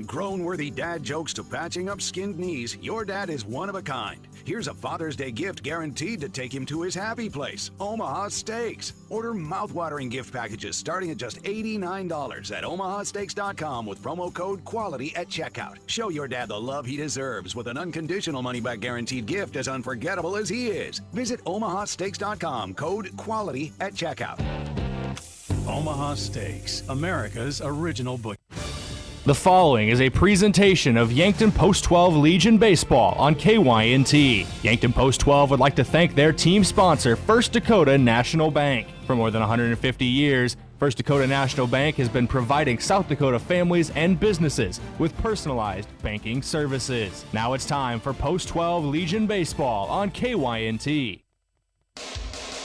Grown-worthy dad jokes to patching up skinned knees, your dad is one of a kind. Here's a Father's Day gift guaranteed to take him to his happy place, Omaha Steaks. Order mouth-watering gift packages starting at just $89 at omahasteaks.com with promo code QUALITY at checkout. Show your dad the love he deserves with an unconditional money-back guaranteed gift as unforgettable as he is. Visit omahasteaks.com, code QUALITY at checkout. Omaha Steaks, America's original butcher. The following is a presentation of Yankton Post-12 Legion Baseball on KYNT. Yankton Post-12 would like to thank their team sponsor, First Dakota National Bank. For more than 150 years, First Dakota National Bank has been providing South Dakota families and businesses with personalized banking services. Now it's time for Post-12 Legion Baseball on KYNT.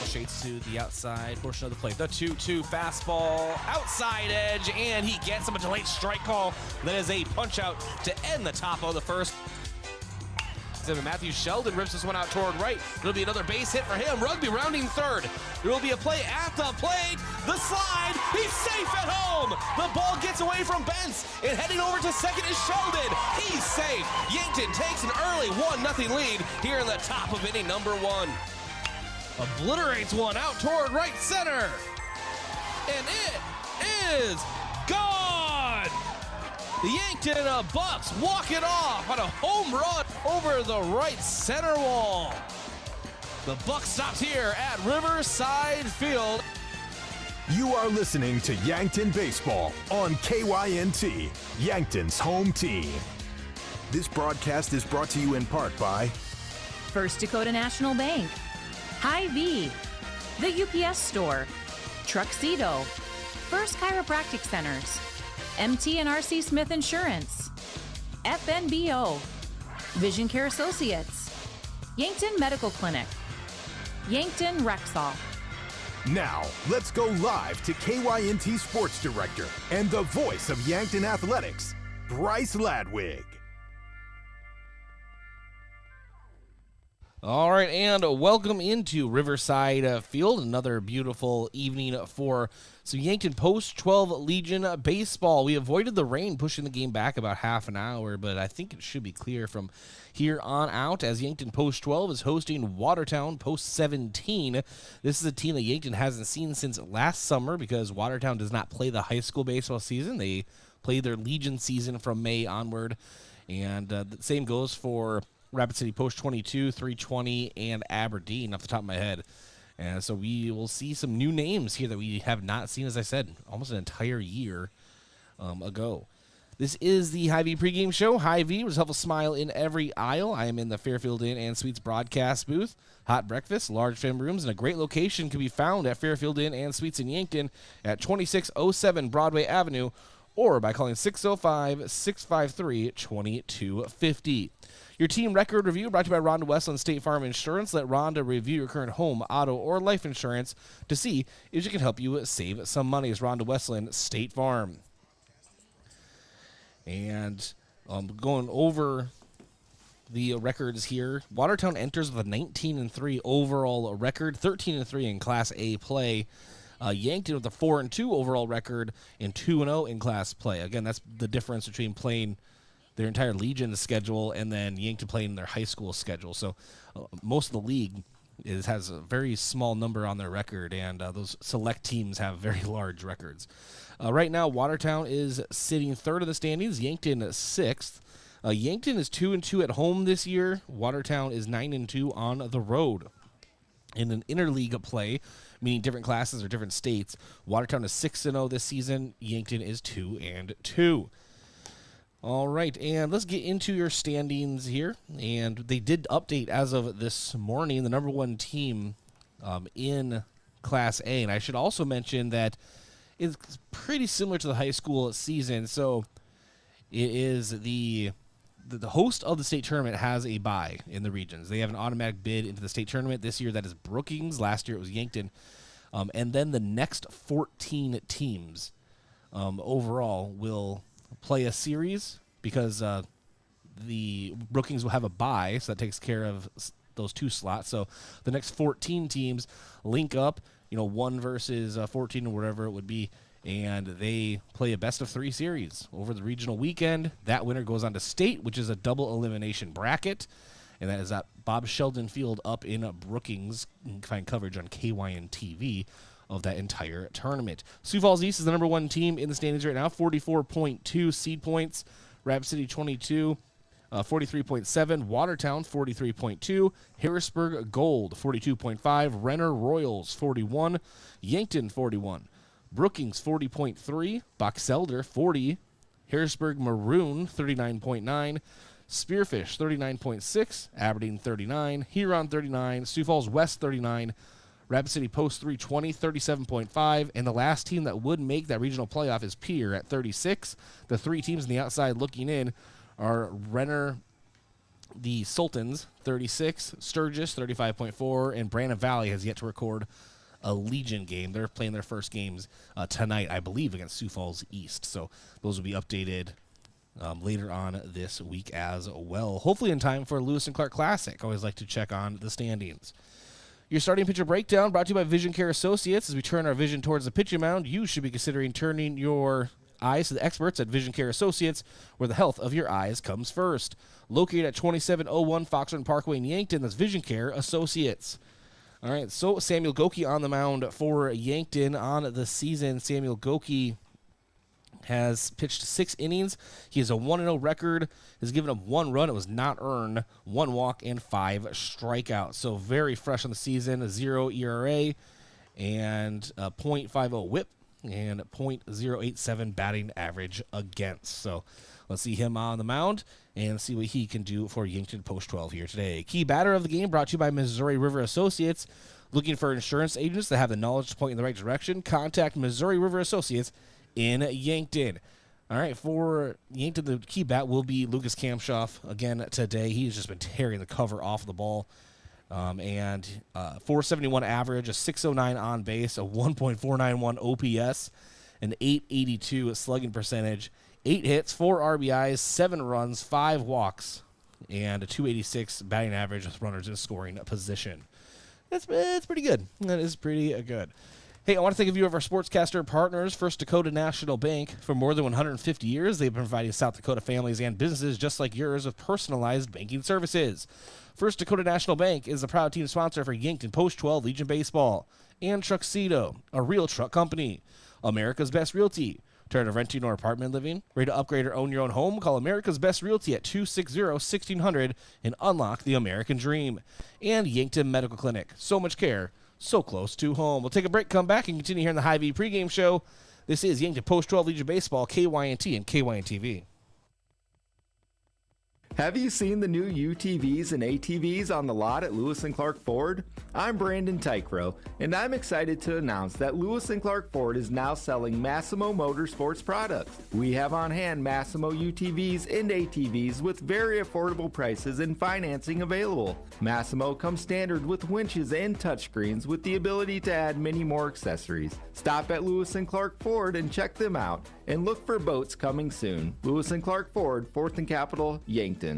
Shades to the outside portion of the plate. The 2-2 fastball, outside edge, and he gets him a delayed strike call. That is a punch out to end the top of the first. Matthew Sheldon rips this one out toward right. It'll be another base hit for him. Rugby rounding third. There will be a play at the plate. The slide. He's safe at home. The ball gets away from Bentz, and heading over to second is Sheldon. He's safe. Yankton takes an early 1-0 lead here in the top of inning number 1. Obliterates one out toward right center. And it is gone. The Yankton Bucks walk it off on a home run over the right center wall. The Buck stops here at Riverside Field. You are listening to Yankton Baseball on KYNT, Yankton's home team. This broadcast is brought to you in part by First Dakota National Bank, Hy-Vee, the UPS Store, Truxedo, First Chiropractic Centers, MT&RC Smith Insurance, FNBO, Vision Care Associates, Yankton Medical Clinic, Yankton Rexall. Now, let's go live to KYNT Sports Director and the voice of Yankton Athletics, Bryce Ladwig. All right, and welcome into Riverside Field. Another beautiful evening for some Yankton Post-12 Legion baseball. We avoided the rain, pushing the game back about half an hour, but I think it should be clear from here on out as Yankton Post-12 is hosting Watertown Post-17. This is a team that Yankton hasn't seen since last summer because Watertown does not play the high school baseball season. They play their Legion season from May onward, and the same goes for Rapid City Post-22, 320, and Aberdeen off the top of my head. And so we will see some new names here that we have not seen, as I said, almost an entire year ago. This is the Hy-Vee pregame show. Hy-Vee, with a helpful smile in every aisle. I am in the Fairfield Inn and Suites broadcast booth. Hot breakfast, large film rooms, and a great location can be found at Fairfield Inn and Suites in Yankton at 2607 Broadway Avenue or by calling 605-653-2250. Your team record review brought to you by Rhonda Westland State Farm Insurance. Let Rhonda review your current home, auto, or life insurance to see if she can help you save some money. It's Rhonda Westland State Farm. And going over the records here, Watertown enters with a 19-3 overall record, 13-3 in Class A play. Yankton with a 4-2 overall record and 2-0 in Class play. Again, that's the difference between playing their entire Legion schedule and then Yankton playing their high school schedule. So most of the league has a very small number on their record, and those select teams have very large records. Right now, Watertown is sitting third in the standings, Yankton sixth. Yankton is 2-2 at home this year. Watertown is 9-2 on the road. In an interleague play, meaning different classes or different states, Watertown is 6-0 this season. Yankton is 2-2. All right, and let's get into your standings here. And they did update as of this morning the number one team in Class A. And I should also mention that it's pretty similar to the high school season. So it is the host of the state tournament has a bye in the regions. They have an automatic bid into the state tournament. This year that is Brookings. Last year it was Yankton. And then the next 14 teams overall will play a series because the Brookings will have a bye, so that takes care of those two slots. So the next 14 teams link up, 1 versus 14 or whatever it would be, and they play a best-of-3 series over the regional weekend. That winner goes on to state, which is a double elimination bracket, and that is at Bob Sheldon Field up in Brookings. You can find coverage on KYNT TV of that entire tournament. Sioux Falls East is the number 1 team in the standings right now, 44.2 seed points. Rapid City 22, 43.7. Watertown 43.2. Harrisburg Gold 42.5. Renner Royals 41. Yankton 41. Brookings 40.3. Boxelder 40. Harrisburg Maroon 39.9. Spearfish 39.6. Aberdeen 39. Huron 39. Sioux Falls West 39. Rapid City Post 320, 37.5. And the last team that would make that regional playoff is Pierre at 36. The 3 teams on the outside looking in are Renner, the Sultans, 36, Sturgis, 35.4, and Brandon Valley has yet to record a Legion game. They're playing their first games tonight, I believe, against Sioux Falls East. So those will be updated later on this week as well. Hopefully in time for Lewis and Clark Classic. Always like to check on the standings. Your starting pitcher breakdown brought to you by Vision Care Associates. As we turn our vision towards the pitching mound, you should be considering turning your eyes to the experts at Vision Care Associates, where the health of your eyes comes first. Located at 2701 Foxrun Parkway in Yankton, that's Vision Care Associates. All right, so Samuel Goki on the mound for Yankton on the season. Samuel Goki has pitched 6 innings. He has a 1-0 record. Has given up 1 run. It was not earned. 1 walk and 5 strikeouts. So very fresh on the season. A 0 ERA and a .50 whip and 0.087 batting average against. So let's see him on the mound and see what he can do for Yankton Post 12 here today. Key batter of the game brought to you by Missouri River Associates. Looking for insurance agents that have the knowledge to point in the right direction? Contact Missouri River Associates in Yankton. All right, for Yankton, the key bat will be Lucas Kamshoff again today. He's just been tearing the cover off the ball. And 471 average, a 609 on base, a 1.491 OPS, an 882 slugging percentage, 8 hits, 4 RBIs, 7 runs, 5 walks, and a 286 batting average with runners in scoring position. It's pretty good. That is pretty good. Hey, I want to thank a few of our sportscaster partners. First Dakota National Bank. For more than 150 years, they've been providing South Dakota families and businesses just like yours with personalized banking services. First Dakota National Bank is a proud team sponsor for Yankton Post 12 Legion Baseball. And Truxedo, a real truck company. America's Best Realty. Tired of renting or apartment living? Ready to upgrade or own your own home? Call America's Best Realty at 260-1600 and unlock the American dream. And Yankton Medical Clinic. So much care, so close to home. We'll take a break, come back, and continue here in the Hy-Vee pregame show. This is Yankton Post 12 Legion Baseball, KYNT and KYNTV. Have you seen the new UTVs and ATVs on the lot at Lewis & Clark Ford? I'm Brandon Tykrow, and I'm excited to announce that Lewis & Clark Ford is now selling Massimo Motorsports products. We have on hand Massimo UTVs and ATVs with very affordable prices and financing available. Massimo comes standard with winches and touchscreens with the ability to add many more accessories. Stop at Lewis & Clark Ford and check them out, and look for boats coming soon. Lewis & Clark Ford, 4th and Capitol, Yankton.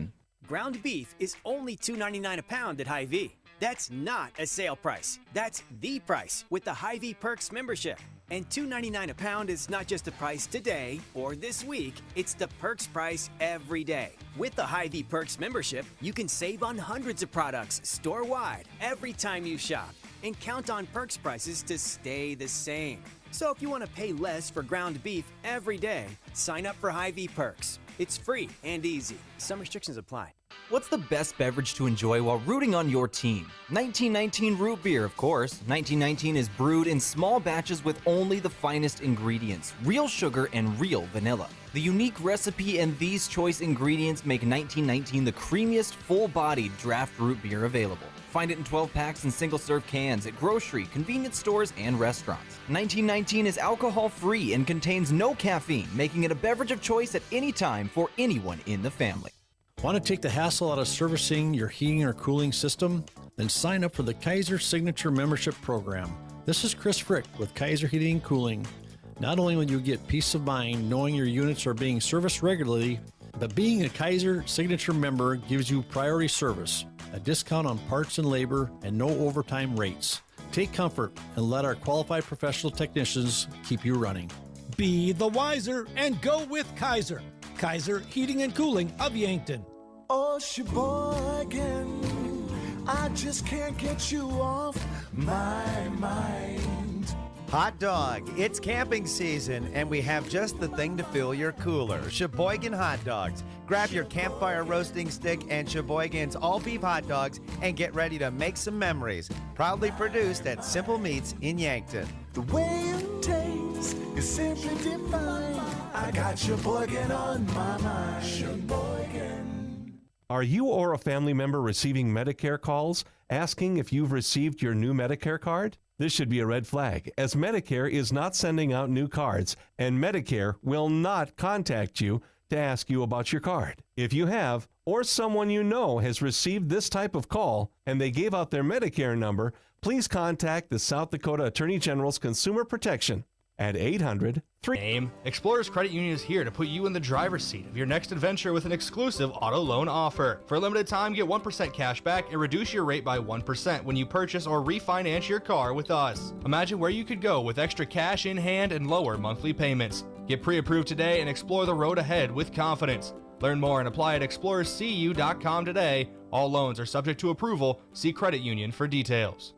Ground beef is only $2.99 a pound at Hy-Vee. That's not a sale price. That's the price with the Hy-Vee Perks membership. And $2.99 a pound is not just the price today or this week, it's the Perks price every day. With the Hy-Vee Perks membership, you can save on hundreds of products store-wide every time you shop, and count on Perks prices to stay the same. So if you want to pay less for ground beef every day, sign up for Hy-Vee Perks. It's free and easy. Some restrictions apply. What's the best beverage to enjoy while rooting on your team? 1919 root beer, of course. 1919 is brewed in small batches with only the finest ingredients, real sugar and real vanilla. The unique recipe and these choice ingredients make 1919 the creamiest, full-bodied draft root beer available. Find it in 12 packs and single-serve cans at grocery, convenience stores, and restaurants. 1919 is alcohol-free and contains no caffeine, making it a beverage of choice at any time for anyone in the family. Want to take the hassle out of servicing your heating or cooling system? Then sign up for the Kaiser Signature Membership Program. This is Chris Frick with Kaiser Heating and Cooling. Not only will you get peace of mind knowing your units are being serviced regularly, but being a Kaiser Signature member gives you priority service, a discount on parts and labor, and no overtime rates. Take comfort and let our qualified professional technicians keep you running. Be the wiser and go with Kaiser. Kaiser Heating and Cooling of Yankton. Oh, Sheboygan, I just can't get you off my mind. Hot dog, it's camping season, and we have just the thing to fill your cooler. Sheboygan Hot Dogs. Grab your campfire roasting stick and Sheboygan's all-beef hot dogs and get ready to make some memories. Proudly produced at Simple Meats in Yankton. The way it tastes is simply divine. I got Sheboygan on my mind. Sheboygan. Are you or a family member receiving Medicare calls asking if you've received your new Medicare card? This should be a red flag, as Medicare is not sending out new cards, and Medicare will not contact you to ask you about your card. If you have, or someone you know has received this type of call, and they gave out their Medicare number, please contact the South Dakota Attorney General's Consumer Protection at 800-3... Explorers Credit Union is here to put you in the driver's seat of your next adventure with an exclusive auto loan offer. For a limited time, get 1% cash back and reduce your rate by 1% when you purchase or refinance your car with us. Imagine where you could go with extra cash in hand and lower monthly payments. Get pre-approved today and explore the road ahead with confidence. Learn more and apply at explorerscu.com today. All loans are subject to approval. See credit union for details.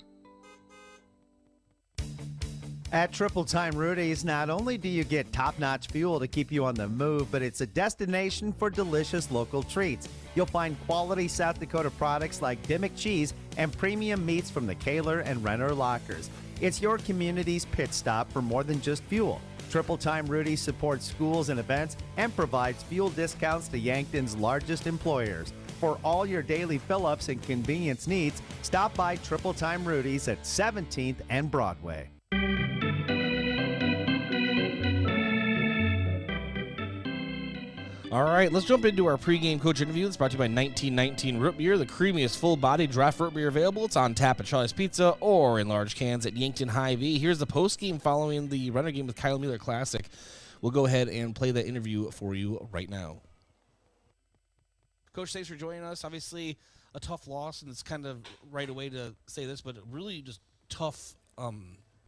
At Triple Time Rudy's, not only do you get top-notch fuel to keep you on the move, but it's a destination for delicious local treats. You'll find quality South Dakota products like Dimmick cheese and premium meats from the Kaler and Renner lockers. It's your community's pit stop for more than just fuel. Triple Time Rudy's supports schools and events and provides fuel discounts to Yankton's largest employers. For all your daily fill-ups and convenience needs, stop by Triple Time Rudy's at 17th and Broadway. All right, let's jump into our pregame coach interview. It's brought to you by 1919 Root Beer, the creamiest full-bodied draft root beer available. It's on tap at Charlie's Pizza or in large cans at Yankton Hy-Vee. Here's the postgame following the Renner game with Kyle Mueller Classic. We'll go ahead and play that interview for you right now. Coach, thanks for joining us. Obviously, a tough loss, and it's kind of right away to say this, but really just tough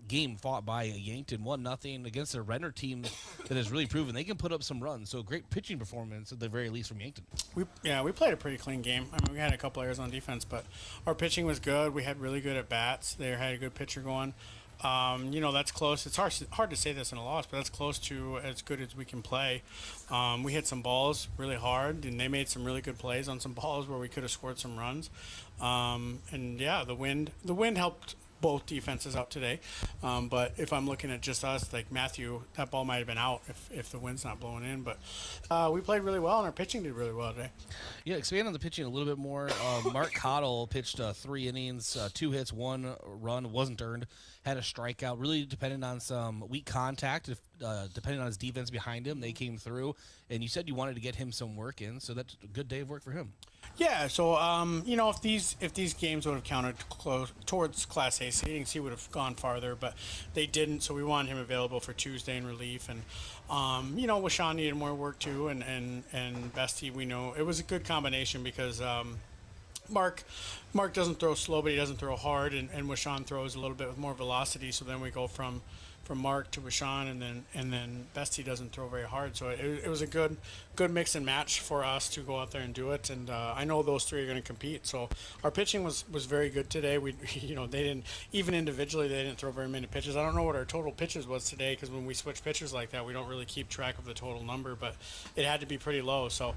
game fought by Yankton, 1-0 against a Renner team that has really proven they can put up some runs. So great pitching performance at the very least from Yankton. We played a pretty clean game. I mean, we had a couple errors on defense, but our pitching was good. We had really good at bats. They had a good pitcher going. That's close. It's hard to say this in a loss, but that's close to as good as we can play. We hit some balls really hard, and they made some really good plays on some balls where we could have scored some runs. The wind helped both defenses out today. But if I'm looking at just us, like Matthew, that ball might have been out if the wind's not blowing in. But we played really well, and our pitching did really well today. Yeah, expand on the pitching a little bit more. Mark Cottle pitched 3 innings, 2 hits, 1 run, wasn't earned, had a strikeout, really dependent on some weak contact. Depending on his defense behind him, they came through. And you said you wanted to get him some work in, so that's a good day of work for him. Yeah, so if these games would have counted towards Class A seedings, he would have gone farther, but they didn't. So we wanted him available for Tuesday in relief, and Washawn needed more work too, and Bestie, we know it was a good combination because Mark doesn't throw slow, but he doesn't throw hard, and Washawn throws a little bit with more velocity. So then we go from Mark to Washawn, and then Bestie doesn't throw very hard. So it was a good mix and match for us to go out there and do it. And I know those three are going to compete. So our pitching was very good today. They didn't, even individually, they didn't throw very many pitches. I don't know what our total pitches was today, because when we switch pitchers like that, we don't really keep track of the total number, but it had to be pretty low. So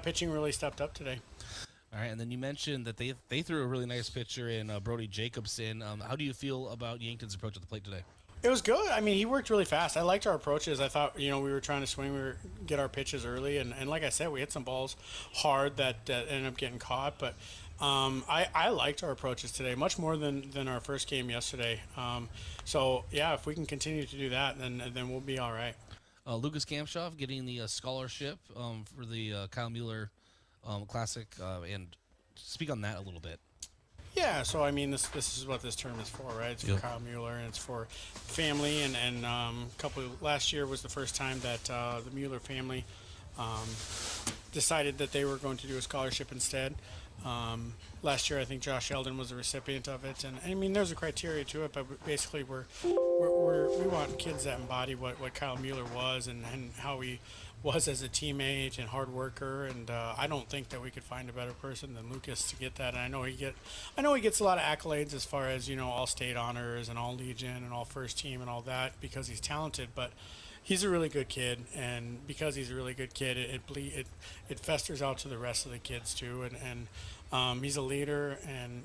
pitching really stepped up today. All right, and then you mentioned that they threw a really nice pitcher in Brody Jacobson. How do you feel about Yankton's approach at the plate today? It was good. I mean, he worked really fast. I liked our approaches. I thought, we were trying to swing, get our pitches early, and like I said, we hit some balls hard that ended up getting caught. But I liked our approaches today much more than our first game yesterday. If we can continue to do that, then we'll be all right. Lucas Gamshoff getting the scholarship for the Kyle Mueller Classic, and speak on that a little bit. Yeah, so I mean, this is what this term is for, right? It's for Kyle Mueller, and it's for family, and last year was the first time that the Mueller family decided that they were going to do a scholarship instead. Last year, I think Josh Sheldon was the recipient of it, and I mean, there's a criteria to it, but basically, we want kids that embody what Kyle Mueller was and how he was as a teammate and hard worker, and I don't think that we could find a better person than Lucas to get that. And I know he gets a lot of accolades as far as all state honors and all Legion and all first team and all that because he's talented, but he's a really good kid, and because he's a really good kid, it festers out to the rest of the kids too, and he's a leader, and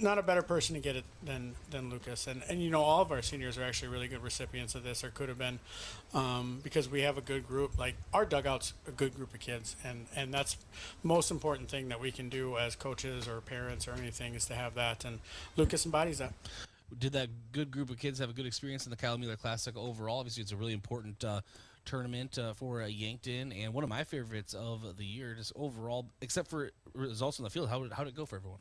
not a better person to get it than Lucas, and all of our seniors are actually really good recipients of this, or could have been, because we have a good group. Like our dugout's a good group of kids, and that's the most important thing that we can do as coaches or parents or anything is to have that, and Lucas embodies that. Did that good group of kids have a good experience in the Kyle Mueller Classic overall? Obviously, it's a really important tournament for Yankton, and one of my favorites of the year, just overall, except for results on the field. How did it go for everyone?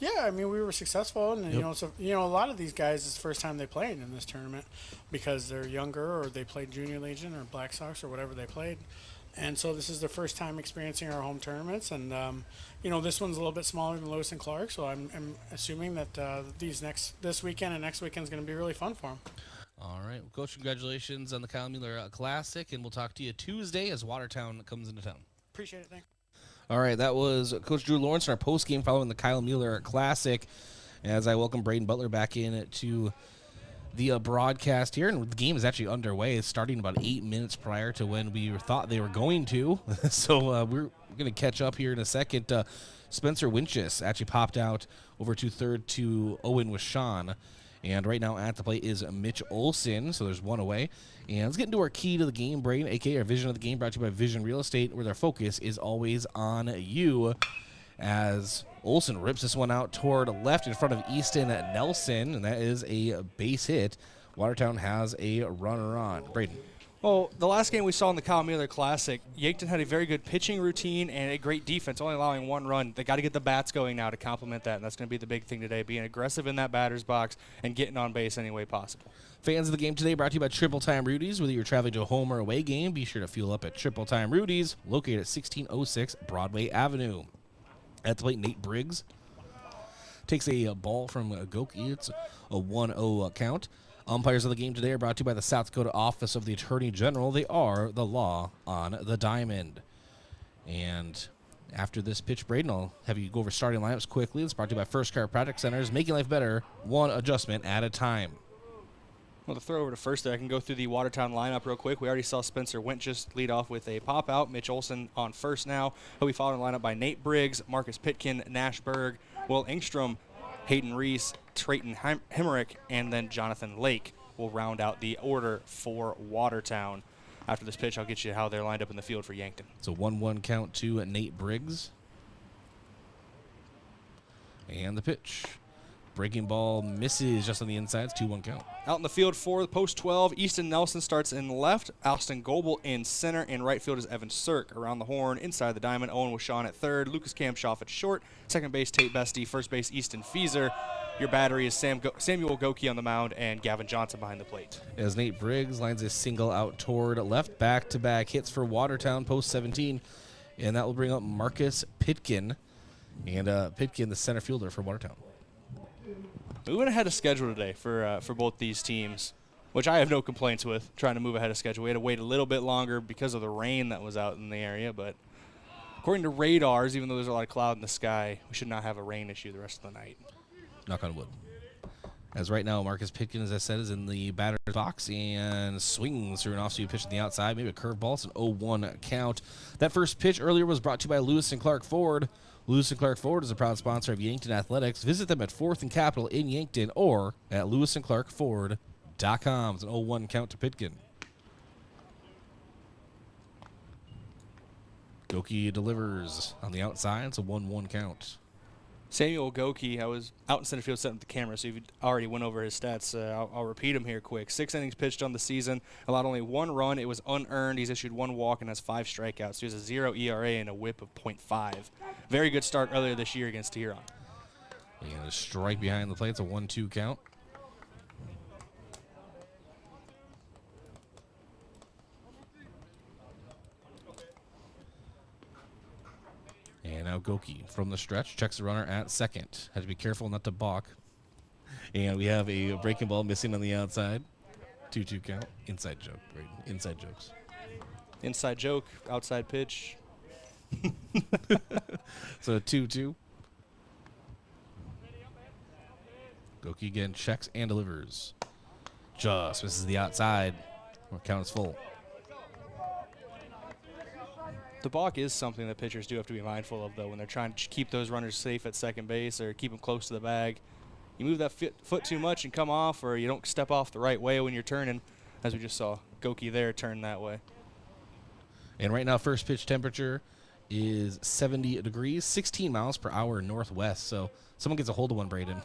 Yeah, I mean, we were successful, and a lot of these guys, it's the first time they played in this tournament because they're younger or they played Junior Legion or Black Sox or whatever they played. And so this is their first time experiencing our home tournaments, and this one's a little bit smaller than Lewis and Clark, so I'm assuming that this weekend and next weekend is going to be really fun for them. All right, well, Coach, congratulations on the Kyle Mueller Classic, and we'll talk to you Tuesday as Watertown comes into town. Appreciate it, thanks. All right, that was Coach Drew Lawrence in our postgame following the Kyle Mueller Classic, as I welcome Brayden Butler back in to the broadcast here, and the game is actually underway. It's starting about 8 minutes prior to when we thought they were going to. So we're going to catch up here in a second. Spencer Winchus actually popped out over to third to Owen with Sean. And right now at the plate is Mitch Olson, so there's one away. And let's get into our key to the game, Brayden, a.k.a. our vision of the game, brought to you by Vision Real Estate, where their focus is always on you. As Olson rips this one out toward left in front of Easton Nelson, and that is a base hit. Watertown has a runner on. Brayden. Well, the last game we saw in the Kyle Mueller Classic, Yankton had a very good pitching routine and a great defense, only allowing one run. They got to get the bats going now to complement that, and that's going to be the big thing today, being aggressive in that batter's box and getting on base any way possible. Fans of the game today brought to you by Triple Time Rudy's. Whether you're traveling to a home or away game, be sure to fuel up at Triple Time Rudy's, located at 1606 Broadway Avenue. At the plate, Nate Briggs takes a ball from Goki. It's a 1-0 count. Umpires of the game today are brought to you by the South Dakota Office of the Attorney General. They are the law on the diamond. And after this pitch, Brayden, I'll have you go over starting lineups quickly. It's brought to you by First Chiropractic Centers, making life better, one adjustment at a time. Well, to throw over to first there, I can go through the Watertown lineup real quick. We already saw Spencer Went just lead off with a pop-out. Mitch Olson on first now. He'll be followed in the lineup by Nate Briggs, Marcus Pitkin, Nash Berg, Will Engstrom, Hayden Reese, Trayton Hemerick, and then Jonathan Lake will round out the order for Watertown. After this pitch, I'll get you how they're lined up in the field for Yankton. It's a 1-1 count to Nate Briggs. And the pitch. Breaking ball misses just on the inside. It's 2-1 count. Out in the field for the post 12, Easton Nelson starts in left, Austin Goebel in center, and right field is Evan Sirk. Around the horn, inside the diamond, Owen Washon at third, Lucas Kamshoff at short, second base Tate Bestie, first base Easton Fieser. Your battery is Samuel Goki on the mound and Gavin Johnson behind the plate. As Nate Briggs lines a single out toward left, back-to-back hits for Watertown, post 17, and that will bring up Marcus Pitkin, and Pitkin, the center fielder for Watertown. We went ahead of schedule today for both these teams, which I have no complaints with, trying to move ahead of schedule. We had to wait a little bit longer because of the rain that was out in the area, but according to radars, even though there's a lot of cloud in the sky, we should not have a rain issue the rest of the night. Knock on wood. As right now, Marcus Pitkin, as I said, is in the batter's box and swings through an off-speed pitch on the outside, maybe a curveball. It's an 0-1 count. That first pitch earlier was brought to you by Lewis and Clark Ford. Lewis and Clark Ford is a proud sponsor of Yankton Athletics. Visit them at 4th and Capitol in Yankton or at lewisandclarkford.com. It's an 0-1 count to Pitkin. Goki delivers on the outside. It's a 1-1 count. Samuel Goki, I was out in center field setting up the camera, so if you already went over his stats, I'll repeat them here quick. 6 innings pitched on the season, allowed only 1 run. It was unearned. He's issued 1 walk and has 5 strikeouts. So he has a 0 ERA and a whip of .5. Very good start earlier this year against Huron. And a strike behind the plate. It's a 1-2 count. And now Goki from the stretch, checks the runner at second. Had to be careful not to balk. And we have a breaking ball missing on the outside. 2-2 count. Inside joke, Brayden. Inside jokes. Inside joke, outside pitch. So 2-2. Goki again checks and delivers. Just misses the outside. Count is full. The balk is something that pitchers do have to be mindful of, though, when they're trying to keep those runners safe at second base or keep them close to the bag. You move that foot too much and come off, or you don't step off the right way when you're turning, as we just saw Goki there turn that way. And right now, first pitch temperature is 70 degrees, 16 miles per hour northwest. So someone gets a hold of one, Brayden.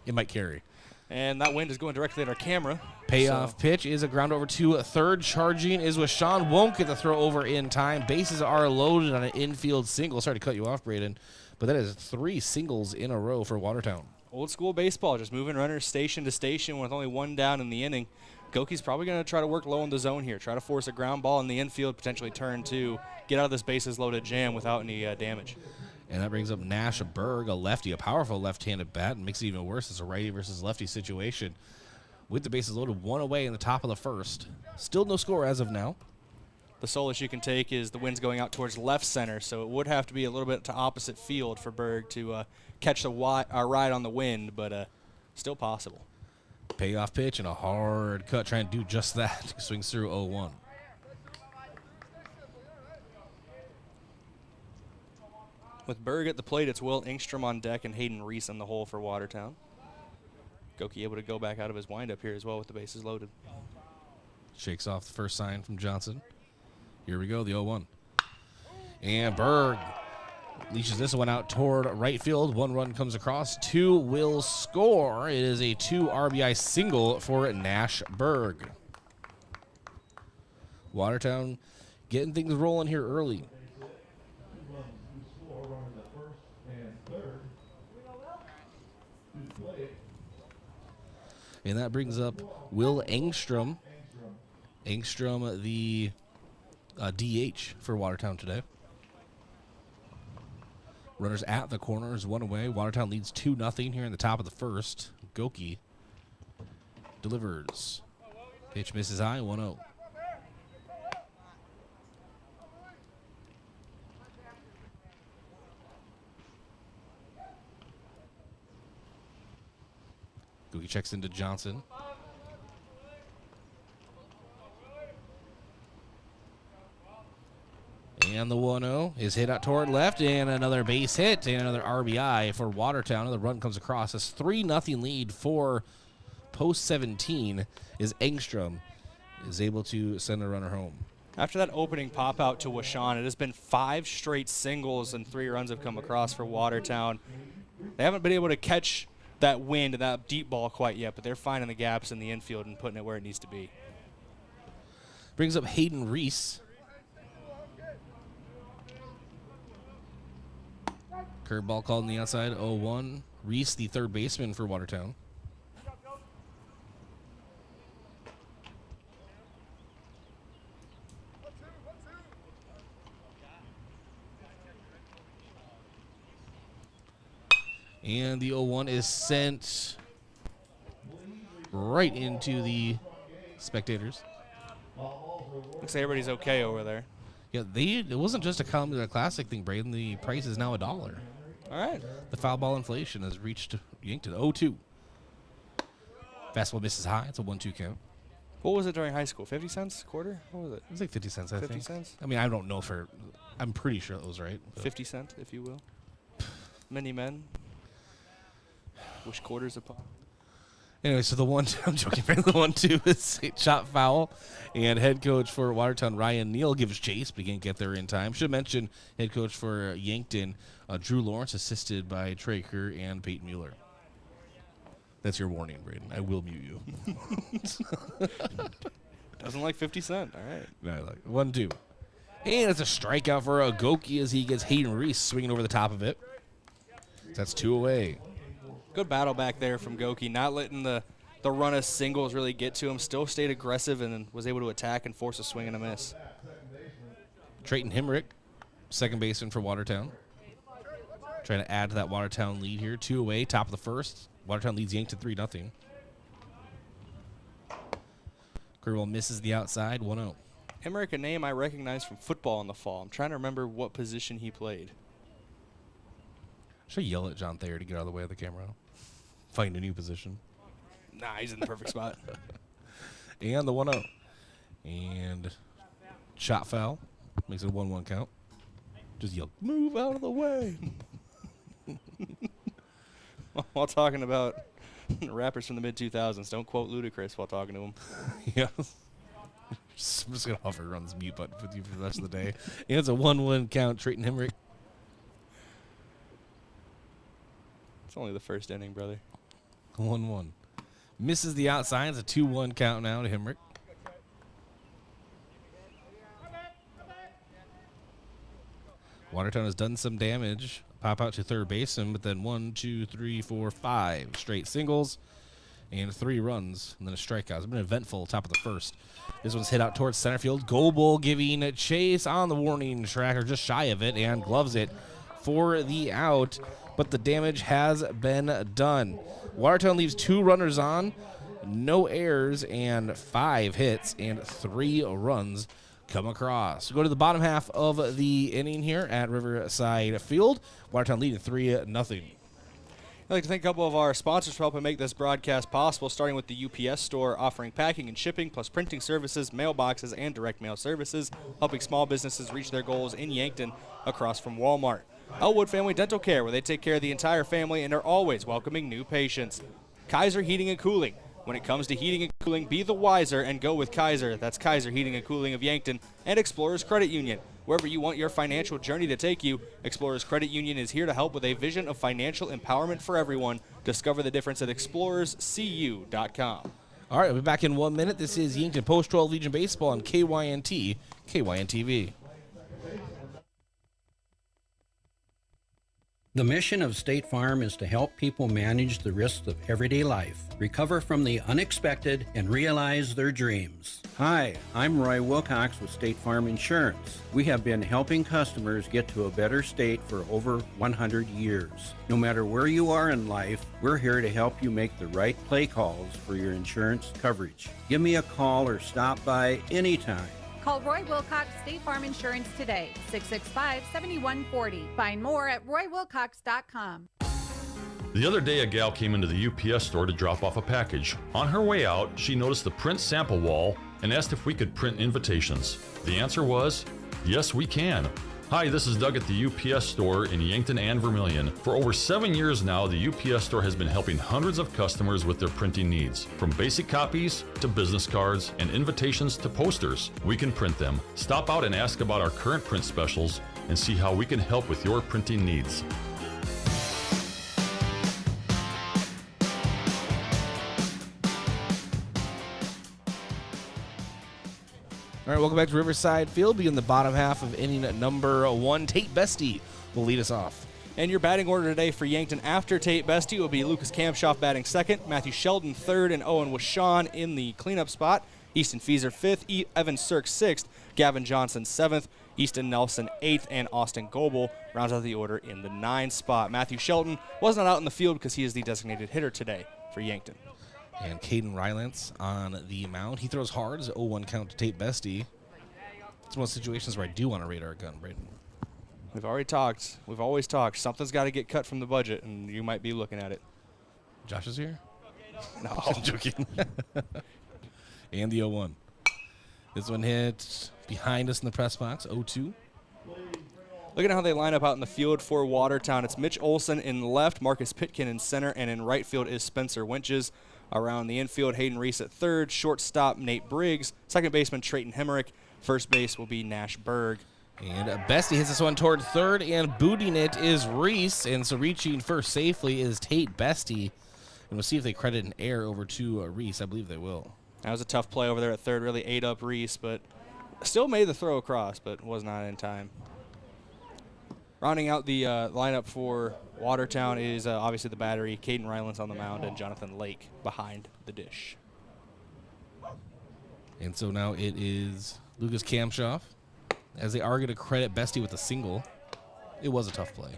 It might carry. And that wind is going directly at our camera. Payoff pitch is a ground over to third. Charging is Washawn. Won't get the throw over in time. Bases are loaded on an infield single. Sorry to cut you off, Brayden, but that is 3 singles in a row for Watertown. Old school baseball, just moving runners station to station with only one down in the inning. Goki's probably going to try to work low in the zone here, try to force a ground ball in the infield, potentially turn 2, get out of this bases loaded jam without any damage. And that brings up Nash Berg, a lefty, a powerful left-handed bat, and makes it even worse. It's a righty versus lefty situation. With the bases loaded, 1 away in the top of the first. Still no score as of now. The solace you can take is the wind's going out towards left center, so it would have to be a little bit to opposite field for Berg to catch the ride on the wind, but still possible. Payoff pitch and a hard cut, trying to do just that. Swings through 0-1. With Berg at the plate, it's Will Engstrom on deck and Hayden Reese in the hole for Watertown. Goki able to go back out of his windup here as well with the bases loaded. Shakes off the first sign from Johnson. Here we go, the 0-1. And Berg leashes this one out toward right field. 1 run comes across. 2 will score. It is a 2 RBI single for Nash Berg. Watertown getting things rolling here early. And that brings up Will Engstrom. Engstrom, the DH for Watertown today. Runners at the corners, 1 away. Watertown leads 2-0 here in the top of the first. Goki delivers. Pitch misses high, 1-0. Goki checks into Johnson. And the 1-0 is hit out toward left, and another base hit, and another RBI for Watertown. Another run comes across. This 3-0 lead for post 17 is Engstrom is able to send a runner home. After that opening pop out to Washawn, it has been 5 straight singles and 3 runs have come across for Watertown. They haven't been able to catch that wind and that deep ball quite yet, but they're finding the gaps in the infield and putting it where it needs to be. Brings up Hayden Reese. Curveball called on the outside, 0-1. Reese, the third baseman for Watertown. And the 0-1 is sent right into the spectators. Looks like everybody's okay over there. Yeah, it wasn't just a Calumet Classic thing, Brayden. The price is now $1. All right. The foul ball inflation has reached Yankton 0-2. Fastball misses high. It's a 1-2 count. What was it during high school? 50 cents? Quarter? What was it? It was like 50 cents, I think. 50 cents? I mean, I don't know for... I'm pretty sure it was right. 50 cent, if you will. Many men. Wish quarters upon. Anyway, so the 1-2, I'm joking, the 1-2 is a shot foul. And head coach for Watertown, Ryan Neal, gives chase, but he can't get there in time. Should mention head coach for Yankton, Drew Lawrence, assisted by Trey Kerr and Peyton Mueller. That's your warning, Brayden. I will mute you. Doesn't like 50 cent. All right. No, I like it. 1-2. And it's a strikeout for Goki as he gets Hayden Reese swinging over the top of it. That's 2 away. Good battle back there from Goki, not letting the run of singles really get to him. Still stayed aggressive and was able to attack and force a swing and a miss. Trayton Hemrick, second baseman for Watertown. Trying to add to that Watertown lead here. 2 away, top of the first. Watertown leads Yankton 3-0. Greenwell misses the outside, 1-0. Emmerich, a name I recognize from football in the fall. I'm trying to remember what position he played. Should I yell at John Thayer to get out of the way of the camera? Find a new position. Nah, he's in the perfect spot. And the 1-0. And shot foul. Makes it a 1-1 count. Just yell, move out of the way. While talking about rappers from the mid-2000s, don't quote Ludacris while talking to him. Yeah. I'm just going to hover on this mute button with you for the rest of the day. And it's a 1-1 count, Trayton Hemrick. It's only the first inning, brother. 1-1. Misses the outside. It's a 2-1 count now to Hemrick. Watertown has done some damage. Pop out to third baseman, but then 1, 2, 3, 4, 5 straight singles and 3 runs, and then a strikeout. It's been eventful top of the first. This one's hit out towards center field. Goebel giving a chase on the warning track, or just shy of it, and gloves it for the out, but the damage has been done. Watertown leaves 2 runners on, no errors, and 5 hits, and 3 runs come across. We go to the bottom half of the inning here at Riverside Field. Watertown leading 3-0. I'd like to thank a couple of our sponsors for helping make this broadcast possible, starting with the UPS store, offering packing and shipping, plus printing services, mailboxes, and direct mail services, helping small businesses reach their goals in Yankton across from Walmart. Elwood Family Dental Care, where they take care of the entire family and are always welcoming new patients. Kaiser Heating and Cooling. When it comes to heating and cooling, be the wiser and go with Kaiser. That's Kaiser Heating and Cooling of Yankton and Explorers Credit Union. Wherever you want your financial journey to take you, Explorers Credit Union is here to help with a vision of financial empowerment for everyone. Discover the difference at explorerscu.com. All right, we'll be back in 1 minute. This is Yankton Post-12 Legion Baseball on KYNT, KYNT-TV. The mission of State Farm is to help people manage the risks of everyday life, recover from the unexpected, and realize their dreams. Hi, I'm Roy Wilcox with State Farm Insurance. We have been helping customers get to a better state for over 100 years. No matter where you are in life, we're here to help you make the right play calls for your insurance coverage. Give me a call or stop by anytime. Call Roy Wilcox State Farm Insurance today, 665-7140. Find more at roywilcox.com. The other day, a gal came into the UPS store to drop off a package. On her way out, she noticed the print sample wall and asked if we could print invitations. The answer was, yes, we can. Hi, this is Doug at the UPS store in Yankton and Vermilion. For over 7 years now, the UPS store has been helping hundreds of customers with their printing needs. From basic copies to business cards and invitations to posters, we can print them. Stop out and ask about our current print specials and see how we can help with your printing needs. All right, welcome back to Riverside Field. Be in the bottom half of inning number 1. Tate Bestie will lead us off. And your batting order today for Yankton after Tate Bestie will be Lucas Kamshoff batting second, Matthew Sheldon third, and Owen Washon in the cleanup spot. Easton Feeser fifth, Evan Sirk sixth, Gavin Johnson seventh, Easton Nelson eighth, and Austin Goebel rounds out the order in the 9 spot. Matthew Sheldon was not out in the field because he is the designated hitter today for Yankton. And Caden Rylance on the mound. He throws hard as 0-1 count to Tate Bestie. It's one of those situations where I do want to radar gun, Brayden. We've already talked. We've always talked. Something's got to get cut from the budget, and you might be looking at it. Josh is here? No. I'm joking. And the 0-1. This one hit behind us in the press box, 0-2. Look at how they line up out in the field for Watertown. It's Mitch Olson in left, Marcus Pitkin in center, and in right field is Spencer Winches. Around the infield, Hayden Reese at third, shortstop Nate Briggs, second baseman Trayton Hemrick, first base will be Nash Berg. And Bestie hits this one toward third, and booting it is Reese, and so reaching first safely is Tate Bestie. And we'll see if they credit an error over to Reese. I believe they will. That was a tough play over there at third, really ate up Reese, but still made the throw across, but was not in time. Rounding out the lineup for Watertown is obviously the battery, Caden Rylance on the mound, and Jonathan Lake behind the dish. And so now it is Lucas Kamshoff, as they are going to credit Bestie with a single. It was a tough play.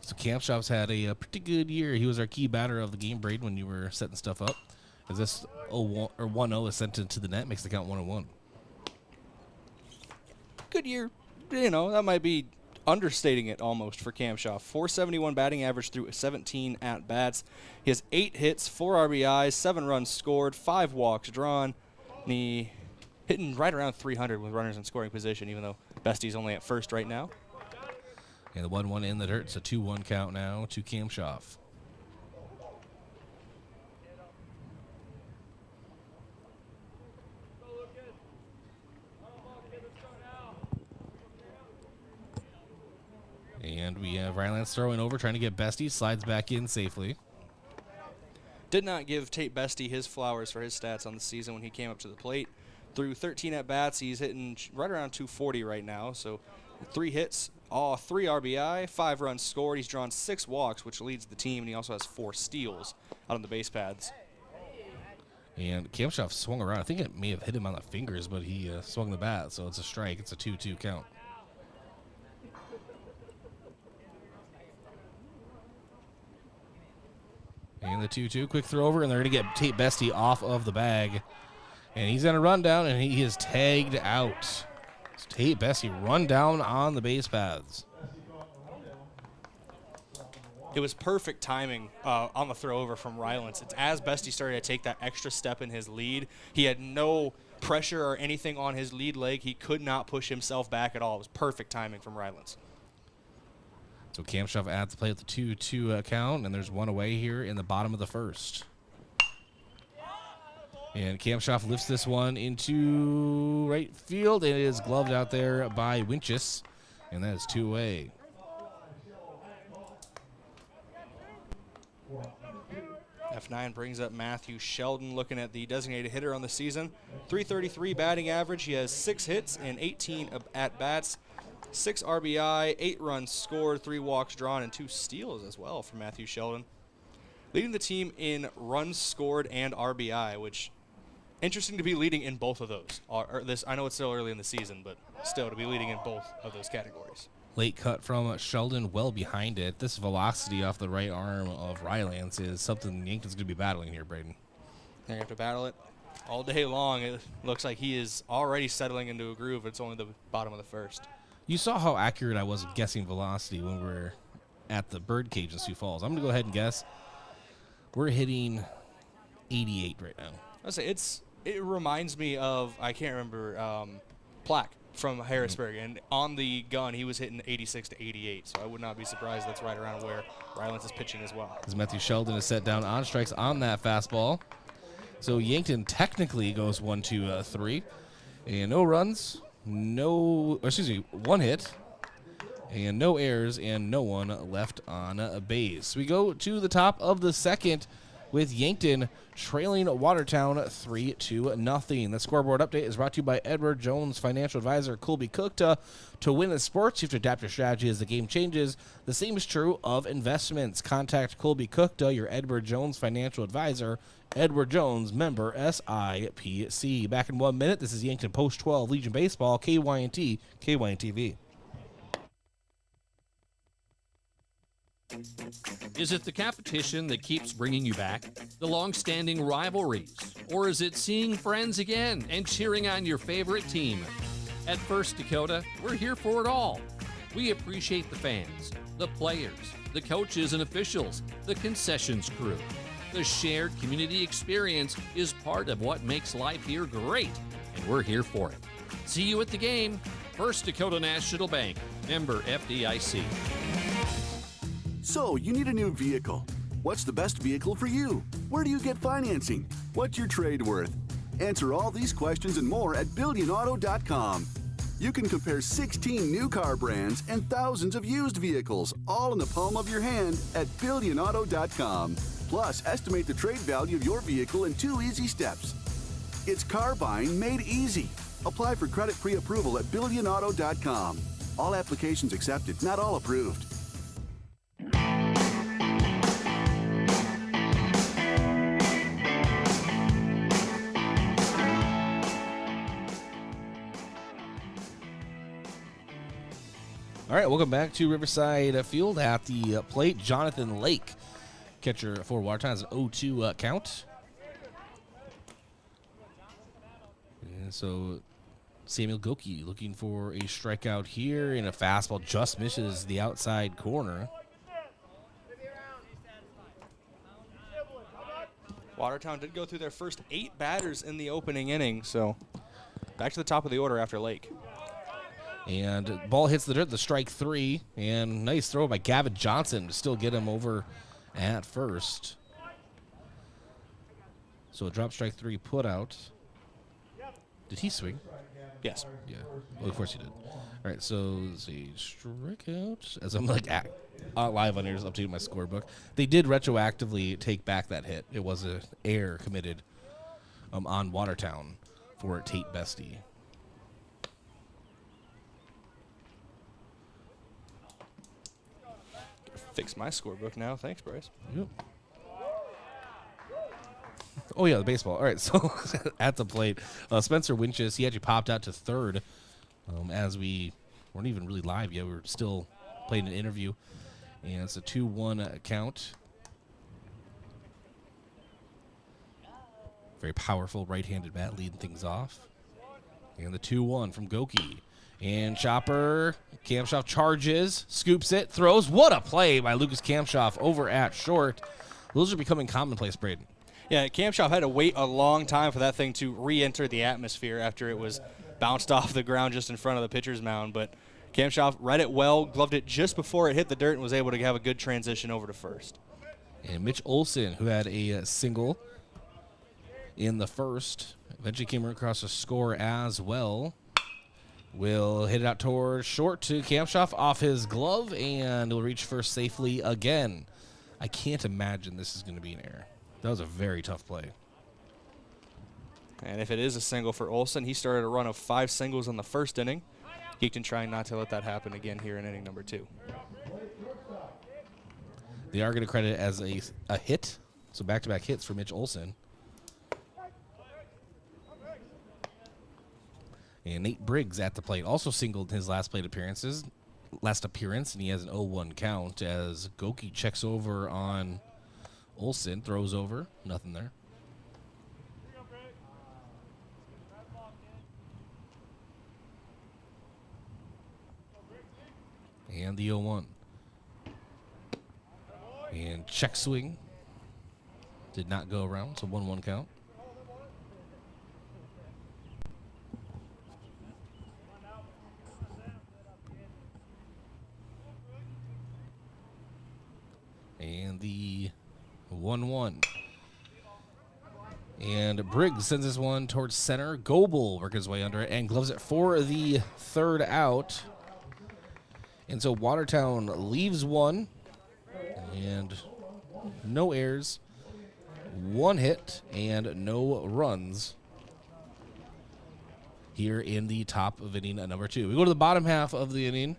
So Campshop's had a pretty good year. He was our key batter of the game, Brayden, when you were setting stuff up. As this 1-0 is sent into the net, makes the count 1-1. Good year. You know, that might be understating it almost for Cam Shaw. 471 batting average through 17 at-bats. He has 8 hits, 4 RBIs, 7 runs scored, 5 walks drawn. And he hitting right around 300 with runners in scoring position, even though Bestie's only at first right now. And the 1-1 in the dirt. It's a 2-1 count now to Cam Shaw. And we have Rylance throwing over, trying to get Bestie. Slides back in safely. Did not give Tate Bestie his flowers for his stats on the season when he came up to the plate. Through 13 at-bats, he's hitting right around 240 right now. So 3 hits, 3 RBI, 5 runs scored. He's drawn 6 walks, which leads the team, and he also has 4 steals out on the base paths. And Kamshoff swung around. I think it may have hit him on the fingers, but he swung the bat, so it's a strike. It's a 2-2 count. And the 2-2, quick throw over, and they're going to get Tate Bestie off of the bag. And he's going to run down, and he is tagged out. So Tate Bestie run down on the base paths. It was perfect timing on the throw over from Rylance. It's as Bestie started to take that extra step in his lead. He had no pressure or anything on his lead leg. He could not push himself back at all. It was perfect timing from Rylance. So Kamshoff adds play at the 2-2 count, and there's one away here in the bottom of the first. And Kamshoff lifts this one into right field. It is gloved out there by Winchus, and that is 2 away. F9 brings up Matthew Sheldon, looking at the designated hitter on the season. 333 batting average. He has 6 hits and 18 at-bats. 6 RBI, 8 runs scored, 3 walks drawn, and 2 steals as well for Matthew Sheldon. Leading the team in runs scored and RBI, which interesting to be leading in both of those. I know it's still early in the season, but still to be leading in both of those categories. Late cut from Sheldon, well behind it. This velocity off the right arm of Rylance is something Yankton's going to be battling here, Brayden. They're going to have to battle it all day long. It looks like he is already settling into a groove. It's only the bottom of the first. You saw how accurate I was guessing velocity when we were at the Birdcage in Sioux Falls. I'm going to go ahead and guess. We're hitting 88 right now. I'll say it reminds me of, I can't remember, Plaque from Harrisburg. And on the gun, he was hitting 86 to 88. So I would not be surprised that's right around where Rylance is pitching as well. As Matthew Sheldon is set down on strikes on that fastball. So Yankton technically goes 1-2-3. And no runs. 1 hit, and no errors, and no one left on base. We go to the top of the second with Yankton trailing Watertown 3-0. The scoreboard update is brought to you by Edward Jones Financial Advisor Colby Cookta. To win in sports, you have to adapt your strategy as the game changes. The same is true of investments. Contact Colby Cookta, your Edward Jones Financial Advisor. Edward Jones, member SIPC. Back in 1 minute, this is Yankton Post 12 Legion Baseball, KYNT, KYNTV. Is it the competition that keeps bringing you back? The long-standing rivalries? Or is it seeing friends again and cheering on your favorite team? At First Dakota, we're here for it all. We appreciate the fans, the players, the coaches and officials, the concessions crew. The shared community experience is part of what makes life here great, and we're here for it. See you at the game. First Dakota National Bank, member FDIC. So, you need a new vehicle. What's the best vehicle for you? Where do you get financing? What's your trade worth? Answer all these questions and more at BillionAuto.com. You can compare 16 new car brands and thousands of used vehicles, all in the palm of your hand at BillionAuto.com. Plus, estimate the trade value of your vehicle in 2 easy steps. It's car buying made easy. Apply for credit pre-approval at BillionAuto.com. All applications accepted, not all approved. All right, welcome back to Riverside Field. At the plate, Jonathan Lake, catcher for Watertown, has an 0-2 count. And so Samuel Goki looking for a strikeout here, and a fastball just misses the outside corner. Watertown did go through their first 8 batters in the opening inning, so back to the top of the order after Lake. And ball hits the dirt, the strike 3, and nice throw by Gavin Johnson to still get him over at first. So a drop strike 3 put out. Did he swing? Yes. Yeah. Well, of course he did. All right, so let's see. Strikeout. As I'm like live on here, just updating my scorebook. They did retroactively take back that hit. It was an error committed on Watertown for Tate Bestie. Fix my scorebook now. Thanks, Bryce. Yep. Oh, yeah, the baseball. All right, so at the plate, Spencer Winchus, he actually popped out to third as we weren't even really live yet. We were still playing an interview, and it's a 2-1 count. Very powerful right-handed bat leading things off. And the 2-1 from Goki. And Chopper, Kamshoff charges, scoops it, throws. What a play by Lucas Kamshoff over at short. Those are becoming commonplace, Brayden. Yeah, Kamshoff had to wait a long time for that thing to re-enter the atmosphere after it was bounced off the ground just in front of the pitcher's mound. But Kamshoff read it well, gloved it just before it hit the dirt, and was able to have a good transition over to first. And Mitch Olson, who had a single in the first, eventually came across a score as well. Will hit it out towards short to Kamshoff off his glove, and will reach first safely again. I can't imagine this is going to be an error. That was a very tough play. And if it is a single for Olson, he started a run of 5 singles in the first inning. Yankton trying not to let that happen again here in inning number 2. They are going to credit it as a hit, so back-to-back hits for Mitch Olson. And Nate Briggs at the plate, also singled in his last appearance, and he has an 0-1 count as Goki checks over on Olson, throws over, nothing there. And the 0-1. And check swing. Did not go around, so 1-1 count. And the 1-1. And Briggs sends this one towards center. Goebel working his way under it and gloves it for the third out. And so Watertown leaves one. And no errors. 1 hit and no runs here in the top of inning number 2. We go to the bottom half of the inning.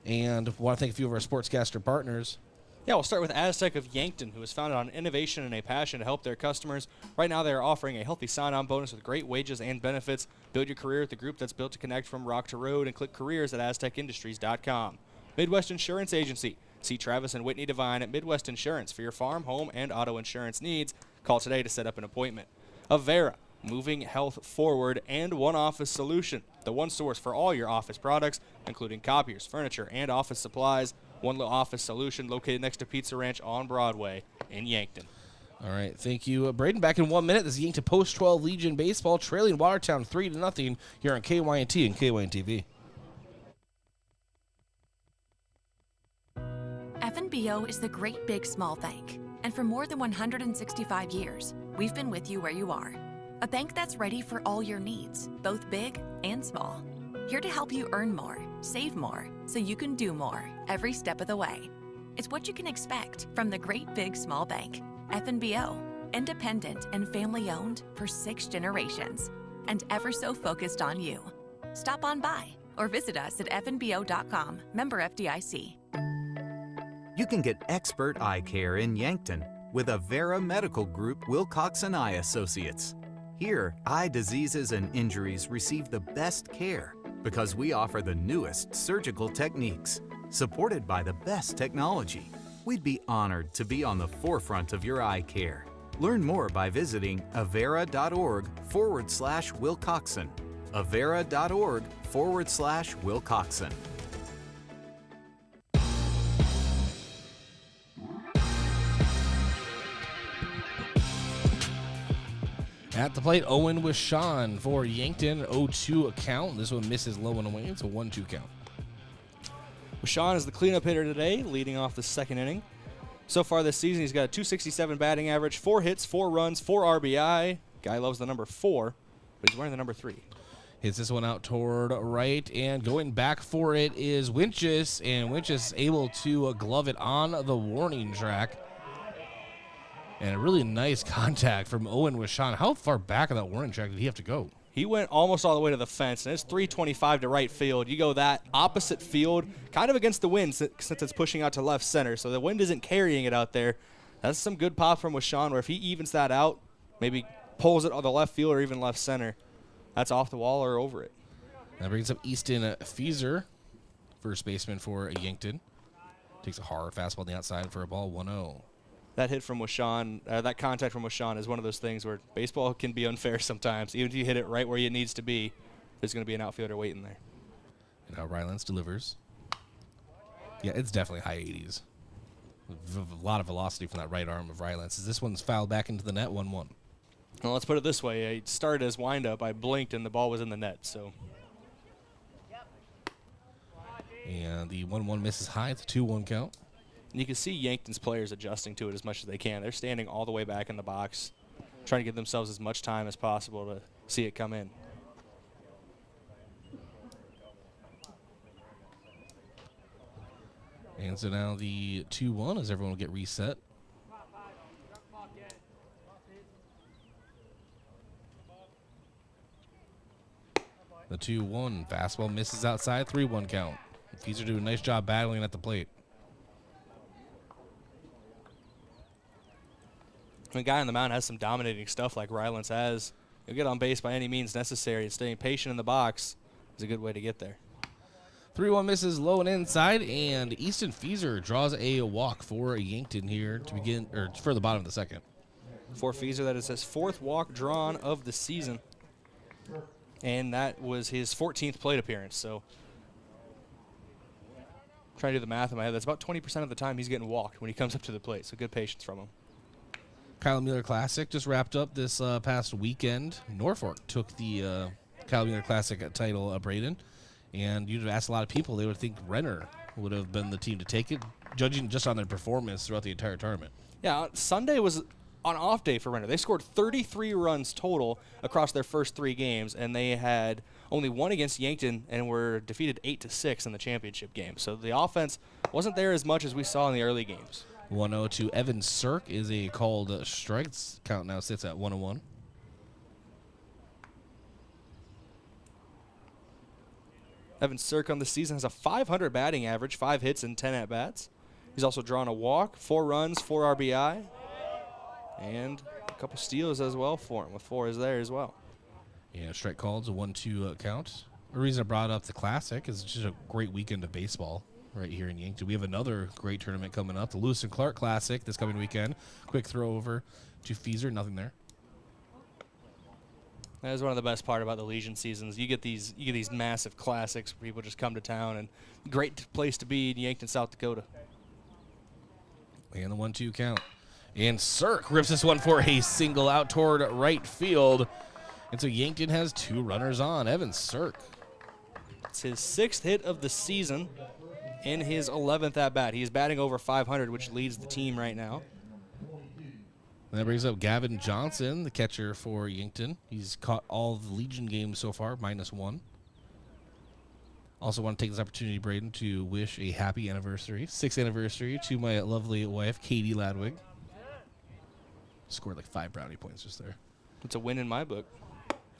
And want to thank a few of our sportscaster partners. Yeah, we'll start with Aztec of Yankton, who is founded on innovation and a passion to help their customers. Right now, they are offering a healthy sign-on bonus with great wages and benefits. Build your career at the group that's built to connect from rock to road, and click careers at aztecindustries.com. Midwest Insurance Agency. See Travis and Whitney Devine at Midwest Insurance for your farm, home, and auto insurance needs. Call today to set up an appointment. Avera, moving health forward, and One Office Solution, the one source for all your office products, including copiers, furniture, and office supplies. One Office Solution located next to Pizza Ranch on Broadway in Yankton. All right, thank you, Brayden. Back in 1 minute, this is Yankton Post-12 Legion Baseball, trailing Watertown 3-0 here on KYNT and KYNT-TV. FNBO is the great big small bank. And for more than 165 years, we've been with you where you are. A bank that's ready for all your needs, both big and small. Here to help you earn more, save more, so you can do more every step of the way. It's what you can expect from the great big small bank. FNBO, independent and family owned for 6 generations, and ever so focused on you. Stop on by or visit us at fnbo.com, member FDIC. You can get expert eye care in Yankton with Avera Medical Group Wilcox & Eye Associates. Here, eye diseases and injuries receive the best care. because we offer the newest surgical techniques, supported by the best technology. We'd be honored to be on the forefront of your eye care. Learn more by visiting avera.org/Wilcoxon. avera.org/Wilcoxon. At the plate, Owen with Sean for Yankton, 0-2 account. This one misses low and away. It's a 1-2 count. Sean is the cleanup hitter today, leading off the second inning. So far this season, he's got a .267 batting average, 4 hits, 4 runs, 4 RBI. Guy loves the number 4, but he's wearing the number 3. Hits this one out toward right, and going back for it is Winchus, and Winchus able to glove it on the warning track. And a really nice contact from Owen with Sean. How far back of that warning track did he have to go? He went almost all the way to the fence, and it's 325 to right field. You go that opposite field, kind of against the wind since it's pushing out to left center, so the wind isn't carrying it out there. That's some good pop from Washawn, where if he evens that out, maybe pulls it on the left field or even left center, that's off the wall or over it. That brings up Easton Fieser, first baseman for Yankton. Takes a hard fastball on the outside for a ball, 1-0. That hit from Washawn, that contact from Washawn is one of those things where baseball can be unfair sometimes. Even if you hit it right where it needs to be, there's going to be an outfielder waiting there. And now Rylance delivers. Yeah, it's definitely high 80s. A lot of velocity from that right arm of Rylance. This one's fouled back into the net, 1-1. Well, let's put it this way. It started as windup. I blinked, and the ball was in the net. So. And the 1-1 misses high. It's a 2-1 count. And you can see Yankton's players adjusting to it as much as they can. They're standing all the way back in the box, trying to give themselves as much time as possible to see it come in. And so now the 2-1 as everyone will get reset. The 2-1 fastball misses outside, 3-1 count. Fieser doing a nice job battling at the plate. When a guy on the mound has some dominating stuff like Rylance has, he'll get on base by any means necessary, and staying patient in the box is a good way to get there. 3-1 misses low and inside, and Easton Fieser draws a walk for Yankton here to begin, or for the bottom of the second. For Fieser, that is his 4th walk drawn of the season, and that was his 14th plate appearance. So, trying to do the math in my head, that's about 20% of the time he's getting walked when he comes up to the plate. So good patience from him. Kyle Mueller Classic just wrapped up this past weekend. Norfolk took the Kyle Mueller Classic title, Brayden. And you'd have asked a lot of people, they would think Renner would have been the team to take it, judging just on their performance throughout the entire tournament. Yeah, Sunday was an off day for Renner. They scored 33 runs total across their first 3 games, and they had only one against Yankton and were defeated 8-6 in the championship game. So the offense wasn't there as much as we saw in the early games. 1-0 to Evan Sirk is a called strike. Count now sits at 1-1. Evan Sirk on the season has a .500 batting average, 5 hits and 10 at-bats. He's also drawn a walk, 4 runs, 4 RBI, and a couple steals as well for him, with 4 is there as well. Yeah, strike called, a 1-2 count. The reason I brought up the Classic is it's just a great weekend of baseball right here in Yankton. We have another great tournament coming up, the Lewis and Clark Classic this coming weekend. Quick throw over to Fieser, nothing there. That is one of the best part about the Legion seasons. You get these massive classics where people just come to town, and great place to be in Yankton, South Dakota. And the 1-2 count. And Sirk rips this one for a single out toward right field. And so Yankton has 2 runners on. Evan Sirk. It's his 6th hit of the season in his 11th at-bat. He is batting over .500, which leads the team right now. And that brings up Gavin Johnson, the catcher for Yankton. He's caught all the Legion games so far, -1. Also want to take this opportunity, Brayden, to wish a happy anniversary, 6th anniversary, to my lovely wife, Katie Ladwig. Scored like 5 brownie points just there. It's a win in my book.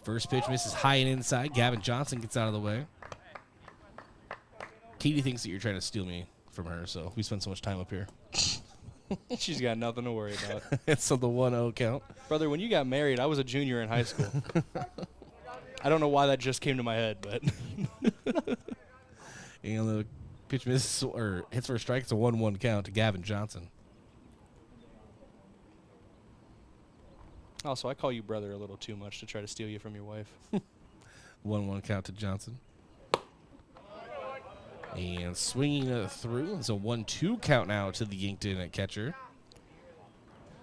First pitch misses high and inside. Gavin Johnson gets out of the way. Katie thinks that you're trying to steal me from her, so we spend so much time up here. She's got nothing to worry about. It's on the 1-0 count. Brother, when you got married, I was a junior in high school. I don't know why that just came to my head, but And the pitch misses or hits for a strike. It's a 1-1 count to Gavin Johnson. Also, I call you brother a little too much to try to steal you from your wife. 1-1 count to Johnson. And swinging through. It's a 1-2 count now to the Yankton at catcher.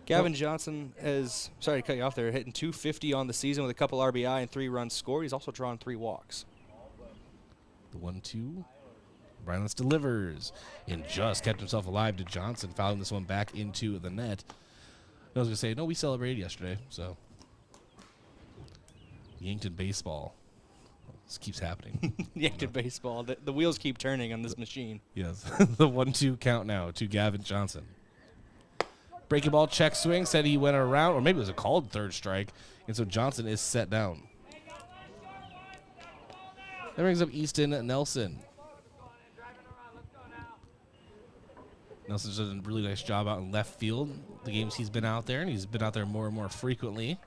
Gavin Johnson is, sorry to cut you off there, hitting .250 on the season with a couple RBI and 3 runs scored. He's also drawn 3 walks. The 1-2. Bryce delivers and just kept himself alive to Johnson, fouling this one back into the net. I was going to say, no, we celebrated yesterday, so. Yankton baseball. This keeps happening. Yankton baseball. The wheels keep turning on this machine. Yes. The 1-2 count now to Gavin Johnson. Breaking ball, check swing, said he went around, or maybe it was a called third strike, and so Johnson is set down. That brings up Easton Nelson. Nelson's done a really nice job out in left field the games he's been out there, and he's been out there more and more frequently.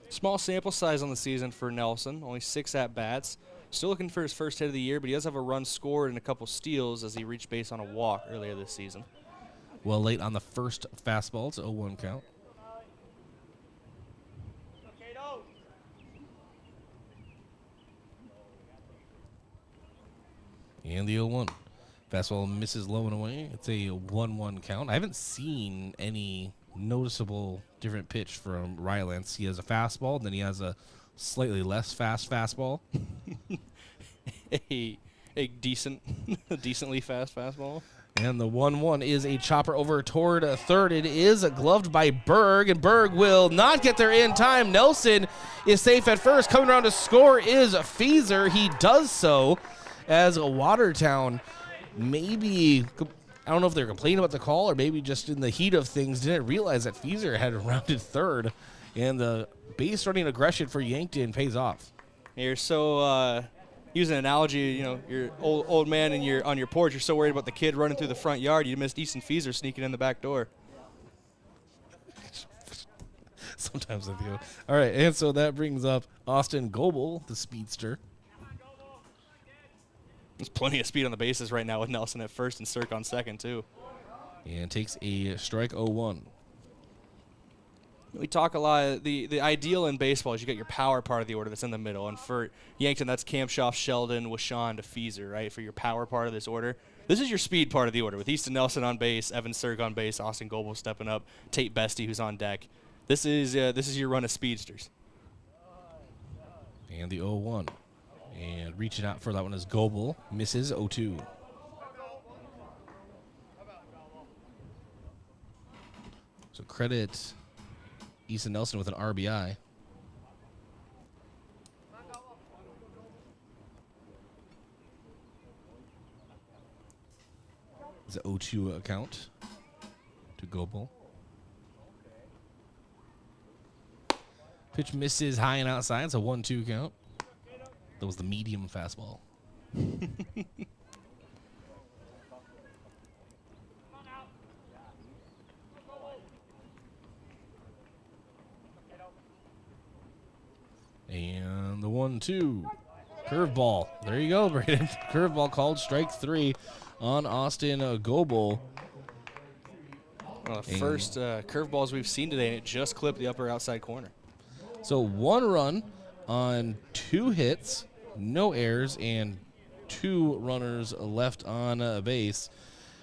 Small sample size on the season for Nelson, only 6 at-bats. Still looking for his first hit of the year, but he does have a run scored and a couple steals as he reached base on a walk earlier this season. Well, late on the first fastball, it's a 0-1 count. And the 0-1. Fastball misses low and away. It's a 1-1 count. I haven't seen any noticeable different pitch from Rylance. He has a fastball, and then he has a slightly less fast fastball. a decently fast fastball. And the 1-1 is a chopper over toward third. It is gloved by Berg, and Berg will not get there in time. Nelson is safe at first. Coming around to score is Feezer. He does so as Watertown maybe, I don't know if they're complaining about the call or maybe just in the heat of things didn't realize that Feezer had rounded third, and the base running aggression for Yankton pays off. You're so, using an analogy, you know, your old man and you're on your porch, you're so worried about the kid running through the front yard, you missed Easton Feezer sneaking in the back door. Sometimes I do. All right, and so that brings up Austin Goebel, the speedster. There's plenty of speed on the bases right now with Nelson at first and Cirque on second, too. And takes a strike 0-1. We talk a lot. The ideal in baseball is you get your power part of the order that's in the middle. And for Yankton, that's Kamshoff, Sheldon, Washawn to Feezer, right, for your power part of this order. This is your speed part of the order with Easton Nelson on base, Evan Cirque on base, Austin Goebel stepping up, Tate Bestie who's on deck. This is your run of speedsters. And the 0-1. And reaching out for that one is Goebel. Misses 0-2. So credit Easton Nelson with an RBI. It's an 0-2 account to Goebel. Pitch misses high and outside. It's a 1-2 count. That was the medium fastball. And the 1-2. Curveball. There you go, Brayden. Curveball called strike 3 on Austin Goebel. First curveballs we've seen today, and it just clipped the upper outside corner. So 1 run on 2 hits, no errors, and 2 runners left on base.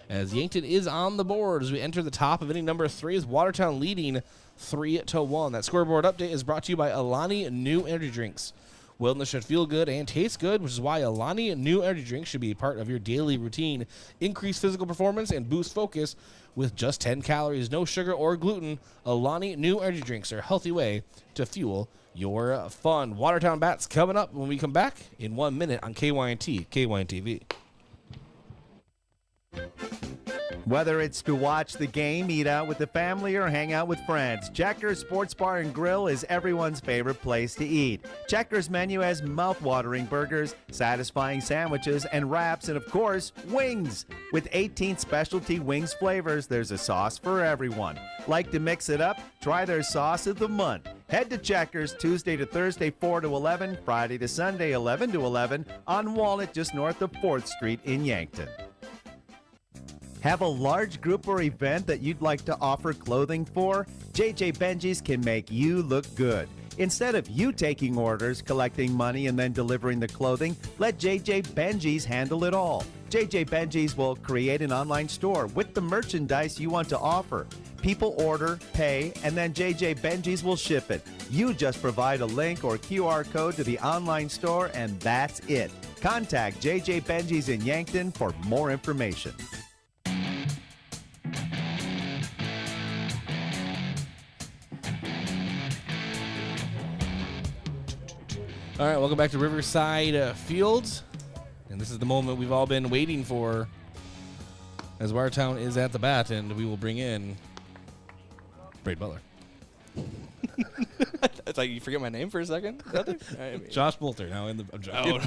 As Yankton is on the board as we enter the top of inning number 3, is Watertown leading 3-1. That scoreboard update is brought to you by Alani New Energy Drinks. Wellness should feel good and taste good, which is why Alani New Energy Drinks should be a part of your daily routine. Increase physical performance and boost focus with just 10 calories, no sugar or gluten. Alani New Energy Drinks are a healthy way to fuel your fun. Watertown Bats coming up when we come back in 1 minute on KYNT, KYNT TV. Whether it's to watch the game, eat out with the family, or hang out with friends, Checkers Sports Bar and Grill is everyone's favorite place to eat. Checkers menu has mouth-watering burgers, satisfying sandwiches, and wraps, and of course, wings. With 18 specialty wings flavors, there's a sauce for everyone. Like to mix it up? Try their sauce of the month. Head to Checkers Tuesday to Thursday 4 to 11, Friday to Sunday 11 to 11 on Walnut just north of 4th Street in Yankton. Have a large group or event that you'd like to offer clothing for? JJ Benji's can make you look good. Instead of you taking orders, collecting money, and then delivering the clothing, let JJ Benji's handle it all. JJ Benji's will create an online store with the merchandise you want to offer. People order, pay, and then JJ Benji's will ship it. You just provide a link or QR code to the online store, and that's it. Contact JJ Benji's in Yankton for more information. All right, welcome back to Riverside Fields. And this is the moment we've all been waiting for as Watertown is at the bat, and we will bring in Brayden Butler. I thought you forget my name for a second. Josh Bolter now in the... I'm joking.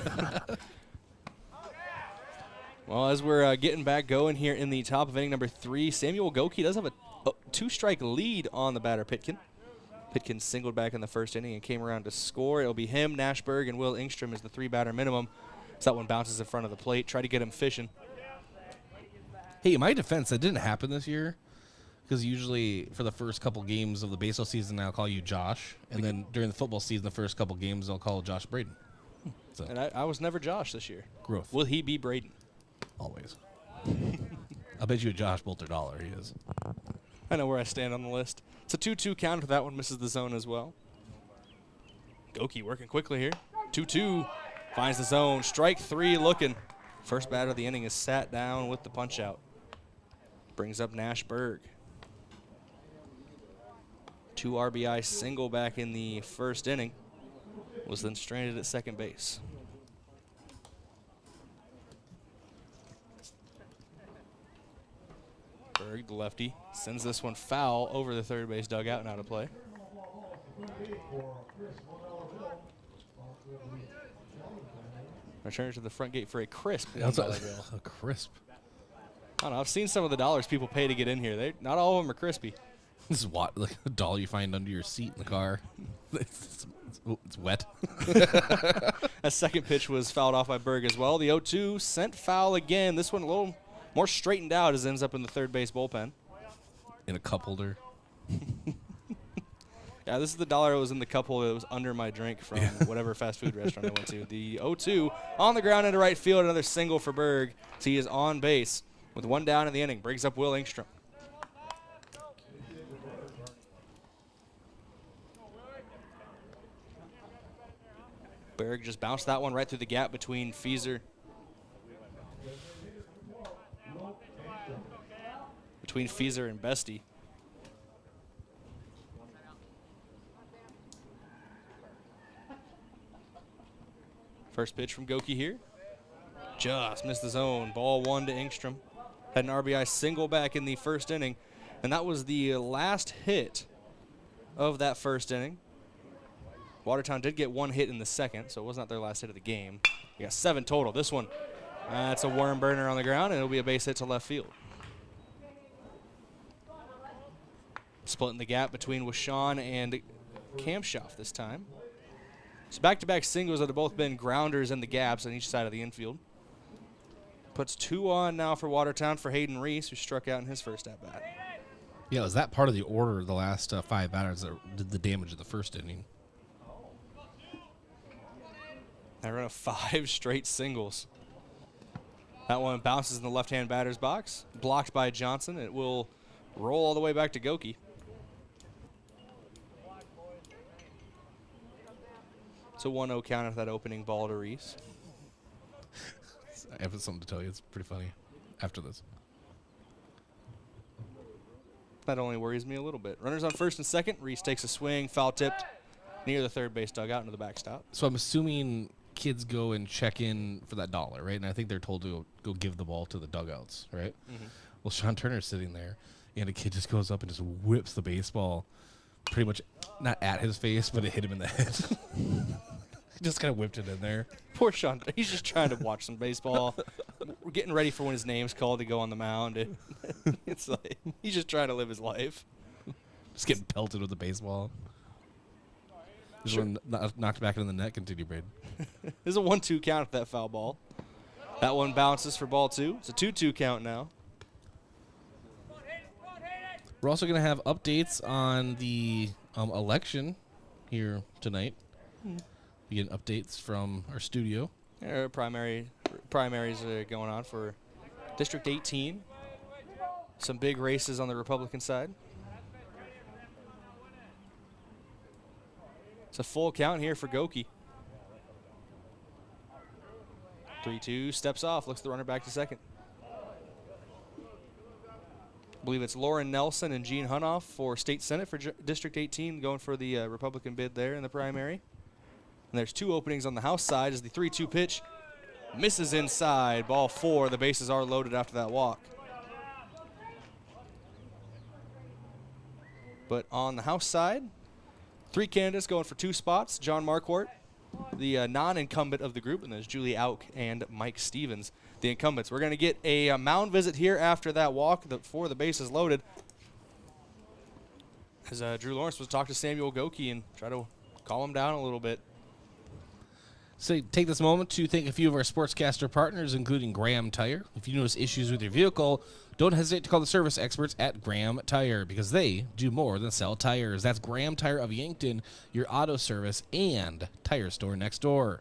Well, as we're getting back going here in the top of inning number 3, Samuel Goki does have a 2-strike lead on the batter, Pitkin. Pitkin singled back in the first inning and came around to score. It'll be him, Nashberg, and Will Ingstrom as the 3-batter minimum. So that one bounces in front of the plate. Try to get him fishing. Hey, in my defense, that didn't happen this year because usually for the first couple games of the baseball season, I'll call you Josh. And then during the football season, the first couple games, I'll call Josh Brayden. So. And I was never Josh this year. Growth. Will he be Brayden? Always. I'll bet you a Josh Bolter dollar he is. I know where I stand on the list. It's a 2-2 count. That one misses the zone as well. Goki working quickly here. 2-2. Finds the zone. Strike 3 looking. First batter of the inning is sat down with the punch out. Brings up Nashberg. 2 RBI single back in the first inning. Was then stranded at second base. Berg, the lefty, sends this one foul over the third base dugout and out of play. Return to the front gate for a crisp. That's a crisp. I don't know. I've seen some of the dollars people pay to get in here. Not all of them are crispy. This is what, like a dollar you find under your seat in the car. It's wet. A second pitch was fouled off by Berg as well. The 0-2 sent foul again. This one a little more straightened out as it ends up in the third base bullpen. In a cup holder. Yeah, this is the dollar that was in the cup holder that was under my drink from whatever fast food restaurant I went to. The 0-2 on the ground into right field. Another single for Berg. So he is on base with 1 down in the inning. Brings up Will Ingstrom. Berg just bounced that one right through the gap between Fieser. And Bestie. First pitch from Goki here. Just missed the zone. Ball 1 to Ingstrom. Had an RBI single back in the first inning. And that was the last hit of that first inning. Watertown did get 1 hit in the second, so it was not their last hit of the game. We got 7 total. This one, that's a worm burner on the ground, and it'll be a base hit to left field. Splitting the gap between Washawn and Kamshoff this time. So back-to-back singles that have both been grounders in the gaps on each side of the infield. Puts 2 on now for Watertown for Hayden Reese, who struck out in his first at-bat. Yeah, was that part of the order of the last 5 batters that did the damage of the first inning? I run 5 straight singles. That one bounces in the left-hand batter's box. Blocked by Johnson. It will roll all the way back to Goki. It's a 1-0 count after that opening ball to Reese. I have something to tell you. It's pretty funny after this. That only worries me a little bit. Runners on first and second. Reese takes a swing, foul tipped near the third base dugout into the backstop. So I'm assuming kids go and check in for that dollar, right? And I think they're told to go give the ball to the dugouts, right? Mm-hmm. Well, Sean Turner's sitting there, and a kid just goes up and just whips the baseball pretty much not at his face, but it hit him in the head. He just kind of whipped it in there. Poor Sean. He's just trying to watch some baseball. We're getting ready for when his name's called to go on the mound. It's like he's just trying to live his life. Just getting pelted with the baseball. This one knocked back into the net. Continue, Brayden. There's a 1-2 count at that foul ball. That one bounces for ball 2. It's a 2-2 count now. We're also going to have updates on the election here tonight. We get updates from our studio. Primaries are going on for District 18. Some big races on the Republican side. It's a full count here for Goki. 3-2, steps off, looks the runner back to second. I believe it's Lauren Nelson and Gene Hunoff for State Senate for District 18, going for the Republican bid there in the primary. And there's 2 openings on the House side as the 3-2 pitch misses inside. Ball 4, the bases are loaded after that walk. But on the House side, 3 candidates going for 2 spots. John Marquardt, the non-incumbent of the group, and there's Julie Auk and Mike Stevens, the incumbents. We're going to get a mound visit here after that walk before the base is loaded. As Drew Lawrence was talking to Samuel Goki and try to calm him down a little bit. So take this moment to thank a few of our sportscaster partners, including Graham Tire. If you notice issues with your vehicle, don't hesitate to call the service experts at Graham Tire because they do more than sell tires. That's Graham Tire of Yankton, your auto service and tire store next door.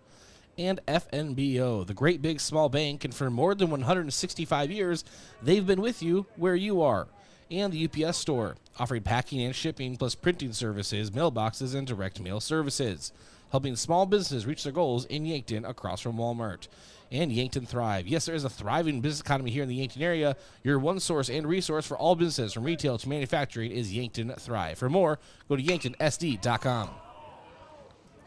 And FNBO, the great big small bank, and for more than 165 years, they've been with you where you are. And the UPS store, offering packing and shipping plus printing services, mailboxes, and direct mail services, helping small businesses reach their goals in Yankton across from Walmart. And Yankton Thrive. Yes, there is a thriving business economy here in the Yankton area. Your one source and resource for all businesses from retail to manufacturing is Yankton Thrive. For more, go to yanktonsd.com.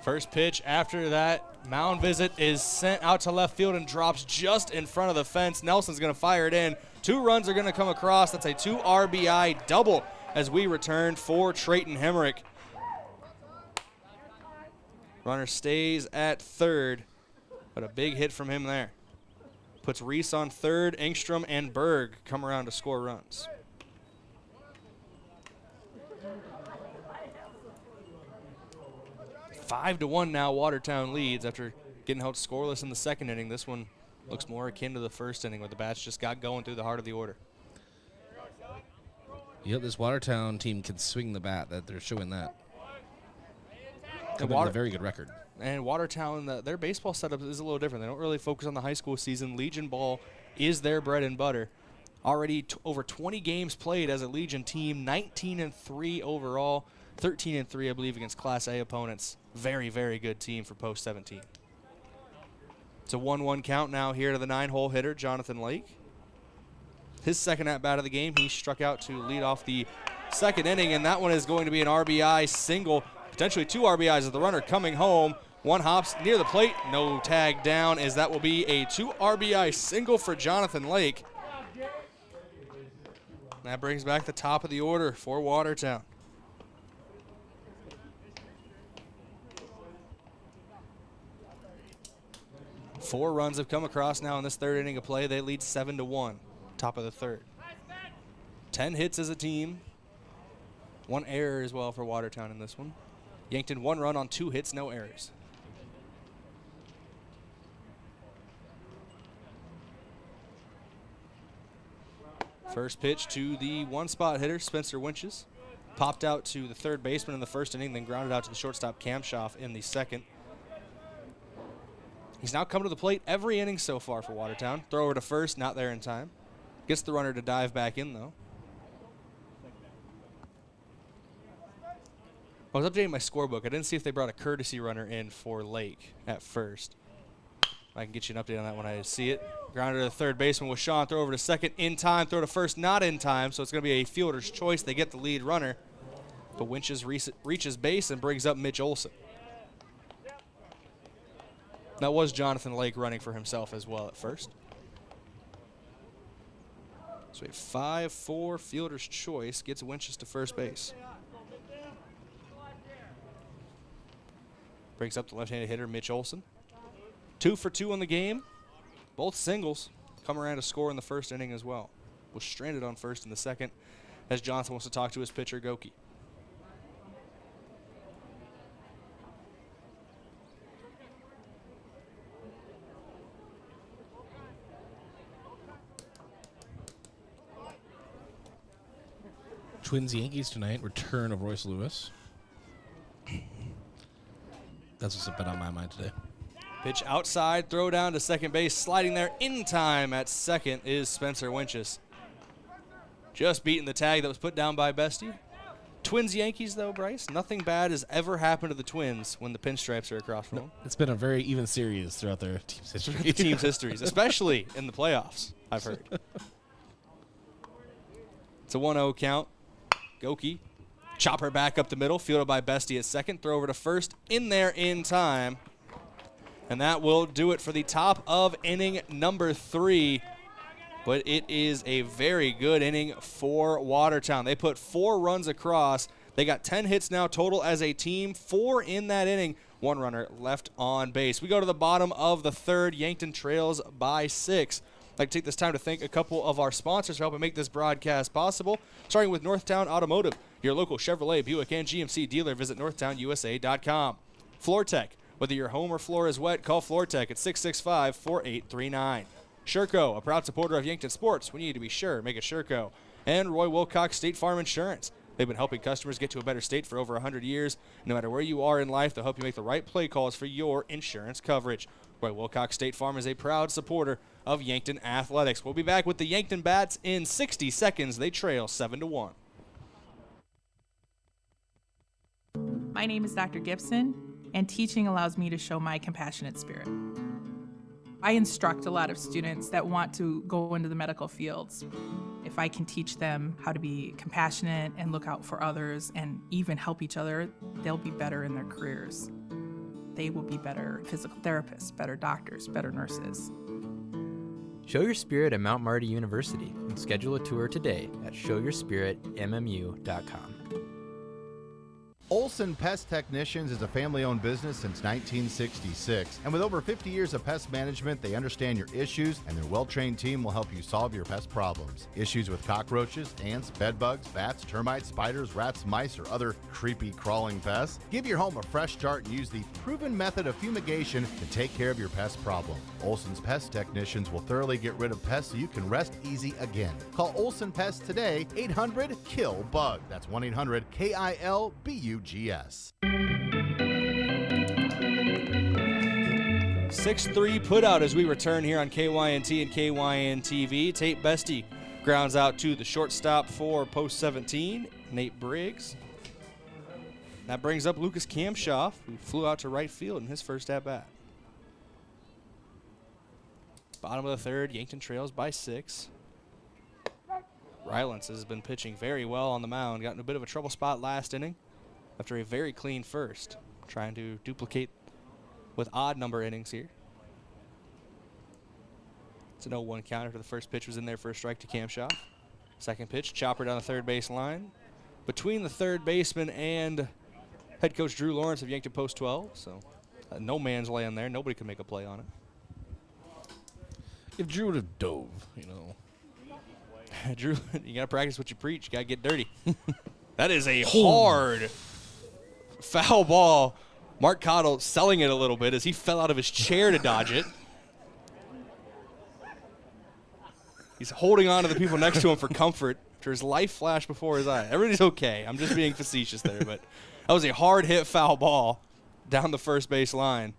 First pitch after that mound visit is sent out to left field and drops just in front of the fence. Nelson's going to fire it in. 2 runs are going to come across. That's a 2 RBI double as we return for Trayton Hemrick. Runner stays at third, but a big hit from him there. Puts Reese on third. Engstrom and Berg come around to score runs. Five to 1 now, Watertown leads after getting held scoreless in the second inning. This one looks more akin to the first inning where the bats just got going through the heart of the order. Yep, this Watertown team can swing the bat. That they're showing that. A very good record. And Watertown, their baseball setup is a little different. They don't really focus on the high school season. Legion ball is their bread and butter. Already over 20 games played as a Legion team, 19-3 overall, 13-3, I believe, against Class A opponents. Very, very good team for Post 17. It's a 1-1 count now here to the 9-hole hitter, Jonathan Lake. His second at-bat of the game, he struck out to lead off the second inning, and that one is going to be an RBI single. Potentially 2 RBIs as the runner coming home. 1 hops near the plate. No tag down as that will be a 2 RBI single for Jonathan Lake. That brings back the top of the order for Watertown. Four runs have come across now in this third inning of play. They lead 7-1, top of the third. 10 hits as a team. 1 error as well for Watertown in this one. Yankton 1 run on 2 hits, no errors. First pitch to the 1-spot hitter, Spencer Winches. Popped out to the third baseman in the first inning, then grounded out to the shortstop, Cam Schaff, in the second. He's now come to the plate every inning so far for Watertown. Throw over to first, not there in time. Gets the runner to dive back in, though. I was updating my scorebook. I didn't see if they brought a courtesy runner in for Lake at first. I can get you an update on that when I see it. Grounded to the third baseman with Sean. Throw over to second in time. Throw to first not in time. So it's going to be a fielder's choice. They get the lead runner. But Winches reaches base and brings up Mitch Olson. That was Jonathan Lake running for himself as well at first. So a 5-4 fielder's choice gets Winches to first base. Brings up the left-handed hitter, Mitch Olson. 2 for 2 on the game. Both singles come around to score in the first inning as well. Was stranded on first in the second as Johnson wants to talk to his pitcher, Goki. Twins Yankees tonight. Return of Royce Lewis. That's what's been on my mind today. Pitch outside, throw down to second base. Sliding there in time at second is Spencer Winchus. Just beating the tag that was put down by Bestie. Twins Yankees, though, Bryce, nothing bad has ever happened to the Twins when the pinstripes are across from them. It's been a very even series throughout their team's history. The team's histories, especially in the playoffs, I've heard. It's a 1-0 count. Goki. Chopper back up the middle, fielded by Bestie at second. Throw over to first, in there in time. And that will do it for the top of inning number 3. But it is a very good inning for Watertown. They put 4 runs across. They got 10 hits now total as a team, 4 in that inning. 1 runner left on base. We go to the bottom of the 3rd. Yankton trails by 6. I'd like to take this time to thank a couple of our sponsors for helping make this broadcast possible, starting with Northtown Automotive, your local Chevrolet, Buick, and GMC dealer. Visit northtownusa.com. Floor Tech. Whether your home or floor is wet, call Floor Tech at 665-4839. Sherco, a proud supporter of Yankton sports. We need to be sure. Make it Sherco. And Roy Wilcox State Farm Insurance. They've been helping customers get to a better state for over 100 years. No matter where you are in life, they'll help you make the right play calls for your insurance coverage. Roy Wilcox State Farm is a proud supporter of Yankton Athletics. We'll be back with the Yankton Bats in 60 seconds. They trail 7-1. My name is Dr. Gibson, and teaching allows me to show my compassionate spirit. I instruct a lot of students that want to go into the medical fields. If I can teach them how to be compassionate and look out for others and even help each other, they'll be better in their careers. They will be better physical therapists, better doctors, better nurses. Show your spirit at Mount Marty University and schedule a tour today at showyourspiritmmu.com. Olson Pest Technicians is a family-owned business since 1966, and with over 50 years of pest management, they understand your issues, and their well-trained team will help you solve your pest problems. Issues with cockroaches, ants, bedbugs, bats, termites, spiders, rats, mice, or other creepy crawling pests? Give your home a fresh start and use the proven method of fumigation to take care of your pest problem. Olson's Pest Technicians will thoroughly get rid of pests so you can rest easy again. Call Olson Pest today, 800-KILL-BUG. That's 1-800-KILBUGS. 6-3 put out as we return here on KYNT and KYN-TV. Tate Bestie grounds out to the shortstop for post 17, Nate Briggs. That brings up Lucas Kamshoff, who flew out to right field in his first at-bat. Bottom of the 3rd, Yankton trails by 6. Rylance has been pitching very well on the mound. Got in a bit of a trouble spot last inning after a very clean first. Trying to duplicate with odd number innings here. It's an 0-1 count after the first pitch was in there for a strike to Kamshoff. Second pitch, chopper down the third base line. Between the third baseman and head coach Drew Lawrence of Yankton Post 12. So no man's land there. Nobody could make a play on it. If Drew would have dove, you know. Drew, you got to practice what you preach. You got to get dirty. That is a hard foul ball. Mark Cottle selling it a little bit as he fell out of his chair to dodge it. He's holding on to the people next to him for comfort after his life flashed before his eyes. Everybody's okay. I'm just being facetious there, but that was a hard hit foul ball down the first base line.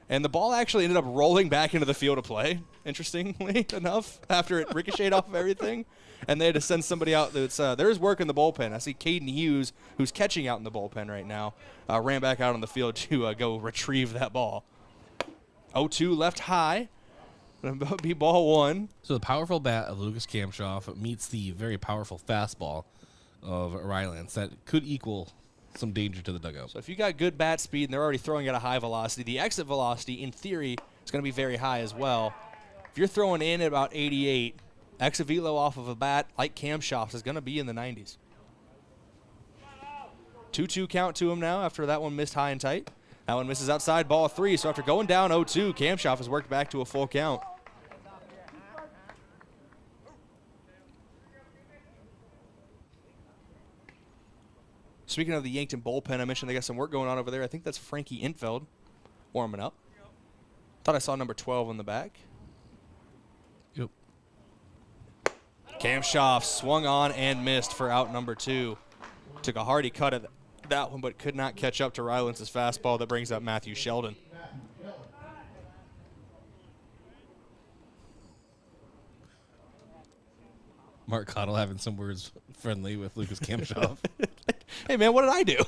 And the ball actually ended up rolling back into the field of play, interestingly enough, after it ricocheted off of everything. And they had to send somebody out. That's there's work in the bullpen. I see Caden Hughes, who's catching out in the bullpen right now, ran back out on the field to go retrieve that ball. 0-2 left high. Gonna be ball 1. So the powerful bat of Lucas Kamshoff meets the very powerful fastball of Rylance that could equal some danger to the dugout. So if you got good bat speed and they're already throwing at a high velocity, the exit velocity, in theory, is going to be very high as well. If you're throwing in at about 88, exit velo off of a bat like Kamshoff's is going to be in the 90s. 2-2 count to him now after that one missed high and tight. That one misses outside, ball 3. So after going down 0-2, Kamshoff has worked back to a full count. Speaking of the Yankton bullpen, I mentioned they got some work going on over there. I think that's Frankie Infeld warming up. Thought I saw number 12 in the back. Yep. Kamshoff swung on and missed for out number 2. Took a hearty cut at that one, but could not catch up to Rylance's fastball that brings up Matthew Sheldon. Mark Cottle having some words friendly with Lucas Kamshoff. Hey, man, what did I do?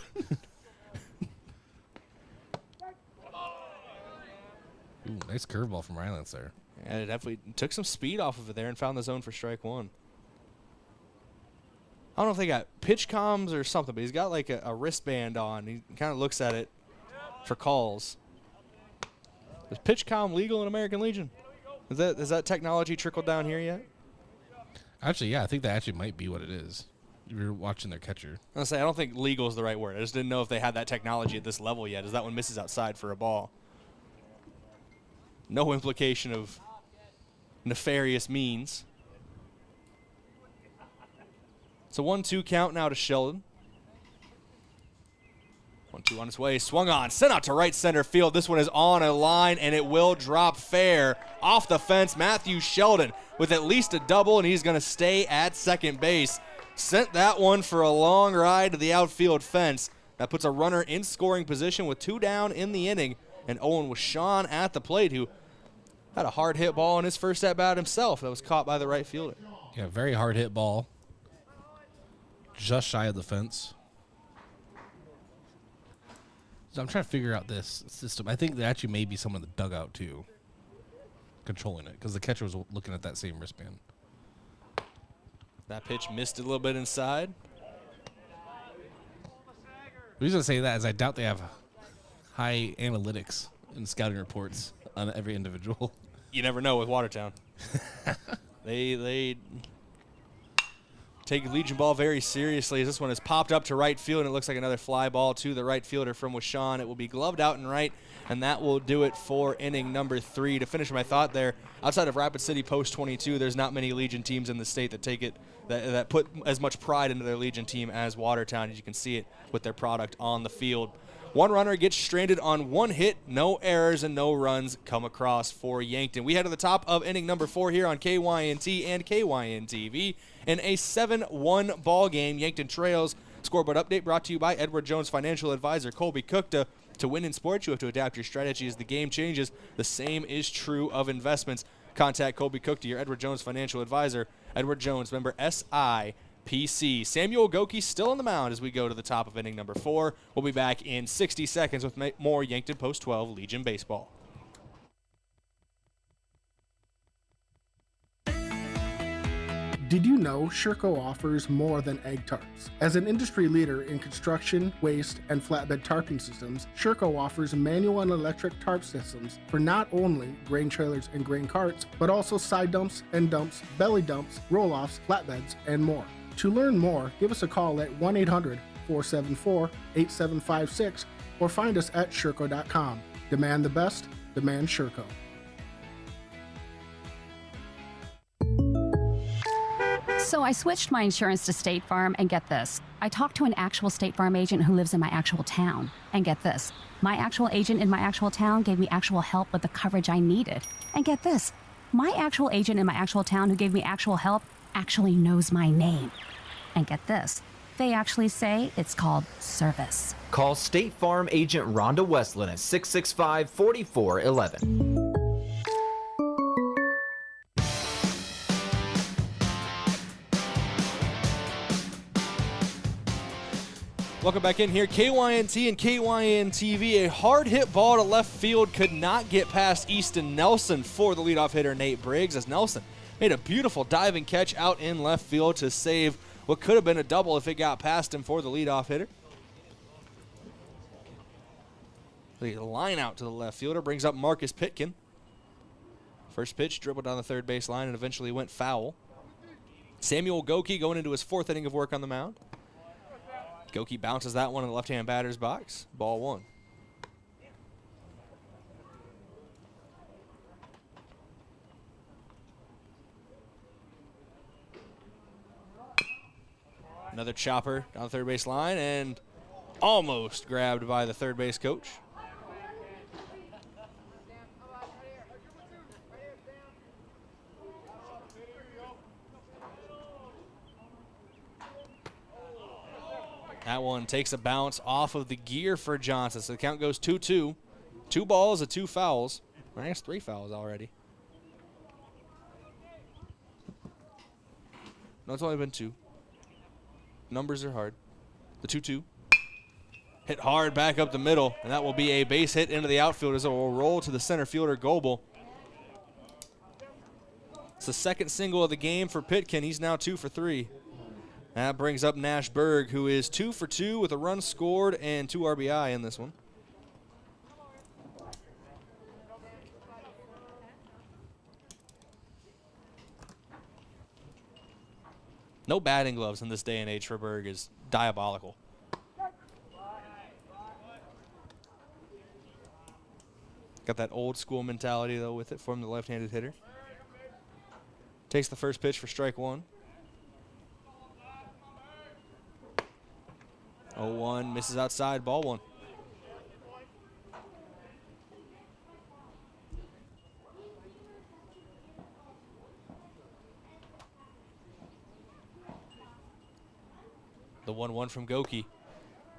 Ooh, nice curveball from Rylance there. Yeah, it definitely took some speed off of it there and found the zone for strike 1. I don't know if they got pitch comms or something, but he's got like a wristband on. He kind of looks at it for calls. Is pitch comm legal in American Legion? Has that technology trickled down here yet? Actually, yeah, I think that actually might be what it is. You're watching their catcher. I don't think legal is the right word. I just didn't know if they had that technology at this level yet, as that one misses outside for a ball. No implication of nefarious means. It's a 1-2 count now to Sheldon. 1-2 on his way, swung on, sent out to right center field. This one is on a line, and it will drop fair off the fence. Matthew Sheldon with at least a double, and he's going to stay at second base. Sent that one for a long ride to the outfield fence. That puts a runner in scoring position with 2 down in the inning, and Owen was Sean at the plate, who had a hard hit ball in his first at bat himself that was caught by the right fielder. Yeah, very hard hit ball. Just shy of the fence. So I'm trying to figure out this system. I think there actually may be someone in the dugout, too, controlling it, because the catcher was looking at that same wristband. That pitch missed a little bit inside. The reason I say that is I doubt they have high analytics and scouting reports on every individual. You never know with Watertown. They take Legion ball very seriously, as this one is popped up to right field, and it looks like another fly ball to the right fielder from Washawn. It will be gloved out and right, and that will do it for inning number 3. To finish my thought there, outside of Rapid City Post 22, there's not many Legion teams in the state that take it, that put as much pride into their Legion team as Watertown, as you can see it with their product on the field. One runner gets stranded on 1 hit, no errors and no runs come across for Yankton. We head to the top of inning number 4 here on KYNT and KYN-TV in a 7-1 ball game. Yankton trails. Scoreboard update brought to you by Edward Jones Financial Advisor Colby Cookta. To win in sports, you have to adapt your strategy as the game changes. The same is true of investments. Contact Colby Cookta, your Edward Jones Financial Advisor. Edward Jones, member SIPC. Samuel Goki still on the mound as we go to the top of inning number 4. We'll be back in 60 seconds with more Yankton Post 12 Legion baseball. Did you know Sherco offers more than egg tarps? As an industry leader in construction, waste, and flatbed tarping systems, Sherco offers manual and electric tarp systems for not only grain trailers and grain carts, but also side dumps, end dumps, belly dumps, roll-offs, flatbeds, and more. To learn more, give us a call at 1-800-474-8756 or find us at Sherco.com. Demand the best, demand Sherco. So I switched my insurance to State Farm, and get this. I talked to an actual State Farm agent who lives in my actual town. And get this. My actual agent in my actual town gave me actual help with the coverage I needed. And get this. My actual agent in my actual town who gave me actual help actually knows my name. And get this. They actually say it's called service. Call State Farm agent Rhonda Westland at 665-4411. Welcome back in here. KYNT and KYN-TV. A hard hit ball to left field could not get past Easton Nelson for the leadoff hitter Nate Briggs, as Nelson made a beautiful diving catch out in left field to save what could have been a double if it got past him for the leadoff hitter. The line out to the left fielder brings up Marcus Pitkin. First pitch dribbled down the third base line and eventually went foul. Samuel Goki going into his 4th inning of work on the mound. Goki bounces that one in the left-hand batter's box. Ball 1. Another chopper down the third base line and almost grabbed by the third base coach. That one takes a bounce off of the gear for Johnson. So the count goes 2-2. 2 balls and 2 fouls. I guess 3 fouls already. No, it's only been 2. Numbers are hard. The 2-2. Hit hard back up the middle, and that will be a base hit into the outfield as it will roll to the center fielder, Goebel. It's the second single of the game for Pitkin. He's now 2 for 3. That brings up Nash Berg, who is 2 for 2 with a run scored and 2 RBI in this one. No batting gloves in this day and age for Berg is diabolical. Got that old school mentality, though, with it from the left-handed hitter. Takes the first pitch for strike 1. 0-1, misses outside, ball 1. The 1-1 from Goki.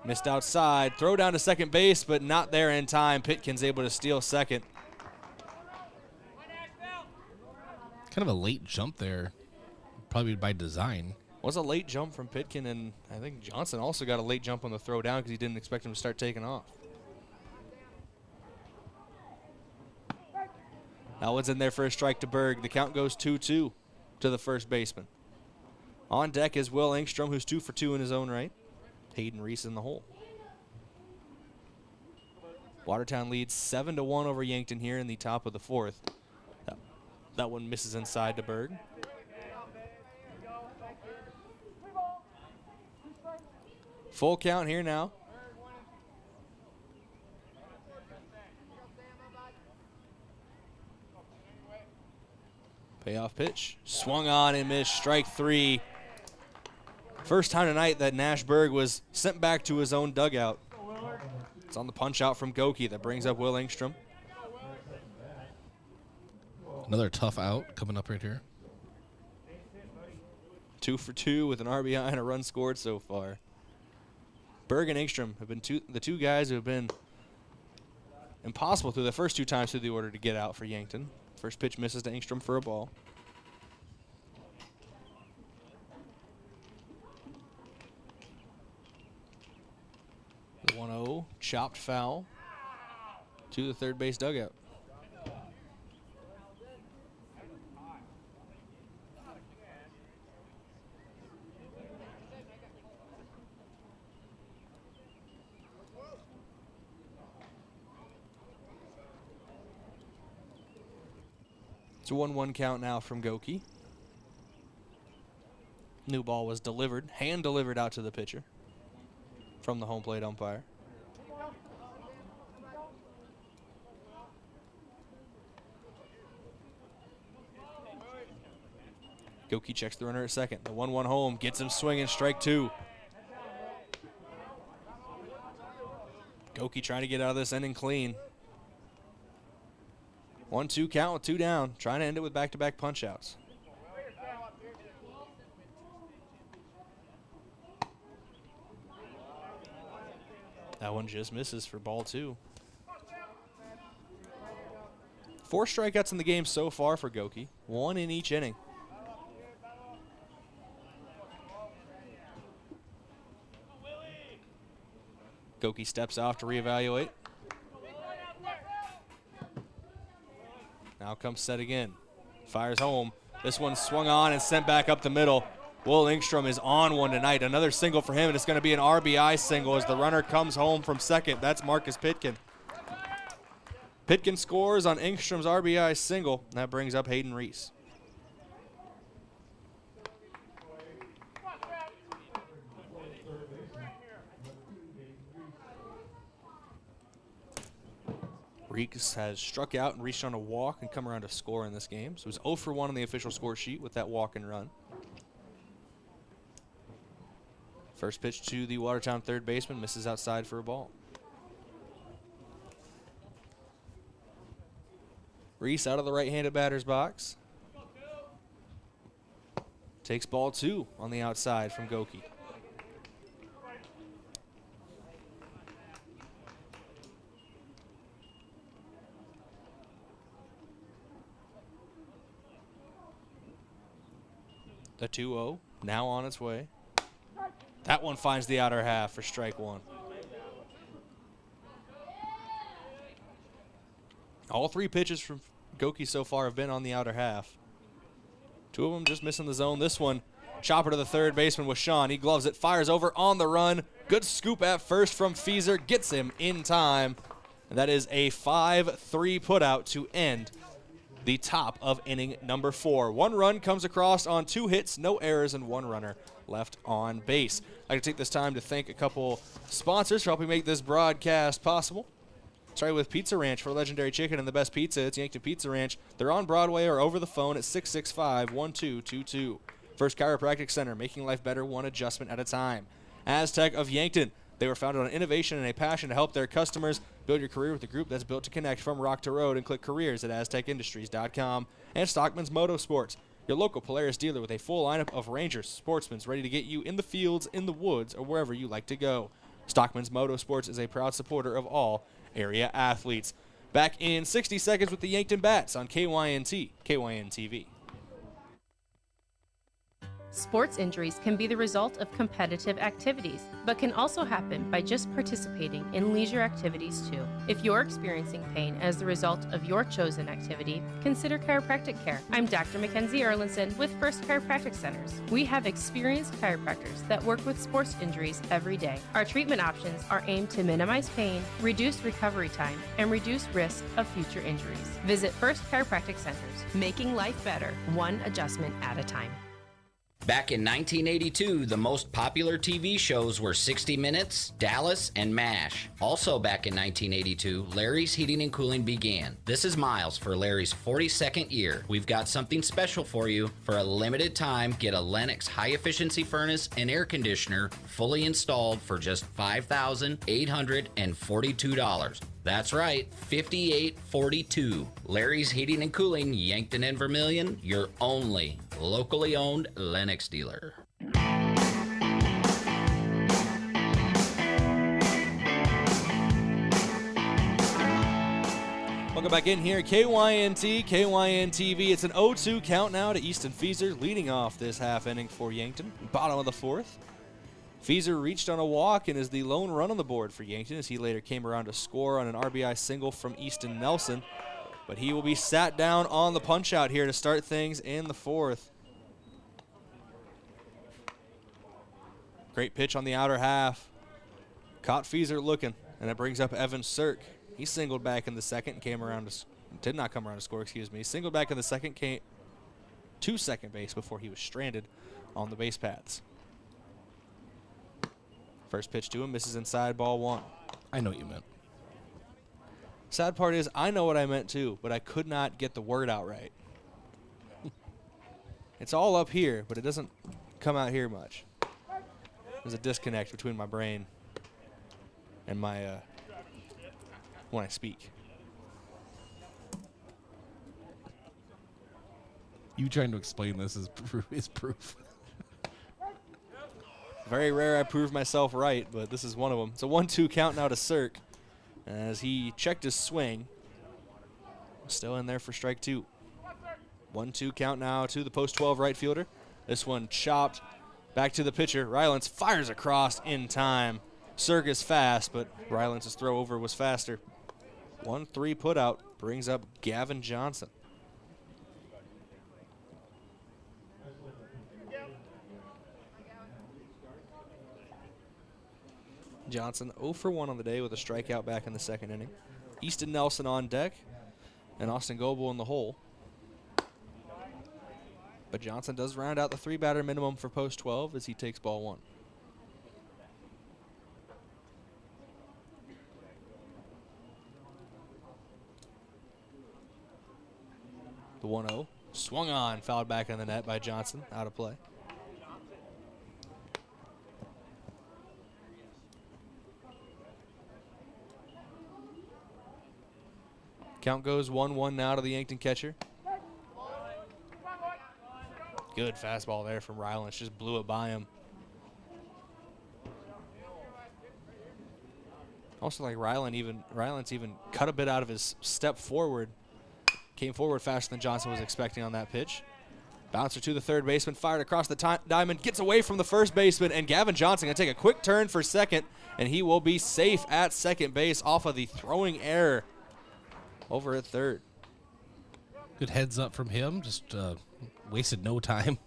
Missed outside. Throw down to second base, but not there in time. Pitkin's able to steal second. Kind of a late jump there, probably by design. Was a late jump from Pitkin, and I think Johnson also got a late jump on the throw down because he didn't expect him to start taking off. That one's in there for a strike to Berg. The count goes 2-2 to the first baseman. On deck is Will Engstrom, who's 2 for 2 in his own right. Hayden Reese in the hole. Watertown leads 7-1 over Yankton here in the top of the 4th. That one misses inside to Berg. Full count here now. Payoff pitch. Swung on and missed. Strike 3. First time tonight that Nash Berg was sent back to his own dugout. It's on the punch out from Goki that brings up Will Engstrom. Another tough out coming up right here. 2 for 2 with an RBI and a run scored so far. Berg and Engstrom have been the two guys who have been impossible through the first 2 times through the order to get out for Yankton. First pitch misses to Engstrom for a ball. The 1-0 chopped foul to the third base dugout. It's a 1-1 count now from Goki. New ball was delivered, hand-delivered out to the pitcher from the home plate umpire. Goki checks the runner at second. The 1-1 home gets him swinging, strike 2. Goki trying to get out of this inning clean. 1-2 count with 2 down. Trying to end it with back-to-back punch-outs. That one just misses for ball 2. 4 strikeouts in the game so far for Goki. 1 in each inning. Goki steps off to reevaluate. Now comes set again. Fires home. This one swung on and sent back up the middle. Will Engstrom is on one tonight. Another single for him, and it's going to be an RBI single as the runner comes home from second. That's Marcus Pitkin. Pitkin scores on Engstrom's RBI single. That brings up Hayden Reese. Reese has struck out and reached on a walk and come around to score in this game. So it was 0 for 1 on the official score sheet with that walk and run. First pitch to the Watertown third baseman, misses outside for a ball. Reese out of the right-handed batter's box. Takes ball 2 on the outside from Goki. The 2-0 now on its way. That one finds the outer half for strike one. All three pitches from Goki so far have been on the outer half. Two of them just missing the zone. This one, chopper to the third baseman with Sean. He gloves it, fires over on the run. Good scoop at first from Feezer, gets him in time. And that is a 5-3 putout to end the top of inning number 4. One run comes across on 2 hits, no errors, and 1 runner left on base. I'd like to take this time to thank a couple sponsors for helping make this broadcast possible. Starting with Pizza Ranch for legendary chicken and the best pizza. It's Yankton Pizza Ranch. They're on Broadway or over the phone at 665-1222. First Chiropractic Center, making life better one adjustment at a time. Aztec of Yankton. They were founded on innovation and a passion to help their customers build your career with a group that's built to connect from rock to road, and click careers at aztecindustries.com. And Stockman's Motorsports, your local Polaris dealer with a full lineup of Rangers, Sportsmans ready to get you in the fields, in the woods, or wherever you like to go. Stockman's Motorsports is a proud supporter of all area athletes. Back in 60 seconds with the Yankton Bats on KYNT, KYN-TV. Sports injuries can be the result of competitive activities, but can also happen by just participating in leisure activities too. If you're experiencing pain as the result of your chosen activity, consider chiropractic care. I'm Dr. Mackenzie Erlinson with First Chiropractic Centers. We have experienced chiropractors that work with sports injuries every day. Our treatment options are aimed to minimize pain, reduce recovery time, and reduce risk of future injuries. Visit First Chiropractic Centers, making life better, one adjustment at a time. Back in 1982, the most popular TV shows were 60 Minutes, Dallas, and MASH. Also back in 1982, Larry's Heating and Cooling began. This is Miles for Larry's 42nd year. We've got something special for you. For a limited time, get a Lennox high-efficiency furnace and air conditioner fully installed for just $5,842. That's right, $5,842. Larry's Heating and Cooling, Yankton and Vermilion, your only locally owned Lennox dealer. Welcome back in here, KYNT, KYN-TV. It's an 0-2 count now to Easton Feezer, leading off this half inning for Yankton. Bottom of the 4th. Feezer reached on a walk and is the lone run on the board for Yankton, as he later came around to score on an RBI single from Easton Nelson. But he will be sat down on the punch-out here to start things in the 4th. Great pitch on the outer half. Caught Feezer looking, and it brings up Evan Sirk. He singled back in the second and came around to did not come around to score, excuse me. Singled back in the second, came to second base before he was stranded on the base paths. First pitch to him, misses inside, ball 1. I know what you meant. Sad part is I know what I meant too, but I could not get the word out right. It's all up here, but it doesn't come out here much. There's a disconnect between my brain and my when I speak. You trying to explain this is proof. Very rare I prove myself right, but this is one of them. It's a 1-2 count now to Sirk as he checked his swing. Still in there for strike 2. 1-2 count now to the post 12 right fielder. This one chopped back to the pitcher. Rylance fires across in time. Sirk is fast, but Rylance's throw over was faster. 1-3 put out brings up Gavin Johnson. Johnson 0 for 1 on the day with a strikeout back in the second inning. Easton Nelson on deck and Austin Goebel in the hole. But Johnson does round out the 3-batter minimum for post 12 as he takes ball 1. The 1-0 swung on, fouled back in the net by Johnson, out of play. Count goes 1-1 now to the Yankton catcher. Good fastball there from Rylance, just blew it by him. Also, like Rylance even cut a bit out of his step forward. Came forward faster than Johnson was expecting on that pitch. Bouncer to the third baseman, fired across the diamond, gets away from the first baseman, and Gavin Johnson going to take a quick turn for second, and he will be safe at second base off of the throwing error over at third. Good heads up from him, just wasted no time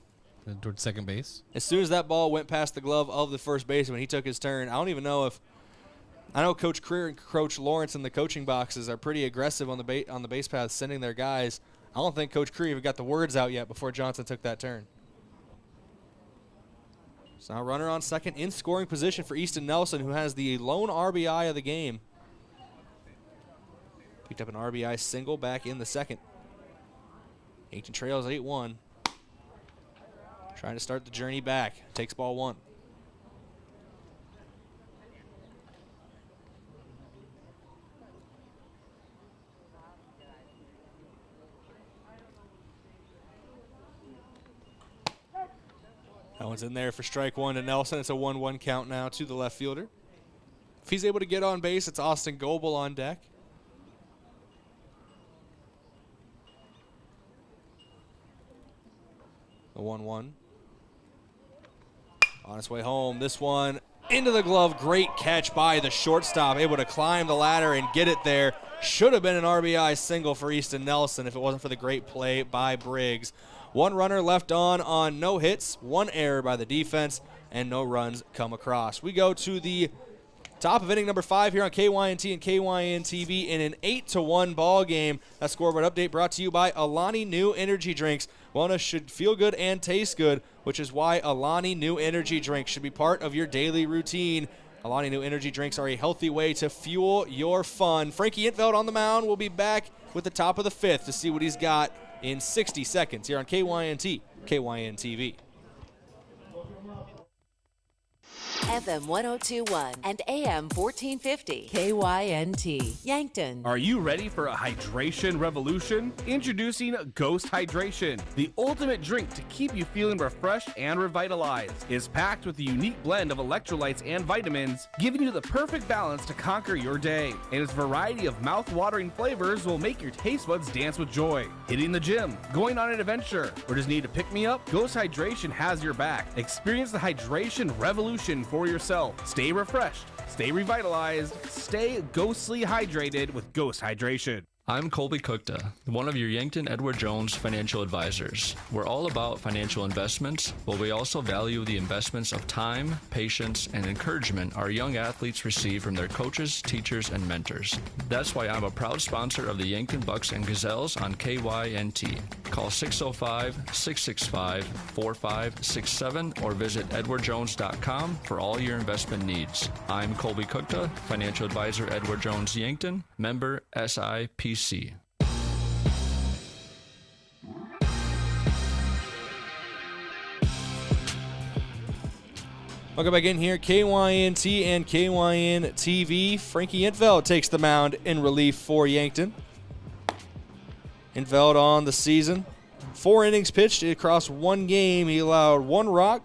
towards second base. As soon as that ball went past the glove of the first baseman, he took his turn. I don't even know if – I know Coach Creer and Coach Lawrence in the coaching boxes are pretty aggressive on the base path, sending their guys. I don't think Coach Creer even got the words out yet before Johnson took that turn. So now runner on second in scoring position for Easton Nelson, who has the lone RBI of the game. Picked up an RBI single back in the second. Yankton trails 8-1. Trying to start the journey back. Takes ball one. That one's in there for strike one to Nelson. It's a 1-1 count now to the left fielder. If he's able to get on base, it's Austin Goebel on deck. The 1-1. On its way home, this one into the glove. Great catch by the shortstop, able to climb the ladder and get it there. Should have been an RBI single for Easton Nelson if it wasn't for the great play by Briggs. One runner left on no hits, one error by the defense, and no runs come across. We go to the top of inning number 5 here on KYNT and KYN-TV in an 8-1 ball game. That scoreboard update brought to you by Alani New Energy Drinks. Wellness should feel good and taste good, which is why Alani New Energy Drinks should be part of your daily routine. Alani New Energy Drinks are a healthy way to fuel your fun. Frankie Intveld on the mound will be back with the top of the 5th to see what he's got in 60 seconds here on KYNT, KYN-TV. FM 1021 and AM 1450 KYNT Yankton. Are you ready for a hydration revolution? Introducing Ghost Hydration, the ultimate drink to keep you feeling refreshed and revitalized. It's packed with a unique blend of electrolytes and vitamins, giving you the perfect balance to conquer your day. And its variety of mouth-watering flavors will make your taste buds dance with joy. Hitting the gym, going on an adventure, or just need to pick me up? Ghost Hydration has your back. Experience the hydration revolution for yourself. Stay refreshed, stay revitalized, stay ghostly hydrated with Ghost Hydration. I'm Colby Cookta, one of your Yankton Edward Jones financial advisors. We're all about financial investments, but we also value the investments of time, patience, and encouragement our young athletes receive from their coaches, teachers, and mentors. That's why I'm a proud sponsor of the Yankton Bucks and Gazelles on KYNT. Call 605-665-4567 or visit edwardjones.com for all your investment needs. I'm Colby Cookta, financial advisor Edward Jones Yankton, member SIPC. Welcome back in here, KYNT and KYN-TV. Frankie Intveld takes the mound in relief for Yankton. Intveld on the season. 4 innings pitched across one game. He allowed one walk,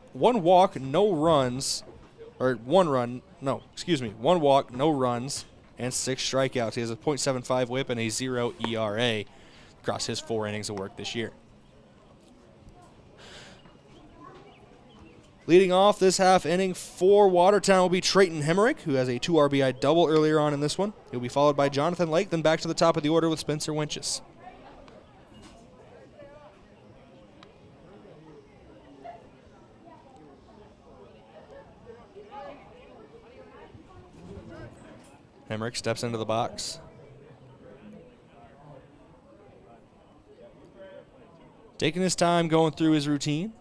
no runs. One walk, no runs, and 6 strikeouts. He has a .75 whip and a 0 ERA across his 4 innings of work this year. Leading off this half inning for Watertown will be Trayton Hemerick, who has a 2 RBI double earlier on in this one. He'll be followed by Jonathan Lake, then back to the top of the order with Spencer Winches. Hemerick steps into the box. Taking his time going through his routine.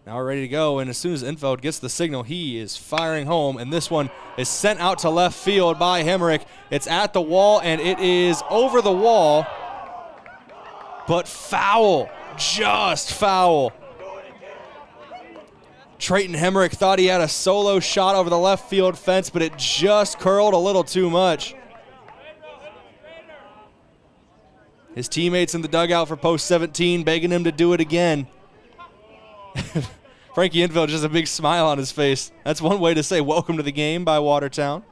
Now we're ready to go, and as soon as Intveld gets the signal, he is firing home, and this one is sent out to left field by Hemerick. It's at the wall, and it is over the wall, but foul, just foul. Trayton Hemerick thought he had a solo shot over the left field fence, but it just curled a little too much. His teammates in the dugout for post 17 begging him to do it again. Frankie Intveld just a big smile on his face. That's one way to say welcome to the game by Watertown.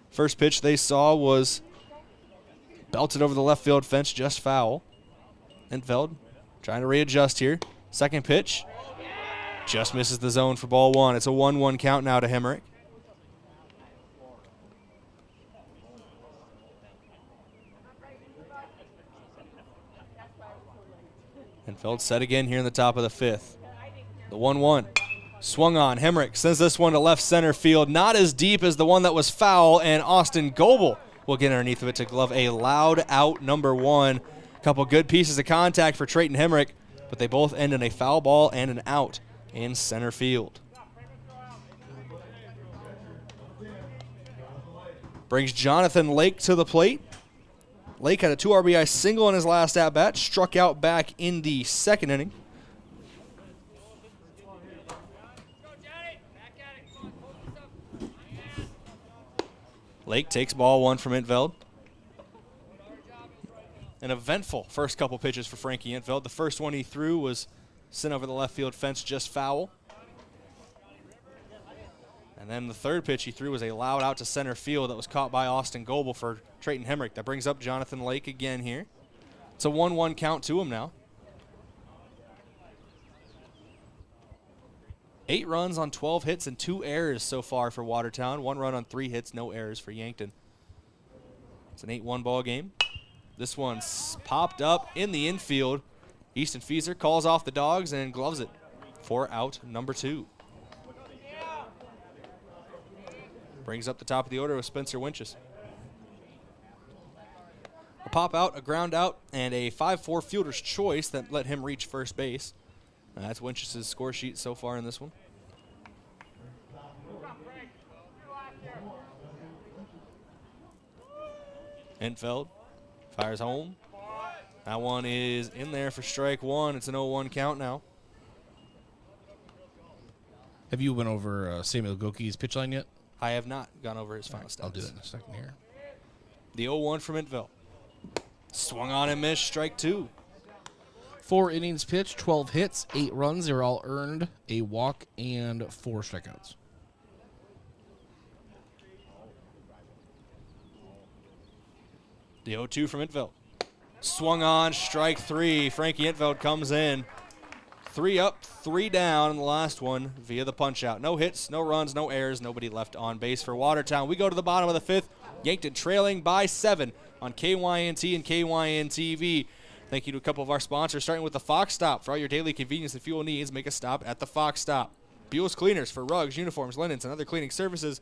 First pitch they saw was belted over the left field fence, just foul. Intveld Trying to readjust here. Second pitch. Just misses the zone for ball one. It's a 1-1 count now to Hemrick. Infeld set again here in the top of the fifth. The 1-1. Swung on. Hemrick sends this one to left center field. Not as deep as the one that was foul, and Austin Goebel will get underneath of it to glove a loud out number one. A couple good pieces of contact for Trayton Hemrick, but they both end in a foul ball and an out in center field. Brings Jonathan Lake to the plate. Lake had a 2 RBI single in his last at-bat, struck out back in the second inning. Lake takes ball one from Intveld. An eventful first couple pitches for Frankie Intveld. The first one he threw was sent over the left field fence, just foul. And then the third pitch he threw was a loud out to center field that was caught by Austin Goebel for Trayton Hemrick. That brings up Jonathan Lake again here. It's a 1-1 count to him now. 8 runs on 12 hits and 2 errors so far for Watertown. 1 run on 3 hits, no errors for Yankton. It's an 8-1 ball game. This one's popped up in the infield. Easton Fieser calls off the dogs and gloves it for out number 2. Brings up the top of the order with Spencer Winches. A pop out, a ground out, and a 5-4 fielder's choice that let him reach first base. That's Winches' score sheet so far in this one. Infeld fires home. That one is in there for strike one. It's an 0-1 count now. Have you went over Samuel Goki's pitch line yet? I have not gone over his final stats. I'll do that in a second here. The 0-1 from Intveld. Swung on and missed, strike 2. 4 innings pitched, 12 hits, 8 runs. They were all earned, a walk, and 4 strikeouts. The 0-2 from Intveld. Swung on, strike 3. Frankie Intveld comes in. 3 up, 3 down in the last one via the punch-out. No hits, no runs, no errors, nobody left on base for Watertown. We go to the bottom of the 5th. Yankton trailing by 7 on KYNT and KYN-TV. Thank you to a couple of our sponsors, starting with the Fox Stop. For all your daily convenience and fuel needs, make a stop at the Fox Stop. Buell's Cleaners for rugs, uniforms, linens, and other cleaning services.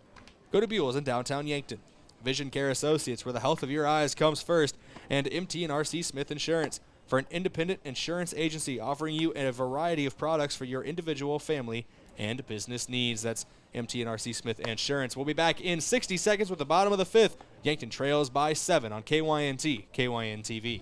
Go to Buell's in downtown Yankton. Vision Care Associates, where the health of your eyes comes first. And MT&RC Smith Insurance, for an independent insurance agency offering you a variety of products for your individual, family, and business needs. That's MT&RC Smith Insurance. We'll be back in 60 seconds with the bottom of the 5th. Yankton trails by 7 on KYNT, KYN-TV.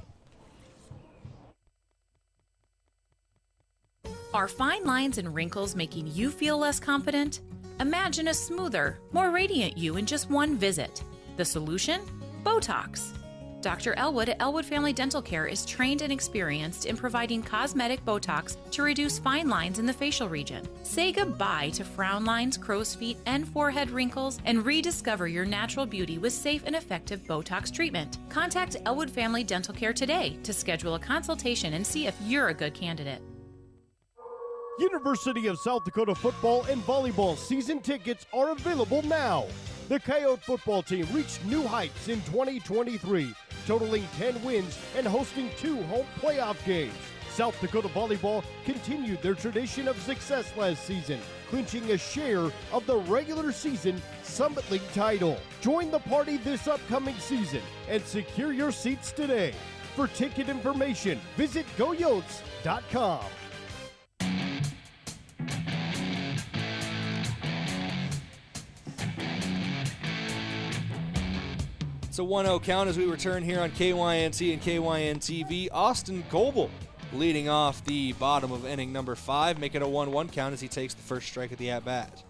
Are fine lines and wrinkles making you feel less confident? Imagine a smoother, more radiant you in just one visit. The solution? Botox. Dr. Elwood at Elwood Family Dental Care is trained and experienced in providing cosmetic Botox to reduce fine lines in the facial region. Say goodbye to frown lines, crow's feet, and forehead wrinkles, and rediscover your natural beauty with safe and effective Botox treatment. Contact Elwood Family Dental Care today to schedule a consultation and see if you're a good candidate. University of South Dakota football and volleyball season tickets are available now. The Coyote football team reached new heights in 2023, totaling 10 wins and hosting 2 home playoff games. South Dakota volleyball continued their tradition of success last season, clinching a share of the regular season Summit League title. Join the party this upcoming season and secure your seats today. For ticket information, visit goyotes.com. It's a 1-0 count as we return here on KYNT and KYN-TV. Austin Goebel leading off the bottom of inning number 5, making a 1-1 count as he takes the first strike at the at-bat.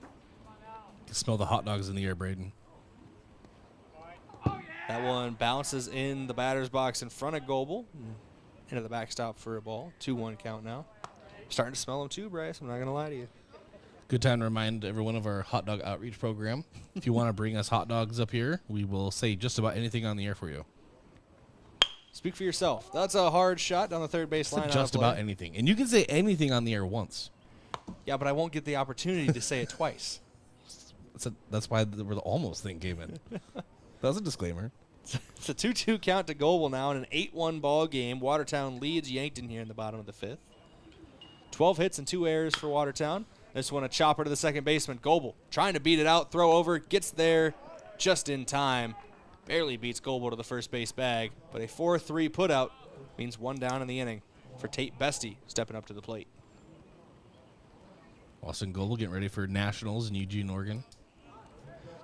You can smell the hot dogs in the air, Brayden. That one bounces in the batter's box in front of Goebel. Into the backstop for a ball. 2-1 count now. Starting to smell them too, Bryce. I'm not going to lie to you. Good time to remind everyone of our hot dog outreach program. If you want to bring us hot dogs up here, we will say just about anything on the air for you. Speak for yourself. That's a hard shot down the third base line. Just about anything. And you can say anything on the air once. Yeah, but I won't get the opportunity to say it twice. That's why the almost thing came in. That was a disclaimer. It's a 2-2 count to Goble now in an 8-1 ball game. Watertown leads Yankton here in the bottom of the fifth. 12 hits and 2 errors for Watertown. This one a chopper to the second baseman. Goble trying to beat it out, throw over, gets there just in time. Barely beats Goble to the first base bag, but a 4-3 putout means 1 down in the inning for Tate Bestie stepping up to the plate. Austin Goble getting ready for Nationals in Eugene, Oregon.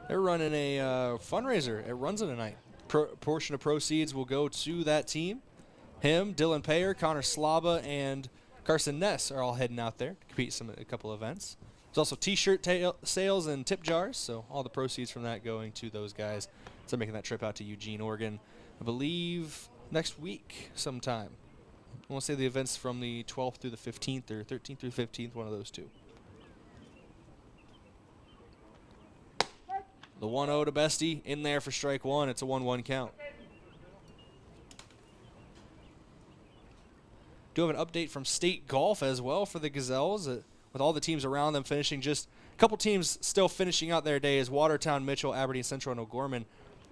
They're running a fundraiser at Runza tonight. Portion of proceeds will go to that team. Him, Dylan Payer, Connor Slaba, and Carson Ness are all heading out there to compete in a couple events. There's also T-shirt sales and tip jars, so all the proceeds from that going to those guys. So making that trip out to Eugene, Oregon, I believe next week sometime. I want to say the event's from the 12th through the 15th or 13th through 15th, one of those two. The 1-0 to Bestie in there for strike one. It's a 1-1 count. Do have an update from state golf as well for the Gazelles, with all the teams around them finishing. Just a couple teams still finishing out their days. Watertown, Mitchell, Aberdeen Central, and O'Gorman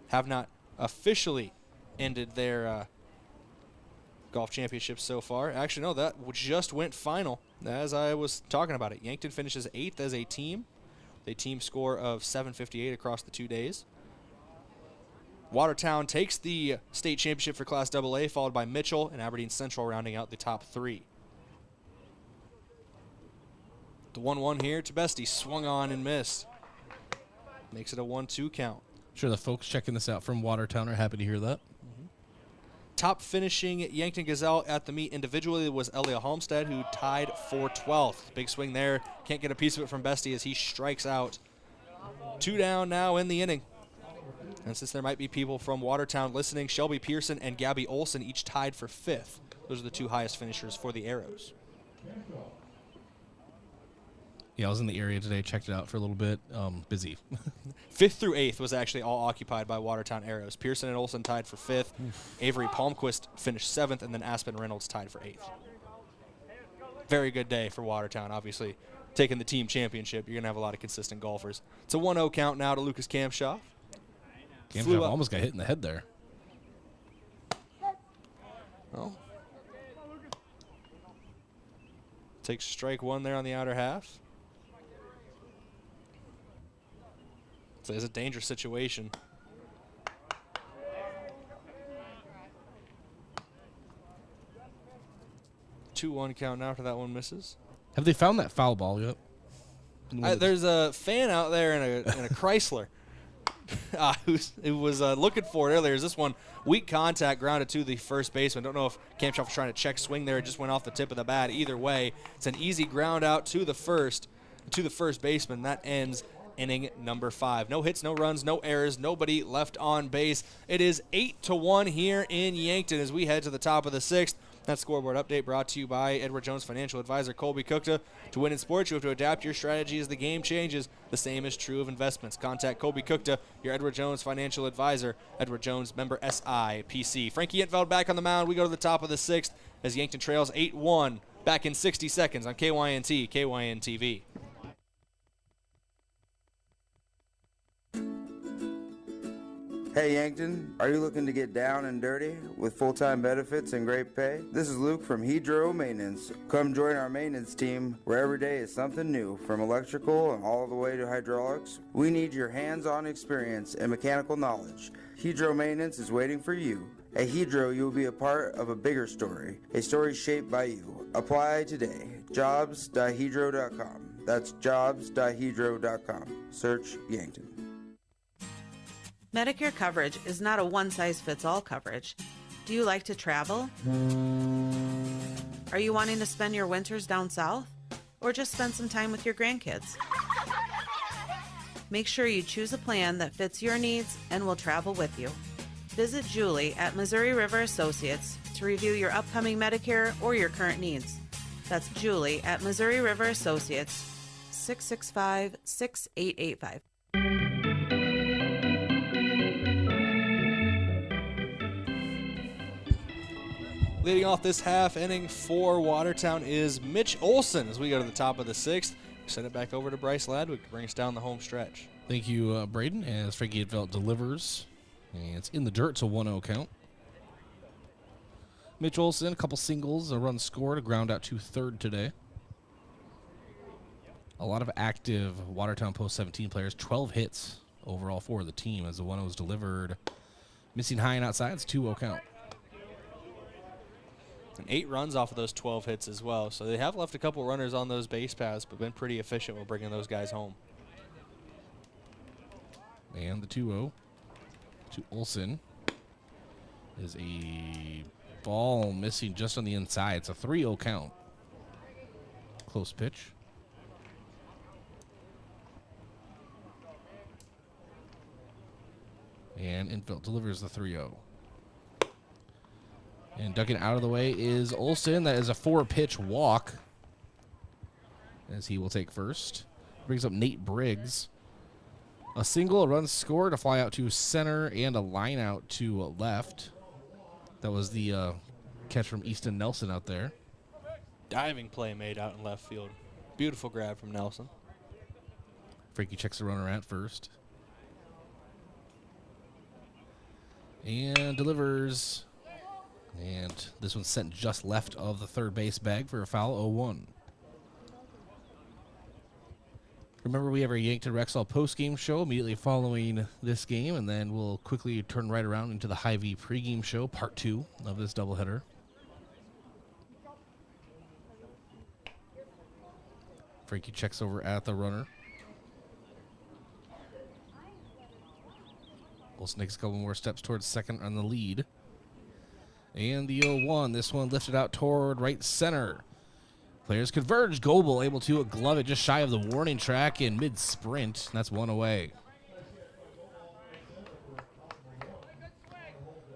have not officially ended their golf championships so far. Actually, no, that just went final as I was talking about it. Yankton finishes 8th as a team. A team score of 758 across the 2 days. Watertown takes the state championship for Class AA, followed by Mitchell and Aberdeen Central rounding out the top 3. The 1-1 here to Bestie, swung on and missed. Makes it a 1-2 count. Sure the folks checking this out from Watertown are happy to hear that. Top finishing Yankton Gazelle at the meet individually was Elia Halmstead, who tied for 12th. Big swing there. Can't get a piece of it from Bestie as he strikes out. 2 down now in the inning. And since there might be people from Watertown listening, Shelby Pearson and Gabby Olson each tied for 5th. Those are the 2 highest finishers for the Arrows. Yeah, I was in the area today, checked it out for a little bit. Busy. 5th through 8th was actually all occupied by Watertown Arrows. Pearson and Olson tied for 5th. Avery Palmquist finished 7th, and then Aspen Reynolds tied for 8th. Very good day for Watertown, obviously. Taking the team championship, you're going to have a lot of consistent golfers. It's a 1-0 count now to Lucas Kamshoff. Kamshoff almost got hit in the head there. Well, takes strike one there on the outer half. So it's a dangerous situation. Two-1 count now after that one misses. Have they found that foul ball yet? There's a fan out there in a Chrysler who was looking for it earlier. Is this one weak contact grounded to the first baseman? Don't know if Kamshoff was trying to check swing there. It just went off the tip of the bat. Either way, it's an easy ground out to the first baseman. That ends inning number 5. No hits, no runs, no errors, nobody left on base. It is 8-1 here in Yankton as we head to the top of the 6th. That scoreboard update brought to you by Edward Jones financial advisor Colby Cookta. To win in sports, you have to adapt your strategy as the game changes. The same is true of investments. Contact Colby Cookta, your Edward Jones financial advisor. Edward Jones, member SIPC. Frankie Entfeld back on the mound. We go to the top of the 6th as Yankton trails 8-1. Back in 60 seconds on KYNT, KYN-TV. Hey Yankton, are you looking to get down and dirty with full-time benefits and great pay? This is Luke from Hedro Maintenance. Come join our maintenance team where every day is something new, from electrical and all the way to hydraulics. We need your hands-on experience and mechanical knowledge. Hedro Maintenance is waiting for you. At Hedro, you will be a part of a bigger story, a story shaped by you. Apply today. jobs.hedro.com. That's jobs.hedro.com. Search Yankton. Medicare coverage is not a one-size-fits-all coverage. Do you like to travel? Are you wanting to spend your winters down south? Or just spend some time with your grandkids? Make sure you choose a plan that fits your needs and will travel with you. Visit Julie at Missouri River Associates to review your upcoming Medicare or your current needs. That's Julie at Missouri River Associates, 665-6885. Leading off this half inning for Watertown is Mitch Olson as we go to the top of the 6th. Send it back over to Bryce Ladwig to bring us down the home stretch. Thank you, Brayden, as Frankie Edvelt delivers. And it's in the dirt, so 1-0 count. Mitch Olson, a couple singles, a run scored, a ground out to third today. A lot of active Watertown post-17 players, 12 hits overall for the team as the 1-0 was delivered. Missing high and outside, it's 2-0 count. And 8 runs off of those 12 hits as well. So they have left a couple runners on those base paths, but been pretty efficient with bringing those guys home. And the 2-0 to Olson is a ball missing just on the inside. It's a 3-0 count. Close pitch. And infield delivers the 3-0. And ducking out of the way is Olson. That is a 4-pitch walk, as he will take first. Brings up Nate Briggs. A single, a run scored, a fly out to center, and a line out to left. That was the catch from Easton Nelson out there. Diving play made out in left field. Beautiful grab from Nelson. Frankie checks the runner at first. And delivers. And this one's sent just left of the third base bag for a foul, 0-1. Remember, we have our Yankton Rexall postgame show immediately following this game, and then we'll quickly turn right around into the Hy-Vee pregame show, part 2 of this doubleheader. Frankie checks over at the runner. Wilson takes a couple more steps towards second on the lead. And the 0-1, this one lifted out toward right center. Players converge. Goebel able to glove it just shy of the warning track in mid-sprint. That's one away.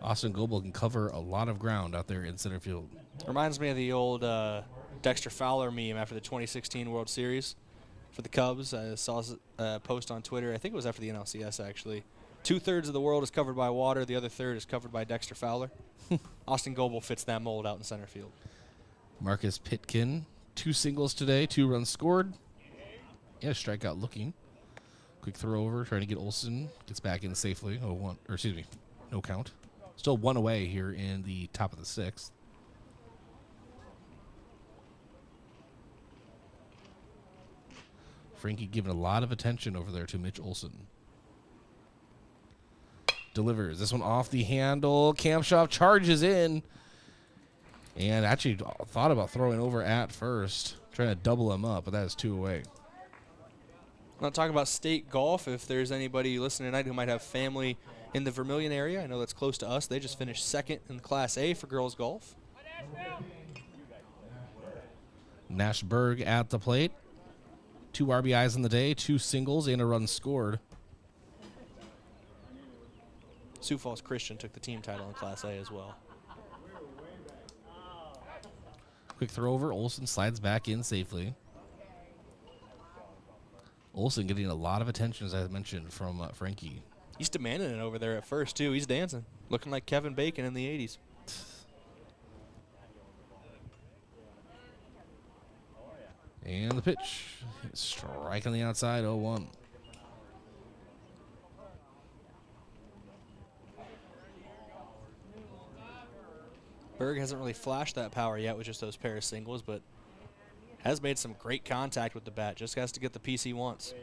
Austin Goebel can cover a lot of ground out there in center field. Reminds me of the old Dexter Fowler meme after the 2016 World Series for the Cubs. I saw a post on Twitter. I think it was after the NLCS, actually. 2/3 of the world is covered by water. The other third is covered by Dexter Fowler. Austin Goebel fits that mold out in center field. Marcus Pitkin, 2 singles today, 2 runs scored. Yeah, strikeout looking. Quick throw over, trying to get Olson. Gets back in safely. 0-1, or excuse me, no count. Still 1 away here in the top of the 6th. Frankie giving a lot of attention over there to Mitch Olson. Delivers. This one off the handle. Kamshoff charges in. And actually thought about throwing over at first. Trying to double him up, but that is 2 away. Not talking about state golf. If there's anybody listening tonight who might have family in the Vermilion area, I know that's close to us. They just finished 2nd in Class A for girls golf. Nashberg at the plate. 2 RBIs in the day, 2 singles, and a run scored. Sioux Falls Christian took the team title in Class A as well. Quick throw over. Olson slides back in safely. Olson getting a lot of attention, as I mentioned, from Frankie. He's demanding it over there at first, too. He's dancing. Looking like Kevin Bacon in the 80s. And the pitch. Strike on the outside, 0-1. Berg hasn't really flashed that power yet with just those pair of singles, but has made some great contact with the bat. Just has to get the piece he wants.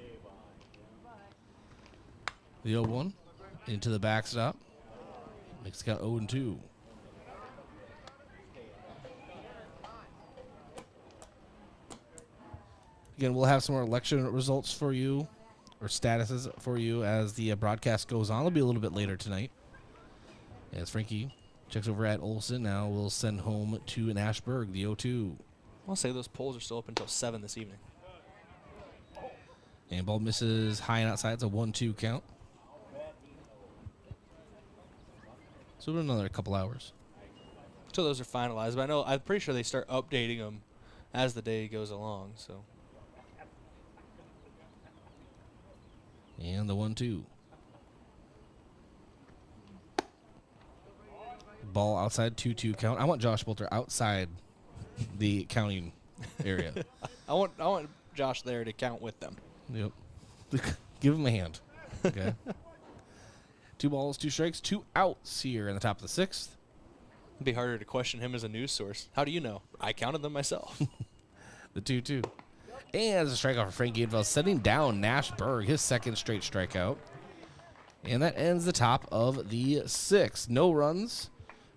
The 0-1 into the backstop. Makes it count 0-2. Again, we'll have some more election results for you, or statuses for you, as the broadcast goes on. It'll be a little bit later tonight. As Frankie checks over at Olson, now we'll send home to Nashberg, the 0-2. I'll say those polls are still open until 7 this evening. And ball misses high and outside. It's a 1-2 count. So another couple hours. So those are finalized, but I'm pretty sure they start updating them as the day goes along. So And the 1-2. Ball outside, 2-2 count. I want Josh Bolter outside the counting area. I want Josh there to count with them. Yep. Give him a hand. Okay. 2 balls, 2 strikes, 2 outs here in the top of the 6th. It'd be harder to question him as a news source. How do you know? I counted them myself. The 2-2. And there's a strikeout for Frank Gainville, setting down Nash Berg, his second straight strikeout. And that ends the top of the 6th. No runs,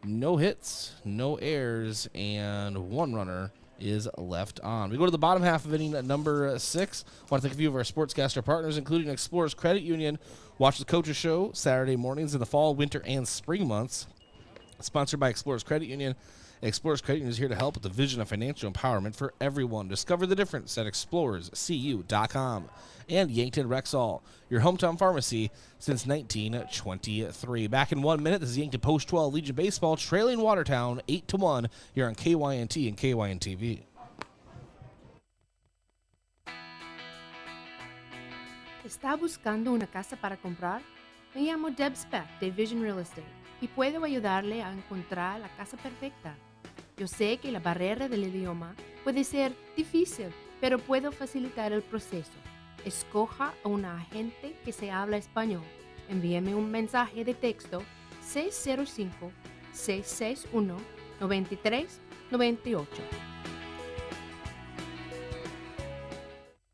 no hits, no errors, and 1 runner is left on. We go to the bottom half of inning number 6. I want to thank a few of our sportscaster partners, including Explorers Credit Union. Watch the Coaches Show Saturday mornings in the fall, winter, and spring months. Sponsored by Explorers Credit Union. Explorers Credit Union is here to help with the vision of financial empowerment for everyone. Discover the difference at explorerscu.com. And Yankton Rexall, your hometown pharmacy since 1923. Back in 1 minute, this is Yankton Post 12 Legion Baseball trailing Watertown 8-1 here on KYNT and KYNTV. ¿Está buscando una casa para comprar? Me llamo Deb Speck de Vision Real Estate y puedo ayudarle a encontrar la casa perfecta. Yo sé que la barrera del idioma puede ser difícil, pero puedo facilitar el proceso. Escoja a un agente que se habla español. Envíeme un mensaje de texto 605-661-9398.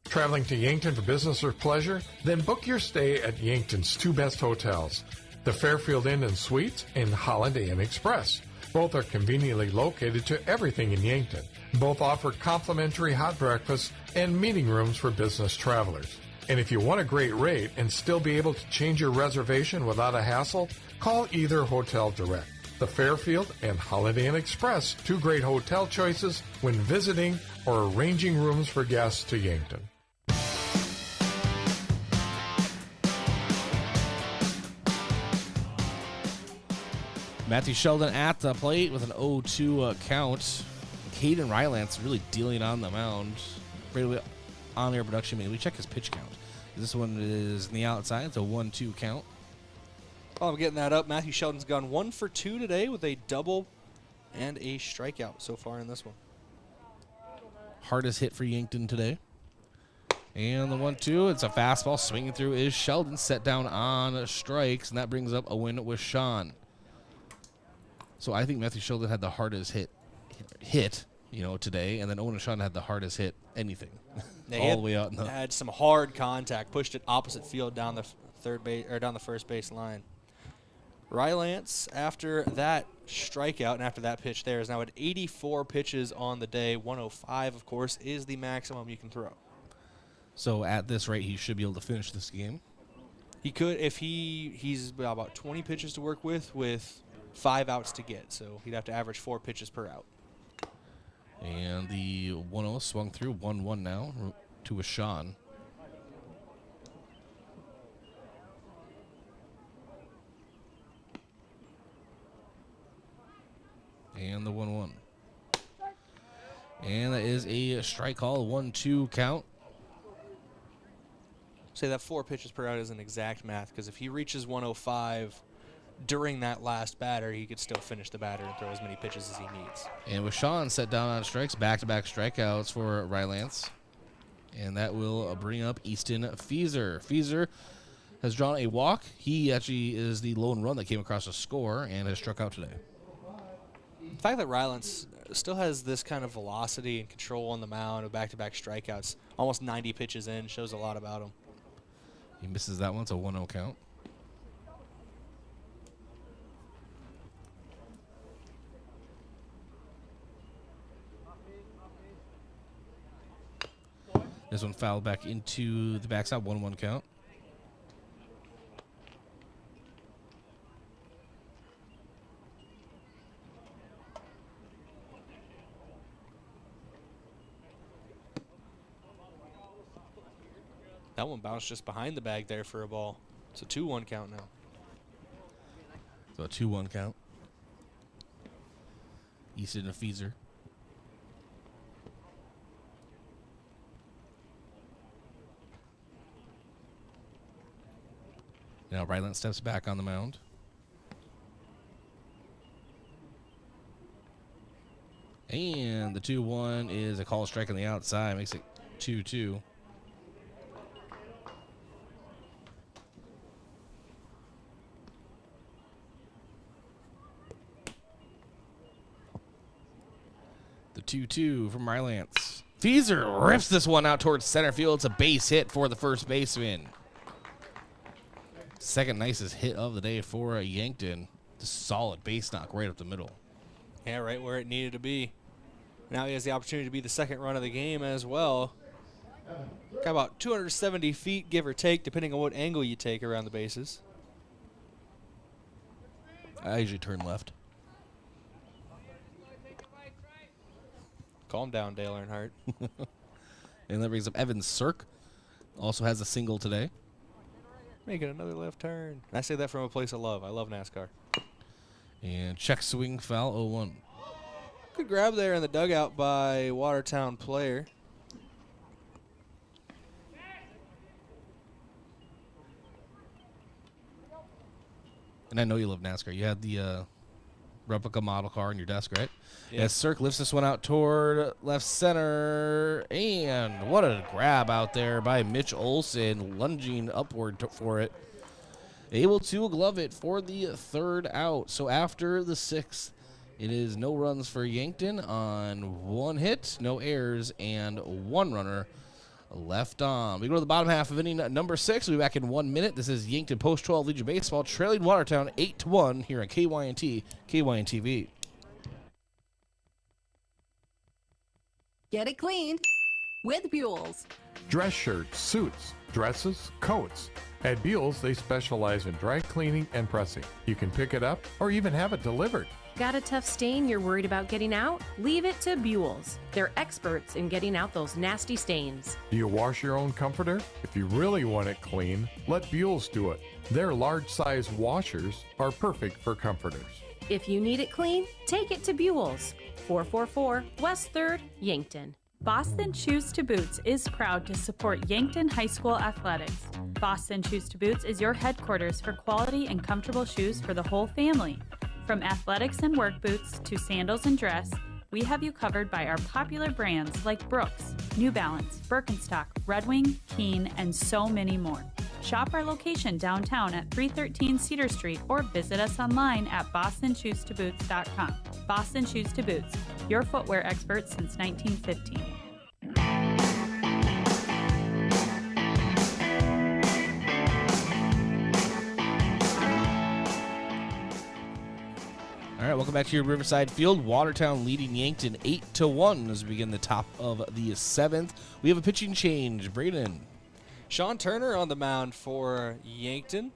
Traveling to Yankton for business or pleasure? Then book your stay at Yankton's 2 best hotels, the Fairfield Inn and Suites and Holiday Inn Express. Both are conveniently located to everything in Yankton. Both offer complimentary hot breakfasts and meeting rooms for business travelers. And if you want a great rate and still be able to change your reservation without a hassle, call either hotel direct. The Fairfield and Holiday Inn Express, 2 great hotel choices when visiting or arranging rooms for guests to Yankton. Matthew Sheldon at the plate with an 0-2 count. Caden Rylance really dealing on the mound. Right on-air production. We check his pitch count. This one is in the outside. It's a 1-2 count. While I'm getting that up, Matthew Sheldon's gone 1 for 2 today with a double and a strikeout so far in this one. Hardest hit for Yankton today. And the 1-2, it's a fastball swinging through is Sheldon, set down on strikes, and that brings up a win with Sean. So I think Matthew Sheldon had the hardest hit, today, and then Owen Sean had the hardest hit anything, all the way out. Had some hard contact, pushed it opposite field down the down the first base line. Rylance, after that strikeout and after that pitch there, is now at 84 pitches on the day. 105, of course, is the maximum you can throw. So at this rate, he should be able to finish this game. He could if he's about 20 pitches to work with 5 outs to get, so he'd have to average 4 pitches per out. And the 1-0 swung through, 1-1 now to a Sean. And the 1-1. And that is a strike call, 1-2 count. Say that 4 pitches per out isn't exact math, because if he reaches 105 during that last batter, he could still finish the batter and throw as many pitches as he needs. And with Sean set down on strikes, back-to-back strikeouts for Rylance. And that will bring up Easton Feeser. Feeser has drawn a walk. He actually is the lone run that came across a score and has struck out today. The fact that Rylance still has this kind of velocity and control on the mound of back-to-back strikeouts, almost 90 pitches in, shows a lot about him. He misses that one. It's a 1-0 count. This one fouled back into the backside, 1-1 count. That one bounced just behind the bag there for a ball. It's a 2-1 count now. So a 2-1 count. Easton and Feeser. Now Ryland steps back on the mound. And the 2-1 is a call strike on the outside. Makes it 2-2. The 2-2 from Rylance. Feeser rips this one out towards center field. It's a base hit for the first baseman. Second nicest hit of the day for Yankton. Just solid base knock right up the middle. Yeah, right where it needed to be. Now he has the opportunity to be the second run of the game as well. Got about 270 feet, give or take, depending on what angle you take around the bases. I usually turn left. Calm down, Dale Earnhardt. And that brings up Evan Cirque. Also has a single today. Making another left turn. And I say that from a place of love. I love NASCAR. And check swing foul 0-1. Good grab there in the dugout by Watertown player. And I know you love NASCAR. You had the replica model car on your desk, right? Yeah. As Cirque lifts this one out toward left center. And what a grab out there by Mitch Olson, lunging upward for it. Able to glove it for the third out. So after the sixth, it is no runs for Yankton on one hit, no errors, and one runner left on. We go to the bottom half of inning number 6. We'll be back in 1 minute. This is Yankton Post 12 Legion Baseball trailing Watertown 8-1 here on KYNT, KYNTV. Get it cleaned with Buell's. Dress shirts, suits, dresses, coats. At Buell's, they specialize in dry cleaning and pressing. You can pick it up or even have it delivered. Got a tough stain you're worried about getting out? Leave it to Buell's. They're experts in getting out those nasty stains. Do you wash your own comforter? If you really want it clean, let Buell's do it. Their large-size washers are perfect for comforters. If you need it clean, take it to Buell's. 444 West 3rd, Yankton. Boston Shoes to Boots is proud to support Yankton High School athletics. Boston Shoes to Boots is your headquarters for quality and comfortable shoes for the whole family. From athletics and work boots to sandals and dress, we have you covered by our popular brands like Brooks, New Balance, Birkenstock, Red Wing, Keen, and so many more. Shop our location downtown at 313 Cedar Street or visit us online at bostonshoestoboots.com. Boston Shoes to Boots, your footwear experts since 1915. All right, welcome back to your Riverside Field. Watertown leading Yankton 8-1 as we begin the top of the 7th. We have a pitching change. Brayden. Sean Turner on the mound for Yankton.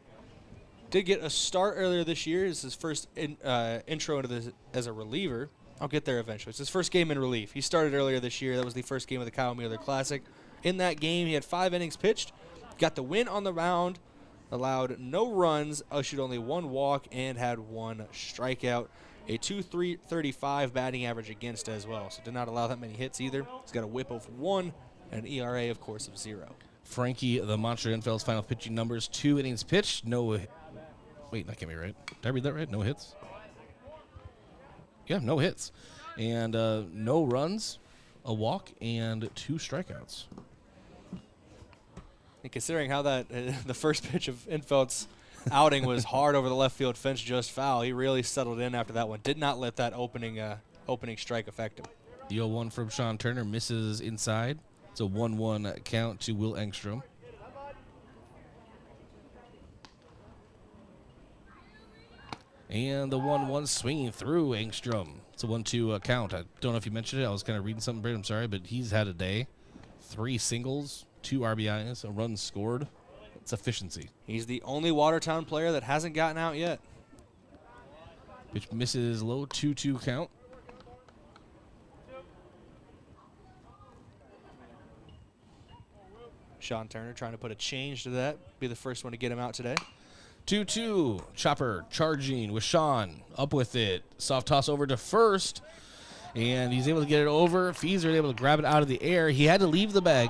Did get a start earlier this year. It's his first intro into this as a reliever. I'll get there eventually. It's his first game in relief. He started earlier this year. That was the first game of the Kyle Mueller Classic. In that game, he had 5 innings pitched, got the win on the mound, allowed no runs, issued only 1 walk, and had 1 strikeout. A .235 batting average against as well, so did not allow that many hits either. He's got a whip of 1 and an ERA, of course, of 0. Frankie, the Monster Infield's final pitching numbers: 2 innings pitched, no. Wait, that can't be right. Did I read that right? No hits? Yeah, no hits. And no runs, a walk, and 2 strikeouts. And considering how that the first pitch of Infeld's outing was hard over the left field fence, just foul, he really settled in after that one. Did not let that opening strike affect him. The 0-1 from Sean Turner misses inside. It's a 1-1 count to Will Engstrom. And the 1-1 swinging through Engstrom. It's a 1-2 count. I don't know if you mentioned it. I was kind of reading something, Brayden. I'm sorry, but he's had a day. 3 singles, 2 RBIs, a run scored. It's efficiency. He's the only Watertown player that hasn't gotten out yet. Pitch misses low, 2-2 count. Sean Turner trying to put a change to that. Be the first one to get him out today. 2-2. Chopper charging with Sean. Up with it. Soft toss over to first. And he's able to get it over. Feeser able to grab it out of the air. He had to leave the bag.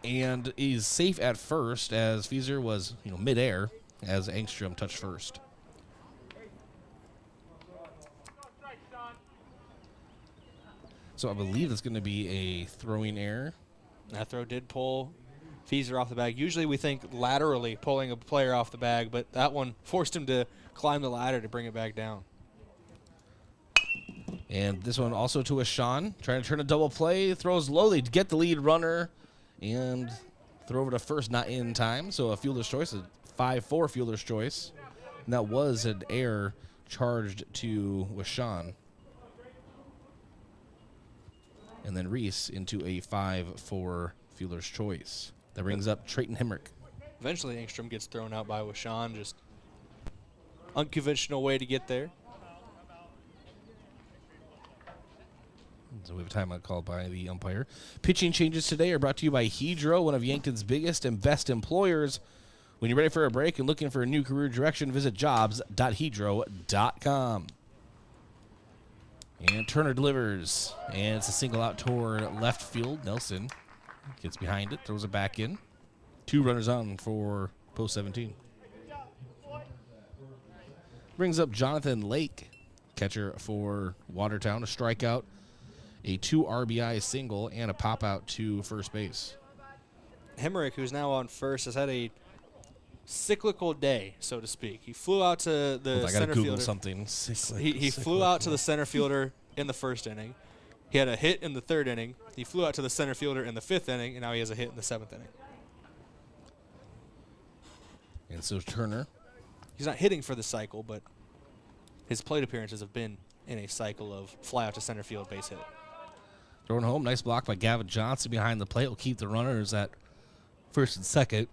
And he's safe at first as Feeser was, midair. as Engstrom touched first. So I believe it's going to be a throwing error. That throw did pull Fieser off the bag. Usually we think laterally pulling a player off the bag, but that one forced him to climb the ladder to bring it back down. And this one also to a Sean, trying to turn a double play, throws low. They get the lead runner and throw over to first, not in time. So a fielder's choice, a 5-4 fielder's choice. And that was an error charged to Washawn. And then Reese into a 5-4 fielder's choice. That brings up Trayton Hemrick. Eventually Engstrom gets thrown out by Washawn. Just unconventional way to get there. So we have a timeout called by the umpire. Pitching changes today are brought to you by Hedro, one of Yankton's biggest and best employers. When you're ready for a break and looking for a new career direction, visit jobs.hedro.com. And Turner delivers, and it's a single out toward left field. Nelson gets behind it, throws it back in. 2 runners on for post 17. Brings up Jonathan Lake, catcher for Watertown, a strikeout, a 2 RBI single, and a pop out to first base. Hemrick, who's now on first, has had a cyclical day, so to speak. He flew out to the center fielder. Something. He flew out to the center fielder in the first inning. He had a hit in the 3rd inning. He flew out to the center fielder in the 5th inning, and now he has a hit in the 7th inning. And so Turner. He's not hitting for the cycle, but his plate appearances have been in a cycle of fly out to center field base hit. Throwing home, nice block by Gavin Johnson behind the plate. Will keep the runners at first and second.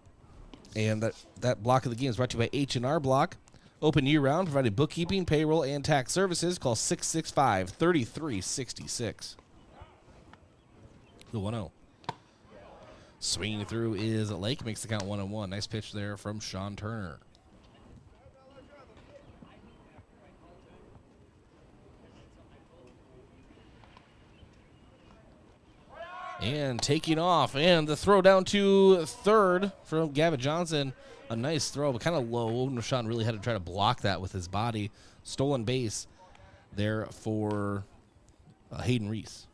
And that block of the game is brought to you by H&R Block. Open year-round, providing bookkeeping, payroll, and tax services. Call 665-3366. The 1-0. Swinging through is Lake. Makes the count 1-1. Nice pitch there from Sean Turner. And taking off, and the throw down to third from Gavin Johnson. A nice throw, but kind of low. Rashawn really had to try to block that with his body. Stolen base there for Hayden Reese.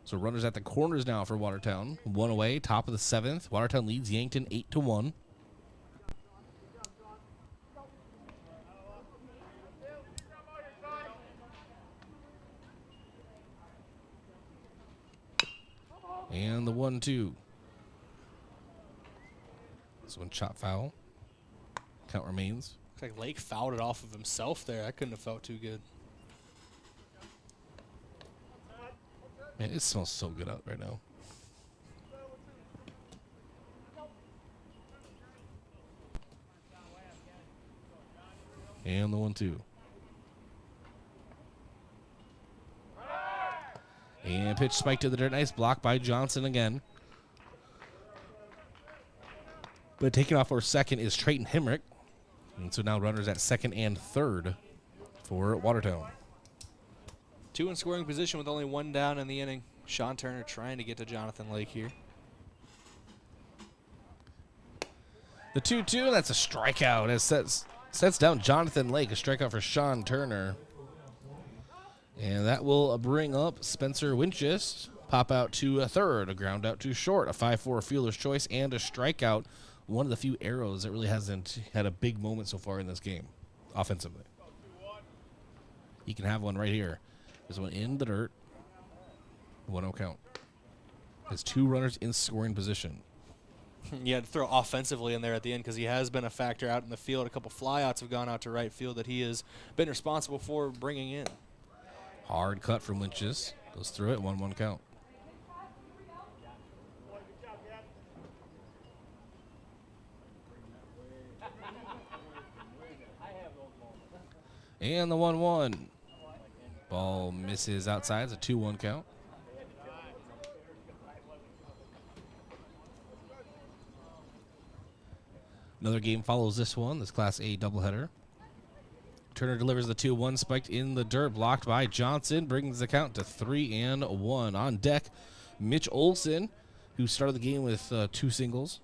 So runners at the corners now for Watertown. 1 away, top of the 7th. Watertown leads Yankton 8-1. And the 1-2. This one chop foul. Count remains. Looks like Lake fouled it off of himself there. That couldn't have felt too good. Man, it smells so good out right now. And the 1-2. And pitch spike to the dirt. Nice block by Johnson again. But taking off for second is Trayton Hemrick. And so now runners at second and third for Watertown. 2 in scoring position with only 1 down in the inning. Sean Turner trying to get to Jonathan Lake here. The 2-2, that's a strikeout. It sets down Jonathan Lake, a strikeout for Sean Turner. And that will bring up Spencer Winchester. Pop out to a third, a ground out to short, a 5-4 fielder's choice, and a strikeout. One of the few arrows that really hasn't had a big moment so far in this game, offensively. He can have one right here. There's one in the dirt. 1-0 count. There's 2 runners in scoring position. You had to throw offensively in there at the end because he has been a factor out in the field. A couple flyouts have gone out to right field that he has been responsible for bringing in. Hard cut from Winchester. Goes through it, 1-1 count. And the 1-1. Ball misses outside. It's a 2-1 count. Another game follows this one, this Class A doubleheader. Turner delivers the 2-1, spiked in the dirt, blocked by Johnson, brings the count to 3-1. On deck, Mitch Olson, who started the game with 2 singles.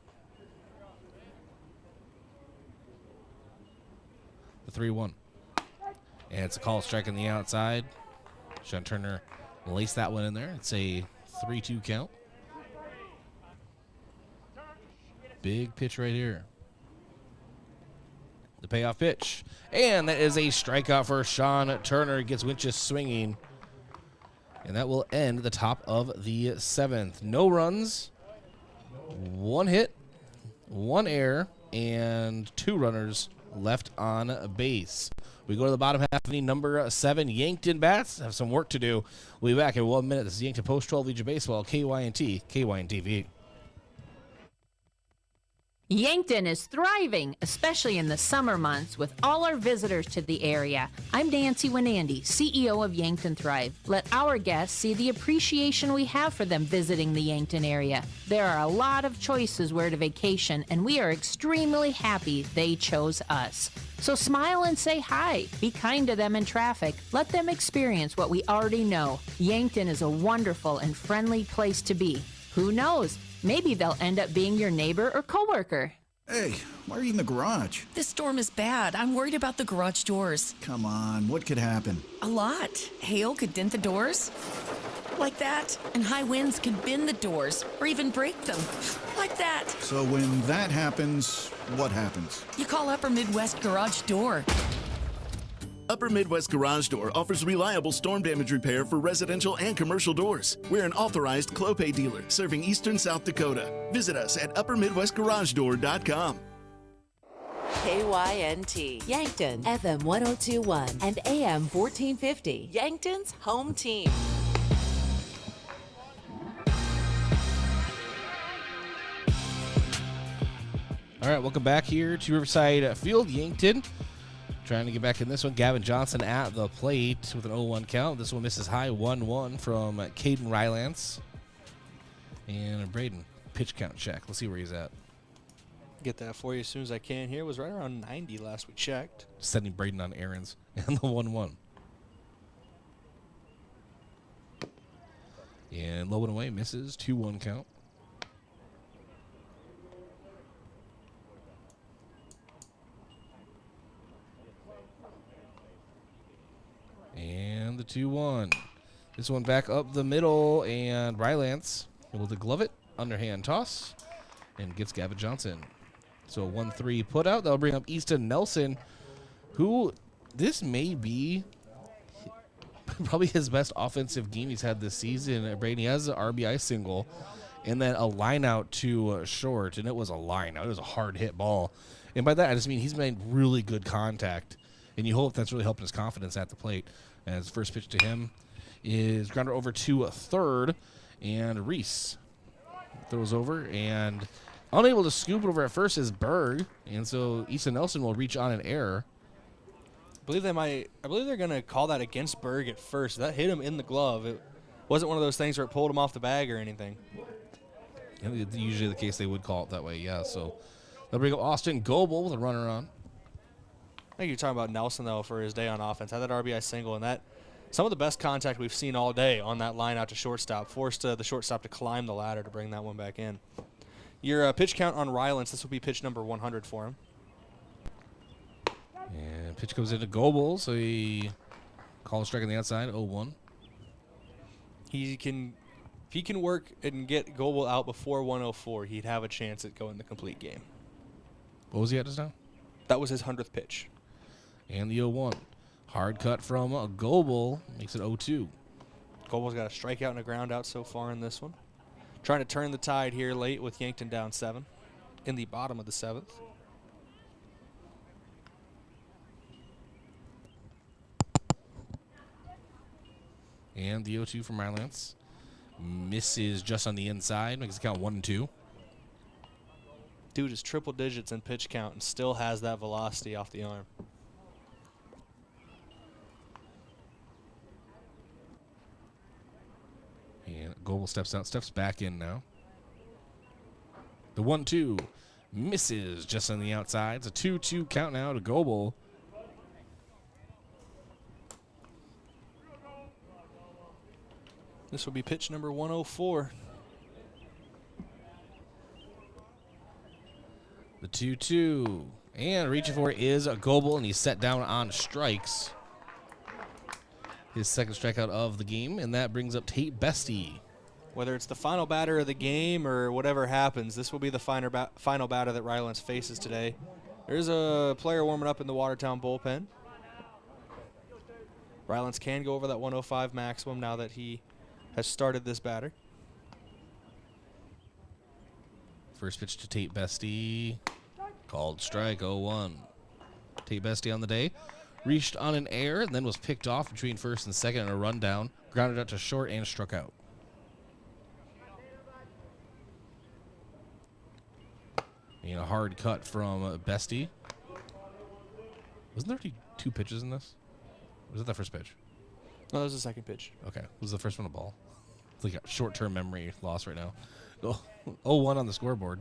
The 3-1. And it's a call strike on the outside. Sean Turner laced that one in there. It's a 3-2 count. Big pitch right here. The payoff pitch. And that is a strikeout for Sean Turner. Gets Winchester swinging. And that will end the top of the 7th. No runs, 1 hit, 1 error, and 2 runners left on base. We go to the bottom half of the number 7 Yankton bats. Have some work to do. We'll be back in 1 minute. This is Yankton Post 12 Legion Baseball, KYNT, KYNT-TV. Yankton is thriving, especially in the summer months, with all our visitors to the area. I'm Nancy Winandy, CEO of Yankton Thrive. Let our guests see the appreciation we have for them visiting the Yankton area. There are a lot of choices where to vacation, and we are extremely happy they chose us. So smile and say hi. Be kind to them in traffic. Let them experience what we already know. Yankton is a wonderful and friendly place to be. Who knows? Maybe they'll end up being your neighbor or coworker. Hey, why are you in the garage? This storm is bad. I'm worried about the garage doors. Come on, what could happen? A lot. Hail could dent the doors. Like that. And high winds could bend the doors or even break them. Like that. So when that happens, what happens? You call Upper Midwest Garage Door. Upper Midwest Garage Door offers reliable storm damage repair for residential and commercial doors. We're an authorized Clopay dealer serving eastern South Dakota. Visit us at uppermidwestgaragedoor.com. KYNT, Yankton, FM 1021 and AM 1450, Yankton's home team. All right, welcome back here to Riverside Field. Yankton trying to get back in this one. Gavin Johnson at the plate with an 0-1 count. This one misses high, 1-1 from Caden Rylance. And Brayden, pitch count check. Let's see where he's at. Get that for you as soon as I can here. Was right around 90 last we checked. Sending Brayden on errands. And the 1-1. And low and away, misses, 2-1 count. And the 2-1. This one back up the middle, and Rylance able to glove it. Underhand toss, and gets Gavin Johnson. So a 1-3 put out. That'll bring up Easton Nelson, who this may be probably his best offensive game he's had this season. Brady has an RBI single, and then a line out to short, and it was a line out. It was a hard hit ball. And by that, I just mean he's made really good contact, and you hope that's really helping his confidence at the plate. As first pitch to him is grounder over to a third, and Reese throws over, and unable to scoop it over at first is Berg, and so Easton Nelson will reach on an error. I believe they're going to call that against Berg at first. That hit him in the glove. It wasn't one of those things where it pulled him off the bag or anything. Usually the case they would call it that way, yeah. So they'll bring up Austin Goebel with a runner on. I think you're talking about Nelson, though, for his day on offense. Had that RBI single, and that some of the best contact we've seen all day on that line out to shortstop. Forced the shortstop to climb the ladder to bring that one back in. Your pitch count on Rylance, this will be pitch number 100 for him. And pitch comes into Goebel, so he calls a strike on the outside, 0-1. If he can work and get Goebel out before 104, he'd have a chance at going the complete game. What was he at just now? That was his 100th pitch. And the 0-1. Hard cut from Goebel, makes it 0-2. Goebel's got a strikeout and a ground out so far in this one. Trying to turn the tide here late with Yankton down 7 in the bottom of the 7th. And the 0-2 from Rylance. Misses just on the inside, makes it count 1-2. Dude is triple digits in pitch count and still has that velocity off the arm. And Goebel steps back in now. The 1-2 misses just on the outside. It's a 2-2 count now to Goebel. This will be pitch number 104. The 2-2 And reaching for it is a Goebel, and he's set down on strikes. His second strikeout of the game, and that brings up Tate Bestie. Whether it's the final batter of the game or whatever happens, this will be the final batter that Rylance faces today. There's a player warming up in the Watertown bullpen. Rylance can go over that 105 maximum now that he has started this batter. First pitch to Tate Bestie. Called strike 0-1. Tate Bestie on the day. Reached on an air and then was picked off between first and second and a rundown. Grounded out to short and struck out. And a hard cut from Bestie. Wasn't there 2 pitches in this? Or was it the first pitch? No, that was the second pitch. Okay. Was the first one a ball? It's like a short-term memory loss right now. 0-1 on the scoreboard.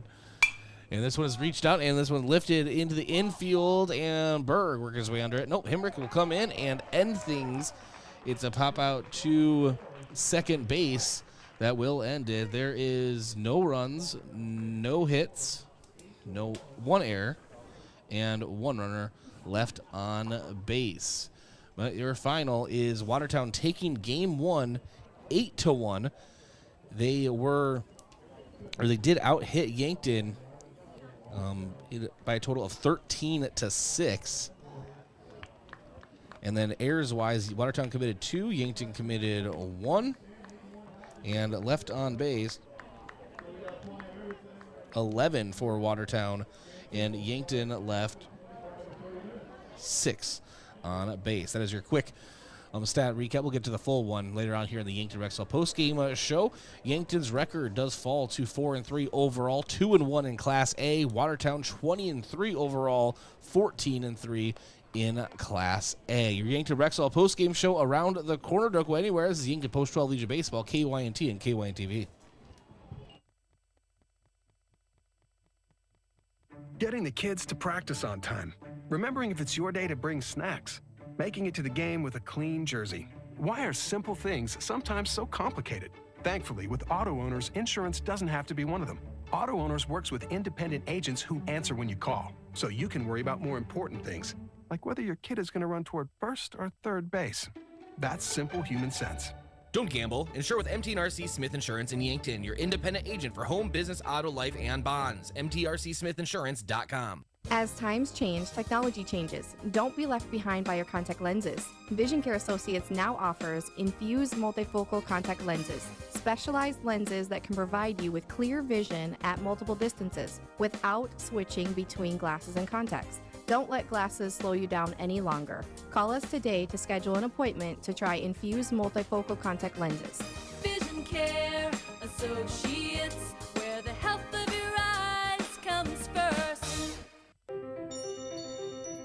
And this one is reached out, and this one lifted into the infield, and Berg working his way under it. Nope, Hemrick will come in and end things. It's a pop out to second base that will end it. There is no runs, no hits, one error, and one runner left on base. But your final is Watertown taking game 1, 8-1. They did out-hit Yankton by a total of 13-6. And then errors-wise, Watertown committed 2, Yankton committed 1, and left on base 11 for Watertown, and Yankton left 6 on base. That is your quick stat recap. We'll get to the full one later on here in the Yankton Rexall postgame show. Yankton's record does fall to 4-3 overall, 2-1 in Class A. Watertown 20-3 overall, 14-3 in Class A. Your Yankton Rexall postgame show around the corner. Don't go anywhere. This is Yankton Post 12 Legion Baseball, KYNT and KYNT TV. Getting the kids to practice on time. Remembering if it's your day to bring snacks. Making it to the game with a clean jersey. Why are simple things sometimes so complicated? Thankfully, with auto owners, insurance doesn't have to be one of them. Auto Owners works with independent agents who answer when you call, so you can worry about more important things, like whether your kid is going to run toward first or third base. That's simple human sense. Don't gamble. Insure with MTRC Smith Insurance in Yankton, your independent agent for home, business, auto, life, and bonds. MTRCSmithInsurance.com. As times change, technology changes. Don't be left behind by your contact lenses. Vision Care Associates now offers infused multifocal contact lenses, specialized lenses that can provide you with clear vision at multiple distances without switching between glasses and contacts. Don't let glasses slow you down any longer. Call us today to schedule an appointment to try infused multifocal contact lenses. Vision Care Associates, where the health of your eyes comes first.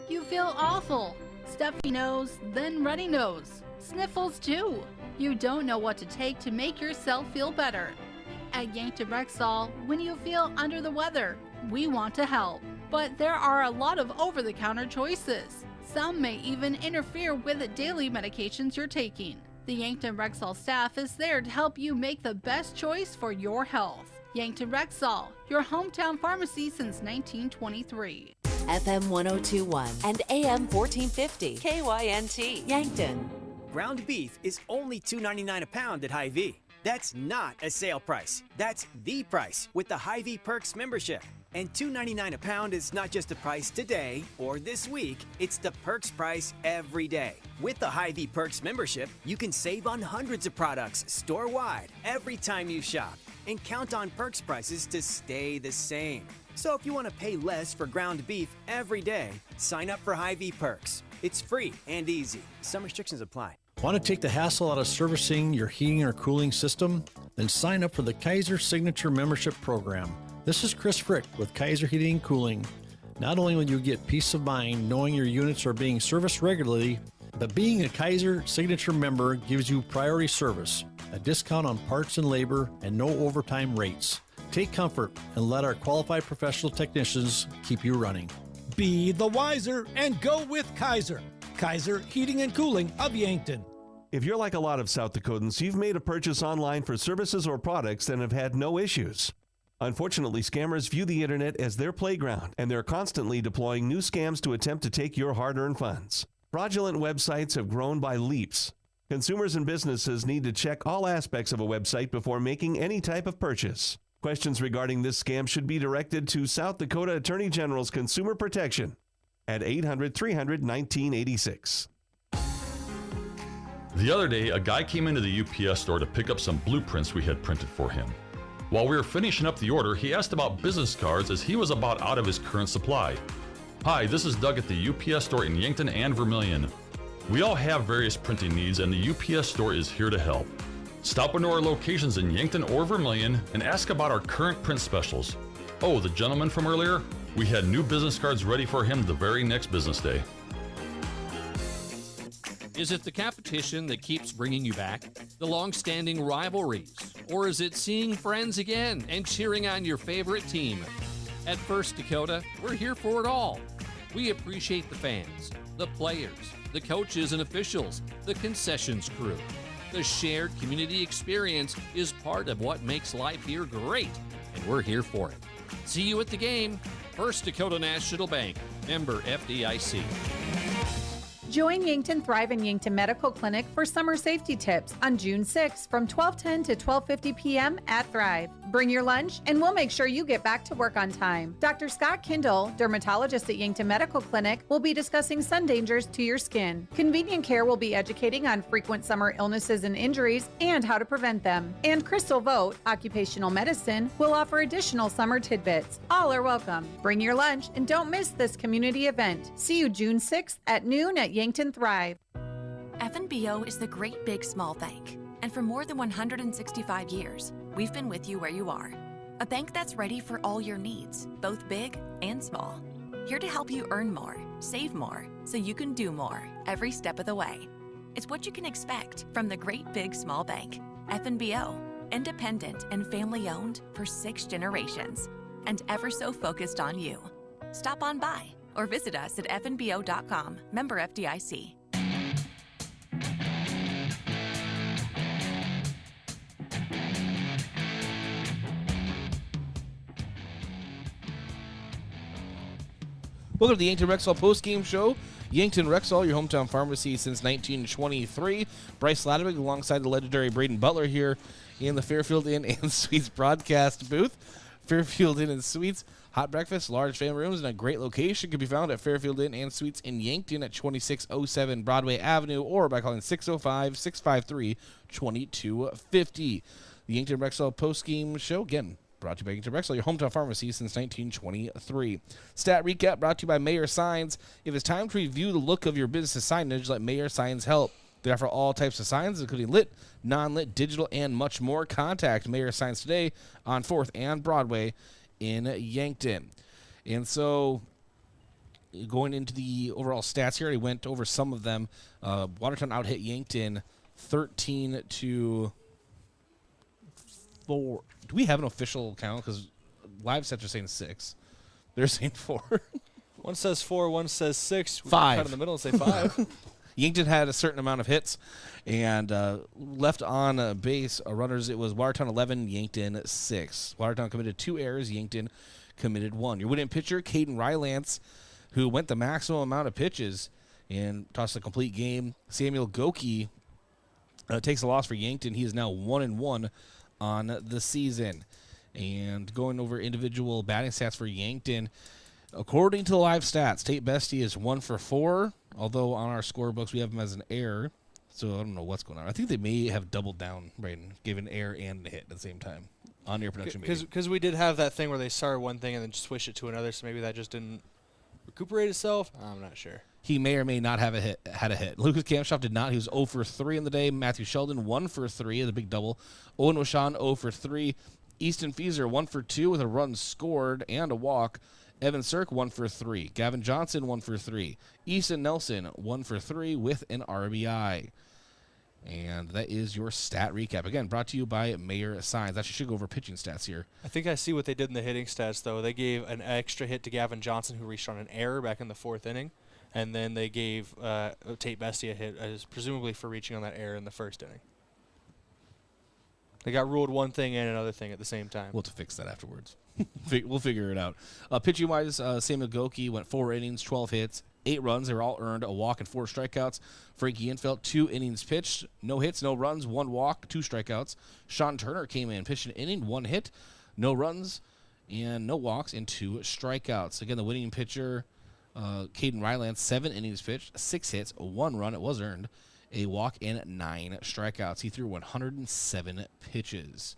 You feel awful. Stuffy nose, then runny nose. Sniffles too. You don't know what to take to make yourself feel better. At Yankton Rexall, when you feel under the weather, we want to help. But there are a lot of over-the-counter choices. Some may even interfere with the daily medications you're taking. The Yankton Rexall staff is there to help you make the best choice for your health. Yankton Rexall, your hometown pharmacy since 1923. FM 1021 and AM 1450. KYNT, Yankton. Ground beef is only $2.99 a pound at Hy-Vee. That's not a sale price. That's the price with the Hy-Vee Perks membership. And $2.99 a pound is not just the price today or this week, it's the Perks price every day. With the Hy-Vee Perks membership, you can save on hundreds of products store-wide every time you shop and count on Perks prices to stay the same. So if you want to pay less for ground beef every day, sign up for Hy-Vee Perks. It's free and easy. Some restrictions apply. Want to take the hassle out of servicing your heating or cooling system? Then sign up for the Kaiser Signature Membership Program. This is Chris Frick with Kaiser Heating and Cooling. Not only will you get peace of mind knowing your units are being serviced regularly, but being a Kaiser Signature member gives you priority service, a discount on parts and labor, and no overtime rates. Take comfort and let our qualified professional technicians keep you running. Be the wiser and go with Kaiser. Kaiser Heating and Cooling of Yankton. If you're like a lot of South Dakotans, you've made a purchase online for services or products and have had no issues. Unfortunately, scammers view the internet as their playground, and they're constantly deploying new scams to attempt to take your hard-earned funds. Fraudulent websites have grown by leaps. Consumers and businesses need to check all aspects of a website before making any type of purchase. Questions regarding this scam should be directed to South Dakota Attorney General's Consumer Protection at 800-300-1986. The other day, a guy came into the UPS store to pick up some blueprints we had printed for him. While we were finishing up the order, he asked about business cards as he was about out of his current supply. Hi, this is Doug at the UPS store in Yankton and Vermilion. We all have various printing needs, and the UPS store is here to help. Stop into our locations in Yankton or Vermilion and ask about our current print specials. Oh, the gentleman from earlier? We had new business cards ready for him the very next business day. Is it the competition that keeps bringing you back? The long-standing rivalries? Or is it seeing friends again and cheering on your favorite team? At First Dakota, we're here for it all. We appreciate the fans, the players, the coaches and officials, the concessions crew. The shared community experience is part of what makes life here great, and we're here for it. See you at the game. First Dakota National Bank, member FDIC. Join Yankton Thrive and Yankton Medical Clinic for summer safety tips on June 6th from 12:10 to 12:50 p.m. at Thrive. Bring your lunch and we'll make sure you get back to work on time. Dr. Scott Kindle, dermatologist at Yankton Medical Clinic, will be discussing sun dangers to your skin. Convenient Care will be educating on frequent summer illnesses and injuries and how to prevent them. And Crystal Vogt, occupational medicine, will offer additional summer tidbits. All are welcome. Bring your lunch and don't miss this community event. See you June 6th at noon at Yankton Thrive. FNBO is the great big small bank. And for more than 165 years, we've been with you where you are. A bank that's ready for all your needs, both big and small. Here to help you earn more, save more, so you can do more every step of the way. It's what you can expect from the great big small bank. FNBO, independent and family owned for 6 generations, and ever so focused on you. Stop on by or visit us at fnbo.com, member FDIC. Welcome to the Yankton Rexall postgame show. Yankton Rexall, your hometown pharmacy since 1923. Bryce Ladwig alongside the legendary Brayden Butler here in the Fairfield Inn and Suites broadcast booth. Fairfield Inn and Suites, hot breakfast, large family rooms, and a great location can be found at Fairfield Inn and Suites in Yankton at 2607 Broadway Avenue or by calling 605-653-2250. The Yankton Rexall postgame show, again, brought to you by Yankton Rexall, your hometown pharmacy since 1923. Stat recap brought to you by Mayor Signs. If it's time to review the look of your business signage, let Mayor Signs help. They offer all types of signs, including lit, non-lit, digital, and much more. Contact Mayor Signs today on 4th and Broadway in Yankton. And so, going into the overall stats here, I went over some of them. Watertown out-hit Yankton 13-4. Do we have an official count? Because live stats are saying 6. They're saying 4. One says 4, one says 6. We 5. Cut in the middle and say 5. Yankton had a certain amount of hits, and left on base runners, it was Watertown 11, Yankton 6. Watertown committed 2 errors, Yankton committed 1. Your winning pitcher, Caden Rylance, who went the maximum amount of pitches and tossed a complete game. Samuel Goki takes a loss for Yankton. He is now 1-1 on the season. And going over individual batting stats for Yankton, according to the live stats, Tate Bestie is 1 for 4, although on our scorebooks we have him as an error, so I don't know what's going on. I think they may have doubled down, Brayden, gave an error and a hit at the same time on your production meeting. Because we did have that thing where they started one thing and then switched it to another, so maybe that just didn't recuperate itself. I'm not sure. He may or may not have had a hit. Lucas Kamshoff did not. He was 0 for 3 in the day. Matthew Sheldon 1 for 3 at the big double. Owen Washan 0 for 3. Easton Feeser 1 for 2 with a run scored and a walk. Evan Sirk 1 for 3. Gavin Johnson 1 for 3. Easton Nelson 1 for 3 with an RBI. And that is your stat recap. Again, brought to you by Mayor Signs. Actually, should go over pitching stats here. I think I see what they did in the hitting stats, though. They gave an extra hit to Gavin Johnson, who reached on an error back in the 4th inning. And then they gave Tate Bestie a hit, presumably for reaching on that error in the 1st inning. They got ruled one thing and another thing at the same time. We'll have to fix that afterwards. We'll figure it out. Pitching-wise, Samuel Goki went 4 innings, 12 hits, 8 runs. They were all earned, a walk and 4 strikeouts. Frankie Infelt, 2 innings pitched, no hits, no runs, 1 walk, 2 strikeouts. Sean Turner came in, pitched an inning, 1 hit, no runs, and no walks, and 2 strikeouts. Again, the winning pitcher, Caden Ryland, 7 innings pitched, 6 hits, 1 run, it was earned, a walk, and 9 strikeouts. He threw 107 pitches.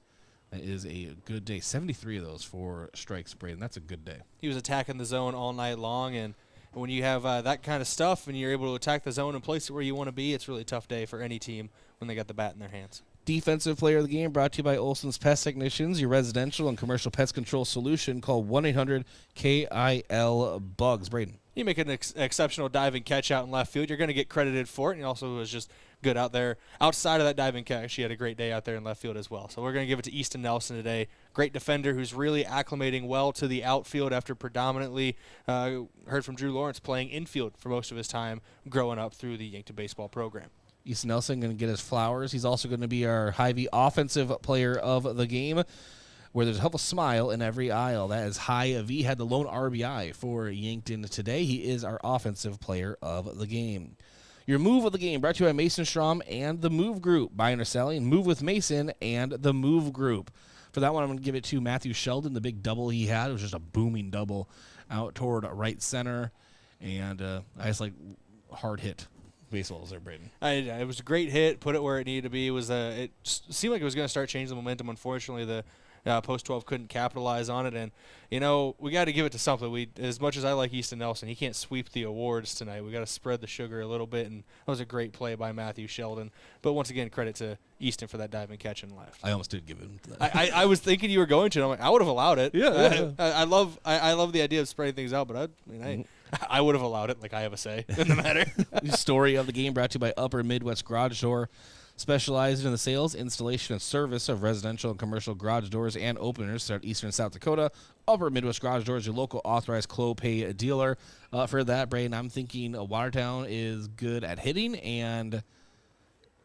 That is a good day. 73 of those for strikes, Brayden. That's a good day. He was attacking the zone all night long, and when you have that kind of stuff and you're able to attack the zone and place it where you want to be, it's a really tough day for any team when they got the bat in their hands. Defensive player of the game brought to you by Olson's Pest Technicians, your residential and commercial pest control solution. Call 1-800-KIL-BUGS. Brayden. You make an exceptional diving catch out in left field, you're going to get credited for it, and also was just good out there. Outside of that diving catch, she had a great day out there in left field as well. So we're going to give it to Easton Nelson today. Great defender who's really acclimating well to the outfield after predominantly, heard from Drew Lawrence, playing infield for most of his time growing up through the Yankton baseball program. Easton Nelson going to get his flowers. He's also going to be our Hy-Vee offensive player of the game, where there's a helpful smile in every aisle. That is Hy-Vee, had the lone RBI for Yankton today. He is our offensive player of the game. Your move of the game brought to you by Mason Strom and the Move Group. Buying or selling, move with Mason and the Move Group. For that one, I'm going to give it to Matthew Sheldon, the big double he had. It was just a booming double out toward right center. And I just like hard hit baseballs there, Brayden. It was a great hit, put it where it needed to be. It seemed like it was going to start changing the momentum. Unfortunately, the Post-12 couldn't capitalize on it, and we got to give it to something. As much as I like Easton Nelson, he can't sweep the awards tonight. We got to spread the sugar a little bit, and that was a great play by Matthew Sheldon. But once again, credit to Easton for that diving catch and left. I almost did give him that. I was thinking you were going to. And I'm like, I would have allowed it. Yeah. I love the idea of spreading things out, but I would have allowed it. Like, I have a say in the matter. Story of the game brought to you by Upper Midwest Garage Door, specializing in the sales, installation, and service of residential and commercial garage doors and openers throughout Eastern South Dakota. Upper Midwest Garage Doors, your local authorized Clopay dealer. For that, Brayden, I'm thinking Watertown is good at hitting, and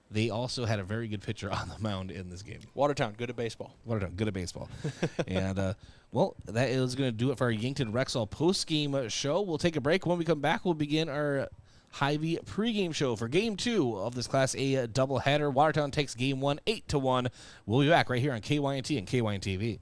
they also had a very good pitcher on the mound in this game. Watertown, good at baseball. Watertown, good at baseball. And, that is going to do it for our Yankton Rexall postgame show. We'll take a break. When we come back, we'll begin our Hy-Vee pregame show for Game 2 of this Class A doubleheader. Watertown takes Game 1 8-1. We'll be back right here on KYNT and KYNT-TV.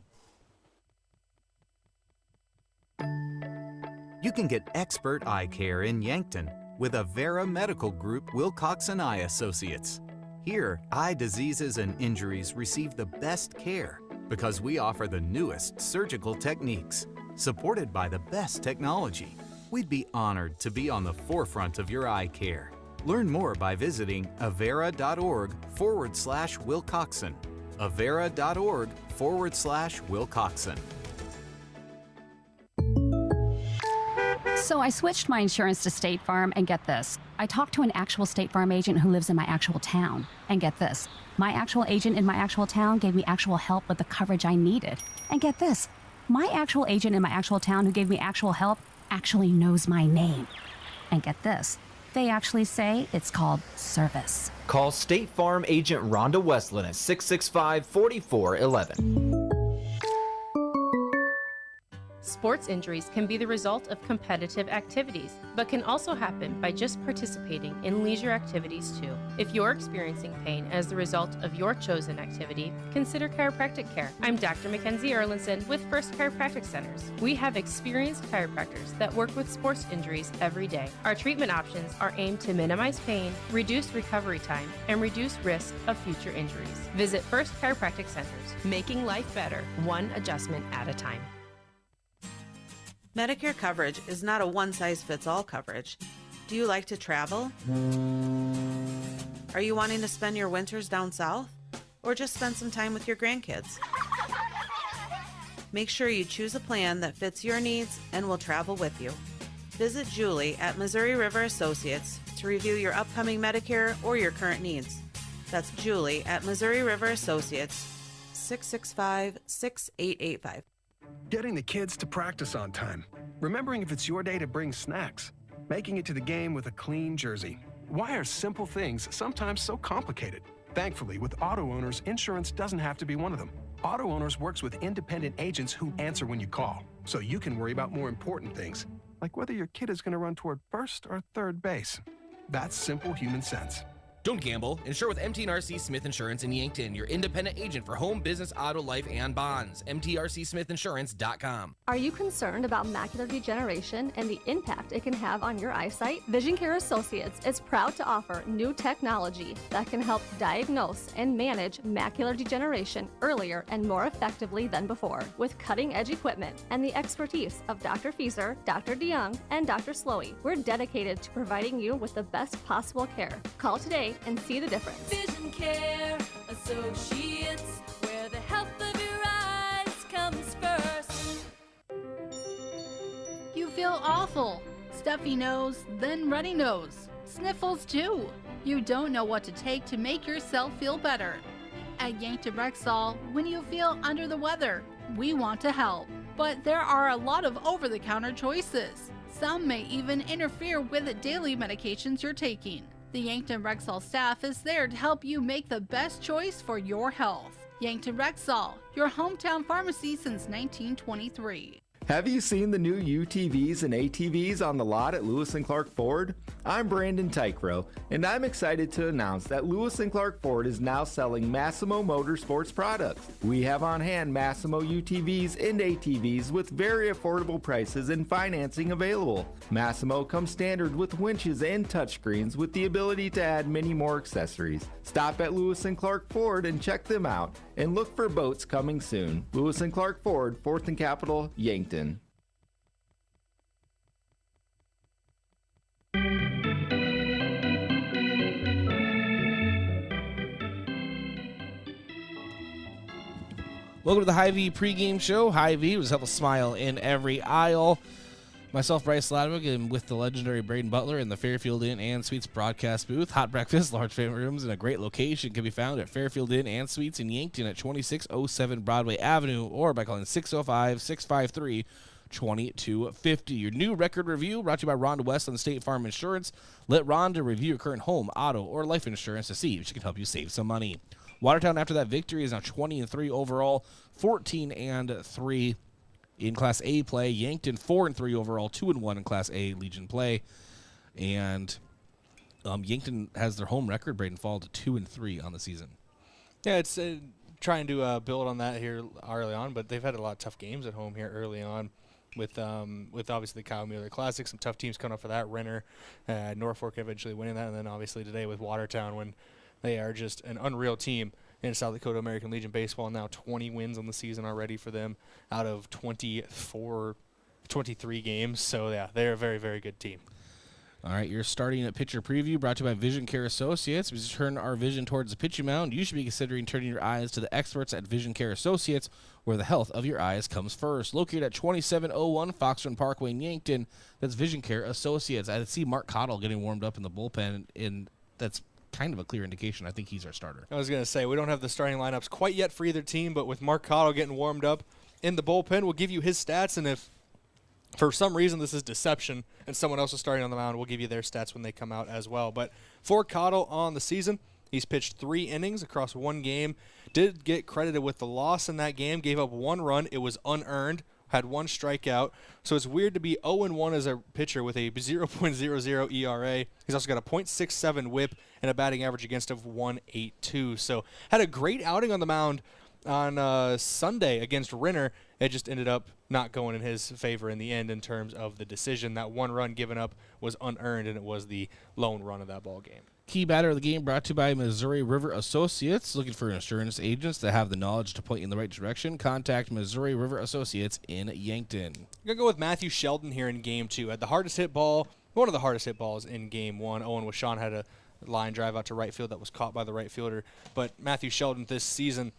You can get expert eye care in Yankton with Avera Medical Group Wilcoxon Eye Associates. Here, eye diseases and injuries receive the best care because we offer the newest surgical techniques, supported by the best technology. We'd be honored to be on the forefront of your eye care. Learn more by visiting avera.org/Wilcoxon. avera.org/Wilcoxon. So I switched my insurance to State Farm, and get this. I talked to an actual State Farm agent who lives in my actual town. And get this. My actual agent in my actual town gave me actual help with the coverage I needed. And get this. My actual agent in my actual town who gave me actual help actually knows my name. And get this. They actually say it's called service. Call State Farm agent Rhonda Westland at 665-4411. Sports injuries can be the result of competitive activities, but can also happen by just participating in leisure activities too. If you're experiencing pain as the result of your chosen activity, consider chiropractic care. I'm Dr. Mackenzie Erlinson with First Chiropractic Centers. We have experienced chiropractors that work with sports injuries every day. Our treatment options are aimed to minimize pain, reduce recovery time, and reduce risk of future injuries. Visit First Chiropractic Centers, making life better, one adjustment at a time. Medicare coverage is not a one-size-fits-all coverage. Do you like to travel? Are you wanting to spend your winters down south? Or just spend some time with your grandkids? Make sure you choose a plan that fits your needs and will travel with you. Visit Julie at Missouri River Associates to review your upcoming Medicare or your current needs. That's Julie at Missouri River Associates, 665-6885. Getting the kids to practice on time. Remembering if it's your day to bring snacks. Making it to the game with a clean jersey. Why are simple things sometimes so complicated? Thankfully, with auto owners, insurance doesn't have to be one of them. Auto Owners works with independent agents who answer when you call, so you can worry about more important things, like whether your kid is going to run toward first or third base. That's simple human sense. Don't gamble. Insure with MTRC Smith Insurance in Yankton, your independent agent for home, business, auto, life, and bonds. MTRCSmithInsurance.com. Are you concerned about macular degeneration and the impact it can have on your eyesight? Vision Care Associates is proud to offer new technology that can help diagnose and manage macular degeneration earlier and more effectively than before. With cutting-edge equipment and the expertise of Dr. Fieser, Dr. DeYoung, and Dr. Slowey, we're dedicated to providing you with the best possible care. Call today and see the difference. Vision Care Associates, where the health of your eyes comes first. You feel awful. Stuffy nose, then runny nose. Sniffles too. You don't know what to take to make yourself feel better. At Yankton Rexall, when you feel under the weather, we want to help. But there are a lot of over-the-counter choices. Some may even interfere with the daily medications you're taking. The Yankton Rexall staff is there to help you make the best choice for your health. Yankton Rexall, your hometown pharmacy since 1923. Have you seen the new UTVs and ATVs on the lot at Lewis & Clark Ford? I'm Brandon Tykrow, and I'm excited to announce that Lewis & Clark Ford is now selling Massimo Motorsports products. We have on hand Massimo UTVs and ATVs with very affordable prices and financing available. Massimo comes standard with winches and touchscreens with the ability to add many more accessories. Stop at Lewis & Clark Ford and check them out, and look for boats coming soon. Lewis & Clark Ford, 4th and Capitol, Yankton. Welcome to the Hy-Vee pregame show. Hy-Vee was help a smile in every aisle. Myself, Bryce Ladwig, and with the legendary Brayden Butler in the Fairfield Inn and Suites broadcast booth. Hot breakfast, large family rooms, and a great location can be found at Fairfield Inn and Suites in Yankton at 2607 Broadway Avenue, or by calling 605-653-2250. Your new record review brought to you by Rhonda West on State Farm Insurance. Let Rhonda review your current home, auto, or life insurance to see if she can help you save some money. Watertown, after that victory, is now 20-3 overall, 14-3 in Class A play. Yankton 4-3 overall, 2-1 in Class A Legion play, and Yankton has their home record, Brayden, fall to 2-3 on the season. Yeah, it's trying to build on that here early on, but they've had a lot of tough games at home here early on. With obviously the Kyle Mueller Classic, some tough teams coming up for that. Renner, Norfolk eventually winning that, and then obviously today with Watertown, when they are just an unreal team in South Dakota American Legion Baseball. Now 20 wins on the season already for them out of 23 games. So, yeah, they're a very, very good team. All right, you're starting at pitcher preview brought to you by Vision Care Associates. As we turn our vision towards the pitching mound, you should be considering turning your eyes to the experts at Vision Care Associates, where the health of your eyes comes first. Located at 2701 Fox Run Parkway in Yankton, that's Vision Care Associates. I see Mark Cottle getting warmed up in the bullpen, and that's kind of a clear indication. I think he's our starter. I was going to say, we don't have the starting lineups quite yet for either team, but with Mark Cottle getting warmed up in the bullpen, we'll give you his stats, and if for some reason this is deception and someone else is starting on the mound, we'll give you their stats when they come out as well. But for Cottle on the season, he's pitched 3 innings across 1 game, did get credited with the loss in that game, gave up 1 run. It was unearned, had 1 strikeout. So it's weird to be 0-1 as a pitcher with a 0.00 ERA. He's also got a .67 whip and a batting average against of 182. So had a great outing on the mound on Sunday against Renner. It just ended up not going in his favor in the end in terms of the decision. That 1 run given up was unearned, and it was the lone run of that ball game. Key batter of the game brought to you by Missouri River Associates. Looking for insurance agents that have the knowledge to point you in the right direction? Contact Missouri River Associates in Yankton. I'm going to go with Matthew Sheldon here in Game 2. Had the hardest hit ball, one of the hardest hit balls in Game 1. Owen Wishon had a line drive out to right field that was caught by the right fielder. But Matthew Sheldon this season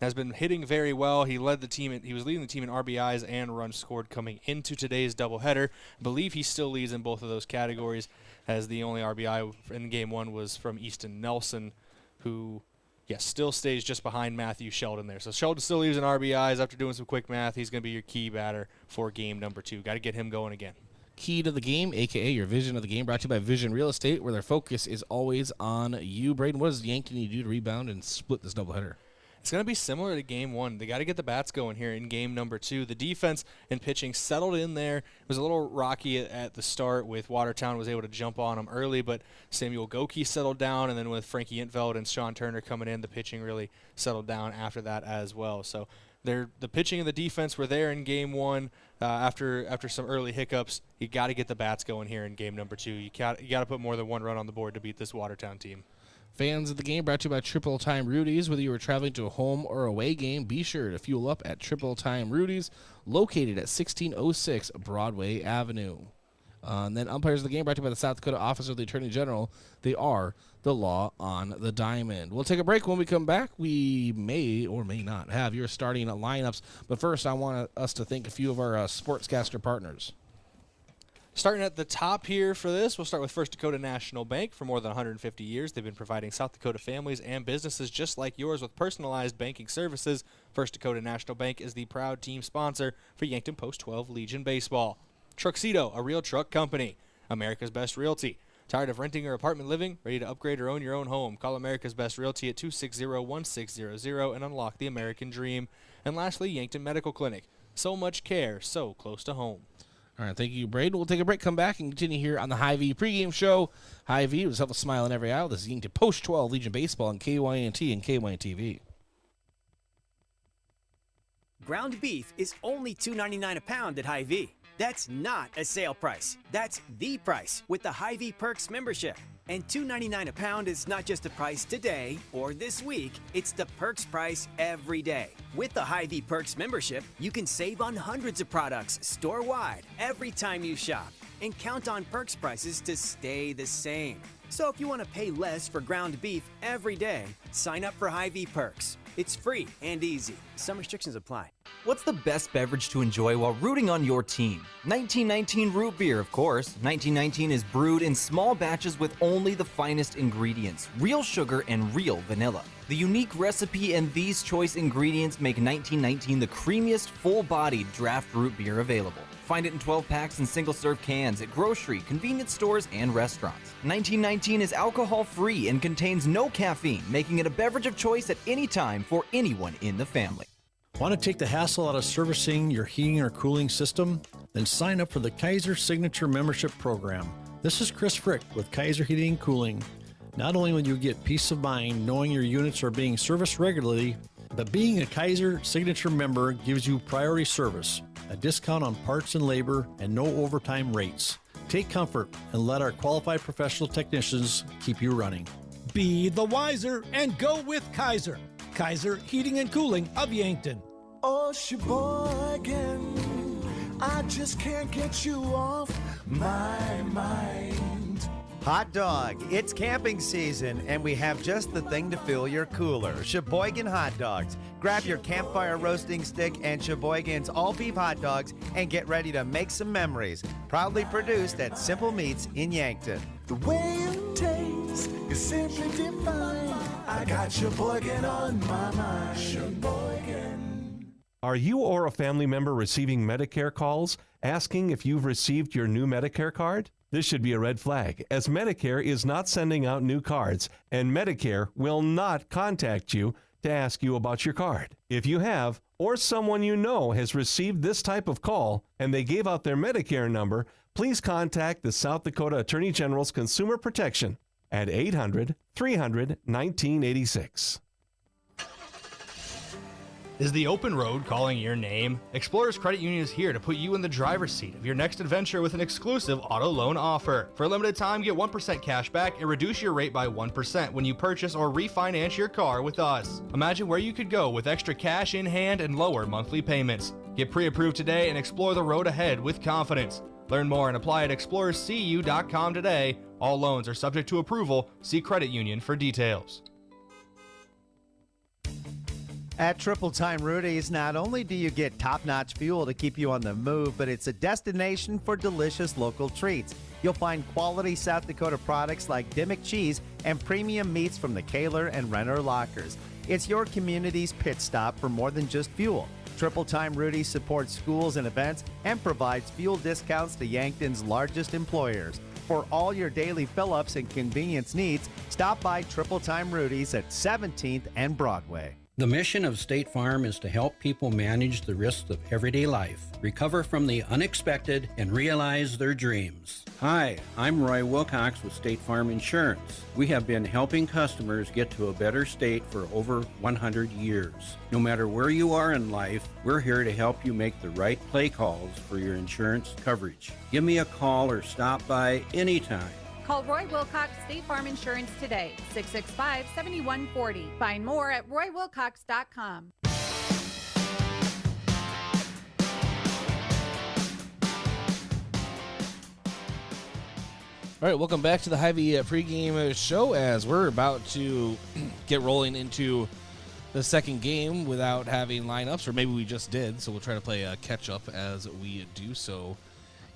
has been hitting very well. He led the team. He was leading the team in RBIs and runs scored coming into today's doubleheader. I believe he still leads in both of those categories, as the only RBI in Game 1 was from Easton Nelson, who, still stays just behind Matthew Sheldon there. So Sheldon still leads in RBIs. After doing some quick math, he's going to be your key batter for Game number 2. Got to get him going again. Key to the Game, a.k.a. your vision of the game, brought to you by Vision Real Estate, where their focus is always on you. Brayden, what does Yankton need to do to rebound and split this doubleheader? It's going to be similar to game one. They got to get the bats going here in game number 2. The defense and pitching settled in there. It was a little rocky at the start with Watertown was able to jump on them early, but Samuel Goki settled down, and then with Frankie Intveld and Sean Turner coming in, the pitching really settled down after that as well. So the pitching and the defense were there in game one. After some early hiccups, you got to get the bats going here in game number 2. You got to put more than one run on the board to beat this Watertown team. Fans of the game brought to you by Triple Time Rudy's. Whether you are traveling to a home or away game, be sure to fuel up at Triple Time Rudy's, located at 1606 Broadway Avenue. And then umpires of the game brought to you by the South Dakota Office of the Attorney General. They are the law on the diamond. We'll take a break. When we come back, we may or may not have your starting lineups. But first, I want us to thank a few of our sportscaster partners. Starting at the top here for this, we'll start with First Dakota National Bank. For more than 150 years, they've been providing South Dakota families and businesses just like yours with personalized banking services. First Dakota National Bank is the proud team sponsor for Yankton Post-12 Legion Baseball. Truxedo, a real truck company. America's Best Realty. Tired of renting or apartment living? Ready to upgrade or own your own home? Call America's Best Realty at 260-1600 and unlock the American dream. And lastly, Yankton Medical Clinic. So much care, so close to home. All right, thank you, Brayden. We'll take a break, come back, and continue here on the Hy-V pregame show. Hy-V was have a smile in every aisle. This is Yankton Post-12 Legion Baseball on KYNT and KYNT-TV. Ground beef is only $2.99 a pound at Hy-V. That's not a sale price. That's the price with the Hy-V Perks membership. And $2.99 a pound is not just the price today or this week, it's the Perks price every day. With the Hy-V Perks membership, you can save on hundreds of products store-wide every time you shop and count on Perks prices to stay the same. So if you want to pay less for ground beef every day, sign up for Hy-V Perks. It's free and easy. Some restrictions apply. What's the best beverage to enjoy while rooting on your team? 1919 root beer, of course. 1919 is brewed in small batches with only the finest ingredients, real sugar and real vanilla. The unique recipe and these choice ingredients make 1919 the creamiest, full-bodied draft root beer available. Find it in 12-packs and single-serve cans at grocery, convenience stores, and restaurants. 1919 is alcohol-free and contains no caffeine, making it a beverage of choice at any time for anyone in the family. Want to take the hassle out of servicing your heating or cooling system? Then sign up for the Kaiser Signature Membership Program. This is Chris Frick with Kaiser Heating and Cooling. Not only will you get peace of mind knowing your units are being serviced regularly, but being a Kaiser Signature member gives you priority service, a discount on parts and labor, and no overtime rates. Take comfort and let our qualified professional technicians keep you running. Be the wiser and go with Kaiser. Kaiser Heating and Cooling of Yankton. Oh, Sheboygan, I just can't get you off my mind. Hot dog, it's camping season, and we have just the thing to fill your cooler. Sheboygan Hot Dogs. Grab your campfire roasting stick and Sheboygan's all-beef hot dogs and get ready to make some memories. Proudly produced at Simple Meats in Yankton. The way it tastes is simply divine. I got Sheboygan on my mind. Sheboygan. Are you or a family member receiving Medicare calls asking if you've received your new Medicare card? This should be a red flag, as Medicare is not sending out new cards, and Medicare will not contact you to ask you about your card. If you have, or someone you know has received this type of call, and they gave out their Medicare number, please contact the South Dakota Attorney General's Consumer Protection at 800-300-1986. Is the open road calling your name? Explorers Credit Union is here to put you in the driver's seat of your next adventure with an exclusive auto loan offer. For a limited time, get 1% cash back and reduce your rate by 1% when you purchase or refinance your car with us. Imagine where you could go with extra cash in hand and lower monthly payments. Get pre-approved today and explore the road ahead with confidence. Learn more and apply at explorerscu.com today. All loans are subject to approval. See credit union for details. At Triple Time Rudy's, not only do you get top-notch fuel to keep you on the move, but it's a destination for delicious local treats. You'll find quality South Dakota products like Dimmick cheese and premium meats from the Kaler and Renner lockers. It's your community's pit stop for more than just fuel. Triple Time Rudy supports schools and events and provides fuel discounts to Yankton's largest employers. For all your daily fill-ups and convenience needs, stop by Triple Time Rudy's at 17th and Broadway. The mission of State Farm is to help people manage the risks of everyday life, recover from the unexpected, and realize their dreams. Hi, I'm Roy Wilcox with State Farm Insurance. We have been helping customers get to a better state for over 100 years. No matter where you are in life, we're here to help you make the right play calls for your insurance coverage. Give me a call or stop by anytime. Call Roy Wilcox State Farm Insurance today, 665-7140. Find more at roywilcox.com. All right, welcome back to the Hy-Vee pregame show as we're about to get rolling into the second game without having lineups, or maybe we just did, so we'll try to play catch-up as we do so.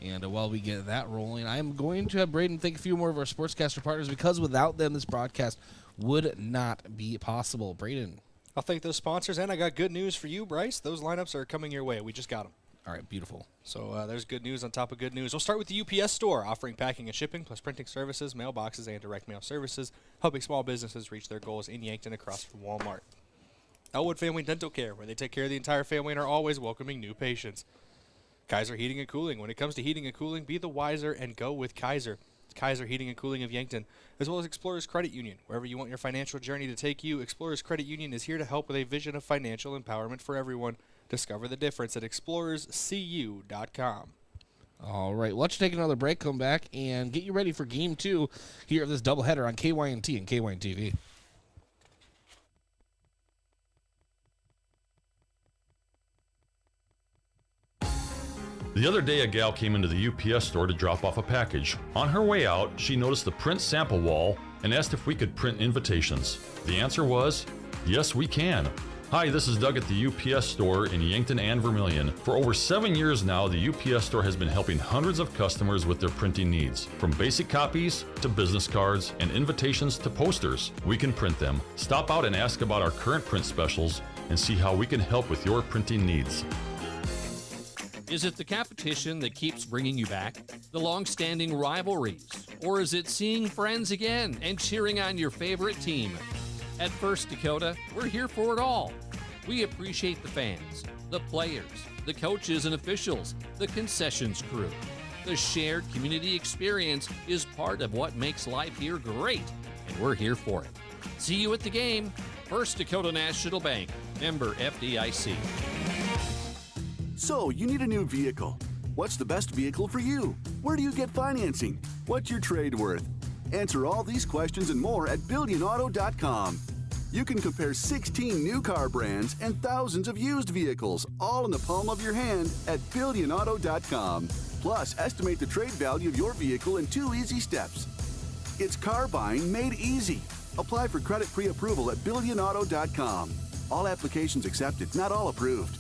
And while we get that rolling, I'm going to have Brayden thank a few more of our sportscaster partners because without them, this broadcast would not be possible. Brayden. I'll thank those sponsors, and I got good news for you, Bryce. Those lineups are coming your way. We just got them. All right, beautiful. So there's good news on top of good news. We'll start with the UPS store, offering packing and shipping, plus printing services, mailboxes, and direct mail services, helping small businesses reach their goals in Yankton across from Walmart. Elwood Family Dental Care, where they take care of the entire family and are always welcoming new patients. Kaiser Heating and Cooling. When it comes to heating and cooling, be the wiser and go with Kaiser. It's Kaiser Heating and Cooling of Yankton, as well as Explorers Credit Union. Wherever you want your financial journey to take you, Explorers Credit Union is here to help with a vision of financial empowerment for everyone. Discover the difference at explorerscu.com. All right, let's take another break, come back, and get you ready for Game 2 here of this doubleheader on KYNT and KYNT TV. The other day, a gal came into the UPS store to drop off a package. On her way out, she noticed the print sample wall and asked if we could print invitations. The answer was, yes, we can. Hi, this is Doug at the UPS store in Yankton and Vermilion. For over 7 years now, the UPS store has been helping hundreds of customers with their printing needs. From basic copies to business cards and invitations to posters, we can print them. Stop out and ask about our current print specials and see how we can help with your printing needs. Is it the competition that keeps bringing you back? The long-standing rivalries? Or is it seeing friends again and cheering on your favorite team? At First Dakota, we're here for it all. We appreciate the fans, the players, the coaches and officials, the concessions crew. The shared community experience is part of what makes life here great, and we're here for it. See you at the game. First Dakota National Bank, member FDIC. So, you need a new vehicle. What's the best vehicle for you? Where do you get financing? What's your trade worth? Answer all these questions and more at BillionAuto.com. You can compare 16 new car brands and thousands of used vehicles, all in the palm of your hand at BillionAuto.com. Plus, estimate the trade value of your vehicle in 2 easy steps. It's car buying made easy. Apply for credit pre-approval at BillionAuto.com. All applications accepted, not all approved.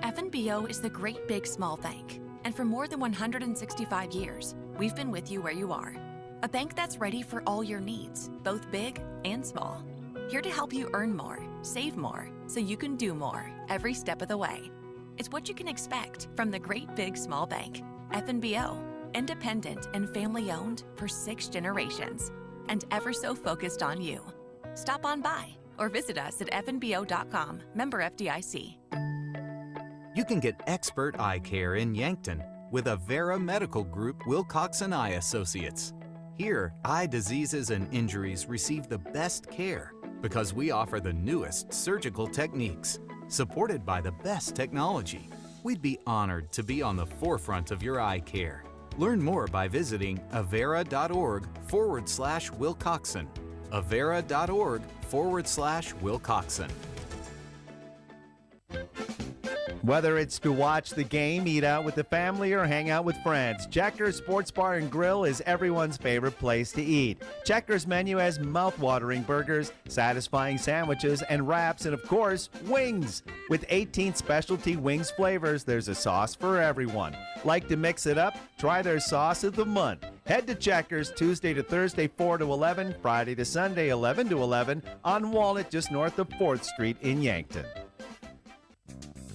FNBO is the great big small bank. And for more than 165 years, we've been with you where you are. A bank that's ready for all your needs, both big and small. Here to help you earn more, save more, so you can do more every step of the way. It's what you can expect from the great big small bank. FNBO, independent and family owned for 6 generations, and ever so focused on you. Stop on by or visit us at fnbo.com, member FDIC. You can get expert eye care in Yankton with Avera Medical Group Wilcox & Eye Associates. Here, eye diseases and injuries receive the best care because we offer the newest surgical techniques, supported by the best technology. We'd be honored to be on the forefront of your eye care. Learn more by visiting avera.org/Wilcoxon. avera.org/Wilcoxon. Whether it's to watch the game, eat out with the family, or hang out with friends, Checkers Sports Bar and Grill is everyone's favorite place to eat. Checkers' menu has mouth-watering burgers, satisfying sandwiches, and wraps, and of course, wings. With 18 specialty wings flavors, there's a sauce for everyone. Like to mix it up? Try their sauce of the month. Head to Checkers Tuesday to Thursday 4 to 11, Friday to Sunday 11 to 11 on Walnut just north of 4th Street in Yankton.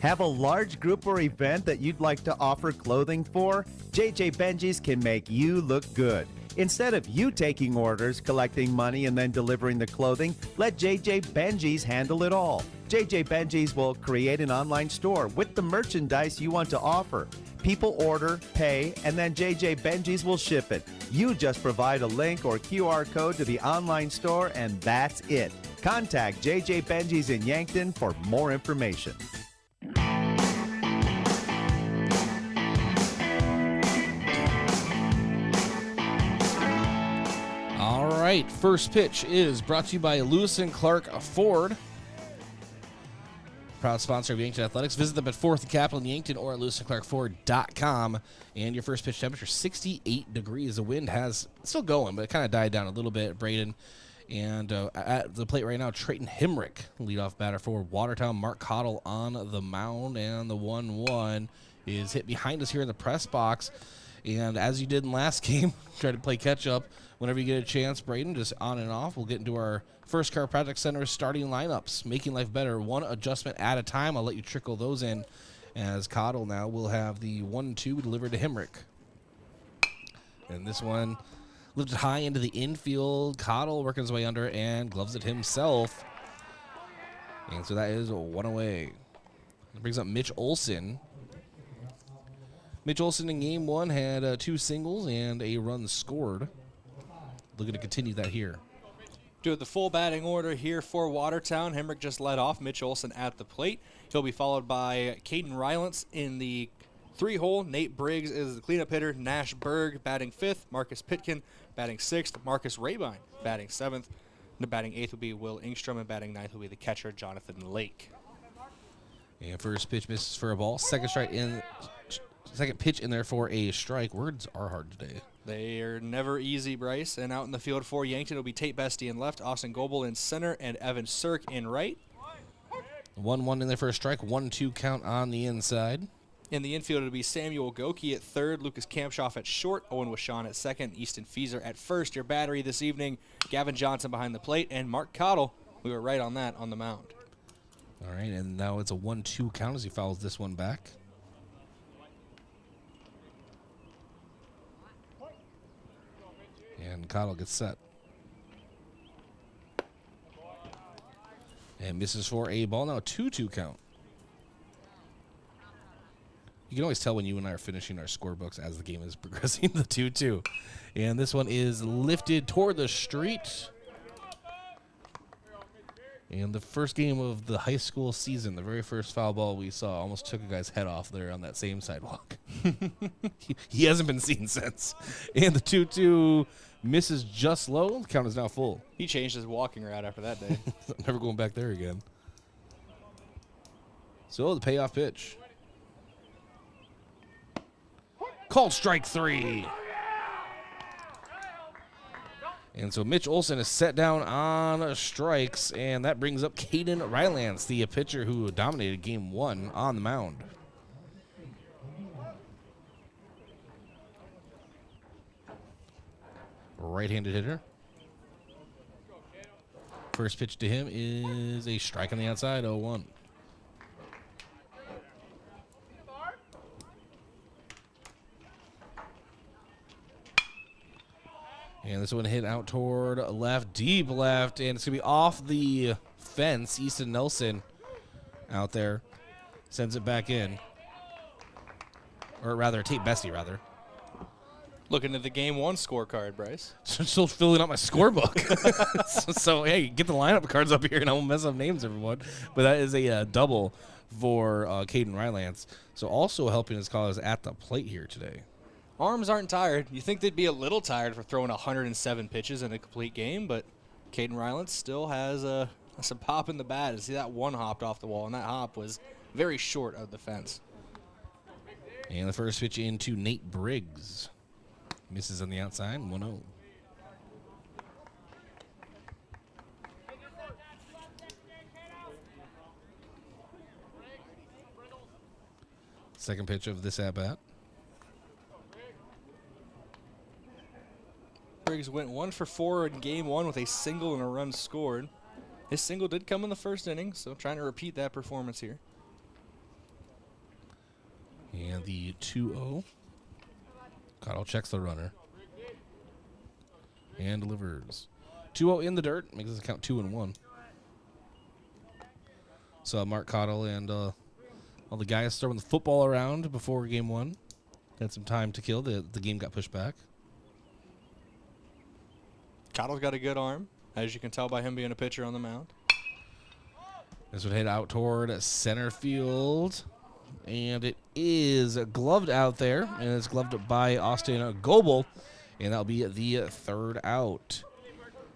Have a large group or event that you'd like to offer clothing for? JJ Benji's can make you look good. Instead of you taking orders, collecting money, and then delivering the clothing, let JJ Benji's handle it all. JJ Benji's will create an online store with the merchandise you want to offer. People order, pay, and then JJ Benji's will ship it. You just provide a link or QR code to the online store, and that's it. Contact JJ Benji's in Yankton for more information. All right, first pitch is brought to you by Lewis and Clark Ford. Proud sponsor of Yankton Athletics. Visit them at 4th and Capitol in Yankton or at lewisandclarkford.com. And your first pitch temperature, 68 degrees. The wind has still going, but it kind of died down a little bit, Brayden. And at the plate right now, Trayton Hemrick, leadoff batter for Watertown. Mark Cottle on the mound, and the 1-1 is hit behind us here in the press box. And as you did in last game, try to play catch-up. Whenever you get a chance, Brayden, just on and off. We'll get into our first Chiropractic Center starting lineups, making life better, one adjustment at a time. I'll let you trickle those in as Cottle now will have the 1-2 delivered to Hemrick. And this one lifted high into the infield. Cottle working his way under and gloves it himself. And so that is one away. That brings up Mitch Olson. Mitch Olson in game one had 2 singles and a run scored. Looking to continue that here. Do it the full batting order here for Watertown. Hemrick just led off. Mitch Olson at the plate. He'll be followed by Caden Rylance in the 3-hole. Nate Briggs is the cleanup hitter. Nash Berg batting 5th. Marcus Pitkin batting 6th. Marcus Rabine batting 7th. The batting 8th will be Will Ingstrom, and batting 9th will be the catcher Jonathan Lake. And first pitch misses for a ball. Second pitch in there for a strike. Words are hard today. They are never easy, Bryce. And out in the field for Yankton will be Tate Bestie in left, Austin Goebel in center, and Evan Sirk in right. 1-1 in there for a strike. 1-2 count on the inside. In the infield, it'll be Samuel Goki at third, Lucas Kampshoff at short, Owen Wishon at second, Easton Fieser at first. Your battery this evening, Gavin Johnson behind the plate, and Mark Cottle. We were right on that on the mound. All right, and now it's a 1-2 count as he fouls this one back. And Cottle gets set. And misses for a ball. Now a 2-2 count. You can always tell when you and I are finishing our scorebooks as the game is progressing, the 2-2. And this one is lifted toward the street. And the first game of the high school season, the very first foul ball we saw, almost took a guy's head off there on that same sidewalk. he hasn't been seen since. And the 2-2 misses just low. The count is now full. He changed his walking route after that day. I'm never going back there again. So the payoff pitch. Called strike 3. And so Mitch Olson is set down on strikes, and that brings up Caden Rylance, the pitcher who dominated game 1 on the mound. Right-handed hitter. First pitch to him is a strike on the outside, 0-1. And this one hit out toward left, deep left, and it's going to be off the fence. Easton Nelson out there sends it back in. Or rather, Tate Bestie, rather. Looking at the game 1 scorecard, Bryce. Still filling out my scorebook. so, hey, get the lineup cards up here, and I won't mess up names, everyone. But that is a double for Caden Rylance. So also helping his cause at the plate here today. Arms aren't tired. You think they'd be a little tired for throwing 107 pitches in a complete game, but Caden Rylance still has some pop in the bat. See, that one hopped off the wall, and that hop was very short of the fence. And the first pitch into Nate Briggs. Misses on the outside, 1-0. Second pitch of this at-bat. Briggs went 1 for 4 in game 1 with a single and a run scored. His single did come in the first inning, so trying to repeat that performance here. And the 2-0. Cottle checks the runner. And delivers. 2-0 in the dirt. Makes it count 2-1. So Mark Cottle and all the guys throwing the football around before game one. Had some time to kill. The game got pushed back. Cottle's got a good arm, as you can tell by him being a pitcher on the mound. This would head out toward center field. And it is gloved out there. And it's gloved by Austin Goebel. And that'll be the third out.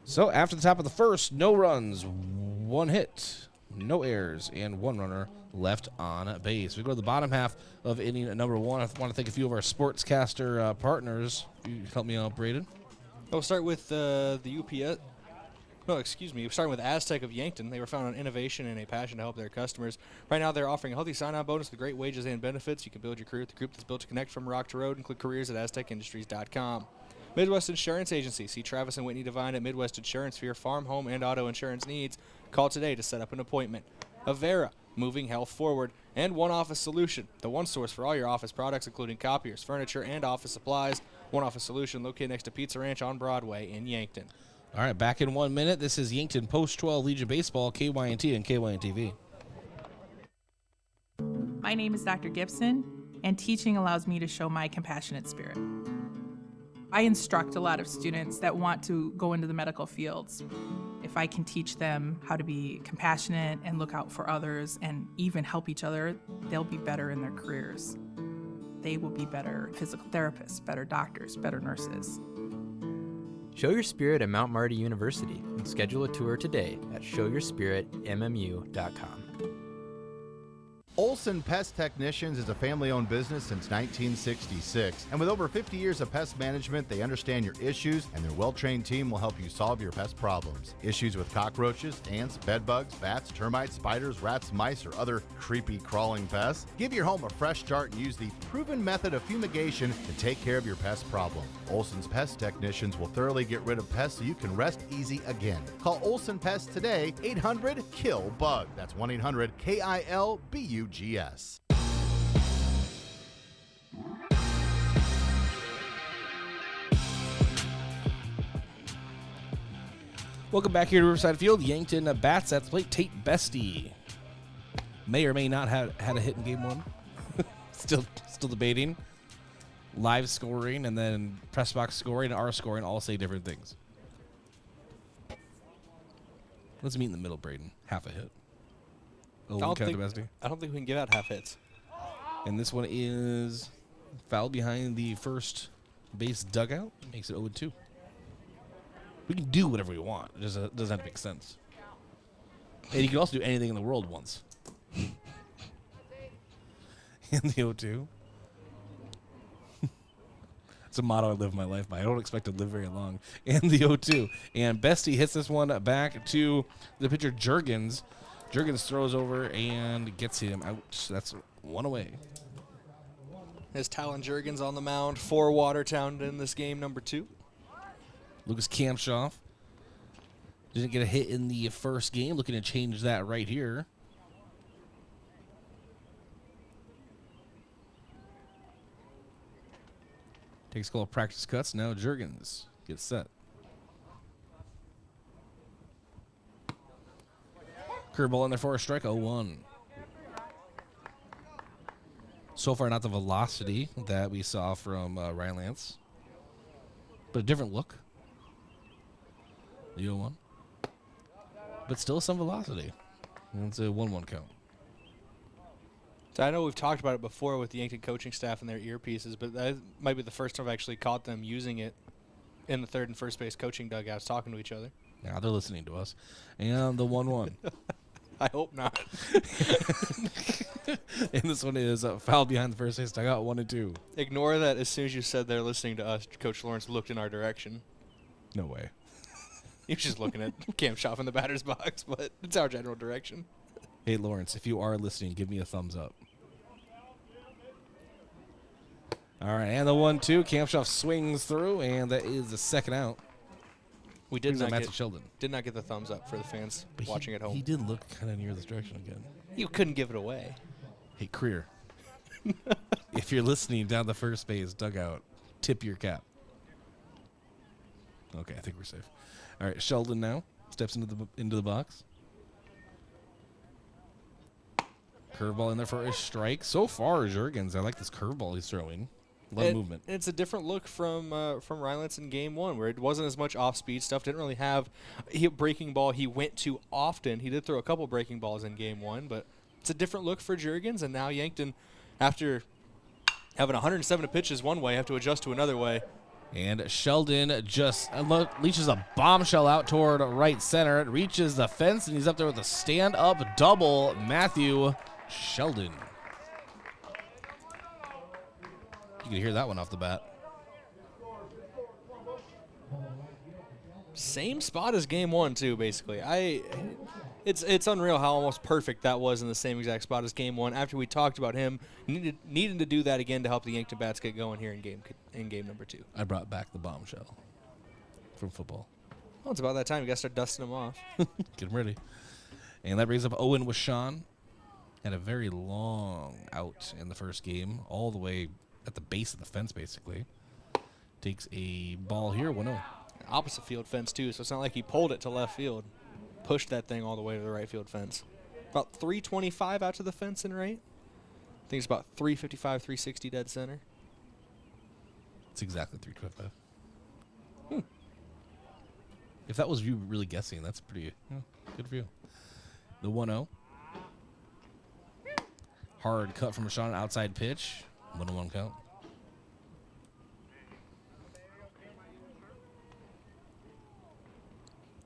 So after the top of the first, no runs, 1 hit, no errors, and 1 runner left on base. We go to the bottom half of inning number 1. I want to thank a few of our sportscaster partners. You help me out, Brayden. We'll start with the UPS. No, excuse me. We're starting with Aztec of Yankton. They were found on innovation and a passion to help their customers. Right now, they're offering a healthy sign-on bonus with great wages and benefits. You can build your career with the group that's built to connect from rock to road. Include careers at aztecindustries.com. Midwest Insurance Agency. See Travis and Whitney Devine at Midwest Insurance for your farm, home, and auto insurance needs. Call today to set up an appointment. Avera, moving health forward. And One Office Solution, the one source for all your office products, including copiers, furniture, and office supplies. One Office Solution located next to Pizza Ranch on Broadway in Yankton. All right, back in 1 minute. This is Yankton Post-12 Legion Baseball, KYNT and KYNT-TV. My name is Dr. Gibson, and teaching allows me to show my compassionate spirit. I instruct a lot of students that want to go into the medical fields. If I can teach them how to be compassionate and look out for others and even help each other, they'll be better in their careers. They will be better physical therapists, better doctors, better nurses. Show your spirit at Mount Marty University and schedule a tour today at showyourspiritmmu.com. Olson Pest Technicians is a family-owned business since 1966, and with over 50 years of pest management, they understand your issues, and their well-trained team will help you solve your pest problems. Issues with cockroaches, ants, bedbugs, bats, termites, spiders, rats, mice, or other creepy crawling pests? Give your home a fresh start and use the proven method of fumigation to take care of your pest problem. Olson's Pest Technicians will thoroughly get rid of pests so you can rest easy again. Call Olson Pest today, 800-KILL-BUG. That's 1-800-KILBUGS. Welcome back here to Riverside Field. Yankton bats at the plate. Tate Bestie may or may not have had a hit in game one. still debating. Live scoring and then press box scoring and our scoring all say different things. Let's meet in the middle, Brayden. Half a hit. I don't think we can give out half hits. And this one is foul behind the first base dugout. Makes it 0-2. We can do whatever we want. It just doesn't have to make sense. And you can also do anything in the world once. In the 0-2. It's a motto I live my life by. I don't expect to live very long. And the 0-2. And Bestie hits this one back to the pitcher, Juergens. Juergens throws over and gets him out. That's one away. There's Talon Juergens on the mound for Watertown in this game, number 2. Lucas Kampshoff didn't get a hit in the first game. Looking to change that right here. Takes a couple of practice cuts. Now Juergens gets set. Curveball in there for a strike, 0-1. So far, not the velocity that we saw from Ryan Lance, but a different look. The 0-1. But still some velocity. And it's a 1-1 count. So I know we've talked about it before with the Yankton coaching staff and their earpieces, but that might be the first time I've actually caught them using it in the third and first base coaching dugouts, talking to each other. Now they're listening to us. And the 1-1. I hope not. And this one is foul behind the first base dugout, 1-2. Ignore that as soon as you said they're listening to us, Coach Lawrence looked in our direction. No way. He was just looking at Kampshoff in the batter's box, but it's our general direction. Hey, Lawrence, if you are listening, give me a thumbs up. All right, and the 1-2. Kampshoff swings through, and that is the second out. We did not get the thumbs up for the fans watching at home. He did look kind of near this direction again. You couldn't give it away. Hey, Creer. If you're listening down the first base dugout, tip your cap. Okay, I think we're safe. All right, Sheldon now steps into the box. Curveball in there for a strike. So far, Juergens, I like this curveball he's throwing. A lot of movement. It's a different look from Rylance in game one, where it wasn't as much off-speed stuff. Didn't really have breaking ball he went to often. He did throw a couple breaking balls in game one, but it's a different look for Juergens. And now Yankton, after having 107 pitches one way, have to adjust to another way. And Sheldon just leaches a bombshell out toward right center. It reaches the fence, and he's up there with a stand-up double. Matthew Sheldon. You can hear that one off the bat. Same spot as game one, too, basically. It's unreal how almost perfect that was in the same exact spot as game one. After we talked about him needing to do that again to help the Yankton bats get going here in game number two. I brought back the bombshell from football. Well, it's about that time. You got to start dusting them off. Get them ready. And that brings up Owen Wishon. Had a very long out in the first game, all the way at the base of the fence, basically. Takes a ball here, 1-0. Opposite field fence, too, so it's not like he pulled it to left field. Pushed that thing all the way to the right field fence. About 325 out to the fence and right. I think it's about 355, 360 dead center. It's exactly 325. If that was you really guessing, that's pretty good for you. The 1-0. Hard cut from Rashawn, outside pitch. 1-1 count.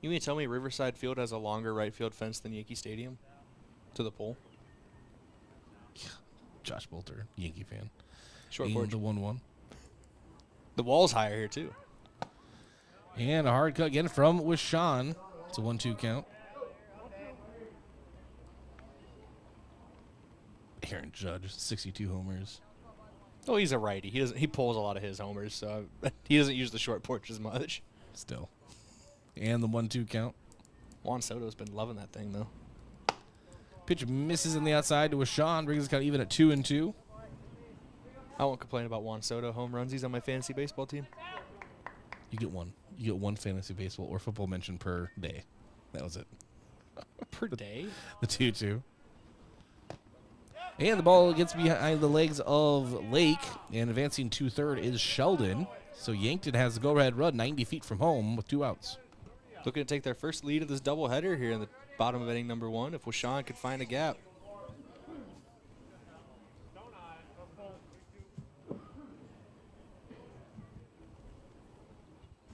You mean to tell me Riverside Field has a longer right field fence than Yankee Stadium to the pole? Josh Bolter, Yankee fan. Short porch. The 1-1. The wall's higher here, too. And a hard cut again from Wishon. It's a 1-2 count. Aaron Judge, 62 homers. Oh, he's a righty. He pulls a lot of his homers, so he doesn't use the short porch as much. Still. And the 1-2 count. Juan Soto's been loving that thing, though. Pitch misses in the outside to Wishon. Brings us kind of even at 2-2. I won't complain about Juan Soto home runs. He's on my fantasy baseball team. You get one. You get one fantasy baseball or football mention per day. That was it. Per day? The 2-2. And the ball gets behind the legs of Lake. And advancing to third is Sheldon. So Yankton has the go-ahead run 90 feet from home with 2 outs. Looking to take their first lead of this doubleheader here in the bottom of inning number 1 if Wishon could find a gap.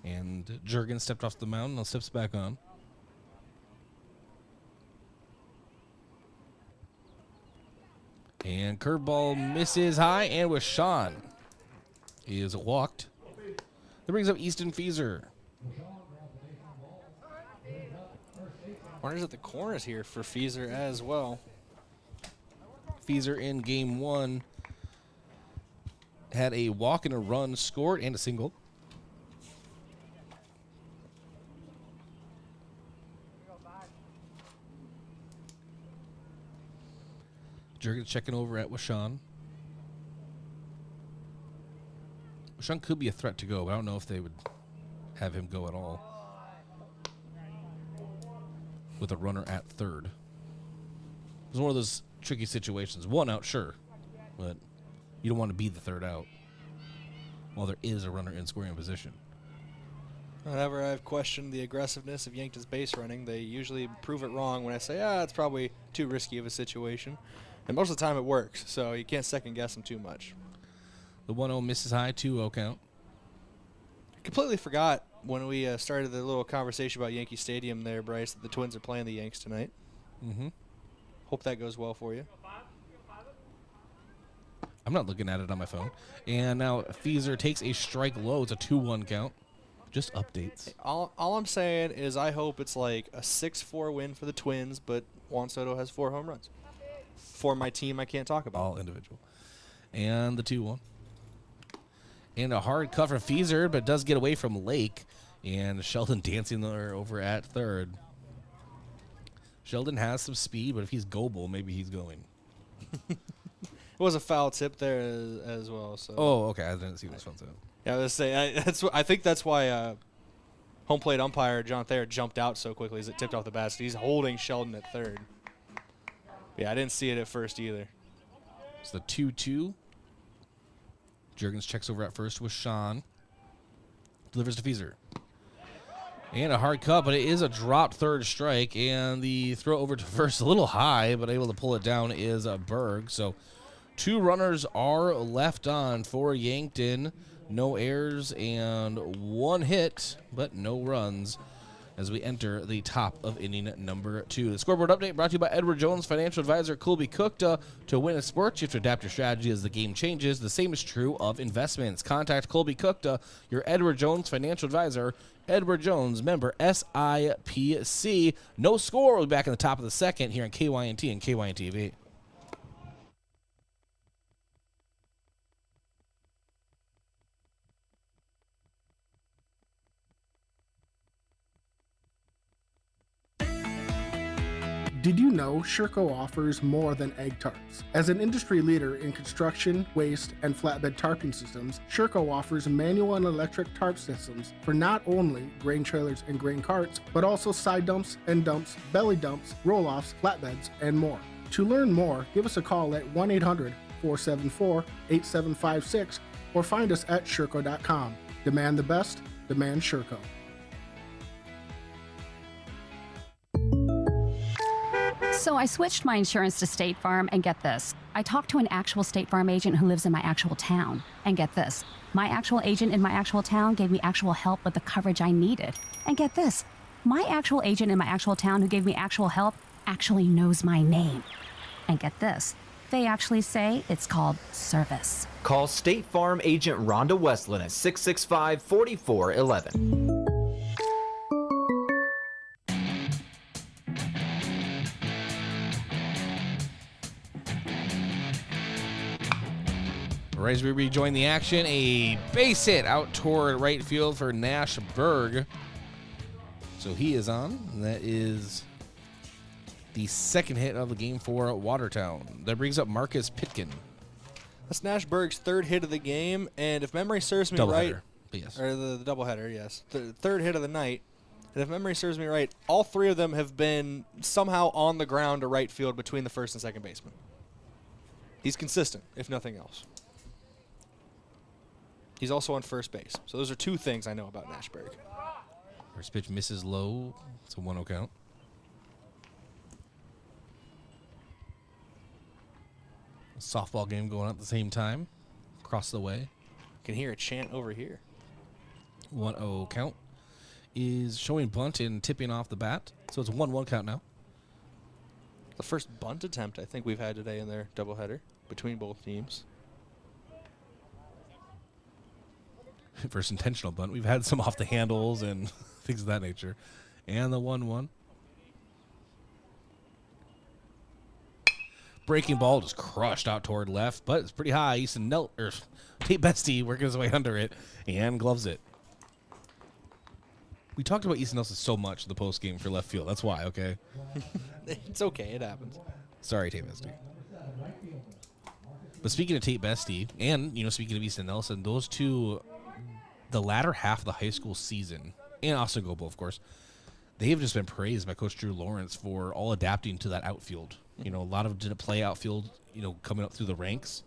And Juergens stepped off the mound. Now steps back on. And curveball misses high, and Wishon is walked. That brings up Easton Feaser. Runners at the corners here for Feaser as well. Feaser in game 1 had a walk and a run, scored, and a single. Juergens checking over at Wishon. Wishon could be a threat to go, but I don't know if they would have him go at all. With a runner at third. It's one of those tricky situations. 1 out, sure, but you don't want to be the third out while there is a runner in scoring position. Whenever I've questioned the aggressiveness of Yankton's base running, they usually prove it wrong when I say, it's probably too risky of a situation. And most of the time it works, so you can't second guess them too much. The 1-0 misses high, 2-0 count. Completely forgot when we started the little conversation about Yankee Stadium there, Bryce, that the Twins are playing the Yanks tonight. Mm-hmm. Hope that goes well for you. I'm not looking at it on my phone. And now Feaser takes a strike low. It's a 2-1 count. Just updates. All I'm saying is I hope it's like a 6-4 win for the Twins, but Juan Soto has 4 home runs. For my team I can't talk about. All individual. And the 2-1. And a hard cut from Feaser, but does get away from Lake. And Sheldon dancing there over at third. Sheldon has some speed, but if he's Goebel, maybe he's going. was a foul tip there as well. So. Oh, okay. I didn't see this one. So. Yeah, I was saying I think that's why home plate umpire John Thayer jumped out so quickly as it tipped off the basket. He's holding Sheldon at third. Yeah, I didn't see it at first either. It's the 2-2. Juergens checks over at first with Sean. Delivers to Fieser. And a hard cut, but it is a dropped third strike. And the throw over to first, a little high, but able to pull it down is Berg. So 2 runners are left on for Yankton. No errors and 1 hit, but no runs as we enter the top of inning number 2. The scoreboard update brought to you by Edward Jones, financial advisor, Colby Cookta. To win a sport, you have to adapt your strategy as the game changes. The same is true of investments. Contact Colby Cookta, your Edward Jones financial advisor. Edward Jones, member SIPC. No score. We'll be back in the top of the second here on KYNT and KYNT-TV. Did you know Sherco offers more than egg tarps? As an industry leader in construction, waste, and flatbed tarping systems, Sherco offers manual and electric tarp systems for not only grain trailers and grain carts, but also side dumps, end dumps, belly dumps, roll-offs, flatbeds, and more. To learn more, give us a call at 1-800-474-8756 or find us at Sherco.com. Demand the best, demand Sherco. So I switched my insurance to State Farm, and get this. I talked to an actual State Farm agent who lives in my actual town. And get this. My actual agent in my actual town gave me actual help with the coverage I needed. And get this. My actual agent in my actual town who gave me actual help actually knows my name. And get this. They actually say it's called service. Call State Farm agent Rhonda Westland at 665-4411. As we rejoin the action, a base hit out toward right field for Nash Berg. So he is on, and that is the second hit of the game for Watertown. That brings up Marcus Pitkin. That's Nash Berg's 3rd hit of the game, and if memory serves me right, yes. Or the doubleheader, yes, the 3rd hit of the night. And if memory serves me right, all 3 of them have been somehow on the ground to right field between the first and second baseman. He's consistent, if nothing else. He's also on first base. So those are 2 things I know about Nash Berg. First pitch misses low. It's a 1-0 count. A softball game going on at the same time. Across the way. Can hear a chant over here. 1-0 count. Is showing bunt and tipping off the bat. So it's a 1-1 count now. The first bunt attempt I think we've had today in their doubleheader between both teams. First intentional bunt. We've had some off the handles and things of that nature. And the 1-1. Breaking ball just crushed out toward left, but it's pretty high. Tate Bestie working his way under it and gloves it. We talked about Easton Nelson so much in the post game for left field. That's why, okay? It's okay. It happens. Sorry, Tate Bestie. But speaking of Tate Bestie and, speaking of Easton Nelson, those two, the latter half of the high school season, and Austin Goebel, of course, they have just been praised by Coach Drew Lawrence for all adapting to that outfield. A lot of them didn't play outfield, coming up through the ranks.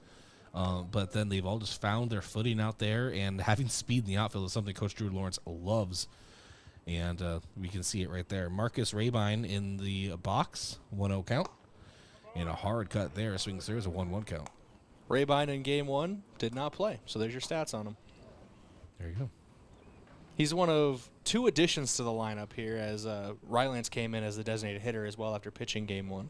But then they've all just found their footing out there, and having speed in the outfield is something Coach Drew Lawrence loves. And we can see it right there. Marcus Rabine in the box, 1-0 count. And a hard cut there, swings through, is a 1-1 count. Rabine in game 1 did not play, so there's your stats on him. There you go. He's one of 2 additions to the lineup here, as Rylance came in as the designated hitter as well after pitching game 1.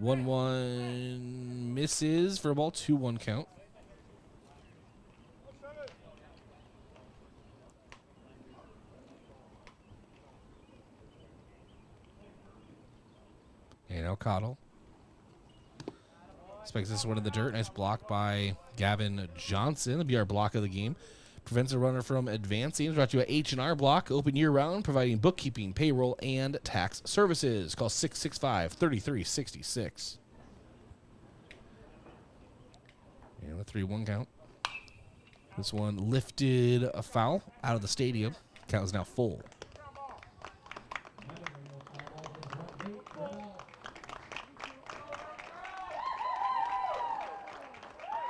1-1 misses for a ball, 2-1 count. And now Cottle. Spikes this one in the dirt. Nice block by Gavin Johnson. That'll be our block of the game. Prevents a runner from advancing. It's brought to you by H&R Block. Open year-round, providing bookkeeping, payroll, and tax services. Call 665-3366. And the 3-1 count. This one lifted a foul out of the stadium. Count is now full.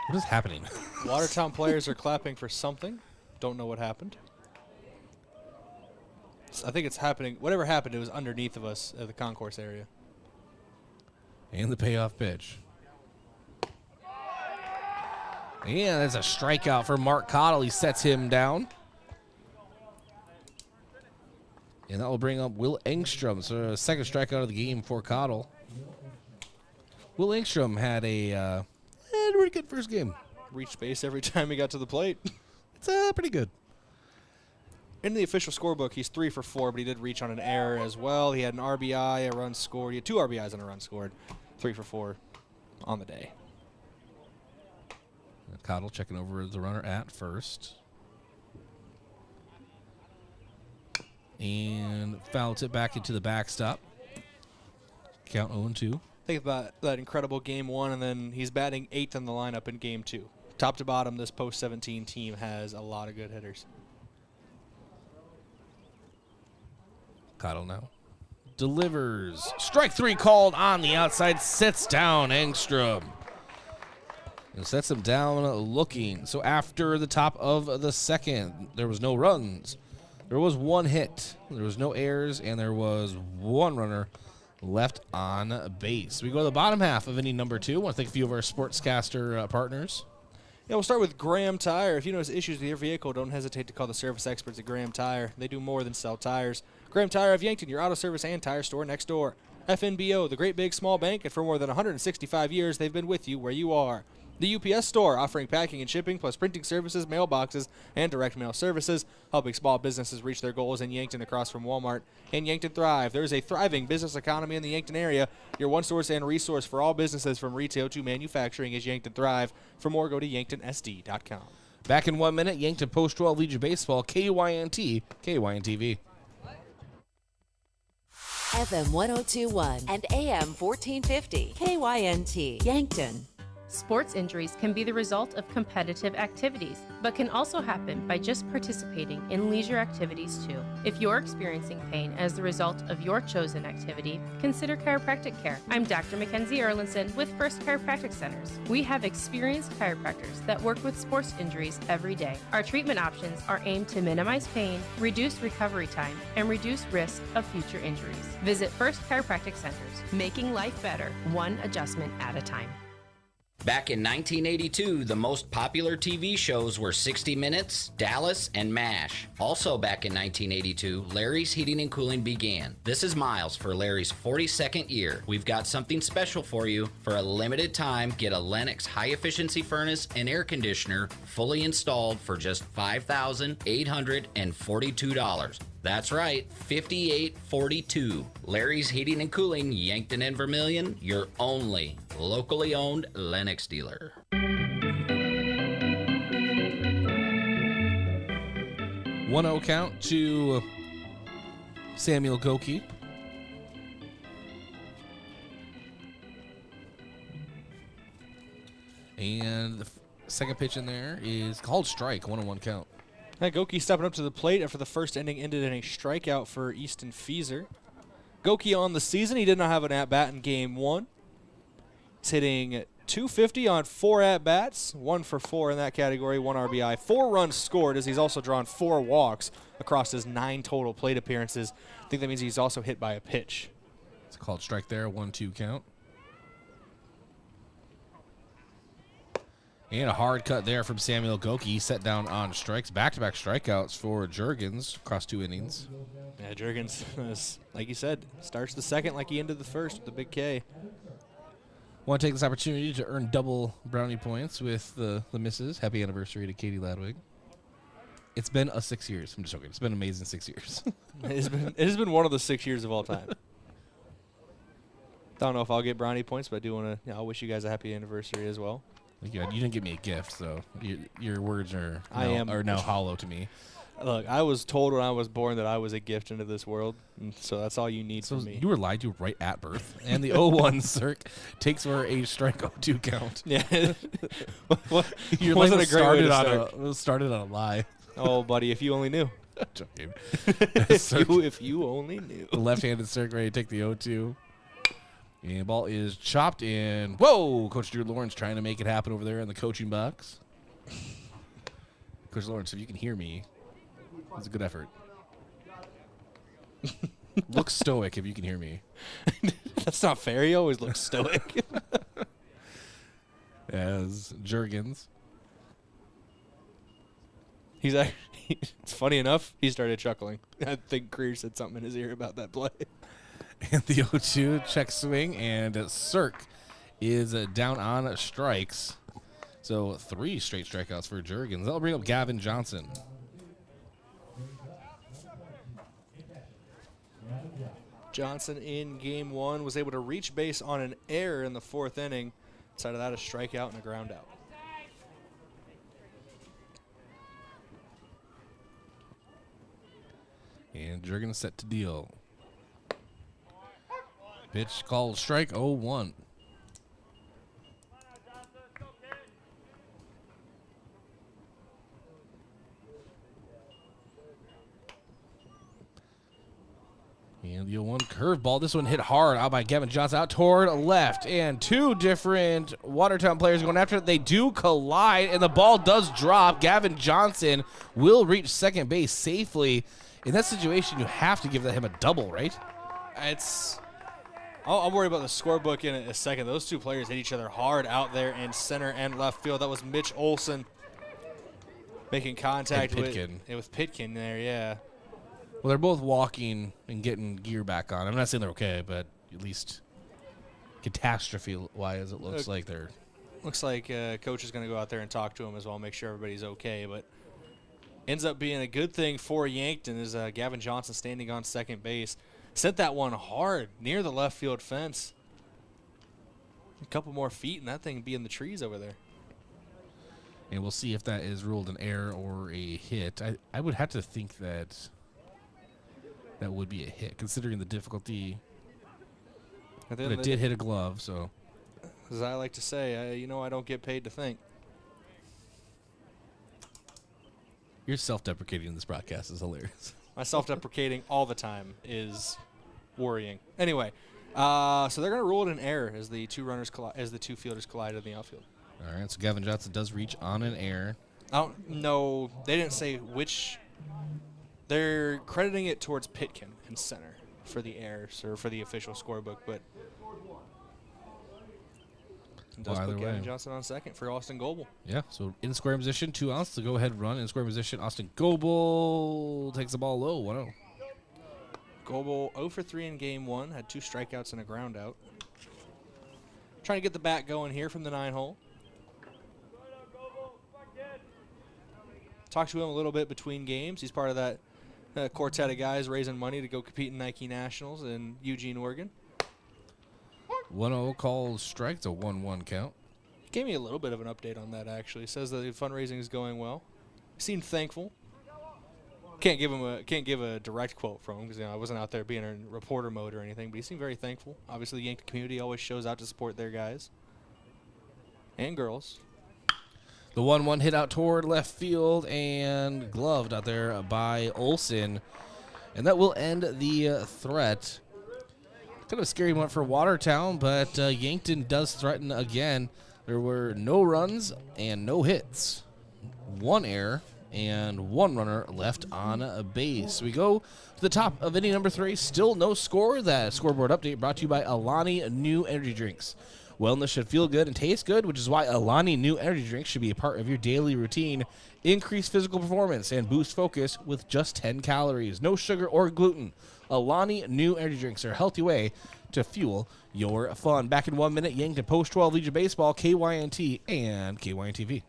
What is happening? Watertown players are clapping for something. Don't know what happened. I think it's happening. Whatever happened, it was underneath of us at the concourse area. And the payoff pitch. And that's a strikeout for Mark Cottle. He sets him down. And that will bring up Will Engstrom. So a second strikeout of the game for Cottle. Will Engstrom had a pretty good first game. Reached base every time he got to the plate. It's pretty good. In the official scorebook, he's 3 for 4, but he did reach on an error as well. He had an RBI, a run scored. He had 2 RBIs and a run scored. 3 for 4 on the day. Cottle checking over the runner at first. And fouled it back into the backstop. Count 0-2. Think about that incredible game 1, and then he's batting 8th in the lineup in game 2. Top to bottom, this post-17 team has a lot of good hitters. Cottle now delivers. Strike 3 called on the outside. Sits down Engstrom. And sets him down looking. So after the top of the second, there was no runs. There was 1 hit. There was no errors, and there was 1 runner left on base. We go to the bottom half of inning number 2. I want to thank a few of our sportscaster partners. Yeah, we'll start with Graham Tire. If you notice issues with your vehicle, don't hesitate to call the service experts at Graham Tire. They do more than sell tires. Graham Tire of Yankton, your auto service and tire store next door. FNBO, the great big small bank, and for more than 165 years, they've been with you where you are. The UPS store, offering packing and shipping, plus printing services, mailboxes, and direct mail services, helping small businesses reach their goals in Yankton across from Walmart. And Yankton Thrive. There is a thriving business economy in the Yankton area. Your one source and resource for all businesses from retail to manufacturing is Yankton Thrive. For more, go to yanktonsd.com. Back in 1 minute, Yankton Post-12 Legion Baseball, KYNT, KYNTV. FM 1021 and AM 1450, KYNT, Yankton. Sports injuries can be the result of competitive activities, but can also happen by just participating in leisure activities too. If you're experiencing pain as the result of your chosen activity, consider chiropractic care. I'm Dr. Mackenzie Erlinson with First Chiropractic Centers. We have experienced chiropractors that work with sports injuries every day. Our treatment options are aimed to minimize pain, reduce recovery time, and reduce risk of future injuries. Visit First Chiropractic Centers, making life better, one adjustment at a time. Back in 1982, the most popular TV shows were 60 Minutes, Dallas, and MASH. Also back in 1982, Larry's Heating and Cooling began. This is Miles for Larry's 42nd year. We've got something special for you. For a limited time, get a Lennox high-efficiency furnace and air conditioner fully installed for just $5,842. That's right, $5,842. Larry's Heating and Cooling, Yankton and Vermilion, your only locally owned Lennox dealer. 1-0 count to Samuel Goki. And the second pitch in there is called strike, 1-1 count. Goki stepping up to the plate after the first inning ended in a strikeout for Easton Feeser. Goki on the season, he did not have an at-bat in game 1. He's hitting .250 on 4 at-bats, 1 for 4 in that category, 1 RBI, 4 runs scored as he's also drawn 4 walks across his 9 total plate appearances. I think that means he's also hit by a pitch. It's called strike there, 1-2 count. And a hard cut there from Samuel Goki. He set down on strikes. Back-to-back strikeouts for Juergens across 2 innings. Yeah, Juergens, like you said, starts the second like he ended the first with the big K. Want to take this opportunity to earn double brownie points with the missus. Happy anniversary to Katie Ladwig. It's been 6 years. I'm just joking. It's been an amazing 6 years. It has been one of the 6 years of all time. Don't know if I'll get brownie points, but I do want to. I'll wish you guys a happy anniversary as well. You didn't give me a gift, so your words are now hollow to me. Look, I was told when I was born that I was a gift into this world, and so that's all you need So from me. you were lied to right at birth. And the 0-1 Cirque takes for a strike 0-2 count. Yeah. Your Wasn't life a great way to started on a lie. Oh, buddy, if you only knew. Joking. if you only knew. The left-handed Cirque ready to take the 0-2. And the ball is chopped in. Whoa! Coach Drew Lawrence trying to make it happen over there in the coaching box. Coach Lawrence, if you can hear me, it's a good effort. Look stoic if you can hear me. That's not fair. He always looks stoic. As Juergens. He's actually, it's funny enough, he started chuckling. I think Greer said something in his ear about that play. And the 0-2 check swing, and Cirque is down on strikes. So 3 straight strikeouts for Juergens. That'll bring up Gavin Johnson. Johnson in game 1 was able to reach base on an error in the 4th inning. Side of that, a strikeout and a ground out. And Juergens set to deal. Pitch called strike 0-1. And the 0-1 curveball. This one hit hard out by Gavin Johnson out toward left. And 2 different Watertown players going after it. They do collide, and the ball does drop. Gavin Johnson will reach second base safely. In that situation, you have to give him a double, right? I'll worry about the scorebook in a second. Those 2 players hit each other hard out there in center and left field. That was Mitch Olson making contact with Pitkin there, yeah. Well, they're both walking and getting gear back on. I'm not saying they're okay, but at least catastrophe-wise, it looks like they're... Looks like coach is going to go out there and talk to him as well, make sure everybody's okay. But ends up being a good thing for Yankton as Gavin Johnson standing on second base. Sent that one hard near the left field fence. A couple more feet, and that thing would be in the trees over there. And we'll see if that is ruled an error or a hit. I would have to think that that would be a hit, considering the difficulty. But it did hit a glove, so. As I like to say, I don't get paid to think. You're self-deprecating in this broadcast is hilarious. My self-deprecating all the time is worrying. Anyway, so they're going to rule it an error as the 2 fielders collide in the outfield. All right, so Gavin Johnson does reach on an error. I don't know. They didn't say which. They're crediting it towards Pitkin in center for the errors or for the official scorebook, but does put Gavin Johnson on second for Austin Goebel. Yeah, so in scoring position, 2 outs to go ahead and run. In scoring position, Austin Goebel takes the ball low, 1-0. Goebel 0 for 3 in game 1, had 2 strikeouts and a ground out. Trying to get the bat going here from the 9-hole. Talked to him a little bit between games. He's part of that quartet of guys raising money to go compete in Nike Nationals in Eugene, Oregon. 1-0 called strike. It's a 1-1 count. Gave me a little bit of an update on that, actually. Says that the fundraising is going well. Seemed thankful. Can't give a direct quote from him because I wasn't out there being in reporter mode or anything, but he seemed very thankful. Obviously, the Yankton community always shows out to support their guys and girls. The 1-1 hit out toward left field and gloved out there by Olson. And that will end the threat. Kind of a scary one for Watertown, but Yankton does threaten again. There were no runs and no hits. 1 error and 1 runner left on a base. We go to the top of inning number 3. Still no score. That scoreboard update brought to you by Alani New Energy Drinks. Wellness should feel good and taste good, which is why Alani New Energy Drinks should be a part of your daily routine. Increase physical performance and boost focus with just 10 calories. No sugar or gluten. Alani New Energy Drinks are a healthy way to fuel your fun. Back in 1 minute, Yankton Post-12 Legion Baseball, KYNT, and KYNTV.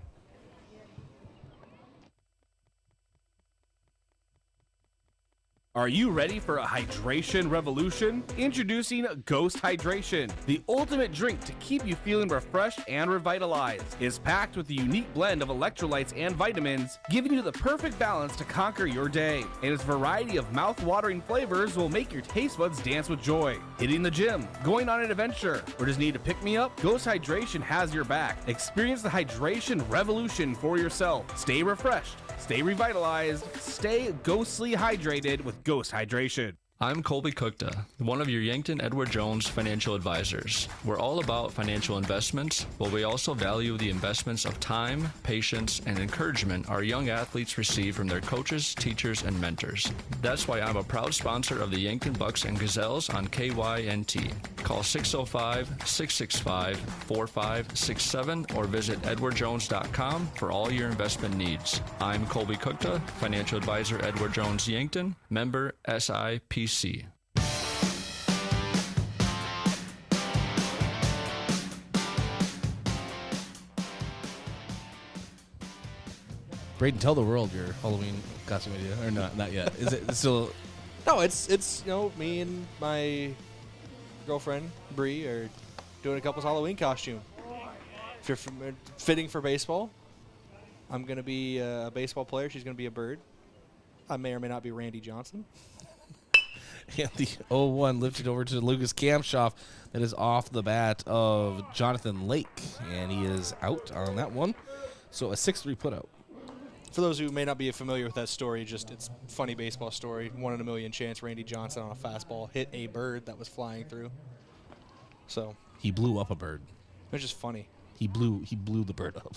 Are you ready for a hydration revolution? Introducing Ghost Hydration, the ultimate drink to keep you feeling refreshed and revitalized. It's packed with a unique blend of electrolytes and vitamins, giving you the perfect balance to conquer your day. And its variety of mouth-watering flavors will make your taste buds dance with joy. Hitting the gym, going on an adventure, or just need to pick me up? Ghost Hydration has your back. Experience the hydration revolution for yourself. Stay refreshed, stay revitalized, stay ghostly hydrated with Ghost Hydration. I'm Colby Cookta, one of your Yankton Edward Jones financial advisors. We're all about financial investments, but we also value the investments of time, patience, and encouragement our young athletes receive from their coaches, teachers, and mentors. That's why I'm a proud sponsor of the Yankton Bucks and Gazelles on KYNT. Call 605-665-4567 or visit edwardjones.com for all your investment needs. I'm Colby Cookta, financial advisor Edward Jones Yankton, member SIPC. Brayden, tell the world your Halloween costume idea, or not yet. Is it still? No, it's me and my girlfriend Bree are doing a couple's Halloween costume. If you're fitting for baseball, I'm gonna be a baseball player. She's gonna be a bird. I may or may not be Randy Johnson. And the 0-1 lifted over to Lucas Kamshoff. That is off the bat of Jonathan Lake, and he is out on that one. So a 6-3 putout. For those who may not be familiar with that story, it's a funny baseball story. 1 in a million chance Randy Johnson on a fastball hit a bird that was flying through. So he blew up a bird. It was just funny. He blew the bird up.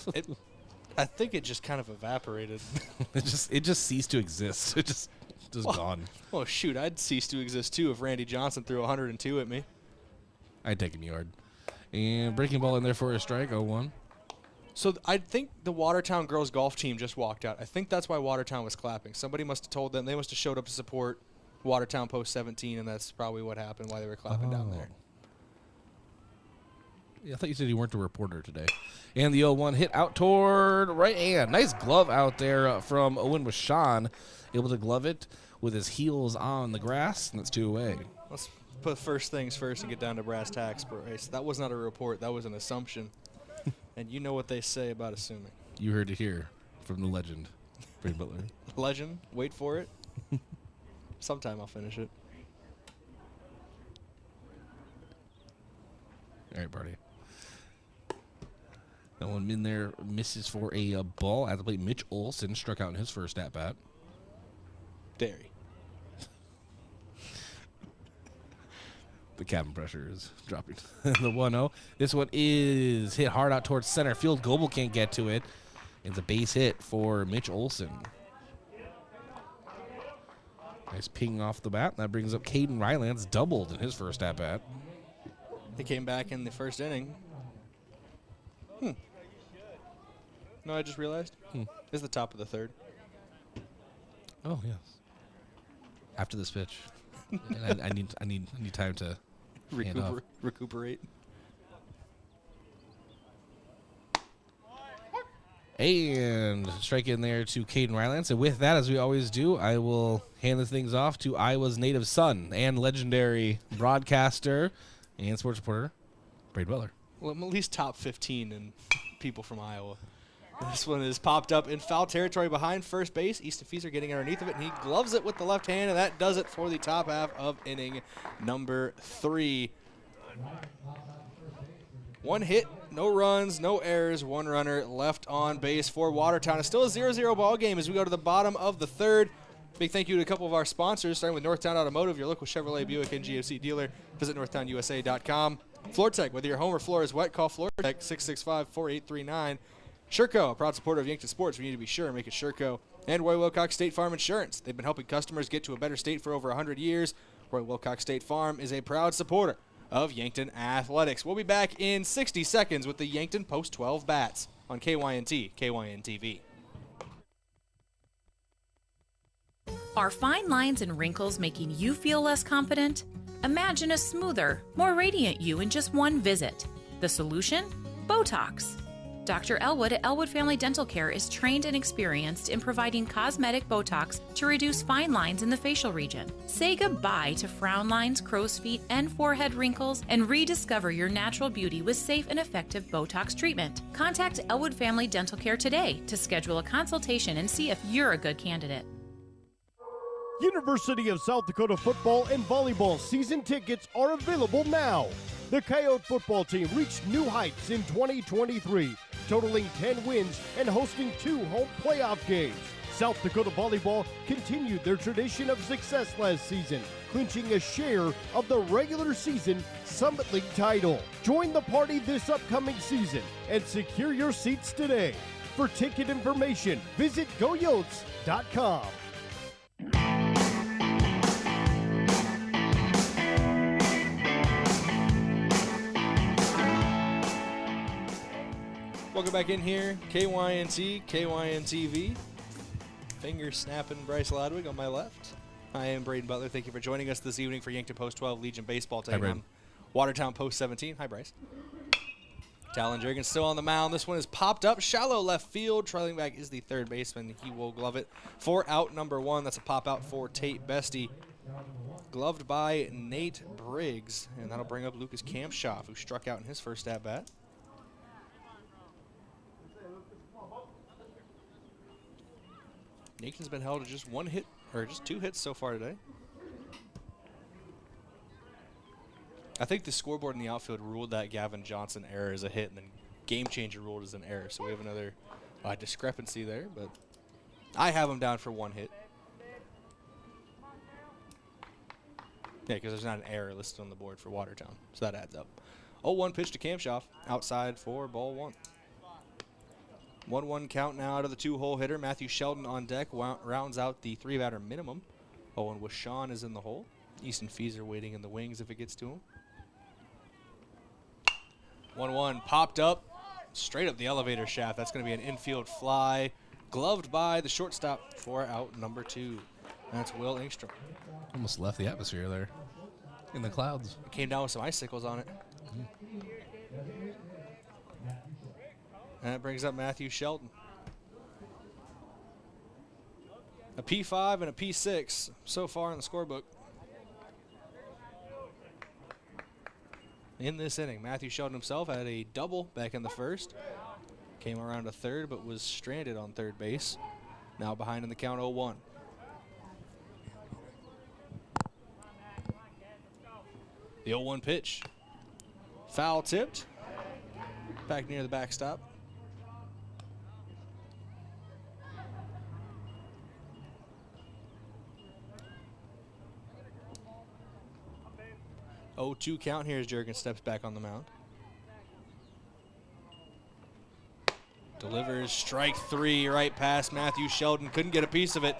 I think it just kind of evaporated. it just ceased to exist. It just gone. Oh, shoot. I'd cease to exist, too, if Randy Johnson threw 102 at me. I'd take a yard. And breaking ball in there for a strike, 0-1. So I think the Watertown girls golf team just walked out. I think that's why Watertown was clapping. Somebody must have told them. They must have showed up to support Watertown post 17, and that's probably what happened, why they were clapping down there. Yeah, I thought you said you weren't a reporter today. And the 0-1 hit out toward right hand. Nice glove out there from Owen Washon. Able to glove it with his heels on the grass, and it's 2 away. Let's put first things first and get down to brass tacks, Bryce. That was not a report. That was an assumption. And you know what they say about assuming. You heard it here from the legend, Brayden Butler. Legend? Wait for it. Sometime I'll finish it. All right, Barty. That one in there misses for a ball. At the plate, Mitch Olson struck out in his first at-bat. Dairy. The cabin pressure is dropping. The 1-0. This one is hit hard out towards center field. Goebel can't get to it. It's a base hit for Mitch Olson. Nice ping off the bat. That brings up Caden Rylands, doubled in his first at-bat. He came back in the first inning. No, I just realized. It's the top of the third. Oh, yes. After this pitch. And I need time to recuperate. And strike in there to Caden Rylands. And with that, as we always do, I will hand the things off to Iowa's native son and legendary broadcaster and sports reporter, Brayden Butler. Well, I'm at least top 15 in people from Iowa. This one is popped up in foul territory behind first base. Easton Fieser getting underneath of it, and he gloves it with the left hand, and that does it for the top half of inning number 3. 1 hit, no runs, no errors, 1 runner left on base for Watertown. It's still a 0-0 ball game as we go to the bottom of the third. Big thank you to a couple of our sponsors, starting with Northtown Automotive, your local Chevrolet, Buick, and GMC dealer. Visit northtownusa.com. FloorTech, whether your home or floor is wet, call FloorTech 665-4839. Sherco, a proud supporter of Yankton Sports. We need to be sure and make it Sherco. And Roy Wilcox State Farm Insurance. They've been helping customers get to a better state for over 100 years. Roy Wilcox State Farm is a proud supporter of Yankton Athletics. We'll be back in 60 seconds with the Yankton Post-12 Bats on KYNT, KYN-TV. Are fine lines and wrinkles making you feel less confident? Imagine a smoother, more radiant you in just one visit. The solution? Botox. Dr. Elwood at Elwood Family Dental Care is trained and experienced in providing cosmetic Botox to reduce fine lines in the facial region. Say goodbye to frown lines, crow's feet, and forehead wrinkles, and rediscover your natural beauty with safe and effective Botox treatment. Contact Elwood Family Dental Care today to schedule a consultation and see if you're a good candidate. University of South Dakota football and volleyball season tickets are available now. The Coyote football team reached new heights in 2023, totaling 10 wins and hosting 2 home playoff games. South Dakota volleyball continued their tradition of success last season, clinching a share of the regular season Summit League title. Join the party this upcoming season and secure your seats today. For ticket information, visit goyotes.com. Welcome back in here. KYNT, KYNTV. Finger snapping Bryce Ladwig on my left. I am Brayden Butler. Thank you for joining us this evening for Yankton Post 12 Legion Baseball taking on Watertown Post 17. Hi, Bryce. Talon Jurgens still on the mound. This one is popped up. Shallow left field. Trailing back is the third baseman. He will glove it for out number 1. That's a pop out for Tate Bestie. Gloved by Nate Briggs. And that'll bring up Lucas Kampshoff, who struck out in his first at-bat. Yankton's been held to just 1 hit, or just 2 hits so far today. I think the scoreboard in the outfield ruled that Gavin Johnson error as a hit, and then Game Changer ruled as an error. So we have another discrepancy there, but I have him down for 1 hit. Yeah, because there's not an error listed on the board for Watertown, so that adds up. 0-1 pitch to Kampshoff, outside for ball 1. 1-1 count now out of the 2-hole hitter. Matthew Sheldon on deck rounds out the 3-batter minimum. 0-1 with Sean is in the hole. Easton Feeser waiting in the wings if it gets to him. 1-1 popped up, straight up the elevator shaft. That's going to be an infield fly. Gloved by the shortstop for out number 2. That's Will Engstrom. Almost left the atmosphere there in the clouds. It came down with some icicles on it. And that brings up Matthew Shelton. A P5 and a P6 so far in the scorebook. In this inning, Matthew Shelton himself had a double back in the first. Came around to third, but was stranded on third base. Now behind in the count 0-1. The 0-1 pitch. Foul tipped. Back near the backstop. Oh, 2 count here as Jurgens steps back on the mound. Delivers strike 3 right past Matthew Sheldon. Couldn't get a piece of it.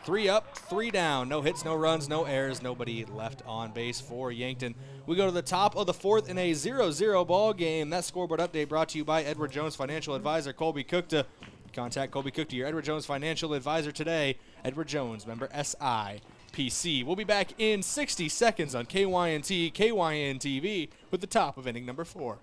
3 up, 3 down. No hits, no runs, no errors. Nobody left on base for Yankton. We go to the top of the 4th in a 0-0 ball game. That scoreboard update brought to you by Edward Jones Financial Advisor Colby Cookta. Contact Colby Cookta, your Edward Jones Financial Advisor today. Edward Jones, member SIPC. We'll be back in 60 seconds on KYNT, KYNTV with the top of inning number 4.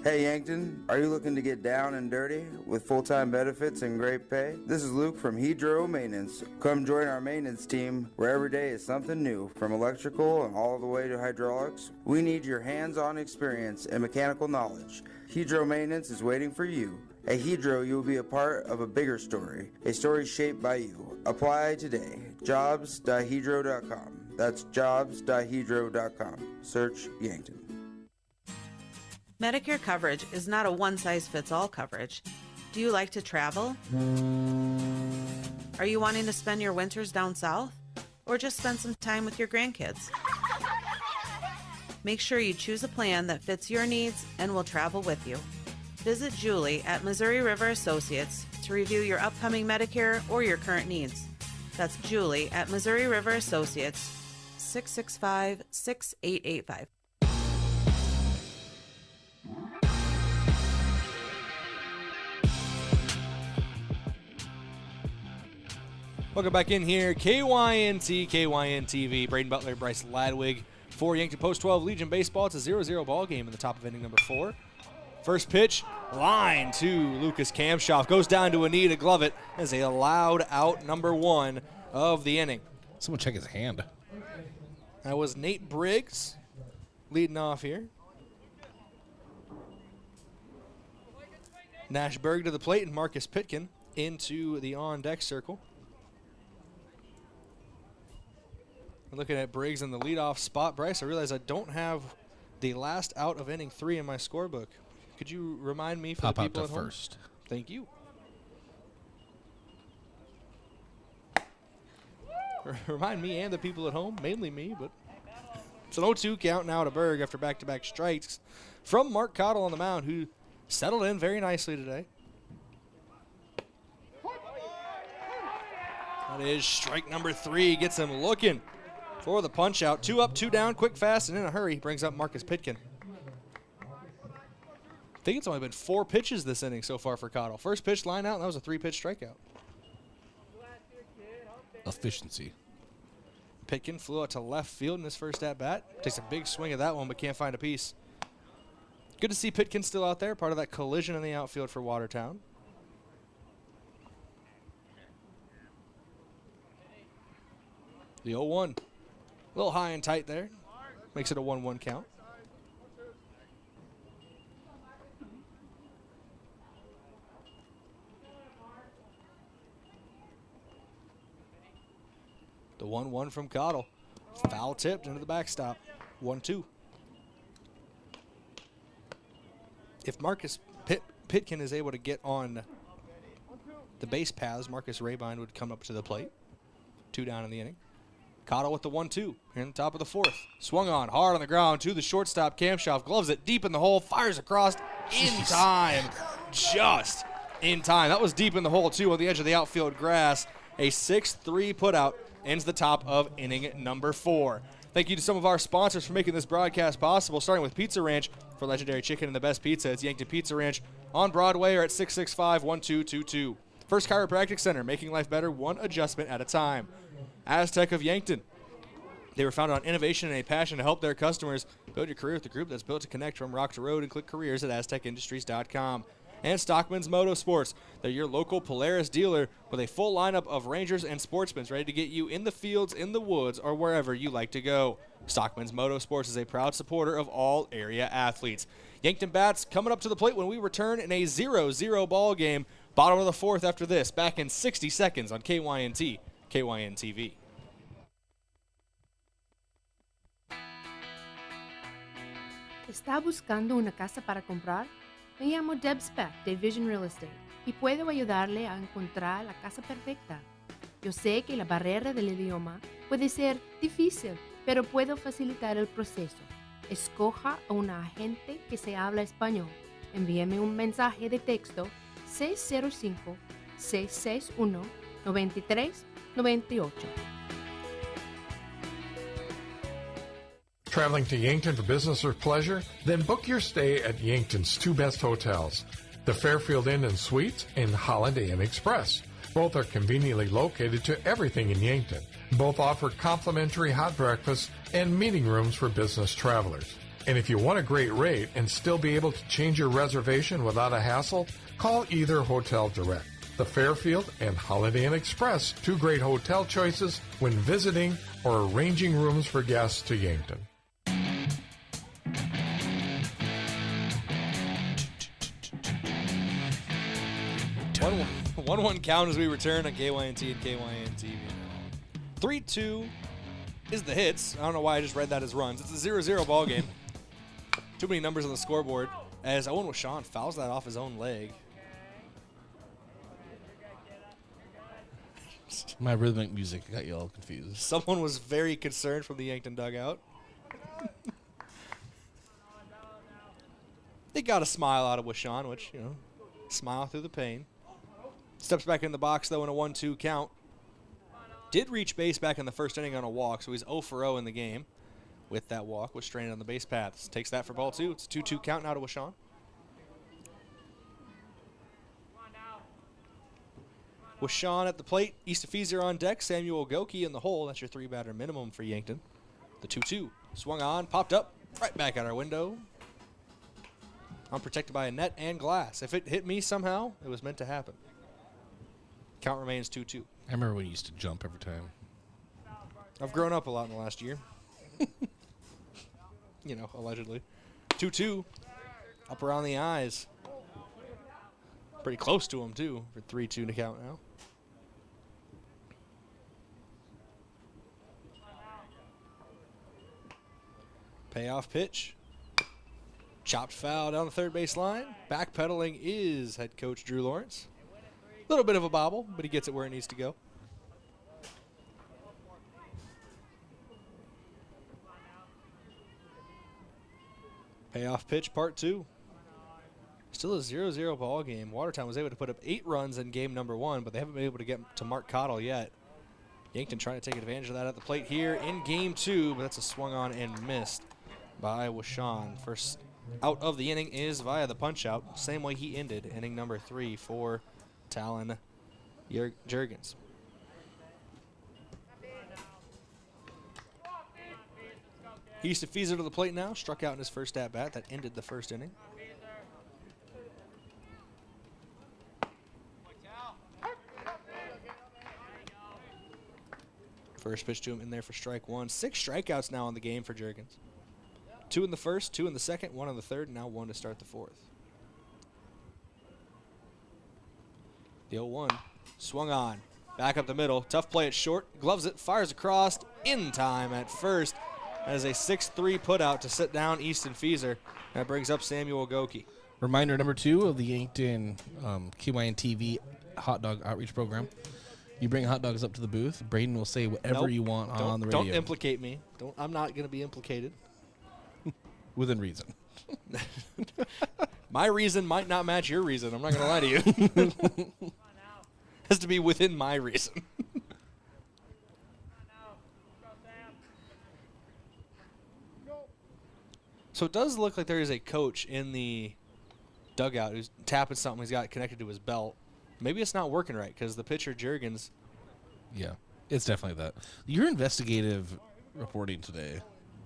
Hey Yankton, are you looking to get down and dirty with full-time benefits and great pay? This is Luke from Hydro Maintenance. Come join our maintenance team where every day is something new, from electrical and all the way to hydraulics. We need your hands-on experience and mechanical knowledge. Hydro Maintenance is waiting for you. At Hydro, you will be a part of a bigger story, a story shaped by you. Apply today. Jobs.hydro.com. That's jobs.hydro.com. Search Yankton. Medicare coverage is not a one-size-fits-all coverage. Do you like to travel? Are you wanting to spend your winters down south? Or just spend some time with your grandkids? Make sure you choose a plan that fits your needs and will travel with you. Visit Julie at Missouri River Associates to review your upcoming Medicare or your current needs. That's Julie at Missouri River Associates, 665-6885. Welcome back in here. KYNT, KYNTV. Brayden Butler, Bryce Ladwig For Yankton Post 12 Legion Baseball, it's a 0-0 ball game in the top of inning number 4. First pitch, line to Lucas Kamshoff. Goes down to a knee to glove it as a allowed out number 1 of the inning. Someone check his hand. That was Nate Briggs leading off here. Nashberg to the plate and Marcus Pitkin into the on-deck circle. Looking at Briggs in the leadoff spot. Bryce, I realize I don't have the last out of inning 3 in my scorebook. Could you remind me for Pop the out people to at home? first. Thank you. Remind me and the people at home, mainly me, but it's an 0-2 count now to Berg after back-to-back strikes from Mark Cottle on the mound, who settled in very nicely today. That is strike number 3, gets him looking for the punch out. 2 up, 2 down, quick, fast, and in a hurry. Brings up Marcus Pitkin. I think it's only been 4 pitches this inning so far for Cottle. First pitch line out, and that was a 3-pitch strikeout. Efficiency. Pitkin flew out to left field in his first at-bat. Takes a big swing at that one, but can't find a piece. Good to see Pitkin still out there, part of that collision in the outfield for Watertown. The 0-1. A little high and tight there. Makes it a 1-1 count. The 1-1 from Cottle. Foul tipped into the backstop. 1-2. If Marcus Pitkin is able to get on the base paths, Marcus Rabine would come up to the plate. 2 down in the inning. Cottle with the 1-2 here in the top of the 4th. Swung on hard on the ground to the shortstop. Kamshoff gloves it deep in the hole, fires across in time. Just in time. That was deep in the hole, too, on the edge of the outfield grass. A 6-3 putout ends the top of inning number 4. Thank you to some of our sponsors for making this broadcast possible, starting with Pizza Ranch. For legendary chicken and the best pizza, it's Yankton Pizza Ranch on Broadway or at 665-1222. First Chiropractic Center, making life better one adjustment at a time. Aztec of Yankton. They were founded on innovation and a passion to help their customers build your career with a group that's built to connect from rock to road, and click careers at aztecindustries.com. And Stockman's Motorsports. They're your local Polaris dealer with a full lineup of Rangers and Sportsmen ready to get you in the fields, in the woods, or wherever you like to go. Stockman's Motorsports is a proud supporter of all area athletes. Yankton Bats coming up to the plate when we return in a 0-0 ball game. Bottom of the 4th after this. Back in 60 seconds on KYNT, KYN-TV. ¿Está buscando una casa para comprar? Me llamo Deb Speck de Vision Real Estate y puedo ayudarle a encontrar la casa perfecta. Yo sé que la barrera del idioma puede ser difícil, pero puedo facilitar el proceso. Escoja a un agente que se habla español. Envíeme un mensaje de texto 605-661-9398. Traveling to Yankton for business or pleasure? Then book your stay at Yankton's 2 best hotels, the Fairfield Inn and Suites and Holiday Inn Express. Both are conveniently located to everything in Yankton. Both offer complimentary hot breakfast and meeting rooms for business travelers. And if you want a great rate and still be able to change your reservation without a hassle, call either hotel direct. The Fairfield and Holiday Inn Express, 2 great hotel choices when visiting or arranging rooms for guests to Yankton. 1-1 count as we return on KYNT and KYN-TV. 3-2 is the hits. I don't know why I just read that as runs. It's a 0-0 ball game. Too many numbers on the scoreboard as Owen Washon fouls that off his own leg. My rhythmic music got you all confused. Someone was very concerned from the Yankton dugout. They got a smile out of Washon, which, you know, smile through the pain. Steps back in the box, though, in a 1-2 count. Did reach base back in the first inning on a walk, so he's 0 for 0 in the game with that walk. Was stranded on the base paths. Takes that for ball 2. It's a 2-2 count now to Washon. Washon at the plate. Eastafizer on deck. Samuel Goki in the hole. That's your 3-batter minimum for Yankton. The 2-2 Swung on, popped up, right back at our window. I'm protected by a net and glass. If it hit me somehow, it was meant to happen. Count remains 2-2. I remember when you used to jump every time. I've grown up a lot in the last year. You know, allegedly. 2-2. Up around the eyes. Pretty close to him, too, for 3-2 to count now. Payoff pitch. Chopped foul down the third base line. Backpedaling is head coach Drew Lawrence. A little bit of a bobble, but he gets it where it needs to go. Payoff pitch, part 2. Still a 0-0 ball game. Watertown was able to put up 8 runs in game number 1, but they haven't been able to get to Mark Cottle yet. Yankton trying to take advantage of that at the plate here in game 2, but that's a swung on and missed by Washawn. First out of the inning is via the punch out, same way he ended inning number 3 for Talon Juergens. Easton Fieser to the plate now, struck out in his first at-bat. That ended the first inning. First pitch to him in there for strike 1. 6 strikeouts now on the game for Juergens. 2 in the first, 2 in the second, 1 in the third, and now 1 to start the fourth. The 0-1 swung on. Back up the middle. Tough play at short. Gloves it, fires across in time at first. That is a 6-3 putout to sit down Easton Fieser. That brings up Samuel Goki. Reminder number 2 of the Yankton KYNT TV hot dog outreach program. You bring hot dogs up to the booth. Brayden will say whatever you want on the radio. Don't implicate me. I'm not going to be implicated. Within reason. My reason might not match your reason. I'm not going to lie to you. Has to be within my reason. So it does look like there is a coach in the dugout who's tapping something he's got connected to his belt. Maybe it's not working right because the pitcher, Juergens. Yeah, it's definitely that. Your investigative reporting today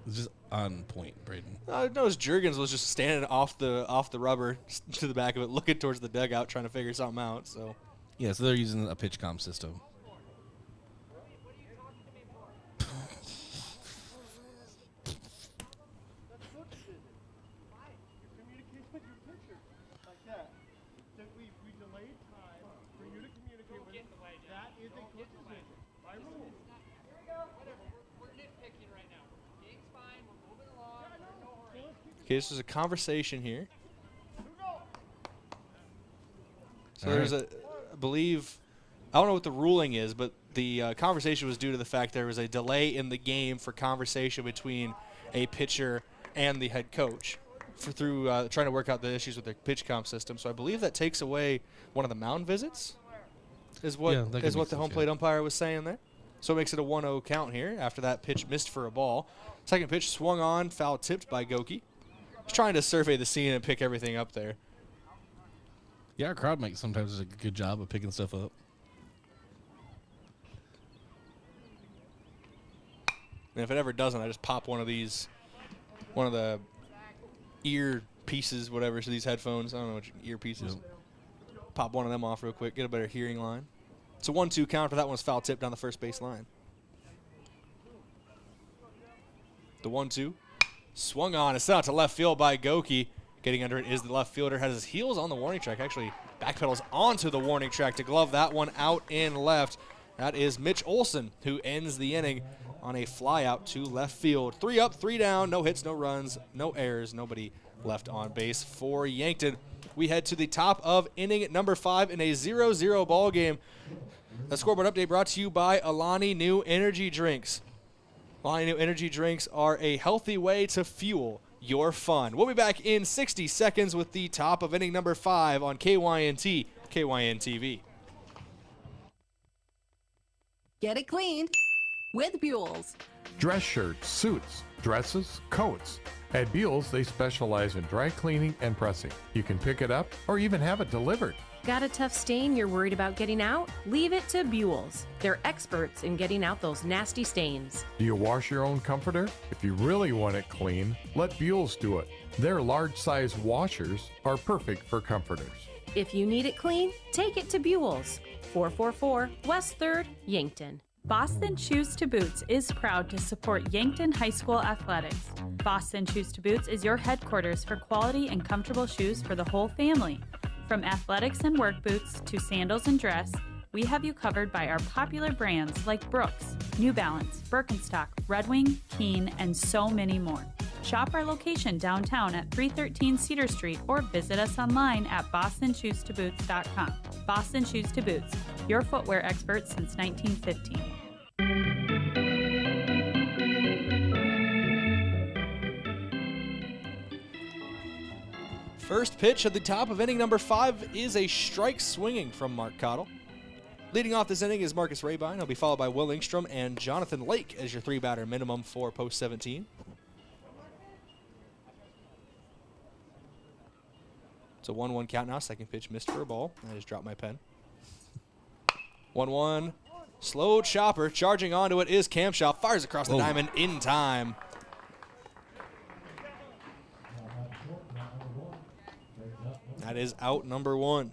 is just on point, Brayden. I noticed Juergens was just standing off the rubber to the back of it, looking towards the dugout, trying to figure something out. So yeah, so they're using a pitch comm system. Okay, this is a conversation here. So there's I believe, I don't know what the ruling is, but the conversation was due to the fact there was a delay in the game for conversation between a pitcher and the head coach through trying to work out the issues with their pitch comp system. So I believe that takes away one of the mound visits, is what the home plate umpire was saying there. So it makes it a 1-0 count here after that pitch missed for a ball. Second pitch swung on, foul tipped by Goki. Just trying to survey the scene and pick everything up there. Yeah, our crowd makes sometimes a good job of picking stuff up. And if it ever doesn't, I just pop one of the ear pieces, whatever, so these headphones. I don't know what ear pieces. Yep. Pop one of them off real quick, get a better hearing line. It's a 1-2 count, but that one's foul tipped down the first base line. The 1-2. Swung on. It's out to left field by Goki. Getting under it is the left fielder. Has his heels on the warning track. Actually, backpedals onto the warning track to glove that one out in left. That is Mitch Olson, who ends the inning on a fly out to left field. 3 up, 3 down. No hits, no runs, no errors. Nobody left on base for Yankton. We head to the top of inning number 5 in a 0-0 ball game. The scoreboard update brought to you by Alani New Energy Drinks. Alani New Energy Drinks are a healthy way to fuel your fun. We'll be back in 60 seconds with the top of inning number 5 on KYNT, KYN-TV. Get it cleaned with Buell's. Dress shirts, suits, dresses, coats. At Buell's, they specialize in dry cleaning and pressing. You can pick it up or even have it delivered. Got a tough stain you're worried about getting out? Leave it to Buell's. They're experts in getting out those nasty stains. Do you wash your own comforter? If you really want it clean, let Buell's do it. Their large-size washers are perfect for comforters. If you need it clean, take it to Buell's. 444 West 3rd, Yankton. Boston Shoes to Boots is proud to support Yankton High School athletics. Boston Shoes to Boots is your headquarters for quality and comfortable shoes for the whole family. From athletics and work boots to sandals and dress, we have you covered by our popular brands like Brooks, New Balance, Birkenstock, Red Wing, Keen, and so many more. Shop our location downtown at 313 Cedar Street or visit us online at bostonshoestoboots.com. Boston Shoes to Boots, your footwear experts since 1915. First pitch at the top of inning number 5 is a strike swinging from Mark Cottle. Leading off this inning is Marcus Rabine. He'll be followed by Will Ingstrom and Jonathan Lake as your 3-batter minimum for post 17. It's a 1-1 count now. Second pitch missed for a ball. I just dropped my pen. 1-1. Slow chopper. Charging onto it is Kamshaw. Fires across the diamond in time. That is out number 1.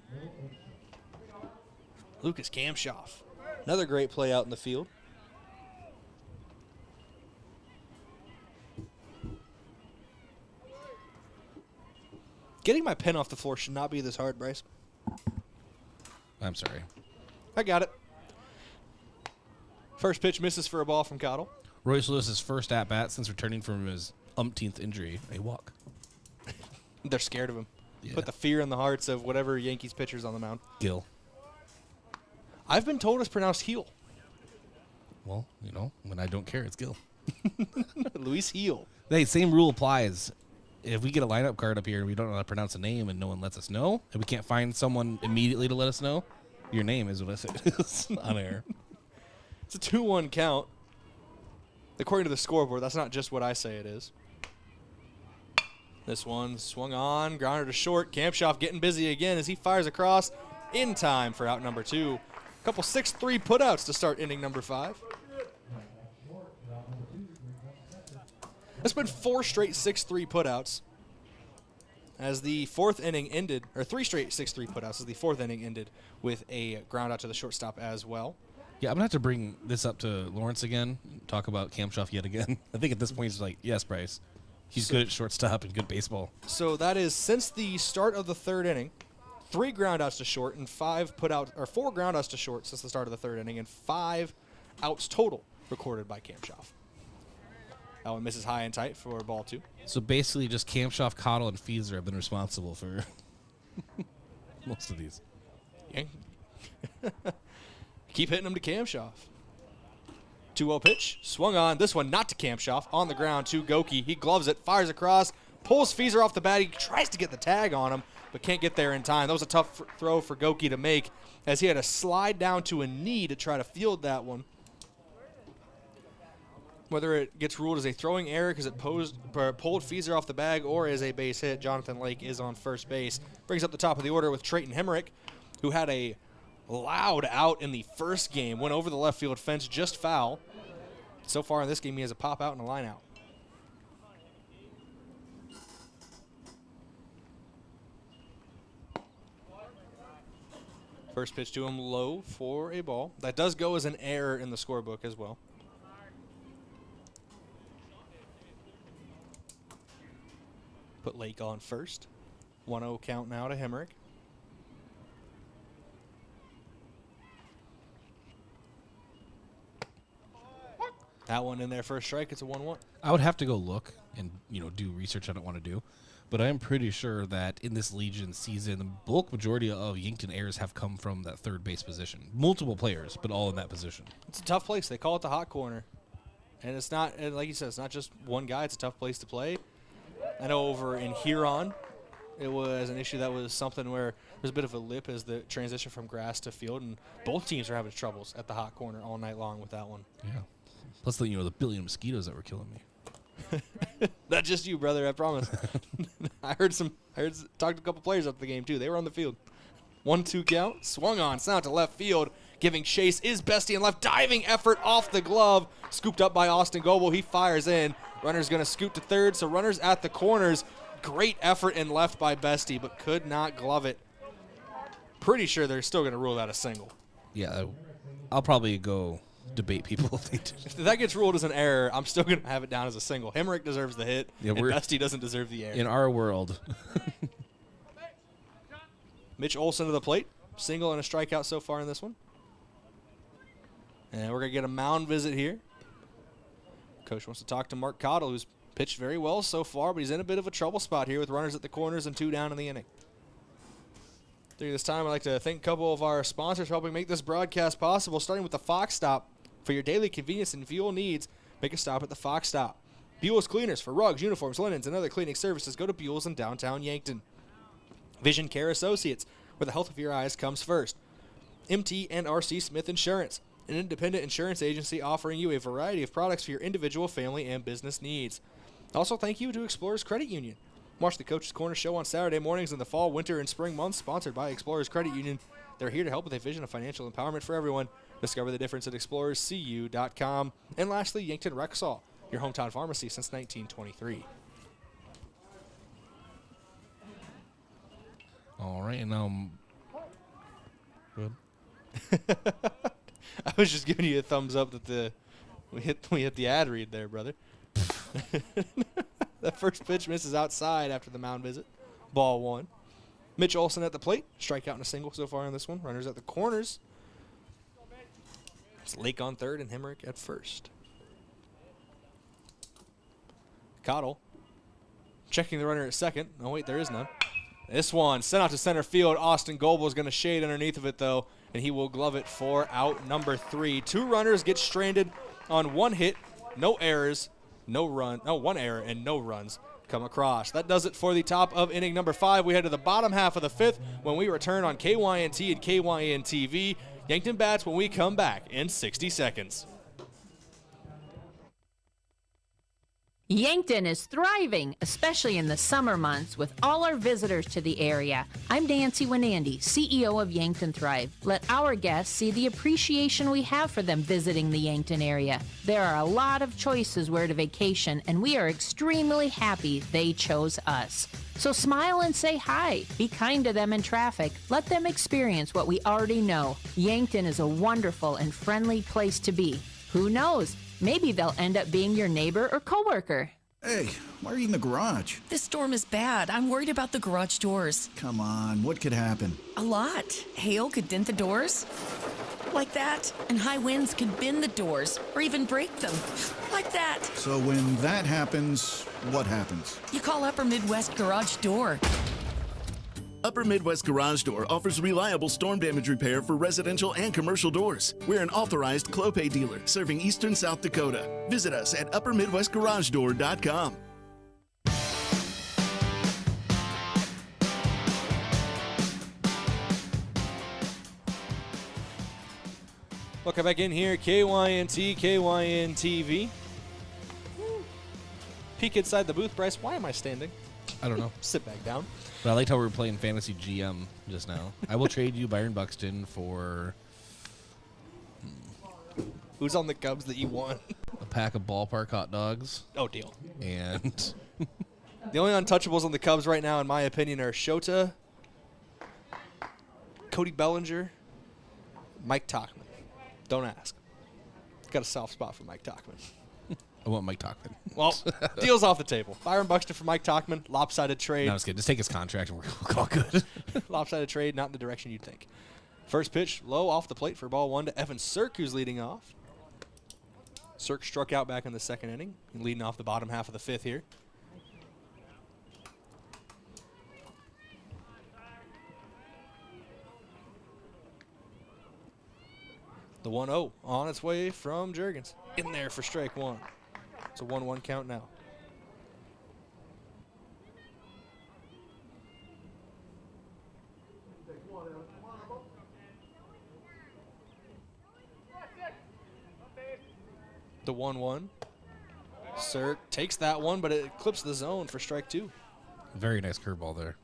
Lucas Kamshaw. Another great play out in the field. Getting my pen off the floor should not be this hard, Bryce. I'm sorry. I got it. First pitch misses for a ball from Cottle. Royce Lewis's first at-bat since returning from his umpteenth injury, a walk. They're scared of him. Yeah. Put the fear in the hearts of whatever Yankees pitcher's on the mound. Gill. I've been told it's pronounced Heel. Well, you know, when I don't care, it's Gill. Luis Heel. Hey, same rule applies. If we get a lineup card up here and we don't know how to pronounce a name and no one lets us know, and we can't find someone immediately to let us know, your name is what I say is on air. It's a 2-1 count. According to the scoreboard, that's not just what I say it is. This one swung on, grounder to short. Kamshaw getting busy again as he fires across in time for out number 2. A couple 6-3 putouts to start inning number 5. That's been 4 straight 6-3 putouts as the 4th inning ended, or 3 straight 6-3 putouts as the 4th inning ended with a ground out to the shortstop as well. Yeah, I'm going to have to bring this up to Lawrence again, talk about Kamshaw yet again. I think at this point he's like, yes, Bryce. He's good at shortstop and good baseball. So that is since the start of the 3rd inning, 3 groundouts to short and 4 groundouts to short since the start of the 3rd inning, and 5 outs total recorded by Kamshaw. That one misses high and tight for ball 2. So basically just Kamshaw, Cottle, and Feeser have been responsible for most of these. Yeah. Keep hitting them to Kamshaw. 2-0 pitch, swung on. This one not to Kamshaw, on the ground to Goki. He gloves it, fires across, pulls Feeser off the bat. He tries to get the tag on him, but can't get there in time. That was a tough throw for Goki to make as he had to slide down to a knee to try to field that one. Whether it gets ruled as a throwing error because it pulled Feeser off the bag or as a base hit, Jonathan Lake is on first base. Brings up the top of the order with Trayton Hemrick, who had a loud out in the first game, went over the left field fence, just foul. So far in this game, he has a pop out and a line out. First pitch to him low for a ball. That does go as an error in the scorebook as well. Put Lake on first. 1-0 count now to Hemrick. That one in there for a strike. It's a 1-1. I would have to go look and, do research I don't want to do. But I am pretty sure that in this Legion season, the bulk majority of Yankton errors have come from that third base position. Multiple players, but all in that position. It's a tough place. They call it the hot corner. And it's not, like you said, it's not just one guy. It's a tough place to play. I know over in Huron, it was an issue that was something where there's a bit of a lip as the transition from grass to field, and both teams are having troubles at the hot corner all night long with that one. Yeah. Plus, the billion mosquitoes that were killing me. Not just you, brother, I promise. I talked to a couple players after the game, too. They were on the field. 1-2 count. Swung on. Sent out to left field. Giving chase is Bestie in left. Diving effort off the glove. Scooped up by Austin Goebel. He fires in. Runner's going to scoot to third, so runners at the corners. Great effort in left by Bestie, but could not glove it. Pretty sure they're still going to rule that a single. Yeah, I'll probably go debate people if they do. If that gets ruled as an error, I'm still going to have it down as a single. Hemrick deserves the hit, and Bestie doesn't deserve the error. In our world. Mitch Olson to the plate. Single and a strikeout so far in this one. And we're going to get a mound visit here. Coach wants to talk to Mark Cottle, who's pitched very well so far, but he's in a bit of a trouble spot here with runners at the corners and 2 down in the inning. During this time, I'd like to thank a couple of our sponsors for helping make this broadcast possible, starting with the Fox Stop. For your daily convenience and fuel needs, make a stop at the Fox Stop. Buell's Cleaners for rugs, uniforms, linens, and other cleaning services. Go to Buell's in downtown Yankton. Vision Care Associates, where the health of your eyes comes first. MT and RC Smith Insurance, an independent insurance agency offering you a variety of products for your individual, family, and business needs. Also, thank you to Explorers Credit Union. Watch the Coach's Corner show on Saturday mornings in the fall, winter, and spring months, sponsored by Explorers Credit Union. They're here to help with a vision of financial empowerment for everyone. Discover the difference at explorerscu.com. And lastly, Yankton Rexall, your hometown pharmacy since 1923. All right, and good. I was just giving you a thumbs up that we hit the ad read there, brother. That first pitch misses outside after the mound visit. Ball 1. Mitch Olson at the plate. Strikeout and a single so far in this one. Runners at the corners. It's Lake on third and Hemrick at first. Cottle checking the runner at second. Oh, wait, there is none. This one sent out to center field. Austin Goebel is going to shade underneath of it, though, and he will glove it for out number 3. 2 runners get stranded on 1 hit, no errors, one error, and no runs come across. That does it for the top of inning number 5. We head to the bottom half of the 5th when we return on KYNT and KYN TV. Yankton bats when we come back in 60 seconds. Yankton is thriving, especially in the summer months, with all our visitors to the area. I'm Nancy Winandy, CEO of Yankton Thrive. Let our guests see the appreciation we have for them visiting the Yankton area. There are a lot of choices where to vacation, and we are extremely happy they chose us. So smile and say hi. Be kind to them in traffic. Let them experience what we already know. Yankton is a wonderful and friendly place to be. Who knows? Maybe they'll end up being your neighbor or coworker. Hey, why are you in the garage? This storm is bad. I'm worried about the garage doors. Come on, what could happen? A lot. Hail could dent the doors. Like that. And high winds could bend the doors or even break them. Like that. So when that happens, what happens? You call Upper Midwest Garage Door. Upper Midwest Garage Door offers reliable storm damage repair for residential and commercial doors. We're an authorized Clopay dealer serving eastern South Dakota. Visit us at uppermidwestgaragedoor.com. Welcome back in here, KYNT, KYN TV. Peek inside the booth, Bryce. Why am I standing? I don't know. Sit back down. But I liked how we were playing Fantasy GM just now. I will trade you Byron Buxton for... Who's on the Cubs that you want? A pack of ballpark hot dogs. Oh, deal. And... The only untouchables on the Cubs right now, in my opinion, are Shota, Cody Bellinger, Mike Tauchman. Don't ask. Got a soft spot for Mike Tauchman. I want Mike Tauchman. Well, deal's off the table. Byron Buxton for Mike Tauchman. Lopsided trade. No, it's good. Just take his contract and we'll call good. Lopsided trade, not in the direction you'd think. First pitch, low off the plate for ball 1 to Evan Sirk, who's leading off. Sirk struck out back in the second inning, leading off the bottom half of the 5th here. The 1-0 on its way from Juergens. In there for strike 1. It's a 1-1 count now. The 1-1. Sirk takes that one, but it clips the zone for strike 2. Very nice curveball there.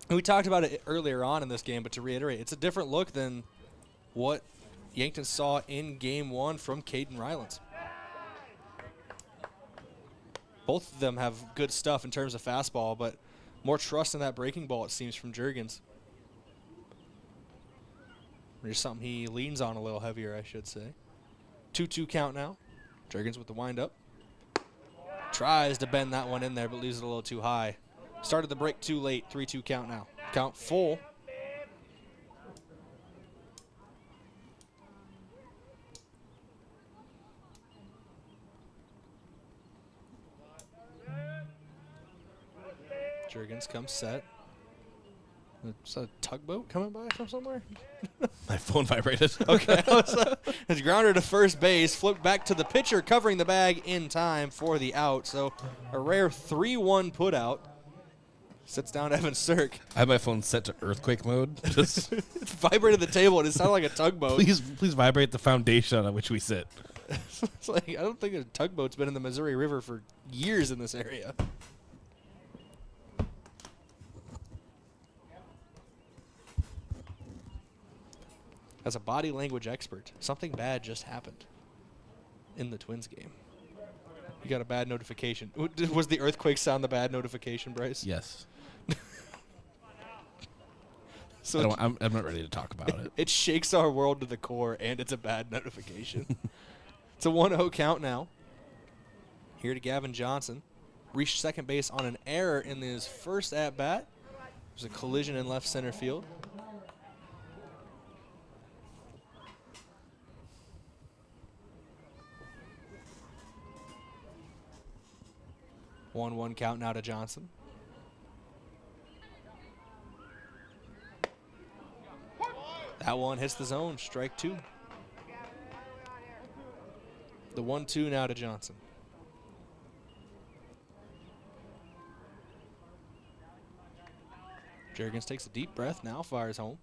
And we talked about it earlier on in this game, but to reiterate, it's a different look than what Yankton saw in Game 1 from Caden Rylands. Both of them have good stuff in terms of fastball, but more trust in that breaking ball, it seems, from Juergens. There's something he leans on a little heavier, I should say. 2-2 count now. Juergens with the windup. Tries to bend that one in there, but leaves it a little too high. Started the break too late. 3-2 count now. Count full. Juergens comes set. Is that a tugboat coming by from somewhere? My phone vibrated. Okay. It's grounded to first base, flipped back to the pitcher, covering the bag in time for the out. So a rare 3-1 put out. Sits down Evan Sirk. I have my phone set to earthquake mode. Just it vibrated the table, and it sounded like a tugboat. Please vibrate the foundation on which we sit. It's like, I don't think a tugboat's been in the Missouri River for years in this area. As a body language expert, something bad just happened in the Twins game. You got a bad notification. Was the earthquake sound the bad notification, Bryce? Yes. So I'm not ready to talk about it. It shakes our world to the core, and it's a bad notification. It's a 1-0 count now. Here to Gavin Johnson. Reached second base on an error in his first at-bat. There's a collision in left center field. One count now to Johnson. That one hits the zone, strike 2. The 1-2 now to Johnson. Juergens takes a deep breath, now fires home.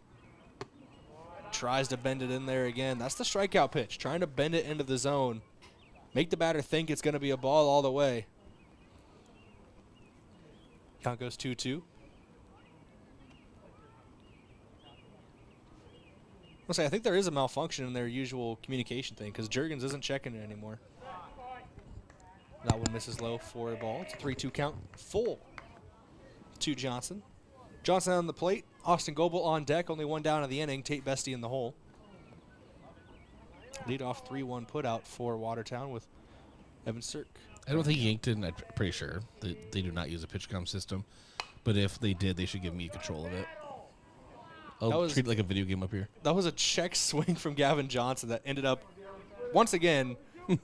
Tries to bend it in there again. That's the strikeout pitch, trying to bend it into the zone. Make the batter think it's going to be a ball all the way. Count goes 2-2. I'll say I think there is a malfunction in their usual communication thing because Juergens isn't checking it anymore. That one misses low for a ball. It's a 3-2 count. Full to Johnson. Johnson on the plate. Austin Goebel on deck. Only one down of the inning. Tate Bestie in the hole. Leadoff 3-1 put out for Watertown with Evan Sirk. I don't think Yankton, I'm pretty sure, they do not use a PitchCom system. But if they did, they should give me control of it. I'll treat it like a video game up here. That was a check swing from Gavin Johnson that ended up, once again,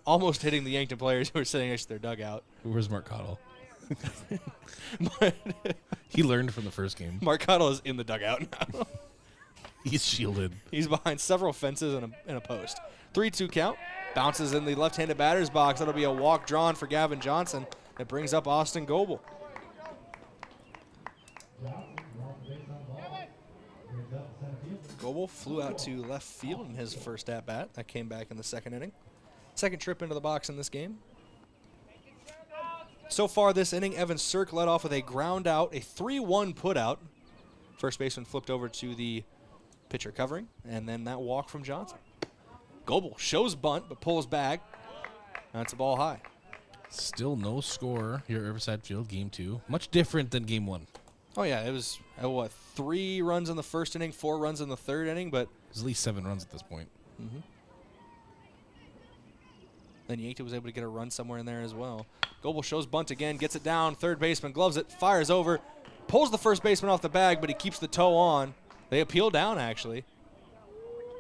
almost hitting the Yankton players who were sitting next to their dugout. Where's Mark Cottle? He learned from the first game. Mark Cottle is in the dugout now. He's shielded. He's behind several fences and a post. 3-2 count. Bounces in the left-handed batter's box. That'll be a walk drawn for Gavin Johnson. That brings up Austin Goebel. Goebel flew out to left field in his first at-bat. That came back in the second inning. Second trip into the box in this game. So far this inning, Evan Sirk led off with a ground out, a 3-1 put out. First baseman flipped over to the pitcher covering, and then that walk from Johnson. Goebel shows bunt, but pulls back. That's a ball high. Still no score here at Riverside Field, Game 2. Much different than Game 1. Oh, yeah. It was, 3 runs in the first inning, 4 runs in the third inning, but... There's at least 7 runs at this point. Mm-hmm. Then Yankton was able to get a run somewhere in there as well. Goebel shows bunt again, gets it down, third baseman gloves it, fires over, pulls the first baseman off the bag, but he keeps the toe on. They appeal down, actually.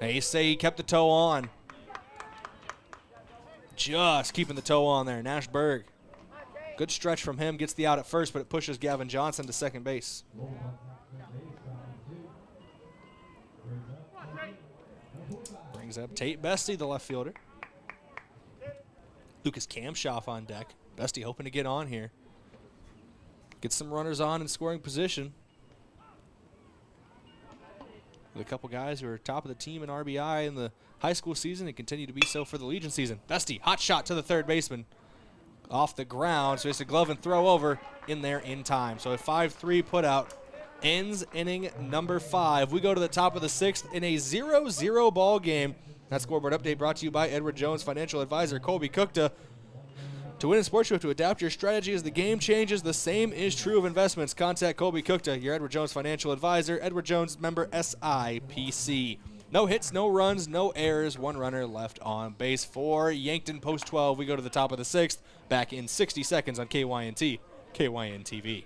They say he kept the toe on. Just keeping the toe on there. Nash Berg. Good stretch from him. Gets the out at first, but it pushes Gavin Johnson to second base. Brings up Tate Bestie, the left fielder. Lucas Kamshoff on deck. Bestie hoping to get on here. Get some runners on in scoring position. With a couple guys who are top of the team in RBI in the high school season and continue to be so for the Legion season. Bestie, hot shot to the third baseman. Off the ground, so he has to glove and throw over in there in time. So a 5-3 put out ends inning number 5. We go to the top of the 6th in a 0-0 ball game. That scoreboard update brought to you by Edward Jones financial advisor Colby Kukta. To win in sports, you have to adapt your strategy as the game changes. The same is true of investments. Contact Colby Kukta, your Edward Jones financial advisor. Edward Jones, member SIPC. No hits, no runs, no errors. 1 runner left on base for Yankton post 12. We go to the top of the 6th. Back in 60 seconds on KYNT, KYN-TV.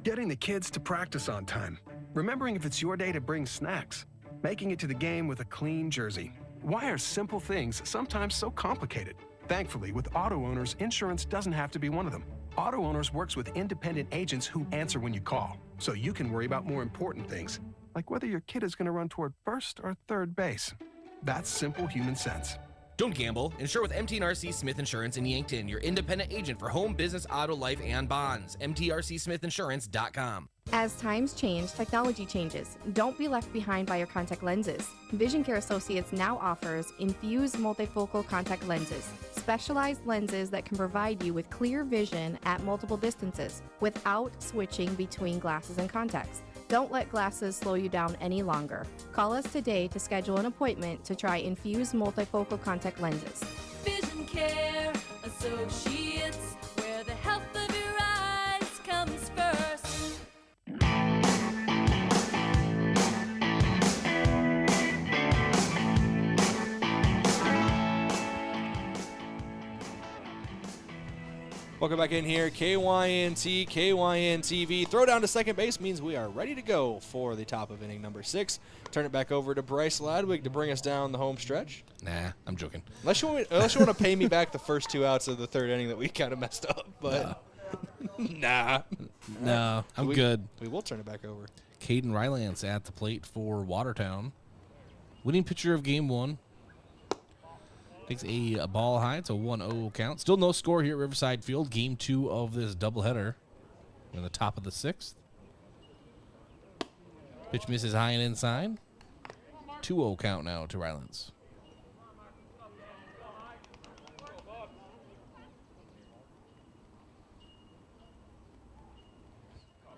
Getting the kids to practice on time. Remembering if it's your day to bring snacks. Making it to the game with a clean jersey. Why are simple things sometimes so complicated? Thankfully, with auto owners, insurance doesn't have to be one of them. Auto Owners works with independent agents who answer when you call, so you can worry about more important things, like whether your kid is going to run toward first or third base. That's simple human sense. Don't gamble. Insure with MTRC Smith Insurance in Yankton, your independent agent for home, business, auto, life, and bonds. MTRCSmithInsurance.com. As times change, technology changes. Don't be left behind by your contact lenses. Vision Care Associates now offers infused multifocal contact lenses, specialized lenses that can provide you with clear vision at multiple distances without switching between glasses and contacts. Don't let glasses slow you down any longer. Call us today to schedule an appointment to try infused multifocal contact lenses. Vision Care Associates, where the health of your eyes comes first. Welcome back in here, KYNT, KYN-TV. Throw down to second base means we are ready to go for the top of inning number 6. Turn it back over to Bryce Ladwig to bring us down the home stretch. Nah, I'm joking. Unless you want to pay me back the first 2 outs of the 3rd inning that we kind of messed up, but nah. No, I'm good. We will turn it back over. Caden Rylance at the plate for Watertown. Winning pitcher of game 1. Takes a ball high. It's a 1-0 count. Still no score here at Riverside Field. Game 2 of this doubleheader. In the top of the 6th. Pitch misses high and inside. 2-0 count now to Rylance.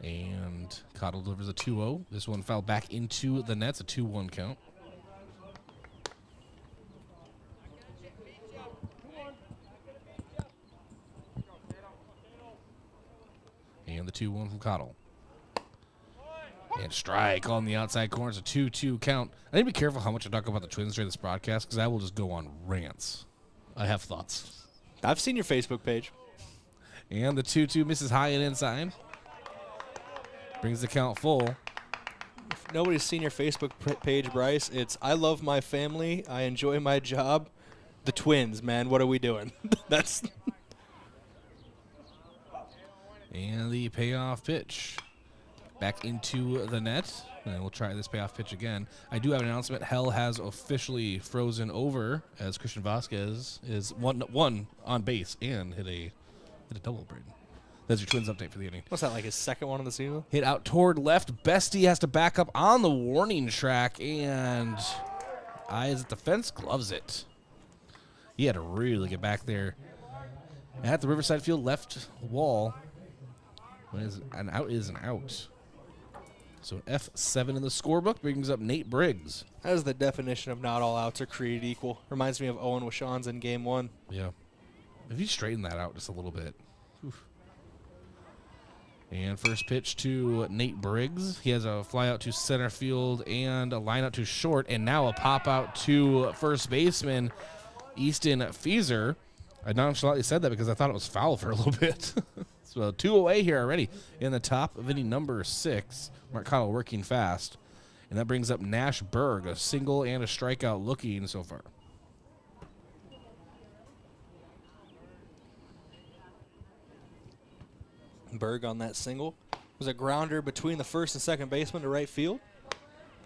And Cottle delivers a 2-0. This one fell back into the nets. A 2-1 count. And the 2-1 from Cottle. And strike on the outside corner. It's a 2-2 count. I need to be careful how much I talk about the Twins during this broadcast because I will just go on rants. I have thoughts. I've seen your Facebook page. And the 2-2 misses high and inside. Brings the count full. If nobody's seen your Facebook page, Bryce, it's I love my family. I enjoy my job. The Twins, man. What are we doing? That's... And the payoff pitch back into the net. And we'll try this payoff pitch again. I do have an announcement. Hell has officially frozen over as Christian Vasquez is one on base and hit a double, Brayden. That's your Twins update for the inning. What's that, like his second one of the season? Hit out toward left. Bestie has to back up on the warning track, and eyes at the fence, gloves it. He had to really get back there at the Riverside Field left wall. An out is an out. So an F7 in the scorebook brings up Nate Briggs. That is the definition of not all outs are created equal. Reminds me of Owen Washans in game 1. Yeah. If you straighten that out just a little bit. Oof. And first pitch to Nate Briggs. He has a fly out to center field and a line out to short, and now a pop out to first baseman Easton Feezer. I nonchalantly said that because I thought it was foul for a little bit. So 2 away here already in the top of inning number 6. Mark Cottle working fast. And that brings up Nash Berg, a single and a strikeout looking so far. Berg on that single. It was a grounder between the first and second baseman to right field.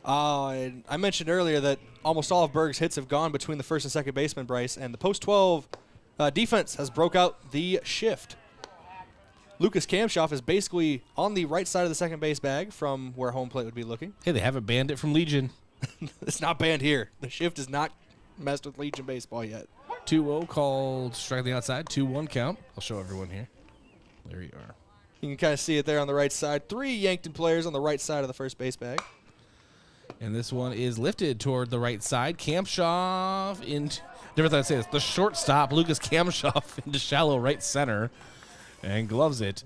I mentioned earlier that almost all of Berg's hits have gone between the first and second baseman, Bryce, and the post-12 defense has broke out the shift. Lucas Kamshoff is basically on the right side of the second base bag from where home plate would be looking. Hey, they haven't banned it from Legion. It's not banned here. The shift is not messed with Legion baseball yet. 2-0 called strike on the outside. 2-1 count. I'll show everyone here. There you are. You can kind of see it there on the right side. 3 Yankton players on the right side of the first base bag. And this one is lifted toward the right side. Kamshoff into, different thing I say this, the shortstop, Lucas Kamshoff, into shallow right center and gloves it.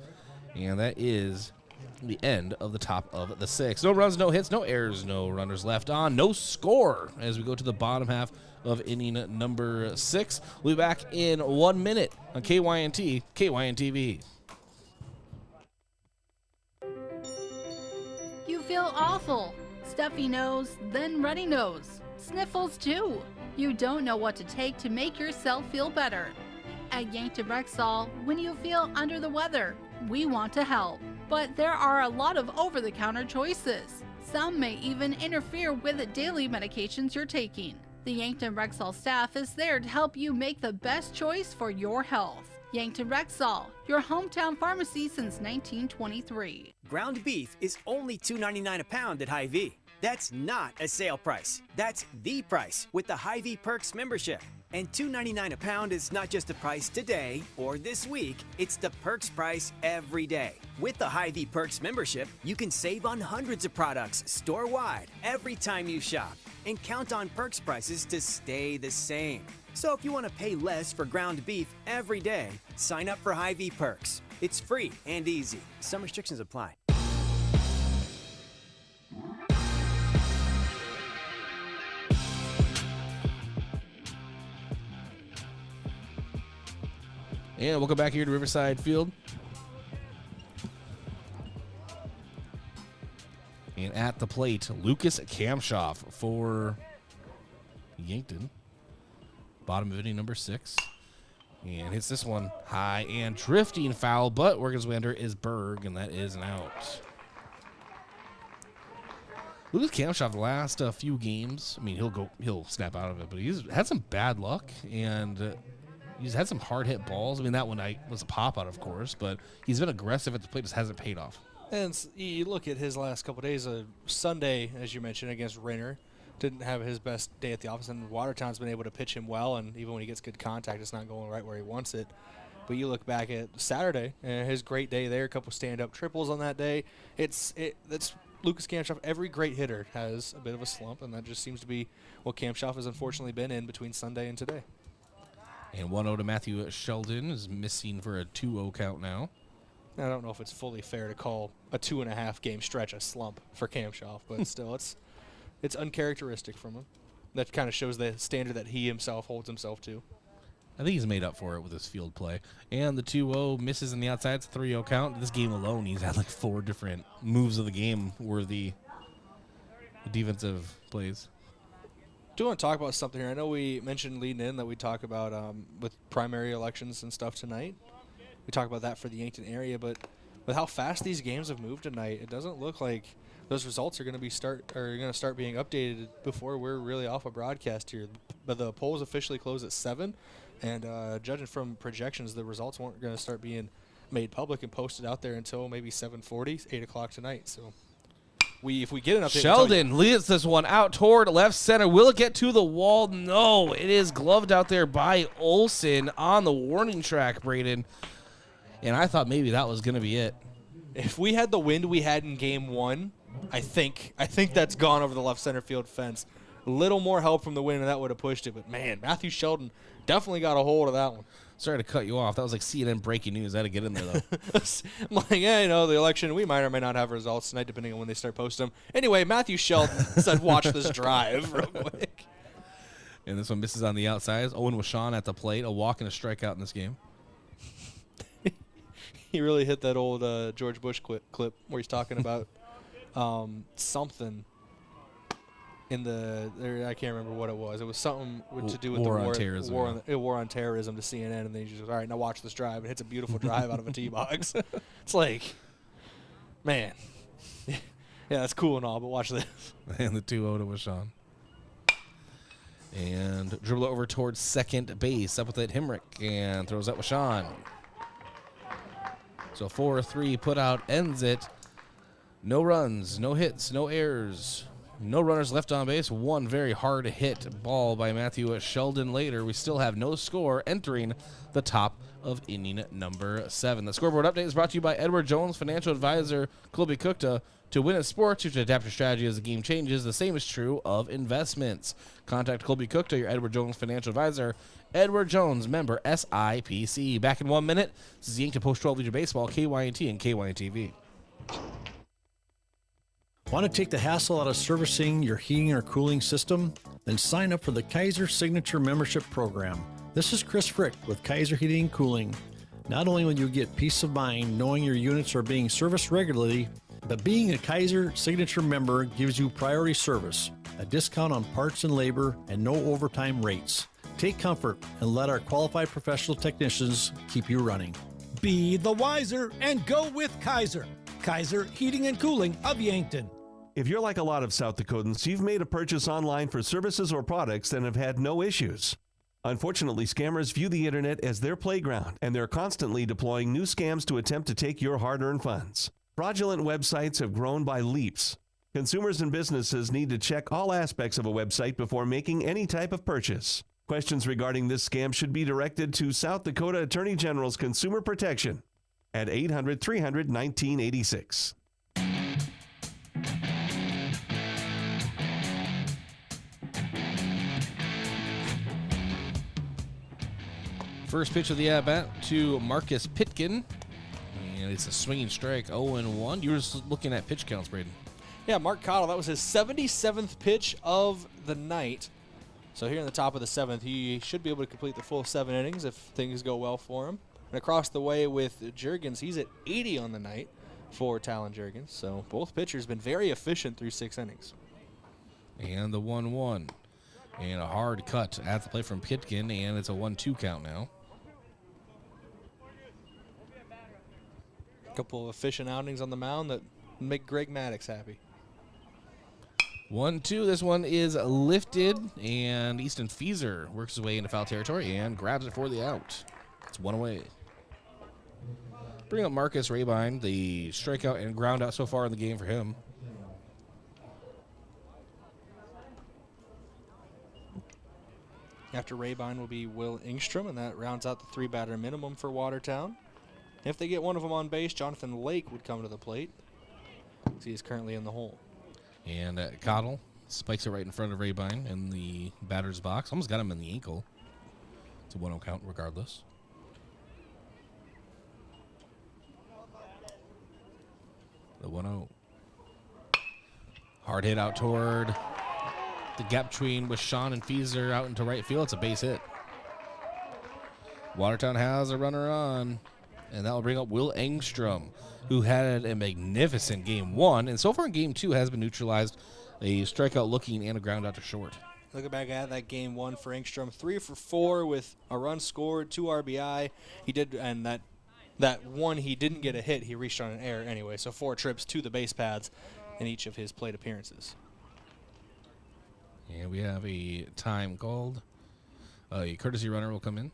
And that is the end of the top of the 6th. No runs, no hits, no errors, no runners left on, no score as we go to the bottom half of inning number 6. We'll be back in 1 minute on KYNT, KYNT-TV. You feel awful. Stuffy nose, then runny nose. Sniffles too. You don't know what to take to make yourself feel better. At Yankton Rexall, when you feel under the weather, we want to help. But there are a lot of over-the-counter choices. Some may even interfere with the daily medications you're taking. The Yankton Rexall staff is there to help you make the best choice for your health. Yankton Rexall, your hometown pharmacy since 1923. Ground beef is only $2.99 a pound at Hy-Vee. That's not a sale price. That's the price with the Hy-Vee Perks membership. And $2.99 a pound is not just the price today or this week, it's the Perks price every day. With the Hy-Vee Perks membership, you can save on hundreds of products store-wide every time you shop and count on Perks prices to stay the same. So if you want to pay less for ground beef every day, sign up for Hy-Vee Perks. It's free and easy. Some restrictions apply. And welcome back here to Riverside Field. And at the plate, Lucas Kamshoff for Yankton. Bottom of inning number 6. And hits this one high and drifting foul, but working his way under is Berg, and that is an out. Lucas Kamshoff, the last few games, I mean, he'll snap out of it, but he's had some bad luck, and he's had some hard-hit balls. I mean, that one was a pop-out, of course, but he's been aggressive at the plate, just hasn't paid off. And you look at his last couple of days, Sunday, as you mentioned, against Rainer, didn't have his best day at the office, and Watertown's been able to pitch him well, and even when he gets good contact, it's not going right where he wants it. But you look back at Saturday, and his great day there, a couple stand-up triples on that day. That's Lucas Kamshoff. Every great hitter has a bit of a slump, and that just seems to be what Kamshoff has unfortunately been in between Sunday and today. And 1-0 to Matthew Sheldon is missing for a 2-0 count now. I don't know if it's fully fair to call a 2.5 game stretch a slump for Kamshoff, but still, it's uncharacteristic from him. That kind of shows the standard that he himself holds himself to. I think he's made up for it with his field play. And the 2-0 misses in the outside. It's a 3-0 count. This game alone, he's had like 4 different moves of the game worthy defensive plays. Do want to talk about something here? I know we mentioned leading in that we talk about with primary elections and stuff tonight. We talk about that for the Yankton area, but with how fast these games have moved tonight, it doesn't look like those results are going to start being updated before we're really off a broadcast here. But the polls officially close at 7, and judging from projections, the results weren't going to start being made public and posted out there until maybe 7:40, 8 o'clock tonight. So if we get an update, Sheldon leads this one out toward left center. Will it get to the wall? No, it is gloved out there by Olsen on the warning track, Brayden. And I thought maybe that was going to be it. If we had the wind we had in Game 1, I think that's gone over the left center field fence. A little more help from the wind, and that would have pushed it. But, man, Matthew Sheldon definitely got a hold of that one. Sorry to cut you off. That was like CNN breaking news. I had to get in there, though. I'm like, the election, we might or may not have results tonight, depending on when they start posting them. Anyway, Matthew Sheldon said, watch this drive real quick. And this one misses on the outside. Owen Washon at the plate. A walk and a strikeout in this game. He really hit that old George Bush clip where he's talking about something in I can't remember what it was. It was something to do with war the on terrorism. War on terrorism to CNN, and then he just goes, all right, now watch this drive. And hits a beautiful drive out of a tee box. It's like, man. Yeah, that's cool and all, but watch this. And the 2-0 to Washon. And dribble over towards second base. Up with it, Himrick, and throws at Washon. So 4-3 put out ends it. No runs, no hits, no errors. No runners left on base. One very hard hit ball by Matthew Sheldon later. We still have no score entering the top of inning number 7. The scoreboard update is brought to you by Edward Jones, financial advisor, Colby Cookta. To win at sports, you should adapt your strategy as the game changes. The same is true of investments. Contact Colby Cookta, your Edward Jones financial advisor. Edward Jones, member SIPC. Back in 1 minute. This is Yankton Post 12 Legion Baseball, KYNT and KYNT-TV. Want to take the hassle out of servicing your heating or cooling system? Then sign up for the Kaiser Signature Membership Program. This is Chris Frick with Kaiser Heating and Cooling. Not only will you get peace of mind knowing your units are being serviced regularly, but being a Kaiser Signature member gives you priority service, a discount on parts and labor, and no overtime rates. Take comfort and let our qualified professional technicians keep you running. Be the wiser and go with Kaiser. Kaiser Heating and Cooling of Yankton. If you're like a lot of South Dakotans, you've made a purchase online for services or products and have had no issues. Unfortunately, scammers view the internet as their playground, and they're constantly deploying new scams to attempt to take your hard-earned funds. Fraudulent websites have grown by leaps. Consumers and businesses need to check all aspects of a website before making any type of purchase. Questions regarding this scam should be directed to South Dakota Attorney General's Consumer Protection at 800-300-1986. First pitch of the at-bat to Marcus Pitkin. And it's a swinging strike, 0-1. You were just looking at pitch counts, Brayden. Yeah, Mark Cottle, that was his 77th pitch of the night. So here in the top of the 7th, he should be able to complete the full 7 innings if things go well for him. And across the way with Juergens, he's at 80 on the night for Talon Juergens. So both pitchers been very efficient through 6 innings. And the 1-1. And a hard cut at the plate from Pitkin, and it's a 1-2 count now. Couple of efficient outings on the mound that make Greg Maddox happy. 1-2. This one is lifted, and Easton Fieser works his way into foul territory and grabs it for the out. It's 1 away. Bring up Marcus Rabine, the strikeout and ground out so far in the game for him. After Rabine will be Will Engstrom, and that rounds out the 3-batter minimum for Watertown. If they get one of them on base, Jonathan Lake would come to the plate. He is currently in the hole. And Cottle spikes it right in front of Rabine in the batter's box. Almost got him in the ankle. It's a 1-0 count regardless. The 1-0. Hard hit out toward the gap between Sean and Fieser out into right field. It's a base hit. Watertown has a runner on. And that will bring up Will Engstrom, who had a magnificent Game 1. And so far in Game 2 has been neutralized. A strikeout looking and a ground out to short. Looking back at that Game 1 for Engstrom, 3 for 4 with a run scored, 2 RBI. He did, and that one he didn't get a hit. He reached on an error anyway. So 4 trips to the base paths in each of his plate appearances. And we have a time called. A courtesy runner will come in.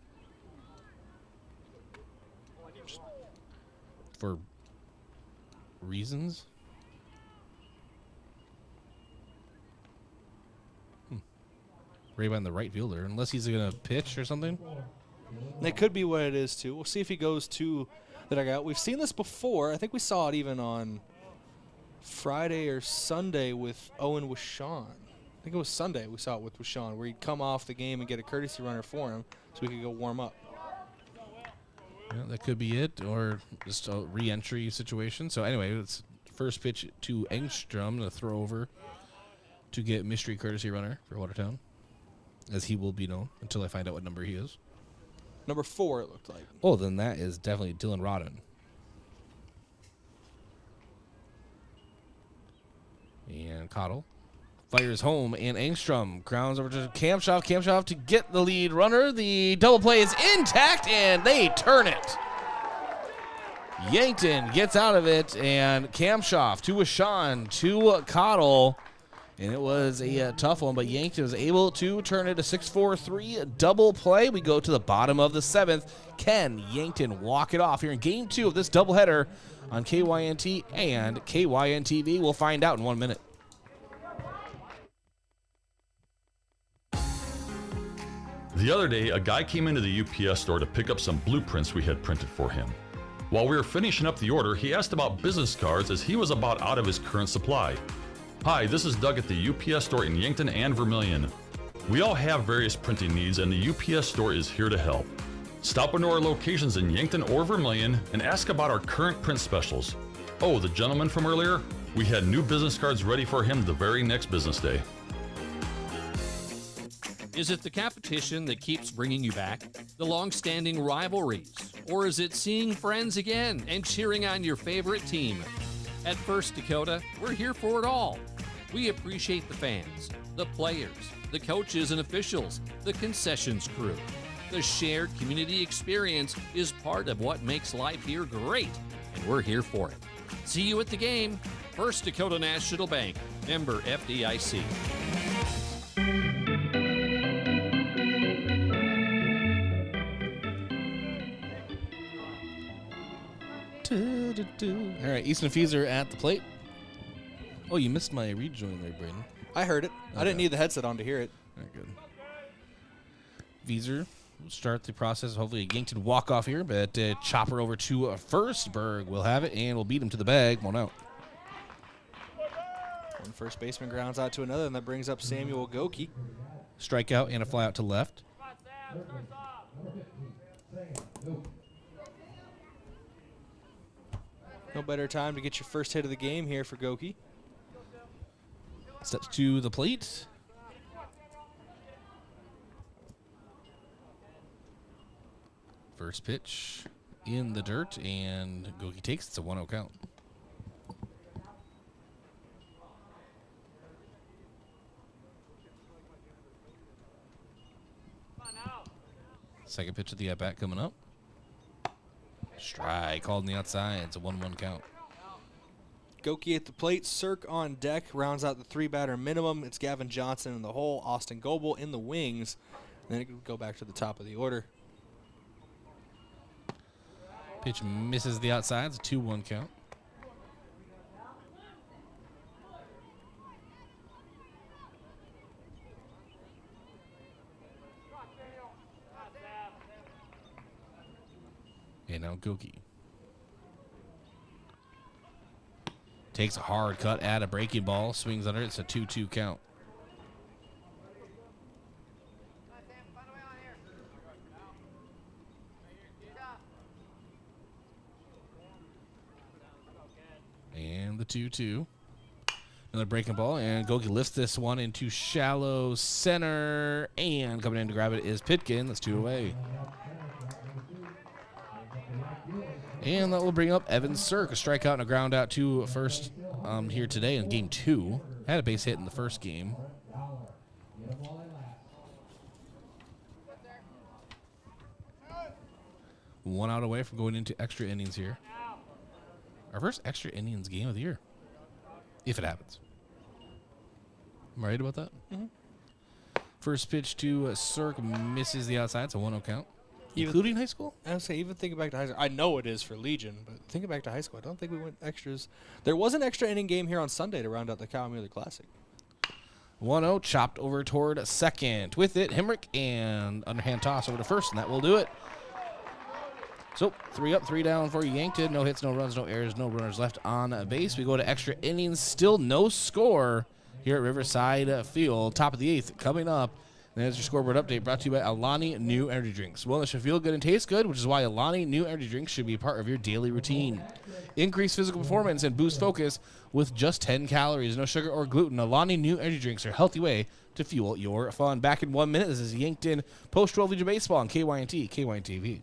For reasons. Rabine, the right fielder, unless he's going to pitch or something. That could be what it is, too. We'll see if he goes to the dugout. We've seen this before. I think we saw it even on Friday or Sunday with Owen Wishon. I think it was Sunday we saw it with Wishon, where he'd come off the game and get a courtesy runner for him so he could go warm up. Yeah, that could be it, or just a re-entry situation. So anyway, it's first pitch to Engstrom, to throw over to get mystery courtesy runner for Watertown, as he will be known until I find out what number he is. Number 4, it looked like. Oh, then that is definitely Dylan Rodden. And Cottle fires home, and Engstrom grounds over to Kampshoff to get the lead runner. The double play is intact, and they turn it. Yankton gets out of it, and Kampshoff to Wishon to Cottle. And it was a tough one, but Yankton was able to turn it a 6-4-3 double play. We go to the bottom of the 7th. Can Yankton walk it off here in Game 2 of this doubleheader on KYNT and KYNT-TV? We'll find out in 1 minute. The other day, a guy came into the UPS store to pick up some blueprints we had printed for him. While we were finishing up the order, he asked about business cards as he was about out of his current supply. Hi, this is Doug at the UPS store in Yankton and Vermilion. We all have various printing needs and the UPS store is here to help. Stop into our locations in Yankton or Vermilion and ask about our current print specials. Oh, the gentleman from earlier? We had new business cards ready for him the very next business day. Is it the competition that keeps bringing you back? The long-standing rivalries? Or is it seeing friends again and cheering on your favorite team? At First Dakota, we're here for it all. We appreciate the fans, the players, the coaches and officials, the concessions crew. The shared community experience is part of what makes life here great, and we're here for it. See you at the game. First Dakota National Bank, member FDIC. All right, Easton Feeser at the plate. Oh, you missed my rejoin there, Brayden. I heard it. Okay. I didn't need the headset on to hear it. Very good. Feeser will start the process. Hopefully a Yankton walk-off here, but chopper over to Firstberg will have it, and will beat him to the bag. 1 out. One first baseman grounds out to another, and that brings up Samuel Goki. Strikeout and a fly out to left. No better time to get your first hit of the game here for Goki. Steps to the plate. First pitch in the dirt, and Goki takes. It's a 1-0 count. Second pitch of the at-bat coming up. Strike called on the outside. It's a 1-1 count. Goki at the plate, Cirque on deck, rounds out the 3-batter minimum. It's Gavin Johnson in the hole, Austin Goebel in the wings. And then it can go back to the top of the order. Pitch misses the outside. It's a 2-1 count. And now Goki takes a hard cut at a breaking ball, swings under it. It's a 2-2 count. And the 2-2. Another breaking ball, and Goki lifts this one into shallow center, and coming in to grab it is Pitkin. That's 2 away. And that will bring up Evan Cirque, a strikeout and a ground out to first here today in game 2. Had a base hit in the first game. One out away from going into extra innings here. Our first extra innings game of the year, if it happens. Am I right about that? Mm-hmm. First pitch to Cirque misses the outside. It's a 1-0 count. Including high school? I would say even thinking back to high school. I know it is for Legion, but thinking back to high school, I don't think we went extras. There was an extra inning game here on Sunday to round out the Cal Mueller Classic. 1-0, chopped over toward second. With it, Hemrick, and underhand toss over to first, and that will do it. So 3 up, 3 down for Yankton. No hits, no runs, no errors, no runners left on base. We go to extra innings. Still no score here at Riverside Field. Top of the 8th coming up. And there's your scoreboard update brought to you by Alani New Energy Drinks. Wellness should feel good and taste good, which is why Alani New Energy Drinks should be part of your daily routine. Increase physical performance and boost focus with just 10 calories, no sugar or gluten. Alani New Energy Drinks are a healthy way to fuel your fun. Back in 1 minute, this is Yankton Post-12 Legion Baseball on KYNT, KYNT-TV.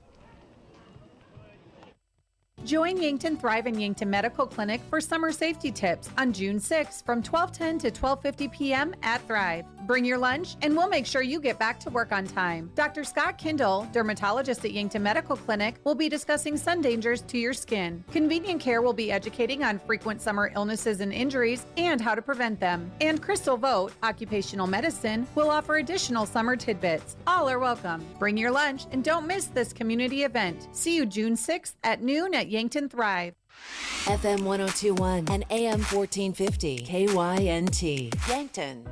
Join Yankton Thrive and Yankton Medical Clinic for summer safety tips on June 6th from 12:10 to 12:50 p.m. at Thrive. Bring your lunch and we'll make sure you get back to work on time. Dr. Scott Kindle, dermatologist at Yankton Medical Clinic, will be discussing sun dangers to your skin. Convenient Care will be educating on frequent summer illnesses and injuries and how to prevent them. And Crystal Vogt, occupational medicine, will offer additional summer tidbits. All are welcome. Bring your lunch and don't miss this community event. See you June 6th at noon at Yankton Thrive. FM 1021 and AM 1450 KYNT. Yankton.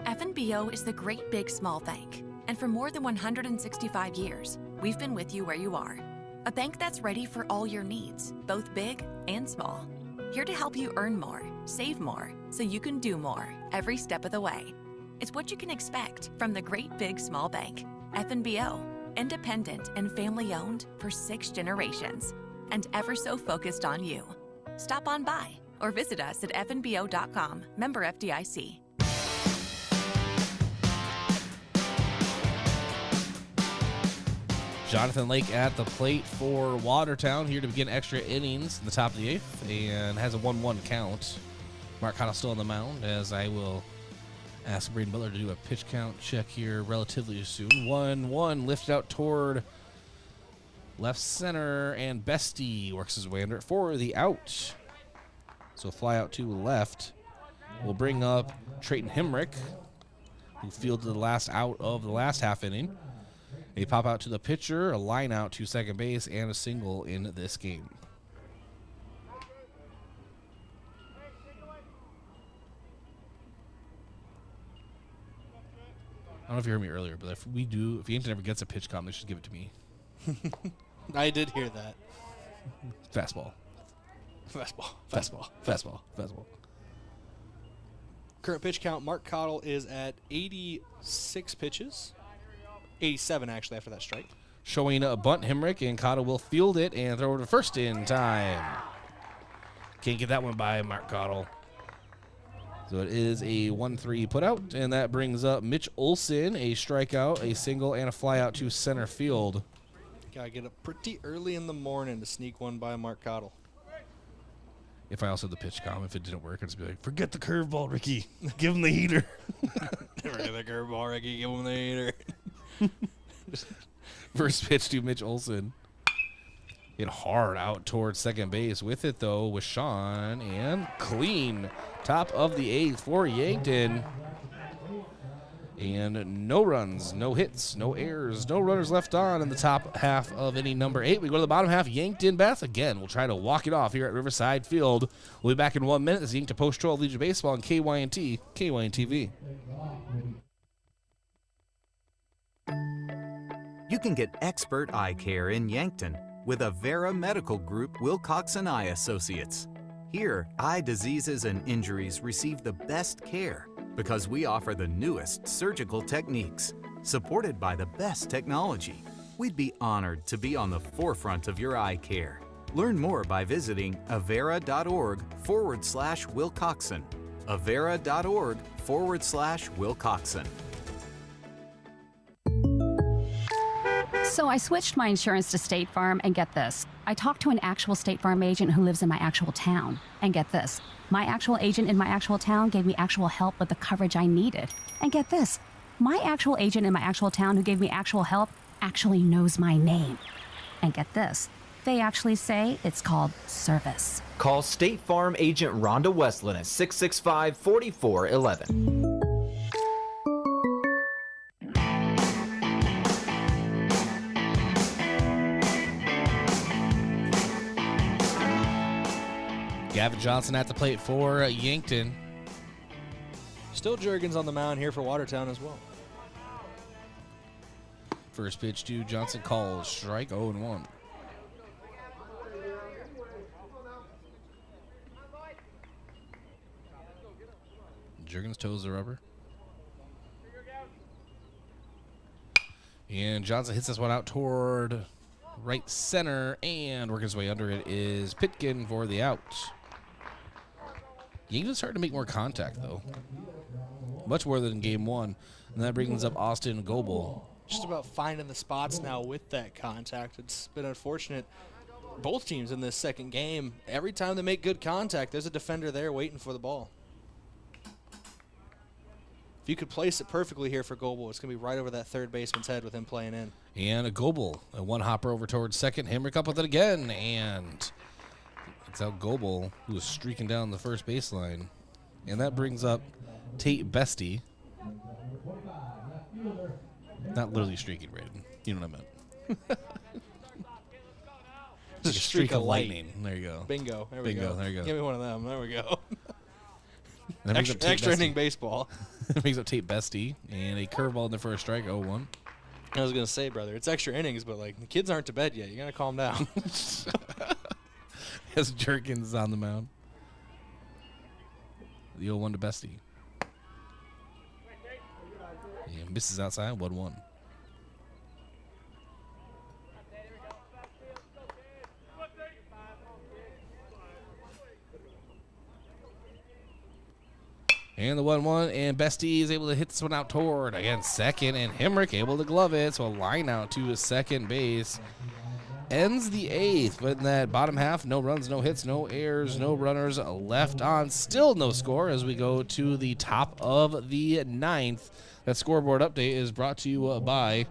FNBO is the great big small bank. And for more than 165 years, we've been with you where you are. A bank that's ready for all your needs, both big and small. Here to help you earn more, save more, so you can do more every step of the way. It's what you can expect from the great big small bank. FNBO, independent and family owned for 6 generations, and ever so focused on you. Stop on by or visit us at fnbo.com. Member FDIC. Jonathan Lake at the plate for Watertown, here to begin extra innings in the top of the 8th, and has a 1-1 count. Mark Cottle still on the mound, as I will ask Brayden Butler to do a pitch count check here relatively soon. 1-1 lifted out toward left center, and Bestie works his way under it for the out. So fly out to left. We'll bring up Trayton Hemrick, who fielded the last out of the last half inning. A pop out to the pitcher, a line out to second base, and a single in this game. I don't know if you heard me earlier, but if Yankton ever gets a pitch count, they should give it to me. I did hear that. Fastball. Fastball. Current pitch count, Mark Cottle is at 86 pitches. 87, actually, after that strike. Showing a bunt, Hemrick, and Cottle will field it and throw it to first in time. Can't get that one by Mark Cottle. So it is a 1-3 put out, and that brings up Mitch Olson, a strikeout, a single, and a fly out to center field. Gotta get up pretty early in the morning to sneak one by Mark Cottle. If I also had the pitch count, if it didn't work, I'd just be like, forget the curveball, Ricky. Give him the heater. Forget the curveball, Ricky. Give him the heater. First pitch to Mitch Olson. Hit hard out towards second base. With it, though, was Sean, and clean. Top of the 8th for Yankton. And no runs, no hits, no errors, no runners left on in the top half of inning number 8. We go to the bottom half. Yankton bats again. We'll try to walk it off here at Riverside Field. We'll be back in 1 minute. This is Yankton Post 12 Legion Baseball on KYNT, KYNT-TV. You can get expert eye care in Yankton with Avera Medical Group Wilcox & Eye Associates. Here, eye diseases and injuries receive the best care because we offer the newest surgical techniques, supported by the best technology. We'd be honored to be on the forefront of your eye care. Learn more by visiting avera.org/Wilcoxon. avera.org/Wilcoxon. So I switched my insurance to State Farm, and get this. I talked to an actual State Farm agent who lives in my actual town. And get this. My actual agent in my actual town gave me actual help with the coverage I needed. And get this. My actual agent in my actual town who gave me actual help actually knows my name. And get this. They actually say it's called service. Call State Farm agent Rhonda Westland at 665-4411. Gavin Johnson at the plate for Yankton. Still Juergens on the mound here for Watertown as well. First pitch to Johnson, calls strike 0-1. Juergens toes the rubber. And Johnson hits this one out toward right center, and working his way under it is Pitkin for the out. Yankton's starting to make more contact, though. Much more than game 1. And that brings up Austin Goebel. Just about finding the spots now with that contact. It's been unfortunate. Both teams in this second game, every time they make good contact, there's a defender there waiting for the ball. If you could place it perfectly here for Goebel, it's going to be right over that third baseman's head with him playing in. And a Goebel, a one hopper over towards second. Hemrick up with it again, and it's out Goebel, who is streaking down the first baseline. And that brings up Tate Bestie. Not literally streaking, Brayden. You know what I meant. It's a streak of lightning. There you go. Bingo. There we go. There you go. Give me one of them. There we go. Extra inning baseball. Brings up Tate Bestie, and a curveball in there for a strike, 0-1. I was going to say, brother, it's extra innings, but, like, the kids aren't to bed yet. You got to calm down. As Jerkins is on the mound. The 0-1 to Bestie. And misses outside, 1-1. And the 1-1, and Bestie is able to hit this one out toward, again, second, and Hemrick able to glove it, so a line out to his second base. Ends the 8th, but in that bottom half, no runs, no hits, no errors, no runners left on. Still no score as we go to the top of the 9th. That scoreboard update is brought to you by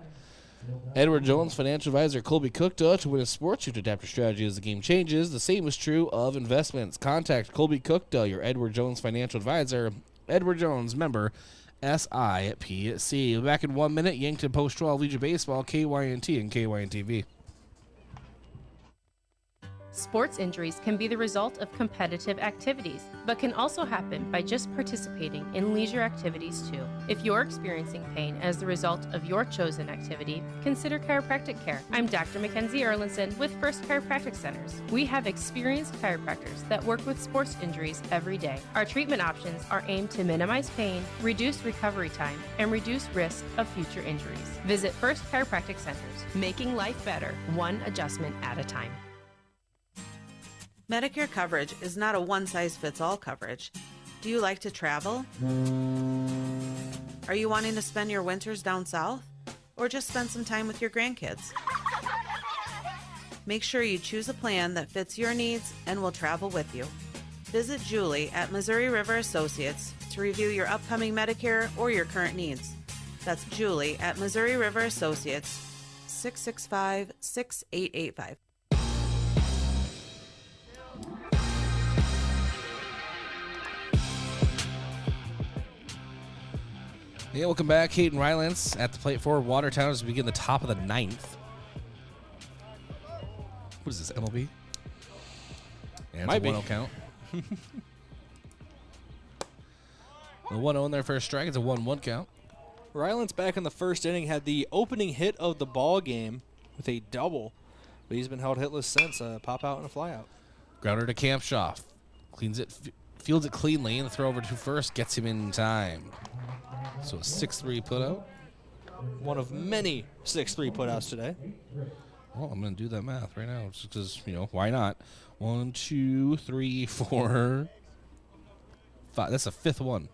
Edward Jones, financial advisor Colby Cookta. To win a sports, you have to adapt your strategy as the game changes. The same is true of investments. Contact Colby Cookta, your Edward Jones financial advisor. Edward Jones, member SIPC. Back in 1 minute, Yankton Post 12 Legion Baseball, KYNT and KYNTV. Sports injuries can be the result of competitive activities, but can also happen by just participating in leisure activities too. If you're experiencing pain as the result of your chosen activity, consider chiropractic care. I'm Dr. Mackenzie Erlinson with First Chiropractic Centers. We have experienced chiropractors that work with sports injuries every day. Our treatment options are aimed to minimize pain, reduce recovery time, and reduce risk of future injuries. Visit First Chiropractic Centers, making life better, one adjustment at a time. Medicare coverage is not a one-size-fits-all coverage. Do you like to travel? Are you wanting to spend your winters down south? Or just spend some time with your grandkids? Make sure you choose a plan that fits your needs and will travel with you. Visit Julie at Missouri River Associates to review your upcoming Medicare or your current needs. That's Julie at Missouri River Associates, 665-6885. Yeah, welcome back. Hayden Rylance at the plate for Watertown as we begin the top of the 9th. What is this, MLB? Yeah, Might it's a be. 1-0 count. The 1-0 in there for a strike. It's a 1-1 count. Rylance back in the first inning had the opening hit of the ball game with a double, but he's been held hitless since. Pop out and a fly out. Grounder to Campshaw. Cleans it, fields it cleanly, and the throw over to first gets him in time. So a 6-3 putout. One of many 6-3 putouts today. Well, I'm going to do that math right now just because, why not? 1, 2, 3, 4, 5. That's the 5th one.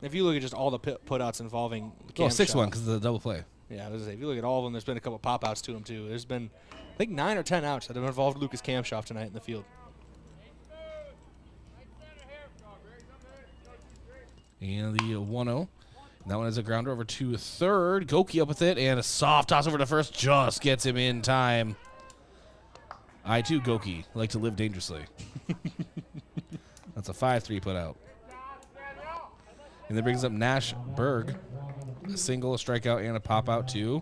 If you look at just all the putouts involving Oh, 6-1 because of the double play. Yeah, I was gonna say, if you look at all of them, there's been a couple pop outs to them too. There's been, I think, 9 or 10 outs that have involved Lucas Kamshoff tonight in the field. And the 1-0. That one is a grounder over to third. Goki up with it, and a soft toss over to first just gets him in time. I, too, Goki, like to live dangerously. That's a 5-3 put out. And that brings up Nash Berg. A single, a strikeout, and a pop out, too.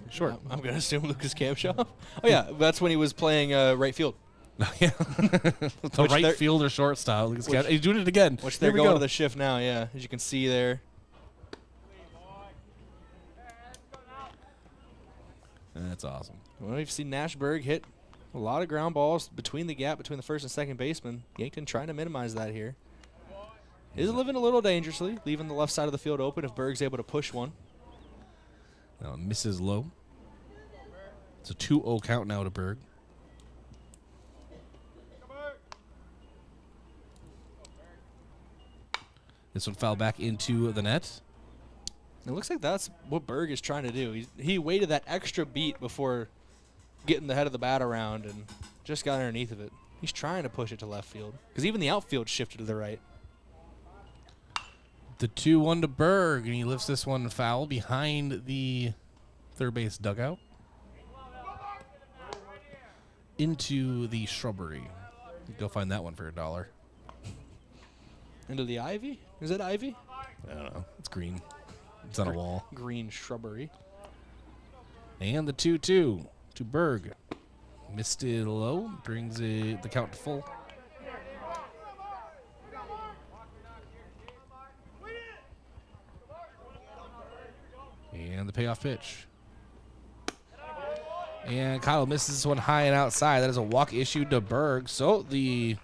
Short. I'm going to assume Lucas Kamshoff. Oh, yeah, that's when he was playing right field. Yeah. The right fielder shortstop. He's doing it again. Which they're going to the shift now, yeah, as you can see there. That's awesome. Well, we've seen Nashberg hit a lot of ground balls between the gap between the first and second baseman. Yankton trying to minimize that here. Is living a little dangerously, leaving the left side of the field open if Berg's able to push one. Now misses low. It's a 2-0 count now to Berg. This one fell back into the net. It looks like that's what Berg is trying to do. He waited that extra beat before getting the head of the bat around and just got underneath of it. He's trying to push it to left field because even the outfield shifted to the right. The 2-1 to Berg, and he lifts this one foul behind the third base dugout into the shrubbery. Go find that one for $1. Into the ivy? Is it ivy? I don't know. It's green. It's on a wall. Green shrubbery. And the 2-2 to Berg. Missed it low. Brings the count to full. And the payoff pitch. And Kyle misses this one high and outside. That is a walk issued to Berg. So the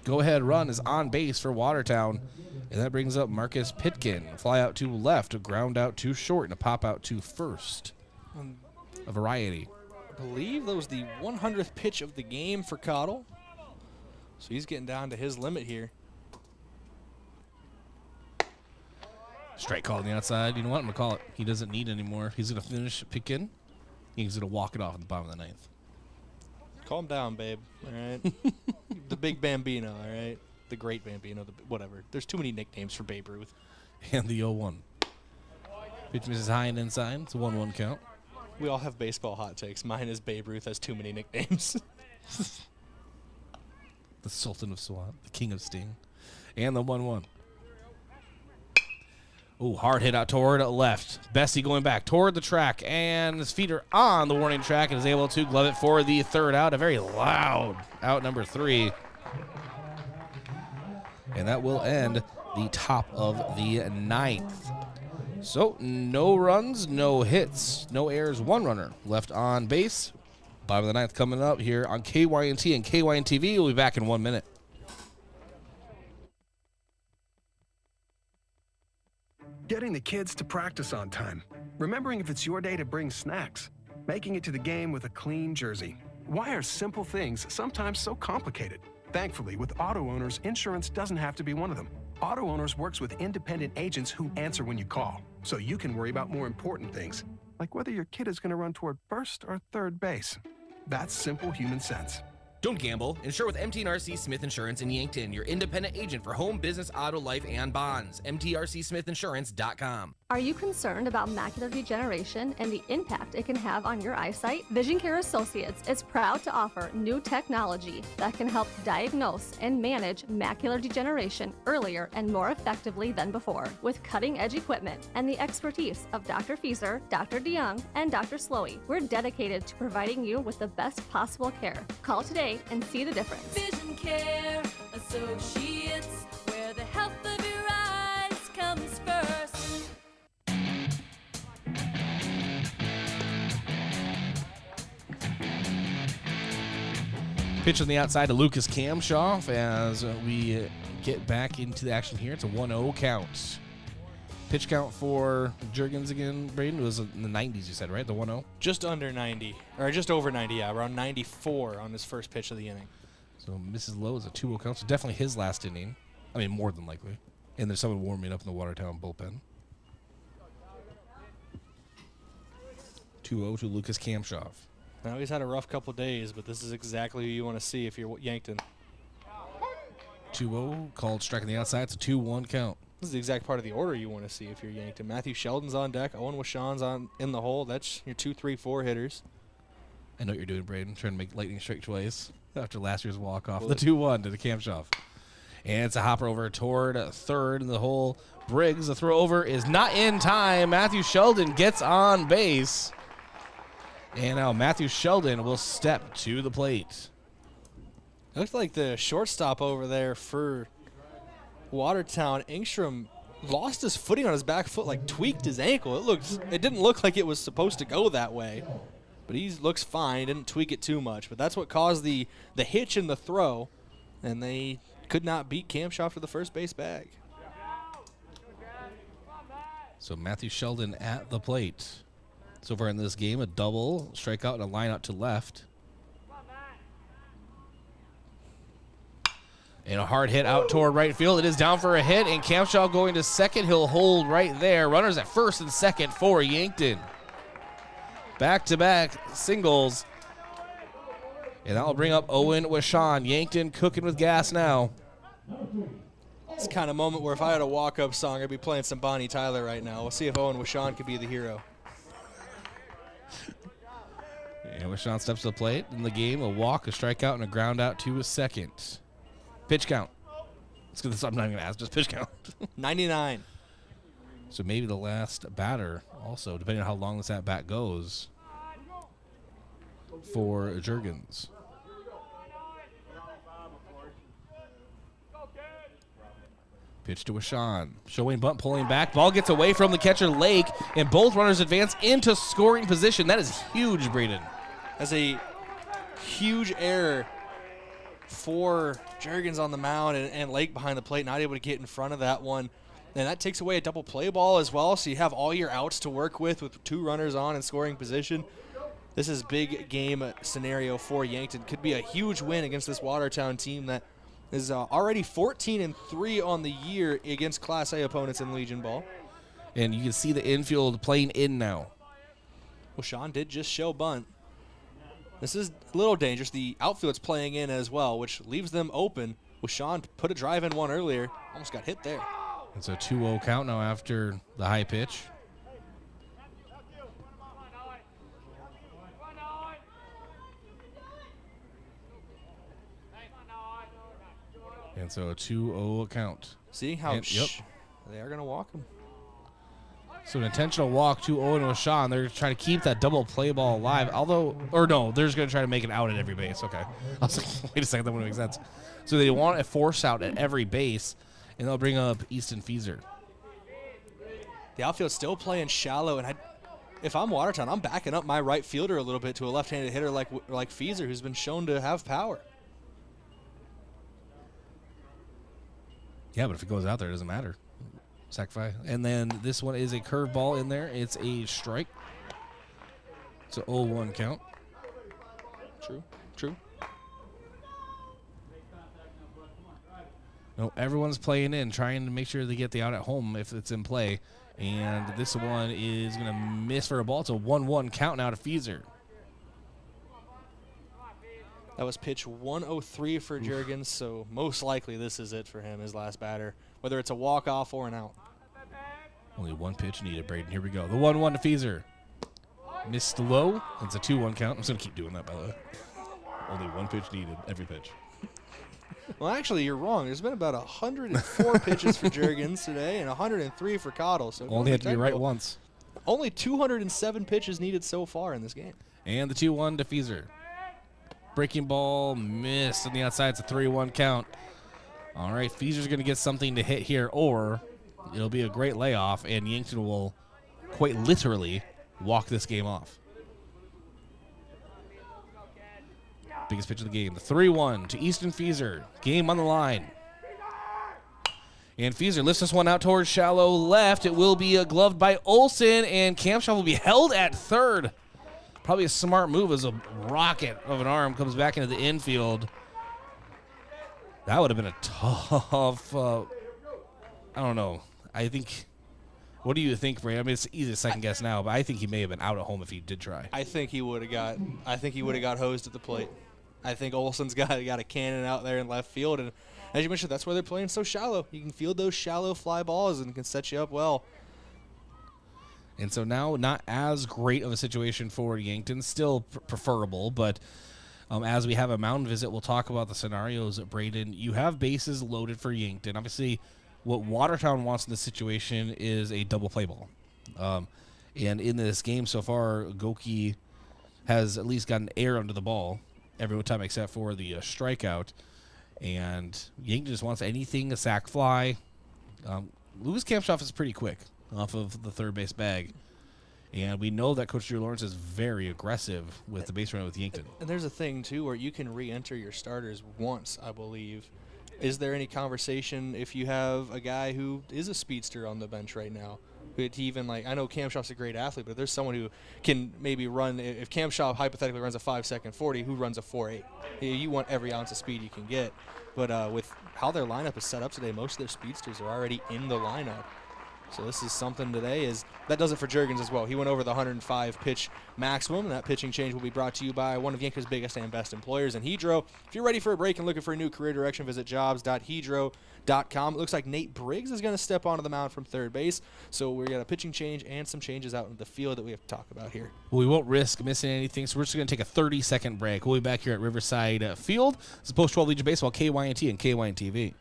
go-ahead run is on base for Watertown. And that brings up Marcus Pitkin. Fly out to left, a ground out to short, and a pop out to first. A variety. I believe that was the 100th pitch of the game for Cottle. So he's getting down to his limit here. Strike call on the outside. You know what? I'm going to call it. He doesn't need anymore. He's going to finish Pitkin. He's going to walk it off at the bottom of the ninth. Calm down, babe. All right. The big Bambino, all right? The great Bambino, whatever. There's too many nicknames for Babe Ruth. And the 0-1. Pitch misses high and inside. It's a 1-1 count. We all have baseball hot takes. Mine is Babe Ruth has too many nicknames. The Sultan of Swat, the King of Sting. And the 1-1. Ooh, hard hit out toward left. Bessie going back toward the track, and his feet are on the warning track and is able to glove it for the third out. A very loud out number 3. And that will end the top of the ninth. So no runs, no hits, no errors, 1 runner left on base. Bottom of the ninth coming up here on KYNT and KYNT TV. We'll be back in 1 minute. Getting the kids to practice on time. Remembering if it's your day to bring snacks. Making it to the game with a clean jersey. Why are simple things sometimes so complicated? Thankfully, with auto owners, insurance doesn't have to be one of them. Auto Owners works with independent agents who answer when you call, so you can worry about more important things, like whether your kid is going to run toward first or third base. That's simple human sense. Don't gamble. Insure with MTRC Smith Insurance in Yankton, your independent agent for home, business, auto, life, and bonds. MTRCSmithInsurance.com. Are you concerned about macular degeneration and the impact it can have on your eyesight? Vision Care Associates is proud to offer new technology that can help diagnose and manage macular degeneration earlier and more effectively than before. With cutting-edge equipment and the expertise of Dr. Fieser, Dr. DeYoung, and Dr. Slowey, we're dedicated to providing you with the best possible care. Call today and see the difference. Vision Care Associates, where the health of your eyes comes first. Pitch on the outside to Lucas Kamshoff as we get back into the action here. It's a 1-0 count. Pitch count for Juergens again, Brayden, it was in the 90s, you said, right? The 1-0? Just under 90, or just over 90, yeah, around 94 on his first pitch of the inning. So Mrs. Lowe is a 2-0 count, so definitely his last inning. I mean, more than likely. And there's someone warming up in the Watertown bullpen. 2-0 to Lucas Kamshoff. Now, he's had a rough couple days, but this is exactly who you want to see if you're Yankton. 2-0, called strike on the outside. It's a 2-1 count. This is the exact part of the order you want to see if you're Yankton. Matthew Sheldon's on deck. Owen Washon's in the hole. That's your 2, 3, 4 hitters. I know what you're doing, Brayden. Trying to make lightning strike twice after last year's walk-off. The 2-1 to the Kamshoff. And it's a hopper over toward third in the hole. Briggs, the throw over is not in time. Matthew Sheldon gets on base. And now Matthew Sheldon will step to the plate. It looked like the shortstop over there for Watertown, Engstrom, lost his footing on his back foot, like tweaked his ankle. It didn't look like it was supposed to go that way. But he looks fine. He didn't tweak it too much. But that's what caused the hitch in the throw. And they could not beat Kamshoff for the first base bag. So Matthew Sheldon at the plate. So far in this game, a double, strikeout, and a line out to left. And a hard hit out toward right field. It is down for a hit, and Kamshoff going to second. He'll hold right there. Runners at first and second for Yankton. Back-to-back singles. And that will bring up Owen Washon. Yankton cooking with gas now. It's the kind of moment where if I had a walk-up song, I'd be playing some Bonnie Tyler right now. We'll see if Owen Washon could be the hero. And Washon steps to the plate in the game. A walk, a strikeout, and a ground out to a second. Pitch count. Let's get this. I'm not even going to ask. Just pitch count. 99. So maybe the last batter also, depending on how long this at-bat goes for Juergens. Pitch to Washawn. Showing bunt pulling back. Ball gets away from the catcher, Lake, and both runners advance into scoring position. That is huge, Brayden. That's a huge error for Juergens on the mound and Lake behind the plate, not able to get in front of that one. And that takes away a double play ball as well, so you have all your outs to work with 2 runners on in scoring position. This is big game scenario for Yankton. Could be a huge win against this Watertown team that is already 14-3 on the year against Class A opponents in Legion Ball. And you can see the infield playing in now. Well, Sean did just show bunt. This is a little dangerous. The outfield's playing in as well, which leaves them open. Well, Sean put a drive in one earlier. Almost got hit there. It's a 2-0 count now after the high pitch. And so a 2-0 count. See how yep. They are going to walk him. So an intentional walk, 2-0 to Washawn. They're trying to keep that double play ball alive. They're just going to try to make it out at every base. Okay. I was like, wait a second, that wouldn't make sense. So they want a force out at every base, and they'll bring up Easton Feeser. The outfield's still playing shallow, and if I'm Watertown, I'm backing up my right fielder a little bit to a left-handed hitter like Feeser, who's been shown to have power. Yeah, but if it goes out there, it doesn't matter. Sacrifice. And then this one is a curveball in there. It's a strike. It's an 0-1 count. True. No, everyone's playing in, trying to make sure they get the out at home if it's in play. And this one is going to miss for a ball. It's a 1-1 count now to Feeser. That was pitch 103 for Juergens, so most likely this is it for him, his last batter, whether it's a walk-off or an out. Only one pitch needed, Brayden. Here we go. The 1-1 to Feeser. Missed low. It's a 2-1 count. I'm just going to keep doing that, by the way. Only one pitch needed, every pitch. Well, actually, you're wrong. There's been about 104 pitches for Juergens today and 103 for Cottle. So only had to be right once. Only 207 pitches needed so far in this game. And the 2-1 to Feeser. Breaking ball missed on the outside. It's a 3-1 count. All right, Feeser's going to get something to hit here, or it'll be a great layoff, and Yankton will quite literally walk this game off. Biggest pitch of the game. The 3-1 to Easton Feeser. Game on the line. And Feeser lifts this one out towards shallow left. It will be gloved by Olsen, and Camshaw will be held at third. Probably a smart move as a rocket of an arm comes back into the infield. That would have been a tough, I don't know. I think, what do you think, Brayden? I mean, it's easy to second guess now, but I think he may have been out at home if he did try. I think he would have got hosed at the plate. I think Olsen's got a cannon out there in left field, and as you mentioned, that's where they're playing so shallow. You can field those shallow fly balls and can set you up well. And so now not as great of a situation for Yankton, still preferable, but as we have a mound visit, we'll talk about the scenarios at Brayden. You have bases loaded for Yankton. Obviously, what Watertown wants in this situation is a double play ball. And in this game so far, Goki has at least gotten air under the ball every time except for the strikeout. And Yankton just wants anything, a sac fly. Louis Kampshoff is pretty quick off of the third base bag. And we know that Coach Drew Lawrence is very aggressive with the base runner with Yankton. And there's a thing, too, where you can re-enter your starters once, I believe. Is there any conversation if you have a guy who is a speedster on the bench right now? I know Camshoff's a great athlete, but if there's someone who can maybe run, if Camshoff hypothetically runs a 5-second 40, who runs a 4.8? You want every ounce of speed you can get. But with how their lineup is set up today, most of their speedsters are already in the lineup. So this is something today. That does it for Juergens as well. He went over the 105 pitch maximum, and that pitching change will be brought to you by one of Yankees' biggest and best employers in Hedro. If you're ready for a break and looking for a new career direction, visit jobs.hedro.com. It looks like Nate Briggs is going to step onto the mound from third base. So we got a pitching change and some changes out in the field that we have to talk about here. Well, we won't risk missing anything, so we're just going to take a 30-second break. We'll be back here at Riverside Field. This is Post-12 Legion Baseball, KYNT and KYNT TV.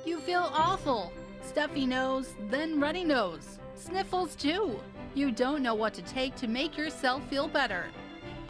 You feel awful. Stuffy nose, then runny nose. Sniffles too. You don't know what to take to make yourself feel better.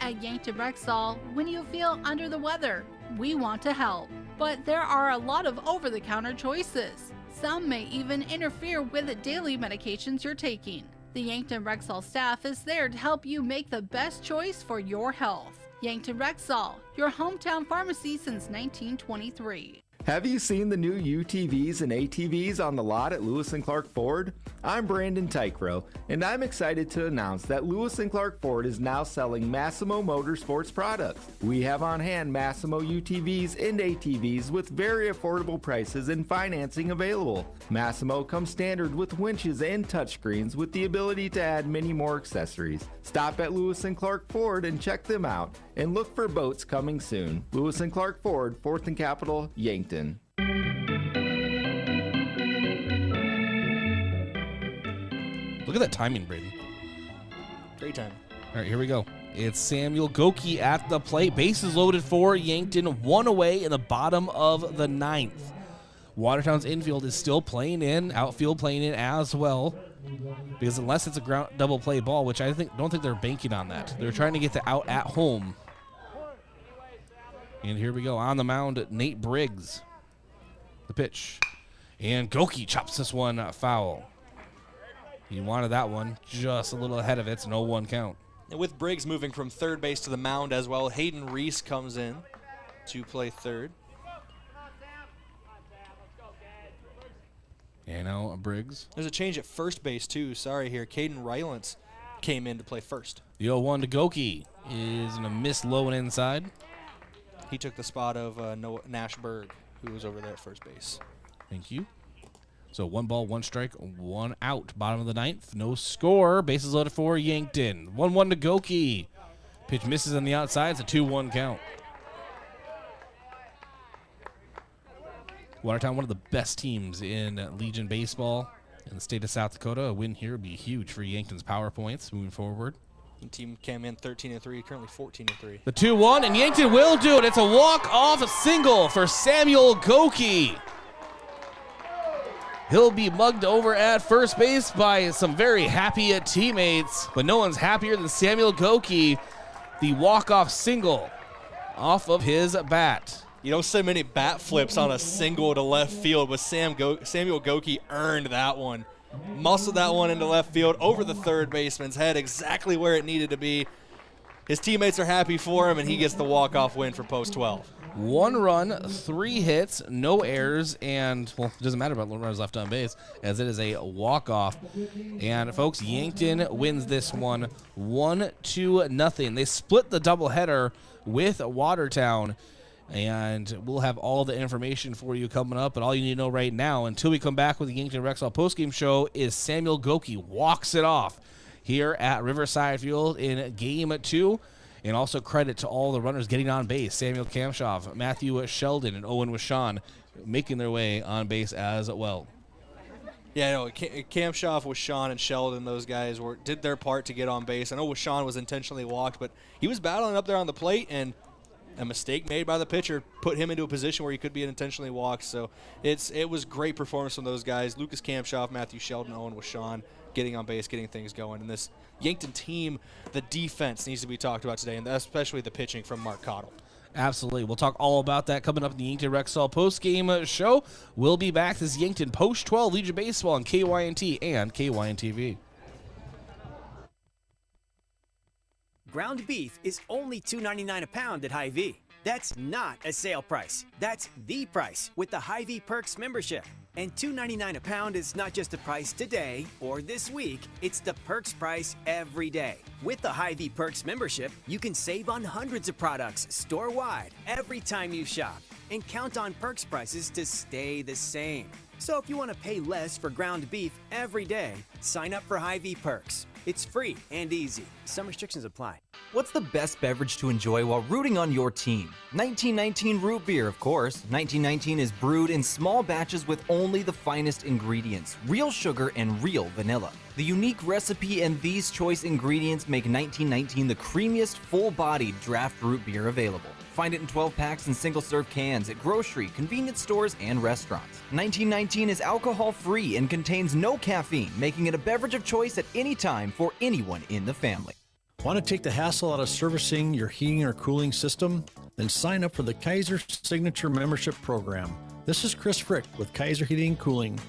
at Yankton Rexall, when you feel under the weather, we want to help. But there are a lot of over-the-counter choices. Some may even interfere with the daily medications you're taking. The Yankton Rexall staff is there to help you make the best choice for your health. Yankton Rexall, your hometown pharmacy since 1923. Have you seen the new UTVs and ATVs on the lot at Lewis & Clark Ford? I'm Brandon Tykrow, and I'm excited to announce that Lewis & Clark Ford is now selling Massimo Motorsports products. We have on hand Massimo UTVs and ATVs with very affordable prices and financing available. Massimo comes standard with winches and touchscreens with the ability to add many more accessories. Stop at Lewis & Clark Ford and check them out, and look for boats coming soon. Lewis & Clark Ford, 4th and Capitol, Yankton. Look at that timing, Brayden. Great time. All right, here we go. It's Samuel Goki at the plate. Bases loaded for Yankton, 1 away in the bottom of the 9th. Watertown's infield is still playing in, outfield playing in as well. Because unless it's a ground double play ball, which I don't think they're banking on that. They're trying to get the out at home. And here we go. On the mound, Nate Briggs. The pitch. And Goki chops this one foul. He wanted that one just a little ahead of it. It's an 0-1 count. And with Briggs moving from third base to the mound as well, Hayden Reese comes in to play third. And now Briggs. There's a change at first base, too. Sorry here. Caden Rylance came in to play first. The 0-1 to Goki is going to miss low and inside. He took the spot of Nash Berg, who was over there at first base. Thank you. So 1 ball, 1 strike, 1 out. Bottom of the 9th. No score. Bases loaded for Yankton. 1-1 to Goki. Pitch misses on the outside. It's a 2-1 count. Watertown, one of the best teams in Legion Baseball in the state of South Dakota. A win here would be huge for Yankton's power points moving forward. The team came in 13-3, currently 14-3. The 2-1, and Yankton will do it. It's a walk-off single for Samuel Goki. He'll be mugged over at first base by some very happy teammates, but no one's happier than Samuel Goki. The walk-off single off of his bat. You don't see many bat flips on a single to left field, but Samuel Goki earned that one. Muscled that one into left field over the third baseman's head, exactly where it needed to be. His teammates are happy for him, and he gets the walk-off win for Post 12. 1 run, 3 hits, no errors, and, well, it doesn't matter about runners left on base, as it is a walk-off. And, folks, Yankton wins this one 1-0. They split the doubleheader with Watertown. And we'll have all the information for you coming up. But all you need to know right now, until we come back with the Yankton Rexall postgame show, is Samuel Goki walks it off here at Riverside Field in Game 2. And also credit to all the runners getting on base. Samuel Kamshoff, Matthew Sheldon, and Owen Wishon making their way on base as well. Yeah, no, Kamshoff, Wishon, and Sheldon, those guys did their part to get on base. I know Wishon was intentionally walked, but he was battling up there on the plate, and a mistake made by the pitcher put him into a position where he could be intentionally walked. So it was great performance from those guys. Lucas Kamshoff, Matthew Sheldon, Owen Wishon getting on base, getting things going. And this Yankton team, the defense needs to be talked about today, and especially the pitching from Mark Cottle. Absolutely. We'll talk all about that coming up in the Yankton Rexall postgame show. We'll be back. This is Yankton Post 12 Legion Baseball on KYNT and KYNT-TV. Ground beef is only $2.99 a pound at Hy-Vee. That's not a sale price. That's the price with the Hy-Vee Perks membership. And $2.99 a pound is not just the price today or this week, it's the Perks price every day. With the Hy-Vee Perks membership, you can save on hundreds of products store-wide every time you shop and count on Perks prices to stay the same. So if you want to pay less for ground beef every day, sign up for Hy-Vee Perks. It's free and easy. Some restrictions apply. What's the best beverage to enjoy while rooting on your team? 1919 root beer, of course. 1919 is brewed in small batches with only the finest ingredients, real sugar and real vanilla. The unique recipe and these choice ingredients make 1919 the creamiest, full-bodied draft root beer available. Find it in 12 packs and single-serve cans at grocery, convenience stores, and restaurants. 1919 is alcohol-free and contains no caffeine, making it a beverage of choice at any time for anyone in the family. Want to take the hassle out of servicing your heating or cooling system? Then sign up for the Kaiser Signature Membership Program. This is Chris Frick with Kaiser Heating and Cooling.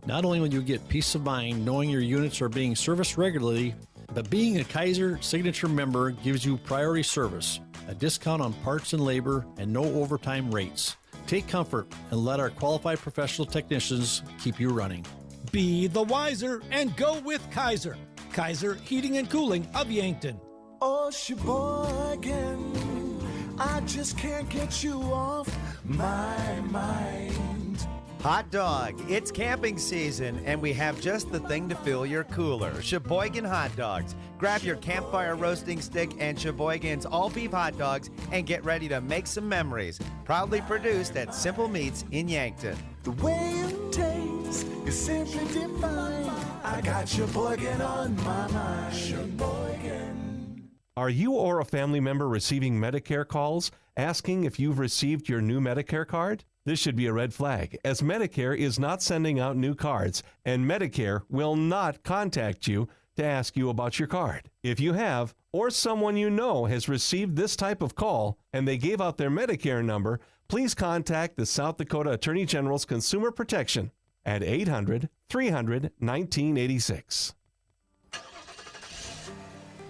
Not only will you get peace of mind knowing your units are being serviced regularly, but being a Kaiser Signature member gives you priority service, a discount on parts and labor, and no overtime rates. Take comfort and let our qualified professional technicians keep you running. Be the wiser and go with Kaiser. Kaiser Heating and Cooling of Yankton. Oh, Sheboygan, I just can't get you off my mind. Hot dog, it's camping season, and we have just the thing to fill your cooler. Sheboygan Hot Dogs. Grab your campfire roasting stick and Sheboygan's all-beef hot dogs and get ready to make some memories. Proudly produced at Simple Meats in Yankton. The way it tastes is simply divine. I got Sheboygan on my mind. Sheboygan. Are you or a family member receiving Medicare calls asking if you've received your new Medicare card? This should be a red flag, as Medicare is not sending out new cards, and Medicare will not contact you to ask you about your card. If you have, or someone you know has received this type of call, and they gave out their Medicare number, please contact the South Dakota Attorney General's Consumer Protection at 800-300-1986.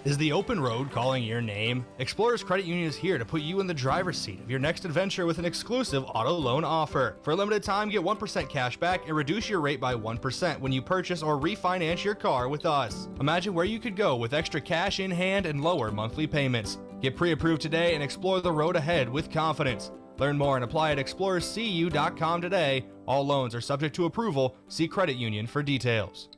Is the open road calling your name? Explorers Credit Union is here to put you in the driver's seat of your next adventure with an exclusive auto loan offer. For a limited time, get 1% cash back and reduce your rate by 1% when you purchase or refinance your car with us. Imagine where you could go with extra cash in hand and lower monthly payments. Get pre-approved today and explore the road ahead with confidence. Learn more and apply at explorerscu.com today. All loans are subject to approval. See credit union for details.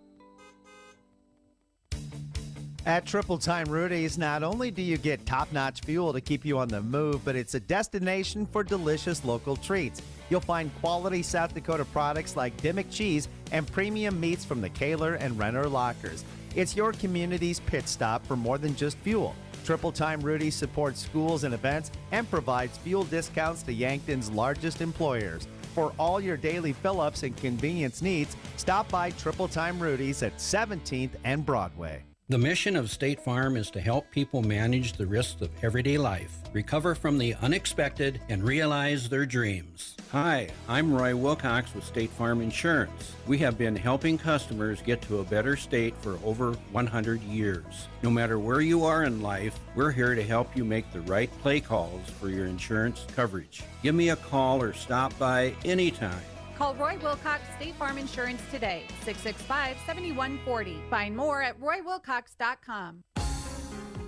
At Triple Time Rudy's, not only do you get top-notch fuel to keep you on the move, but it's a destination for delicious local treats. You'll find quality South Dakota products like Dimmick cheese and premium meats from the Kaler and Renner lockers. It's your community's pit stop for more than just fuel. Triple Time Rudy's supports schools and events and provides fuel discounts to Yankton's largest employers. For all your daily fill-ups and convenience needs, stop by Triple Time Rudy's at 17th and Broadway. The mission of State Farm is to help people manage the risks of everyday life, recover from the unexpected, and realize their dreams. Hi, I'm Roy Wilcox with State Farm Insurance. We have been helping customers get to a better state for over 100 years. No matter where you are in life, we're here to help you make the right play calls for your insurance coverage. Give me a call or stop by anytime. Call Roy Wilcox State Farm Insurance today, 665-7140. Find more at roywilcox.com.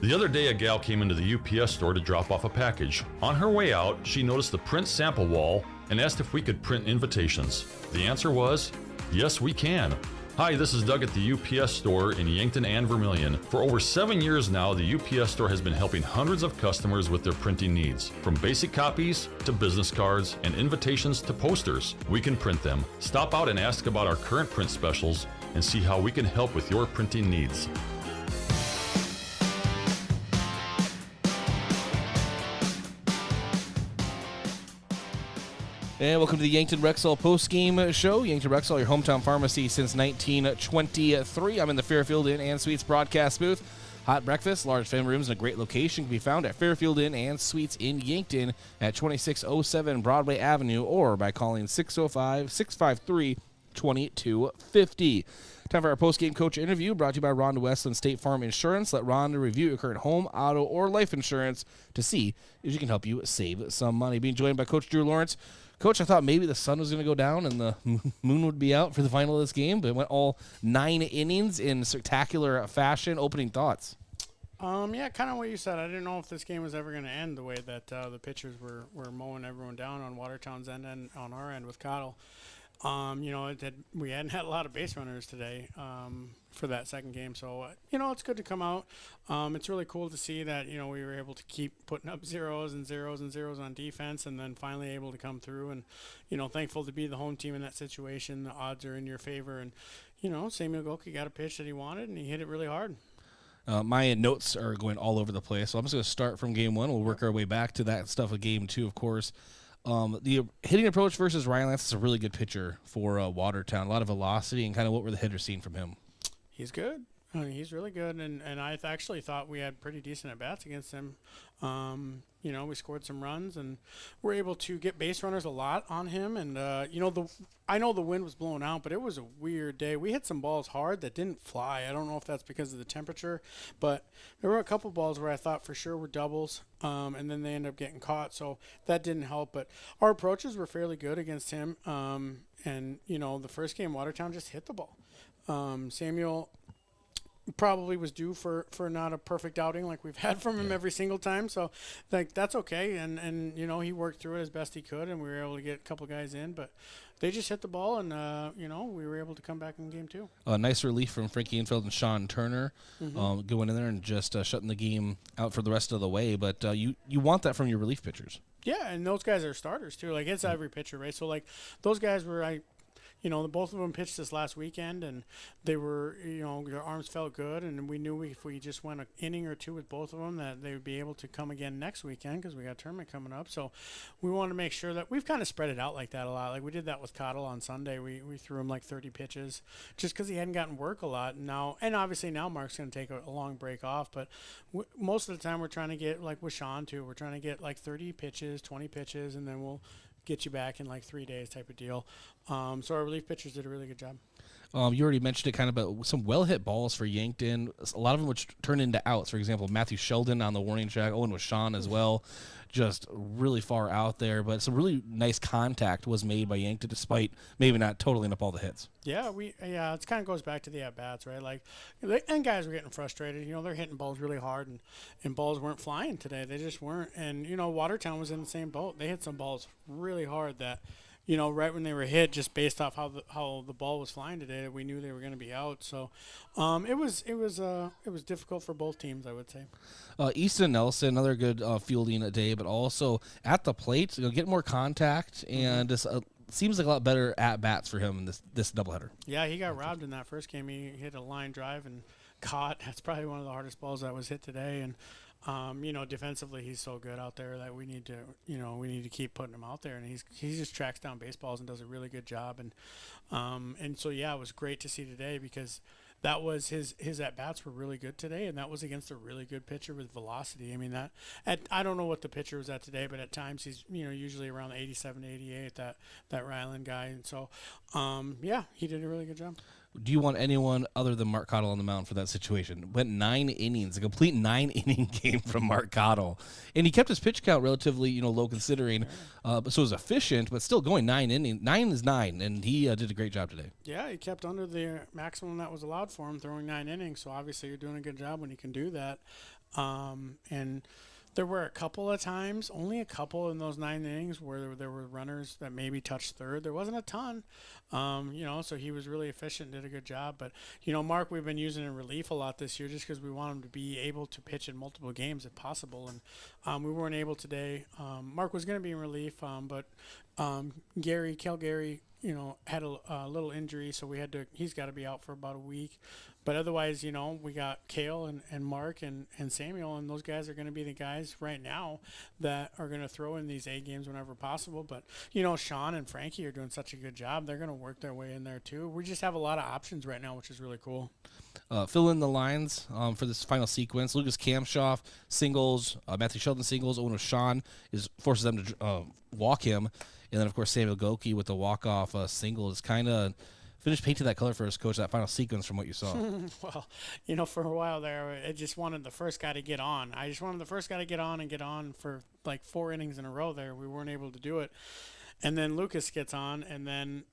The other day, a gal came into the UPS store to drop off a package. On her way out, she noticed the print sample wall and asked if we could print invitations. The answer was, yes, we can. Hi, this is Doug at the UPS store in Yankton and Vermilion. For over 7 years now, the UPS store has been helping hundreds of customers with their printing needs. From basic copies to business cards and invitations to posters, we can print them. Stop out and ask about our current print specials and see how we can help with your printing needs. And welcome to the Yankton Rexall postgame show. Yankton Rexall, your hometown pharmacy since 1923. I'm in the Fairfield Inn and Suites broadcast booth. Hot breakfast, large family rooms, and a great location can be found at Fairfield Inn and Suites in Yankton at 2607 Broadway Avenue or by calling 605-653-2250. Time for our postgame coach interview brought to you by Rhonda Westland State Farm Insurance. Let Rhonda review your current home, auto, or life insurance to see if she can help you save some money. Being joined by Coach Drew Lawrence. Coach, I thought maybe the sun was going to go down and the moon would be out for the final of this game, but it went all 9 innings in spectacular fashion. Opening thoughts? Yeah, kind of what you said. I didn't know if this game was ever going to end the way that the pitchers were mowing everyone down on Watertown's end and on our end with Cottle. We hadn't had a lot of base runners today for that second game. So, it's good to come out. It's really cool to see that, we were able to keep putting up zeros and zeros and zeros on defense and then finally able to come through and, thankful to be the home team in that situation. The odds are in your favor. And, Samuel Golke got a pitch that he wanted and he hit it really hard. My notes are going all over the place. So I'm just going to start from game one. We'll work our way back to that stuff of game two, of course. The hitting approach versus Ryan Lance is a really good pitcher for Watertown. A lot of velocity, and kind of what were the hitters seeing from him? He's good. I mean, he's really good, and I actually thought we had pretty decent at-bats against him. We scored some runs, and we're able to get base runners a lot on him. And, I know the wind was blowing out, but it was a weird day. We hit some balls hard that didn't fly. I don't know if that's because of the temperature, but there were a couple balls where I thought for sure were doubles, and then they ended up getting caught, so that didn't help. But our approaches were fairly good against him, and, the first game, Watertown just hit the ball. Samuel probably was due for not a perfect outing like we've had from him every single time. So, that's okay. And he worked through it as best he could, and we were able to get a couple guys in. But they just hit the ball, and, we were able to come back in game 2. A nice relief from Frankie Infield and Sean Turner going in there and just shutting the game out for the rest of the way. But you want that from your relief pitchers. Yeah, and those guys are starters, too. It's every pitcher, right? So, those guys were both of them pitched this last weekend, and they were, their arms felt good, and we knew if we just went an inning or two with both of them that they would be able to come again next weekend because we got a tournament coming up. So we wanted to make sure that we've kind of spread it out like that a lot. Like we did that with Cottle on Sunday. We threw him 30 pitches just because he hadn't gotten work a lot. And obviously now Mark's going to take a long break off, but most of the time we're trying to get, with Sean too, we're trying to get 30 pitches, 20 pitches, and then we'll get you back in 3 days type of deal. So our relief pitchers did a really good job. You already mentioned it kind of, but some well-hit balls for Yankton. A lot of them which turned into outs. For example, Matthew Sheldon on the warning track. Owen with Sean as well. Just really far out there. But some really nice contact was made by Yankton despite maybe not totaling up all the hits. Yeah, it kind of goes back to the at-bats, right? And guys were getting frustrated. They're hitting balls really hard, and balls weren't flying today. They just weren't. And, Watertown was in the same boat. They hit some balls really hard that, right when they were hit, just based off how the ball was flying today, we knew they were going to be out. So, it was difficult for both teams, I would say. Easton Nelson, another good fielding day, but also at the plate, get more contact, and just seems like a lot better at bats for him in this doubleheader. Yeah, he got robbed in that first game. He hit a line drive and caught. That's probably one of the hardest balls that was hit today. And defensively, he's so good out there that we need to keep putting him out there, and he just tracks down baseballs and does a really good job. And so yeah, it was great to see today because that was his at bats were really good today, and that was against a really good pitcher with velocity. I mean I don't know what the pitcher was at today, but at times he's usually around 87, 88. That Ryland guy, and so he did a really good job. Do you want anyone other than Mark Cottle on the mound for that situation? Went 9 innings, a complete 9-inning game from Mark Cottle. And he kept his pitch count relatively, low considering. So it was efficient, but still going 9 innings. 9 is 9, and he did a great job today. Yeah, he kept under the maximum that was allowed for him, throwing 9 innings. So obviously you're doing a good job when you can do that. And there were a couple of times, only a couple in those 9 innings where there were runners that maybe touched third. There wasn't a ton, so he was really efficient, did a good job. But, Mark, we've been using in relief a lot this year just because we want him to be able to pitch in multiple games if possible. And we weren't able today. Mark was going to be in relief, but Kel Gary, had a little injury, so he's got to be out for about a week. But otherwise, we got Kale and Mark and Samuel, and those guys are going to be the guys right now that are going to throw in these A games whenever possible. But, Sean and Frankie are doing such a good job. They're going to work their way in there, too. We just have a lot of options right now, which is really cool. Fill in the lines for this final sequence. Lucas Kamshoff, singles. Matthew Sheldon, singles. Owen Sean forces them to walk him. And then, of course, Samuel Goki with the walk-off single is kind of finished painting that color for his coach, that final sequence from what you saw. Well, for a while there, I just wanted the first guy to get on. I just wanted the first guy to get on for 4 innings in a row there. We weren't able to do it. And then Lucas gets on, and then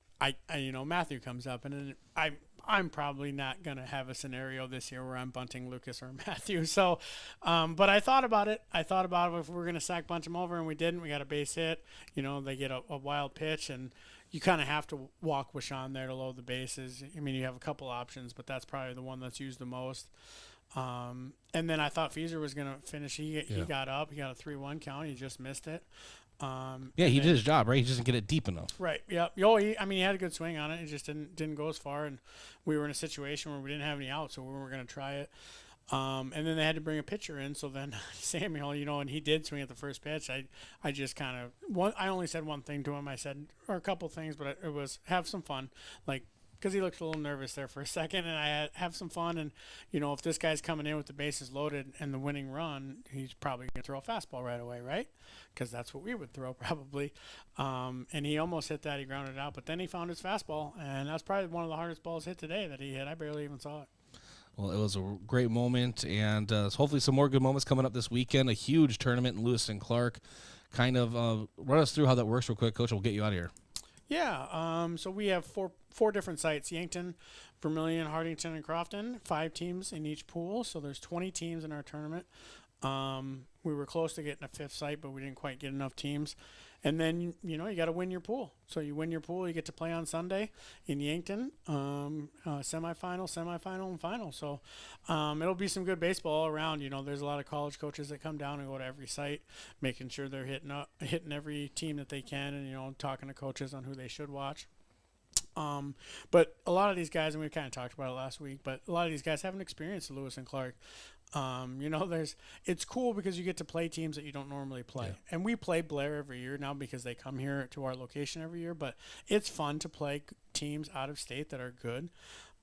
Matthew comes up, and then I'm probably not going to have a scenario this year where I'm bunting Lucas or Matthew. So, but I thought about it. If we were going to sack bunch them over, and we didn't. We got a base hit. They get a wild pitch, and you kind of have to walk with Sean there to load the bases. I mean, you have a couple options, but that's probably the one that's used the most. And then I thought Fieser was going to finish. He got up. He got a 3-1 count. He just missed it. He did his job, right? He just didn't get it deep enough. Right. Yeah. He had a good swing on it. It just didn't go as far, and we were in a situation where we didn't have any outs, so we weren't going to try it. And then they had to bring a pitcher in. So then Samuel, and he did swing at the first pitch. I just kind of I only said one thing to him. I said, or a couple things, but it was have some fun. because he looked a little nervous there for a second, and I have some fun. And, if this guy's coming in with the bases loaded and the winning run, he's probably going to throw a fastball right away, right? Because that's what we would throw probably. And he almost hit that. He grounded it out, but then he found his fastball, and that's probably one of the hardest balls hit today that he hit. I barely even saw it. Well, it was a great moment, and hopefully some more good moments coming up this weekend. A huge tournament in Lewis and Clark. Kind of run us through how that works real quick, Coach, and we'll get you out of here. Yeah, so we have four different sites: Yankton, Vermilion, Hardington, and Crofton. 5 teams in each pool, so there's 20 teams in our tournament. We were close to getting a 5th site, but we didn't quite get enough teams. And then, you got to win your pool. So you win your pool, you get to play on Sunday in Yankton, semifinal, and final. So it'll be some good baseball all around. There's a lot of college coaches that come down and go to every site, making sure they're hitting every team that they can, and, talking to coaches on who they should watch. But a lot of these guys, and we kind of talked about it last week, but a lot of these guys haven't experienced Lewis and Clark. It's cool because you get to play teams that you don't normally play. Yeah. And we play Blair every year now because they come here to our location every year, but it's fun to play teams out of state that are good.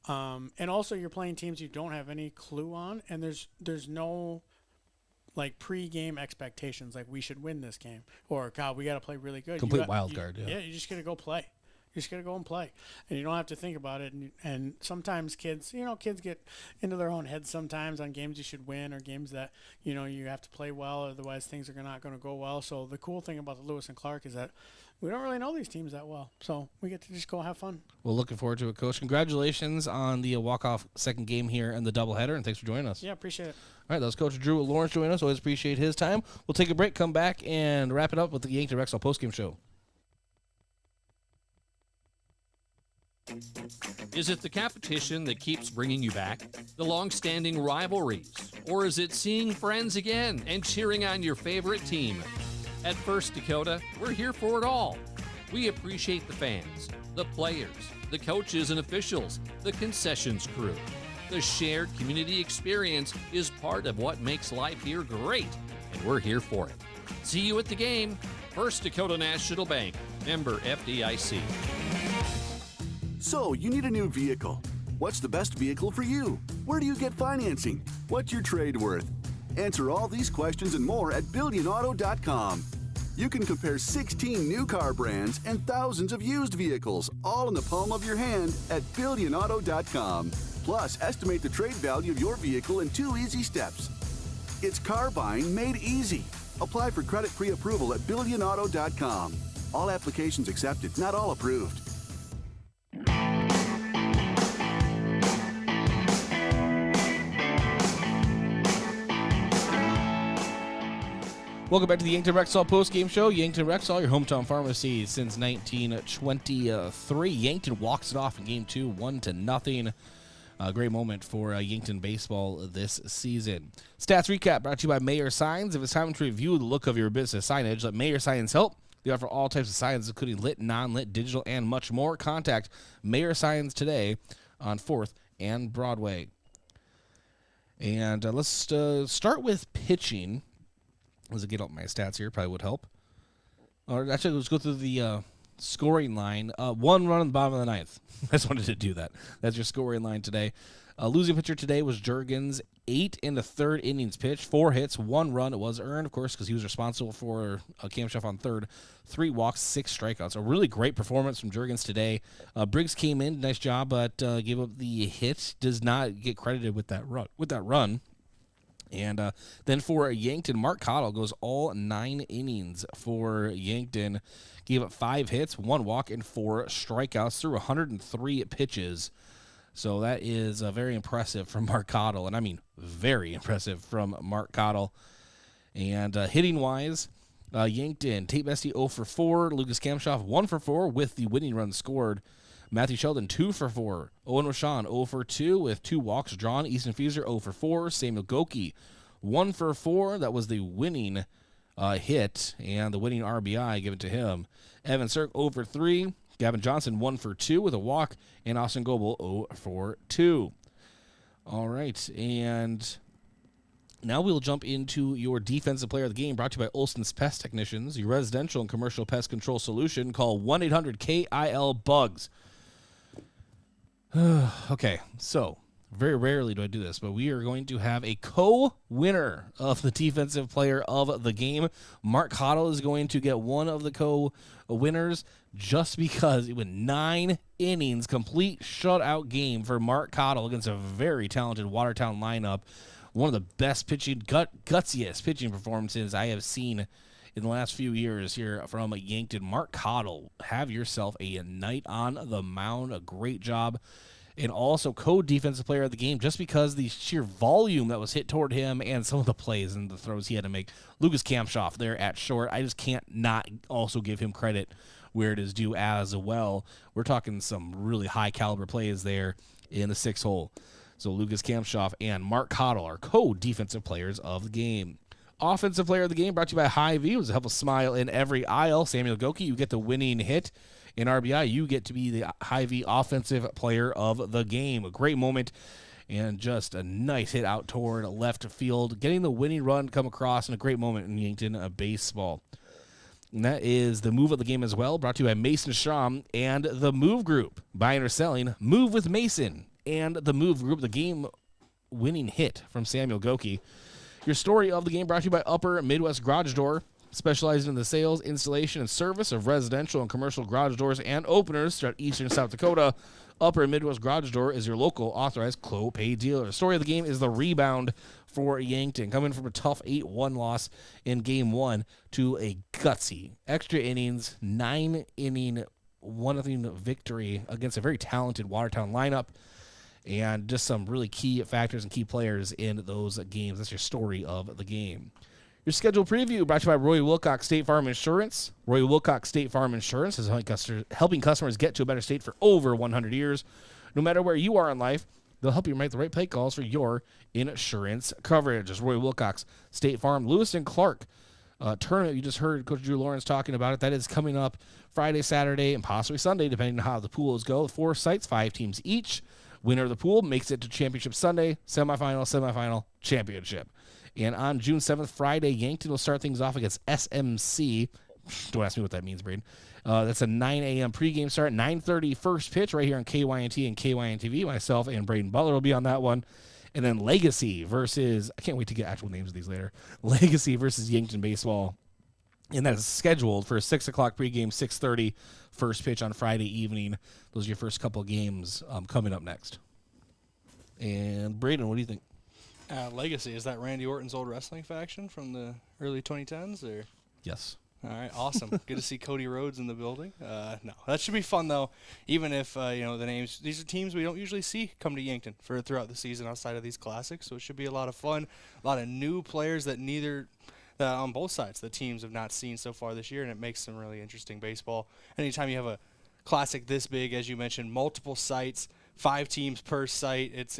And also you're playing teams you don't have any clue on, and there's no pre-game expectations like we should win this game or God, we got to play really good. Complete wild card. Yeah, you just got to go play. You just got to go and play, and you don't have to think about it. And sometimes kids get into their own heads sometimes on games you should win or games that, you have to play well, otherwise things are not going to go well. So the cool thing about the Lewis and Clark is that we don't really know these teams that well. So we get to just go have fun. Well, looking forward to it, Coach. Congratulations on the walk-off second game here in the doubleheader, and thanks for joining us. Yeah, appreciate it. All right, that was Coach Drew Lawrence joining us. Always appreciate his time. We'll take a break, come back, and wrap it up with the Yankton Rexall postgame show. Is it the competition that keeps bringing you back? The long-standing rivalries? Or is it seeing friends again and cheering on your favorite team? At First Dakota, we're here for it all. We appreciate the fans, the players, the coaches and officials, the concessions crew. The shared community experience is part of what makes life here great, and we're here for it. See you at the game. First Dakota National Bank, member FDIC. So, you need a new vehicle. What's the best vehicle for you? Where do you get financing? What's your trade worth? Answer all these questions and more at BillionAuto.com. You can compare 16 new car brands and thousands of used vehicles, all in the palm of your hand at BillionAuto.com. Plus, estimate the trade value of your vehicle in 2 easy steps. It's car buying made easy. Apply for credit pre-approval at BillionAuto.com. All applications accepted, not all approved. Welcome back to the Yankton Rexall post-game show. Yankton Rexall, your hometown pharmacy since 1923. Yankton walks it off in Game 2, 1-0. A great moment for Yankton baseball this season. Stats recap brought to you by Mayor Signs. If it's time to review the look of your business signage, let Mayor Signs help. They offer all types of signs, including lit, non-lit, digital, and much more. Contact Mayor Signs today on 4th and Broadway. And let's start with pitching. Let's get up my stats here. Probably would help. Or actually, let's go through the scoring line. 1 run on the bottom of the 9th. I just wanted to do that. That's your scoring line today. Losing pitcher today was Juergens. 8 in the 3rd innings pitched. 4 hits, 1 run. It was earned, of course, because he was responsible for a camshaft on 3rd. 3 walks, 6 strikeouts. A really great performance from Juergens today. Briggs came in, nice job, but gave up the hit. Does not get credited with that run. And then for Yankton, Mark Cottle goes all 9 innings for Yankton. Gave up 5 hits, 1 walk, and 4 strikeouts through 103 pitches. So that is very impressive from Mark Cottle. And I mean, very impressive from Mark Cottle. And hitting-wise, Yankton, Tate Bestie 0 for 4. Lucas Kamshoff 1 for 4 with the winning run scored. Matthew Sheldon 2 for 4. Owen Rashawn 0 for 2 with 2 walks drawn. Easton Fieser 0 for 4. Samuel Goki 1 for 4. That was the winning hit and the winning RBI given to him. Evan Cirk 0 for 3. Gavin Johnson 1 for 2 with a walk. And Austin Goebel 0 for 2. All right, and now we'll jump into your defensive player of the game, brought to you by Olson's Pest Technicians, your residential and commercial pest control solution. Call 1-800-KIL-BUGS. Okay, so very rarely do I do this, but we are going to have a co-winner of the defensive player of the game. Mark Cottle is going to get one of the co-winners just because it went 9 innings, complete shutout game for Mark Cottle against a very talented Watertown lineup. One of the best pitching, gutsiest pitching performances I have seen in the last few years here from Yankton. Mark Cottle, have yourself a night on the mound. A great job. And also co-defensive player of the game just because the sheer volume that was hit toward him and some of the plays and the throws he had to make. Lucas Kampshoff there at short. I just can't not also give him credit where it is due as well. We're talking some really high-caliber plays there in the 6 hole. So Lucas Kampshoff and Mark Cottle are co-defensive players of the game. Offensive player of the game brought to you by Hy-Vee. It was a helpful smile in every aisle. Samuel Goki, you get the winning hit. In RBI, you get to be the Hy-Vee offensive player of the game. A great moment and just a nice hit out toward left field. Getting the winning run come across in a great moment in Yankton baseball. And that is the move of the game as well, brought to you by Mason Schramm and the Move Group. Buying or selling, move with Mason and the Move Group, the game-winning hit from Samuel Goki. Your story of the game brought to you by Upper Midwest Garage Door, specializing in the sales, installation, and service of residential and commercial garage doors and openers throughout eastern South Dakota. Upper Midwest Garage Door is your local authorized Clopay dealer. The story of the game is the rebound for Yankton, coming from a tough 8-1 loss in Game 1 to a gutsy extra innings, 9-inning, 1-0 victory against a very talented Watertown lineup. And just some really key factors and key players in those games. That's your story of the game. Your schedule preview brought to you by Roy Wilcox State Farm Insurance. Roy Wilcox State Farm Insurance is helping customers get to a better state for over 100 years. No matter where you are in life, they'll help you make the right play calls for your insurance coverage. As Roy Wilcox State Farm. Lewis and Clark tournament, you just heard Coach Drew Lawrence talking about it. That is coming up Friday, Saturday, and possibly Sunday, depending on how the pools go. 4 sites, 5 teams each. Winner of the pool makes it to Championship Sunday, semifinal, championship. And on June 7th, Friday, Yankton will start things off against SMC. Don't ask me what that means, Brayden. That's a 9 a.m. pregame start, 9:30 first pitch right here on KYNT and KYNTV. Myself and Brayden Butler will be on that one. And then Legacy versus, I can't wait to get actual names of these later, Legacy versus Yankton Baseball. And that is scheduled for a 6 o'clock pregame, 6:30 first pitch on Friday evening. Those are your first couple games coming up next. And Brayden, what do you think? Legacy, is that Randy Orton's old wrestling faction from the early 2010s? Or? Yes. All right, awesome. Good to see Cody Rhodes in the building. No, that should be fun, though, even if, the names, these are teams we don't usually see come to Yankton for throughout the season outside of these classics, so it should be a lot of fun. A lot of new players that on both sides the teams have not seen so far this year, and it makes some really interesting baseball. Anytime you have a classic this big, as you mentioned, multiple sites, 5 teams per site, it's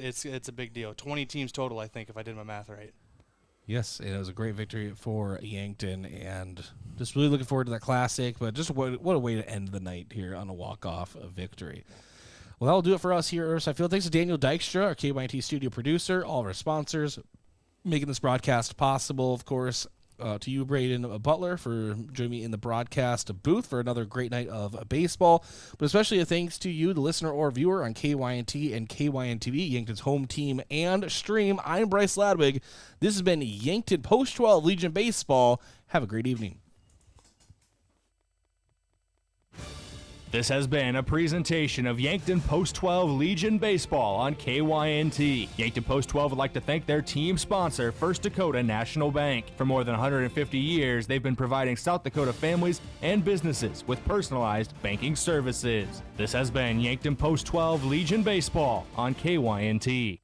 a big deal. 20 teams total, I think, if I did my math right. Yes, it was a great victory for Yankton, and just really looking forward to that classic, but just what a way to end the night here on a walk-off victory. Well, that'll do it for us here at Riverside Field. Thanks to Daniel Dykstra, our KYNT studio producer, all of our sponsors, making this broadcast possible, of course. To you, Brayden Butler, for joining me in the broadcast booth for another great night of baseball. But especially a thanks to you, the listener or viewer on KYNT and KYNTV, Yankton's home team and stream. I'm Bryce Ladwig. This has been Yankton Post-12 Legion Baseball. Have a great evening. This has been a presentation of Yankton Post-12 Legion Baseball on KYNT. Yankton Post-12 would like to thank their team sponsor, First Dakota National Bank. For more than 150 years, they've been providing South Dakota families and businesses with personalized banking services. This has been Yankton Post-12 Legion Baseball on KYNT.